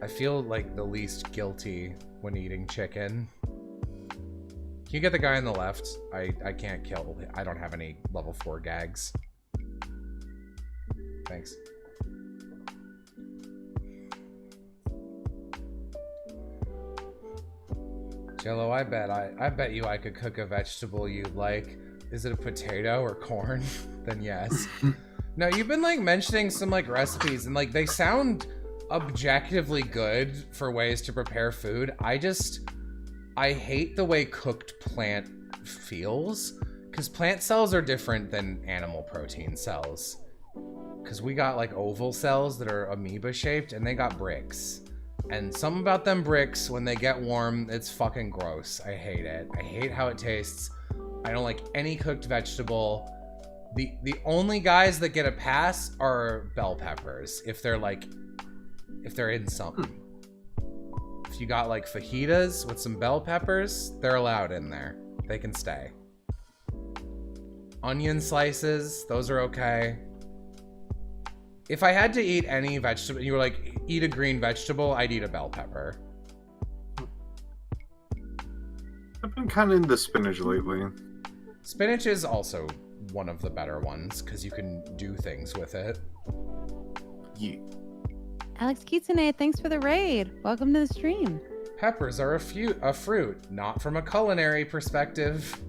I feel like the least guilty when eating chicken. Can you get the guy on the left? I can't kill. I don't have any level 4 gags. Thanks. Jello, I bet you I could cook a vegetable you'd like. Is it a potato or corn? Then yes. No, you've been like mentioning some like recipes and like they sound objectively good for ways to prepare food. I hate the way cooked plant feels because plant cells are different than animal protein cells. Because we got like oval cells that are amoeba shaped and they got bricks. And something about them bricks, when they get warm, it's fucking gross. I hate it. I hate how it tastes. I don't like any cooked vegetable. The only guys that get a pass are bell peppers. If they're in something. If you got like fajitas with some bell peppers, they're allowed in there. They can stay. Onion slices, those are okay. If I had to eat any vegetable, you were like, eat a green vegetable, I'd eat a bell pepper. I've been kind of into spinach lately. Spinach is also one of the better ones, because you can do things with it. Yeah. Alex Kitsune, thanks for the raid. Welcome to the stream. Peppers are a fruit, not from a culinary perspective.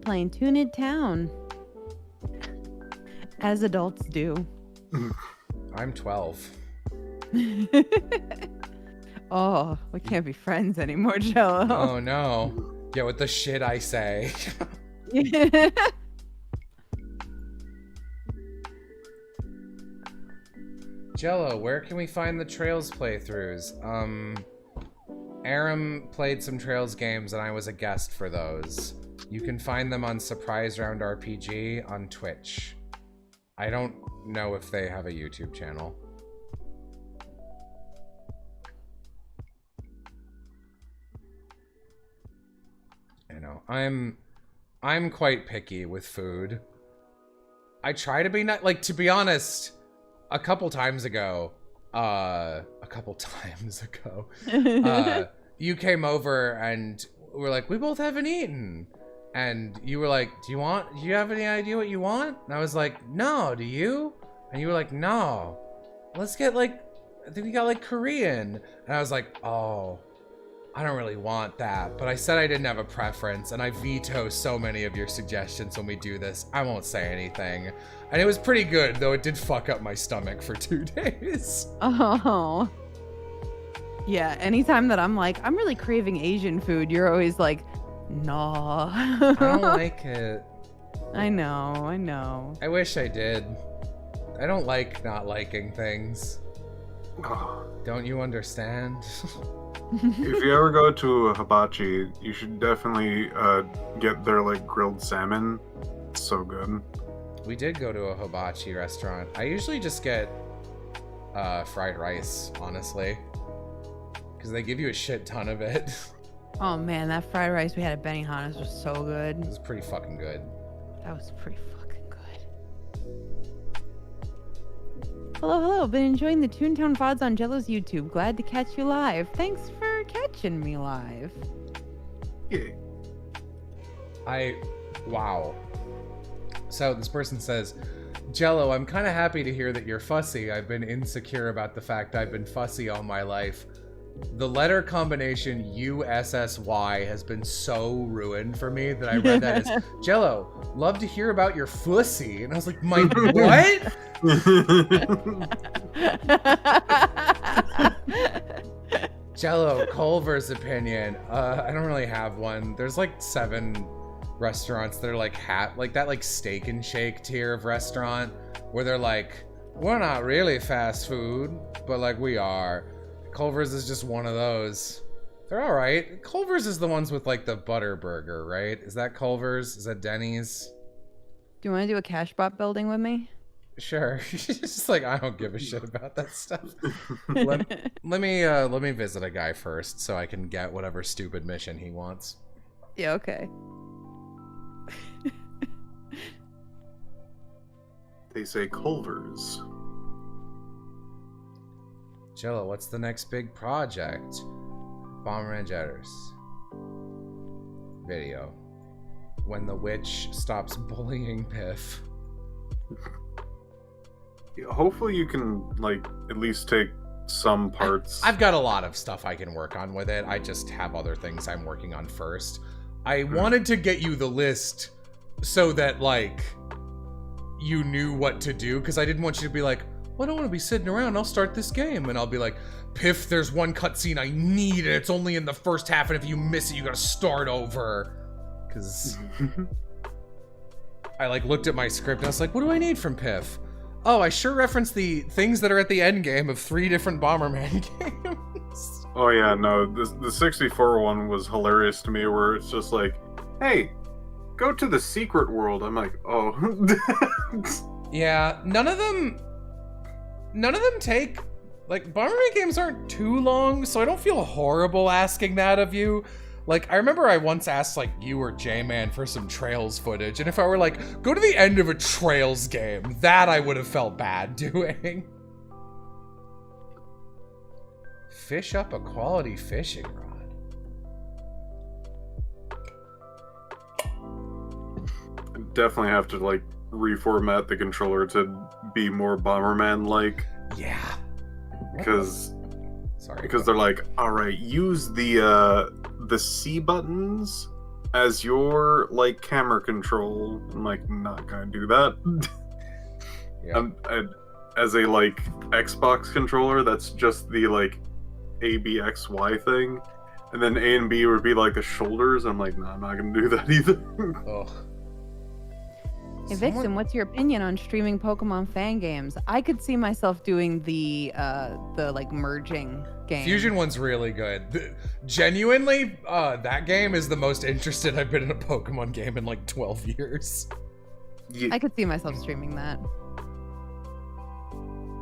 playing TOONTOWN. As adults do. I'm 12. Oh, we can't be friends anymore, Jello. Oh no. Get with the shit I say. Jello, where can we find the Trails playthroughs? Aram played some Trails games and I was a guest for those. You can find them on Surprise Round RPG on Twitch. I don't know if they have a YouTube channel. I know. I'm quite picky with food. I try to be not like, to be honest, a couple times ago, you came over and we're like, we both haven't eaten. And you were like, do you have any idea what you want? And I was like, no, do you? And you were like, no. Let's get like, I think we got like Korean. And I was like, oh, I don't really want that. But I said I didn't have a preference and I veto so many of your suggestions when we do this. I won't say anything. And it was pretty good, though it did fuck up my stomach for 2 days. Oh. Yeah, anytime that I'm like, I'm really craving Asian food, you're always like, no. I don't like it. I know. I wish I did. I don't like not liking things. Don't you understand? If you ever go to a hibachi, you should definitely get their like grilled salmon. It's so good. We did go to a hibachi restaurant. I usually just get fried rice, honestly. Because they give you a shit ton of it. Oh man, that fried rice we had at Benihana's was so good. It was pretty fucking good. That was pretty fucking good. Hello. Been enjoying the Toontown VODs on Jello's YouTube. Glad to catch you live. Thanks for catching me live. Yeah. Wow. So this person says, Jello, I'm kind of happy to hear that you're fussy. I've been insecure about the fact I've been fussy all my life. The letter combination USSY has been so ruined for me that I read that as, Jello, love to hear about your fussy. And I was like, my what? Jello, Culver's opinion. I don't really have one. There's like 7 restaurants that are like that like Steak and Shake tier of restaurant where they're like, we're not really fast food, but like we are. Culver's is just one of those. They're all right. Culver's is the ones with like the butter burger, right? Is that Culver's? Is that Denny's? Do you want to do a cash bot building with me? Sure. It's just like, I don't give a shit about that stuff. let me visit a guy first so I can get whatever stupid mission he wants. Yeah, okay. They say Culver's. Jello, what's the next big project? Bomberman Jetters. Video. When the witch stops bullying Piff. Hopefully you can, like, at least take some parts. I've got a lot of stuff I can work on with it. I just have other things I'm working on first. I wanted to get you the list so that, like, you knew what to do, because I didn't want you to be like, well, I don't want to be sitting around, I'll start this game. And I'll be like, Piff, there's one cutscene I need, and it's only in the first half, and if you miss it, you gotta start over. Because I, like, looked at my script, and I was like, what do I need from Piff? Oh, I sure referenced the things that are at the end game of 3 different Bomberman games. Oh yeah, no, the 64 one was hilarious to me, where it's just like, hey, go to the secret world. I'm like, oh. Yeah, none of them take, like, Bomberman games aren't too long, so I don't feel horrible asking that of you. Like, I remember I once asked, like, you or J-Man for some Trails footage, and if I were like, go to the end of a Trails game, that I would have felt bad doing. Fish up a quality fishing rod. Definitely have to, like, reformat the controller to be more Bomberman-like. Yeah. Because Sorry. they're like, all right, use the C buttons as your like camera control, I'm like not gonna do that. Yeah. As a like Xbox controller, that's just the like ABXY thing, and then A and B would be like the shoulders. I'm like, no, I'm not gonna do that either. Ugh. Hey Vixen, what's your opinion on streaming Pokemon fan games? I could see myself doing the like merging game. Fusion one's really good. Genuinely, that game is the most interested I've been in a Pokemon game in like 12 years. I could see myself streaming that.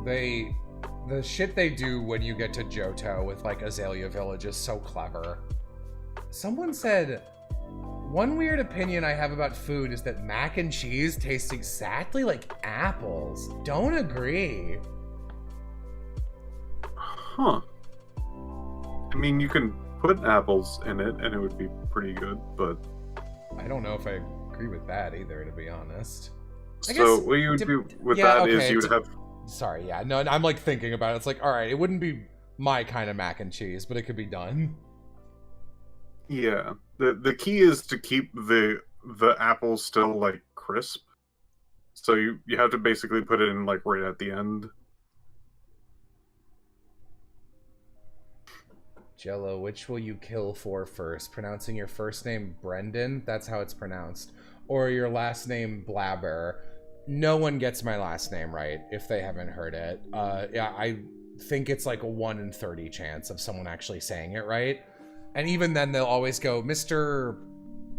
The shit they do when you get to Johto with like Azalea Village is so clever. Someone said, one weird opinion I have about food is that mac and cheese tastes exactly like apples. Don't agree. Huh. I mean, you can put apples in it and it would be pretty good, but... I don't know if I agree with that either, to be honest. I So guess what you would do with yeah, that is okay, you would have... Sorry, yeah. No, I'm like thinking about it. It's like, alright, it wouldn't be my kind of mac and cheese, but it could be done. Yeah. The key is to keep the apples still like crisp. So you have to basically put it in like right at the end. Jello, which will you kill for first? Pronouncing your first name Brendan? That's how it's pronounced. Or your last name Blabber? No one gets my last name right if they haven't heard it. Yeah, I think it's like a 1 in 30 chance of someone actually saying it right. And even then they'll always go, Mr.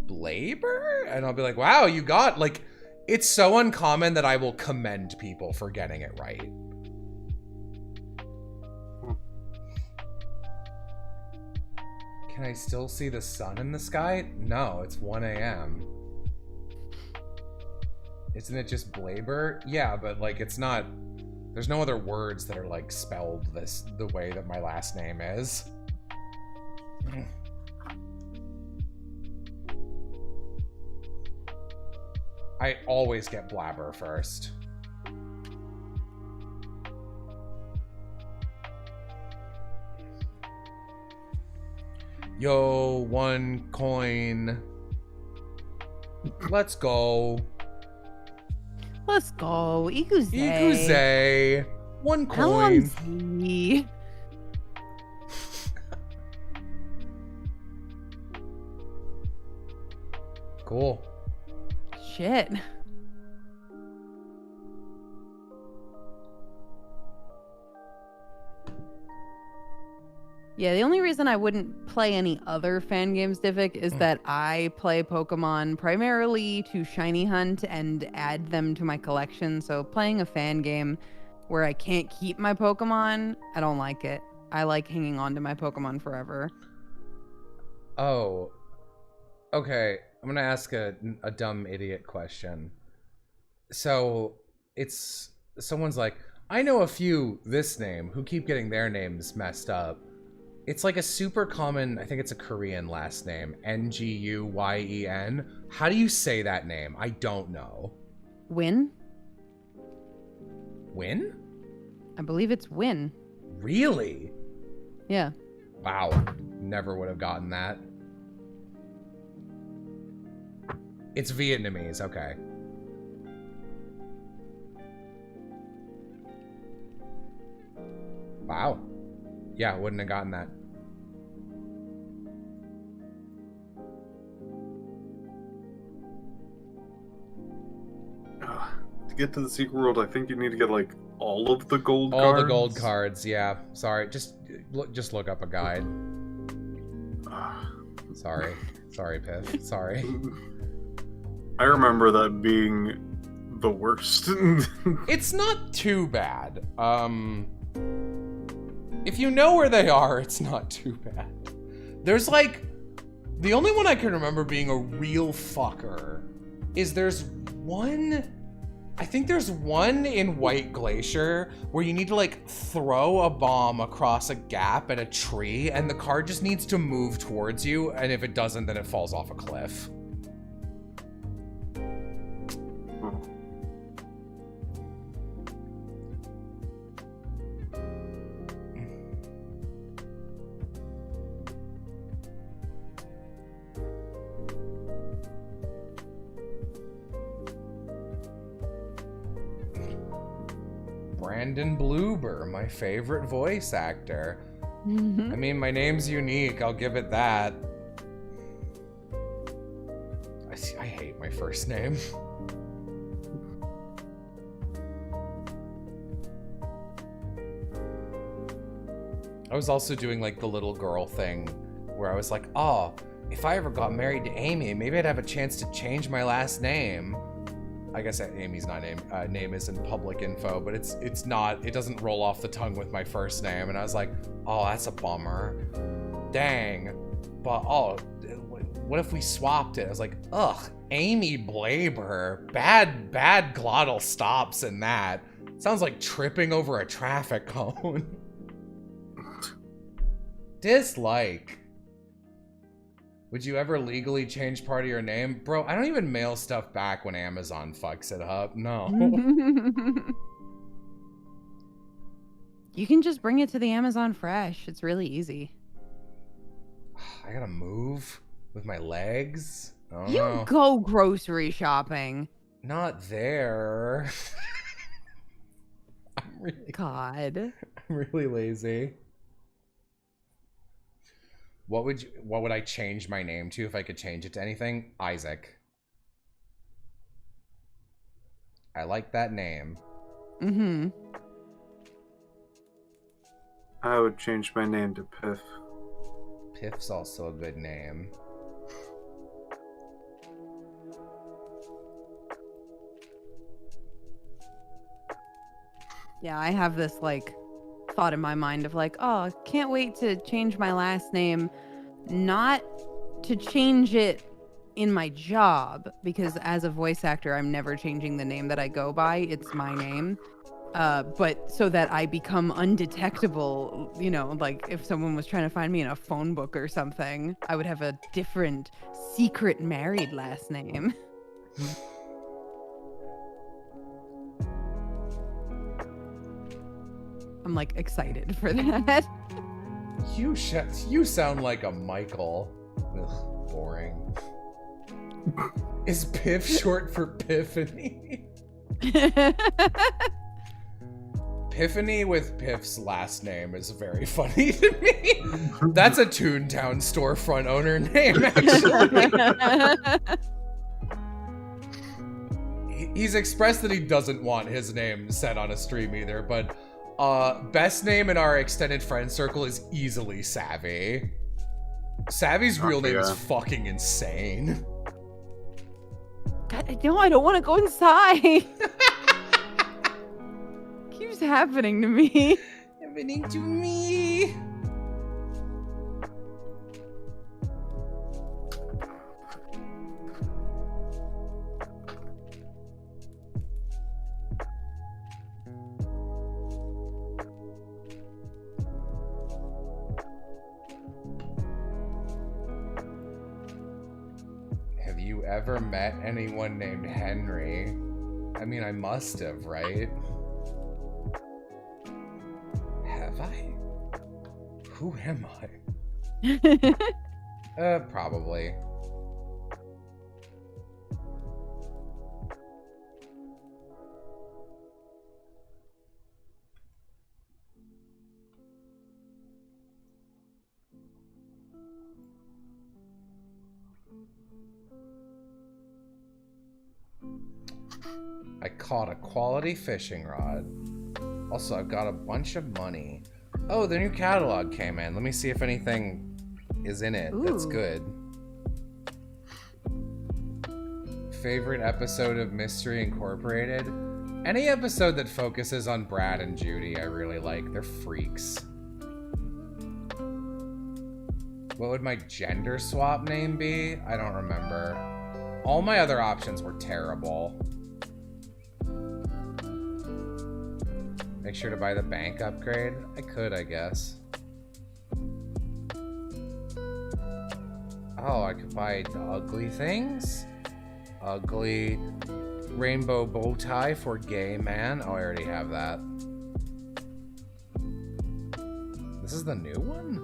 Blaber? And I'll be like, wow, you got, like, it's so uncommon that I will commend people for getting it right. Can I still see the sun in the sky? No, it's 1 a.m. Isn't it just Blaber? Yeah, but like it's not, there's no other words that are like spelled the way that my last name is. I always get Blabber first. Yo, 1 coin. Let's go. Let's go. Iguze. Iguze. 1 coin. Alonzi. Cool. Shit. Yeah, the only reason I wouldn't play any other fan games, Divik, is that I play Pokemon primarily to shiny hunt and add them to my collection. So playing a fan game where I can't keep my Pokemon, I don't like it. I like hanging on to my Pokemon forever. Oh. Okay, I'm gonna ask a dumb idiot question. So, it's... Someone's like, I know a few this name who keep getting their names messed up. It's like a super common, I think it's a Korean last name, Nguyen. How do you say that name? I don't know. Win? Win? I believe it's Win. Really? Yeah. Wow. Never would have gotten that. It's Vietnamese, okay. Wow. Yeah, wouldn't have gotten that. To get to the secret world, I think you need to get like all of the gold cards. All the gold cards, yeah. Sorry, just look up a guide. Sorry. Sorry, Piff. Sorry. I remember that being the worst. It's not too bad. If you know where they are, it's not too bad. There's like, the only one I can remember being a real fucker is there's one, I think there's one in White Glacier where you need to like throw a bomb across a gap at a tree and the card just needs to move towards you, and if it doesn't, then it falls off a cliff. Brandon Blueber, my favorite voice actor. I mean, my name's unique, I'll give it that. I hate my first name. I was also doing like the little girl thing where I was like, oh, if I ever got married to Amy, maybe I'd have a chance to change my last name. I guess Amy's not name isn't public info, but it's not, it doesn't roll off the tongue with my first name. And I was like, oh, that's a bummer. Dang. But oh, what if we swapped it? I was like, ugh, Amy Blaber. Bad glottal stops in that. Sounds like tripping over a traffic cone. Dislike. Would you ever legally change part of your name? Bro, I don't even mail stuff back when Amazon fucks it up. No. You can just bring it to the Amazon Fresh. It's really easy. I gotta move with my legs. I don't You know. go grocery shopping. Not there. God. I'm really lazy. What would I change my name to if I could change it to anything? Isaac. I like that name. Mm-hmm. I would change my name to Piff. Piff's also a good name. Yeah, I have this like thought in my mind of like, oh, can't wait to change my last name, not to change it in my job, because as a voice actor, I'm never changing the name that I go by. It's my name. But so that I become undetectable, you know, like if someone was trying to find me in a phone book or something, I would have a different secret married last name. I'm like excited for that. You sound like a Michael. Ugh, boring. Is Piff short for Piffany? Piffany with Piff's last name is very funny to me. That's a Toontown storefront owner name, actually. He's expressed that he doesn't want his name said on a stream either, but best name in our extended friend circle is easily Savvy. Savvy's real name is fucking insane. God, no, I don't want to go inside. Keeps happening to me. Happening to me. Have you ever met anyone named Henry? I mean, I must have, right? Have I? Who am I? Probably. I caught a quality fishing rod. Also, I've got a bunch of money. Oh, the new catalog came in. Let me see if anything is in it that's Ooh. good. Favorite episode of Mystery Incorporated? Any episode that focuses on Brad and Judy, I really like. They're freaks. What would my gender swap name be? I don't remember. All my other options were terrible. Make sure to buy the bank upgrade. I could, I guess. Oh, I could buy the ugly things? Ugly rainbow bow tie for gay man. Oh, I already have that. This is the new one?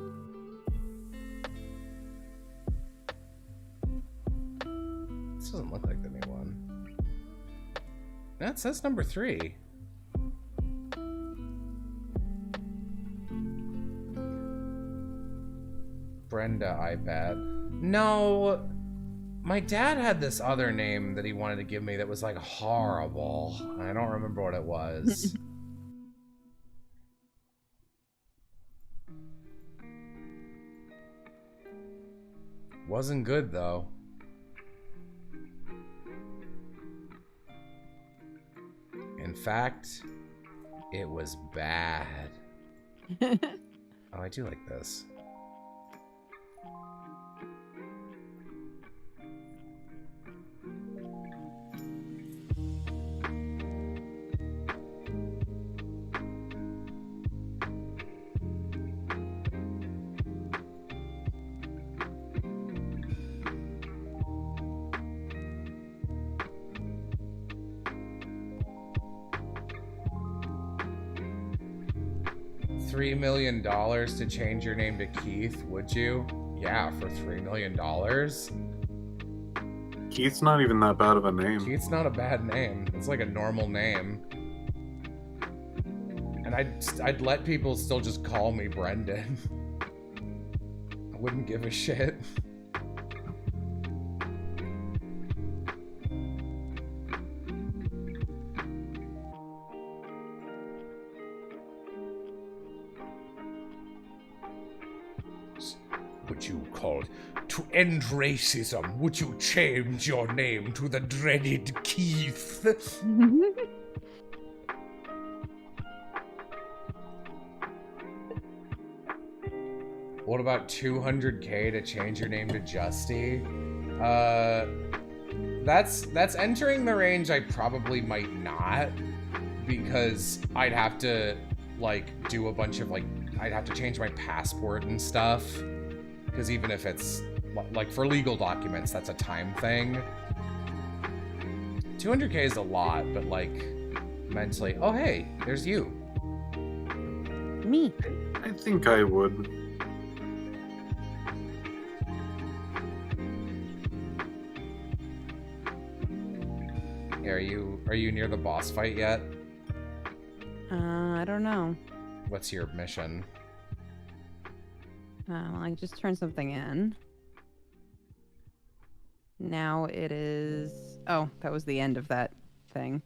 This doesn't look like the new one. That says number 3. Brenda, I bet. No, my dad had this other name that he wanted to give me that was like horrible. I don't remember what it was. Wasn't good though. In fact, it was bad. Oh, I do like this. $3 million to change your name to Keith, would you? Yeah, for $3 million? Keith's not even that bad of a name. Keith's not a bad name. It's like a normal name. And I'd let people still just call me Brendan. I wouldn't give a shit. Would you call to end racism? Would you change your name to the dreaded Keith? What about 200K to change your name to Justy? That's entering the range I probably might not, because I'd have to like do a bunch of like I'd have to change my passport and stuff. Because even if it's, like, for legal documents, that's a time thing. 200K is a lot, but, like, mentally... Oh, hey, there's you. Me. I think I would. Are you near the boss fight yet? I don't know. What's your mission? I just turned something in. Now it is... Oh, that was the end of that thing.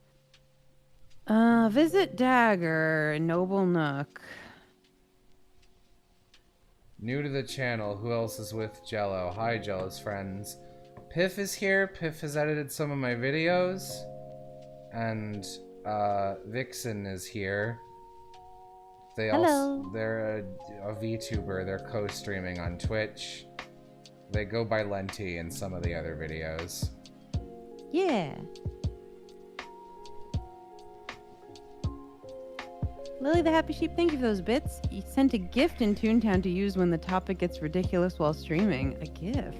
Visit Dagger, Noble Nook. New to the channel, who else is with Jello? Hi, Jello's friends. Piff is here. Piff has edited some of my videos. And, Vixen is here. They're a VTuber. They're co-streaming on Twitch. They go by Lenti in some of the other videos. Yeah. Lily the Happy Sheep, thank you for those bits. You sent a gift in Toontown to use when the topic gets ridiculous while streaming. A gift?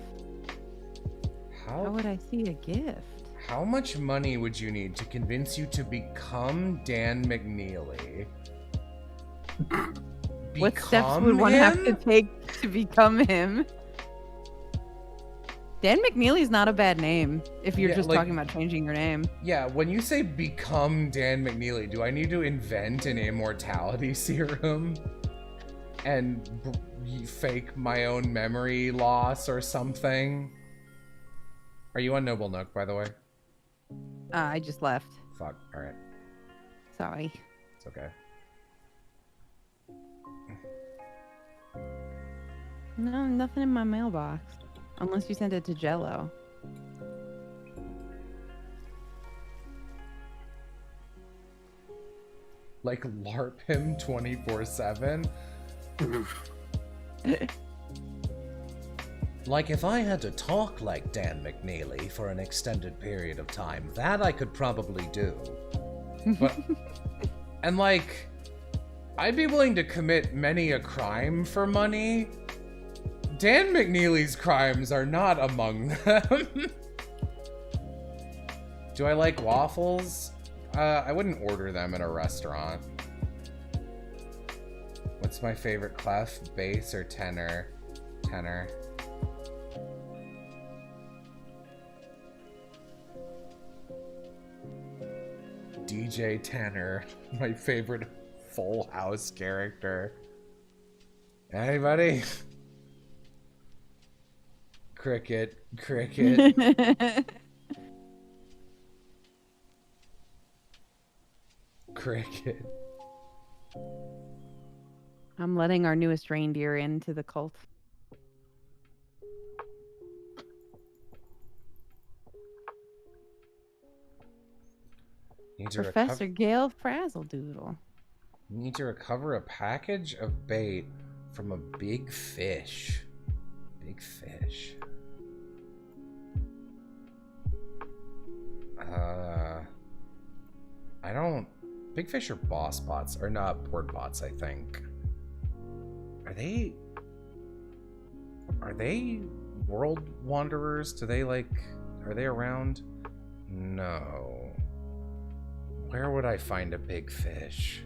How would I see a gift? How much money would you need to convince you to become Dan McNeely? What steps would one have to take to become him? Dan McNeely's not a bad name if you're just talking about changing your name. Yeah, when you say become Dan McNeely, do I need to invent an immortality serum and fake my own memory loss or something? Are you on Noble Nook, by the way? I just left. Fuck, alright. Sorry. It's okay. No, nothing in my mailbox. Unless you sent it to Jello. Like LARP him 24/7? Like if I had to talk like Dan McNeely for an extended period of time, that I could probably do. But, and like, I'd be willing to commit many a crime for money. Dan McNeely's crimes are not among them. Do I like waffles? I wouldn't order them at a restaurant. What's my favorite clef? Bass or tenor? Tenor. DJ Tenor, my favorite Full House character. Anybody? Cricket. Cricket. Cricket. I'm letting our newest reindeer into the cult. Need to Professor Gale Frazzledoodle. Need to recover a package of bait from a big fish. Big fish. I don't... Big fish are boss bots, or not board bots, I think. Are they world wanderers? Do they, like... Are they around? No. Where would I find a big fish?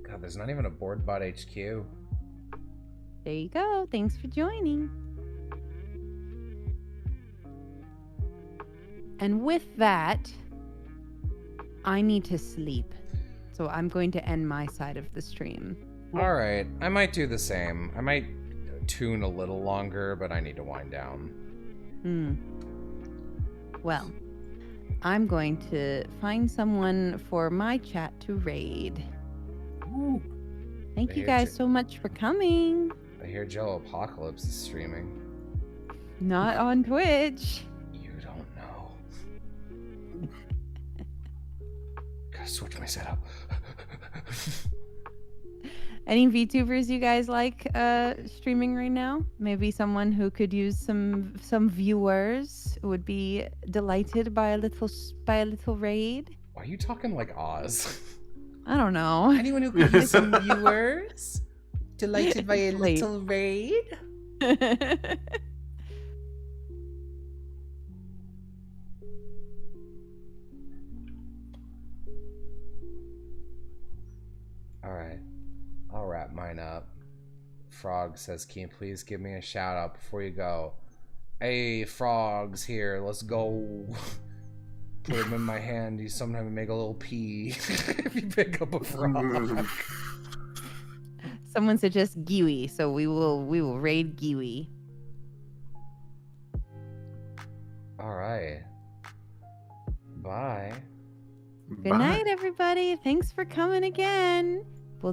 God, there's not even a board bot HQ. There you go. Thanks for joining. And with that, I need to sleep. So I'm going to end my side of the stream. Alright, I might do the same. I might tune a little longer, but I need to wind down. Well, I'm going to find someone for my chat to raid. Ooh. Thank you guys so much for coming. I hear Jello Apocalypse is streaming. Not on Twitch. You don't know. Gotta switch my setup. Any VTubers you guys like streaming right now? Maybe someone who could use some viewers would be delighted by a little raid. Why are you talking like Oz? I don't know. Anyone who could use some viewers? Delighted by a Late. little raid? Alright. I'll wrap mine up. Frog says, can you please give me a shout out before you go? Hey, Frog's here. Let's go. Put him in my hand. You sometimes make a little pee if you pick up a frog. Someone suggests Giwi, so we will raid Giwi. All right. Bye. Good night, everybody. Thanks for coming again.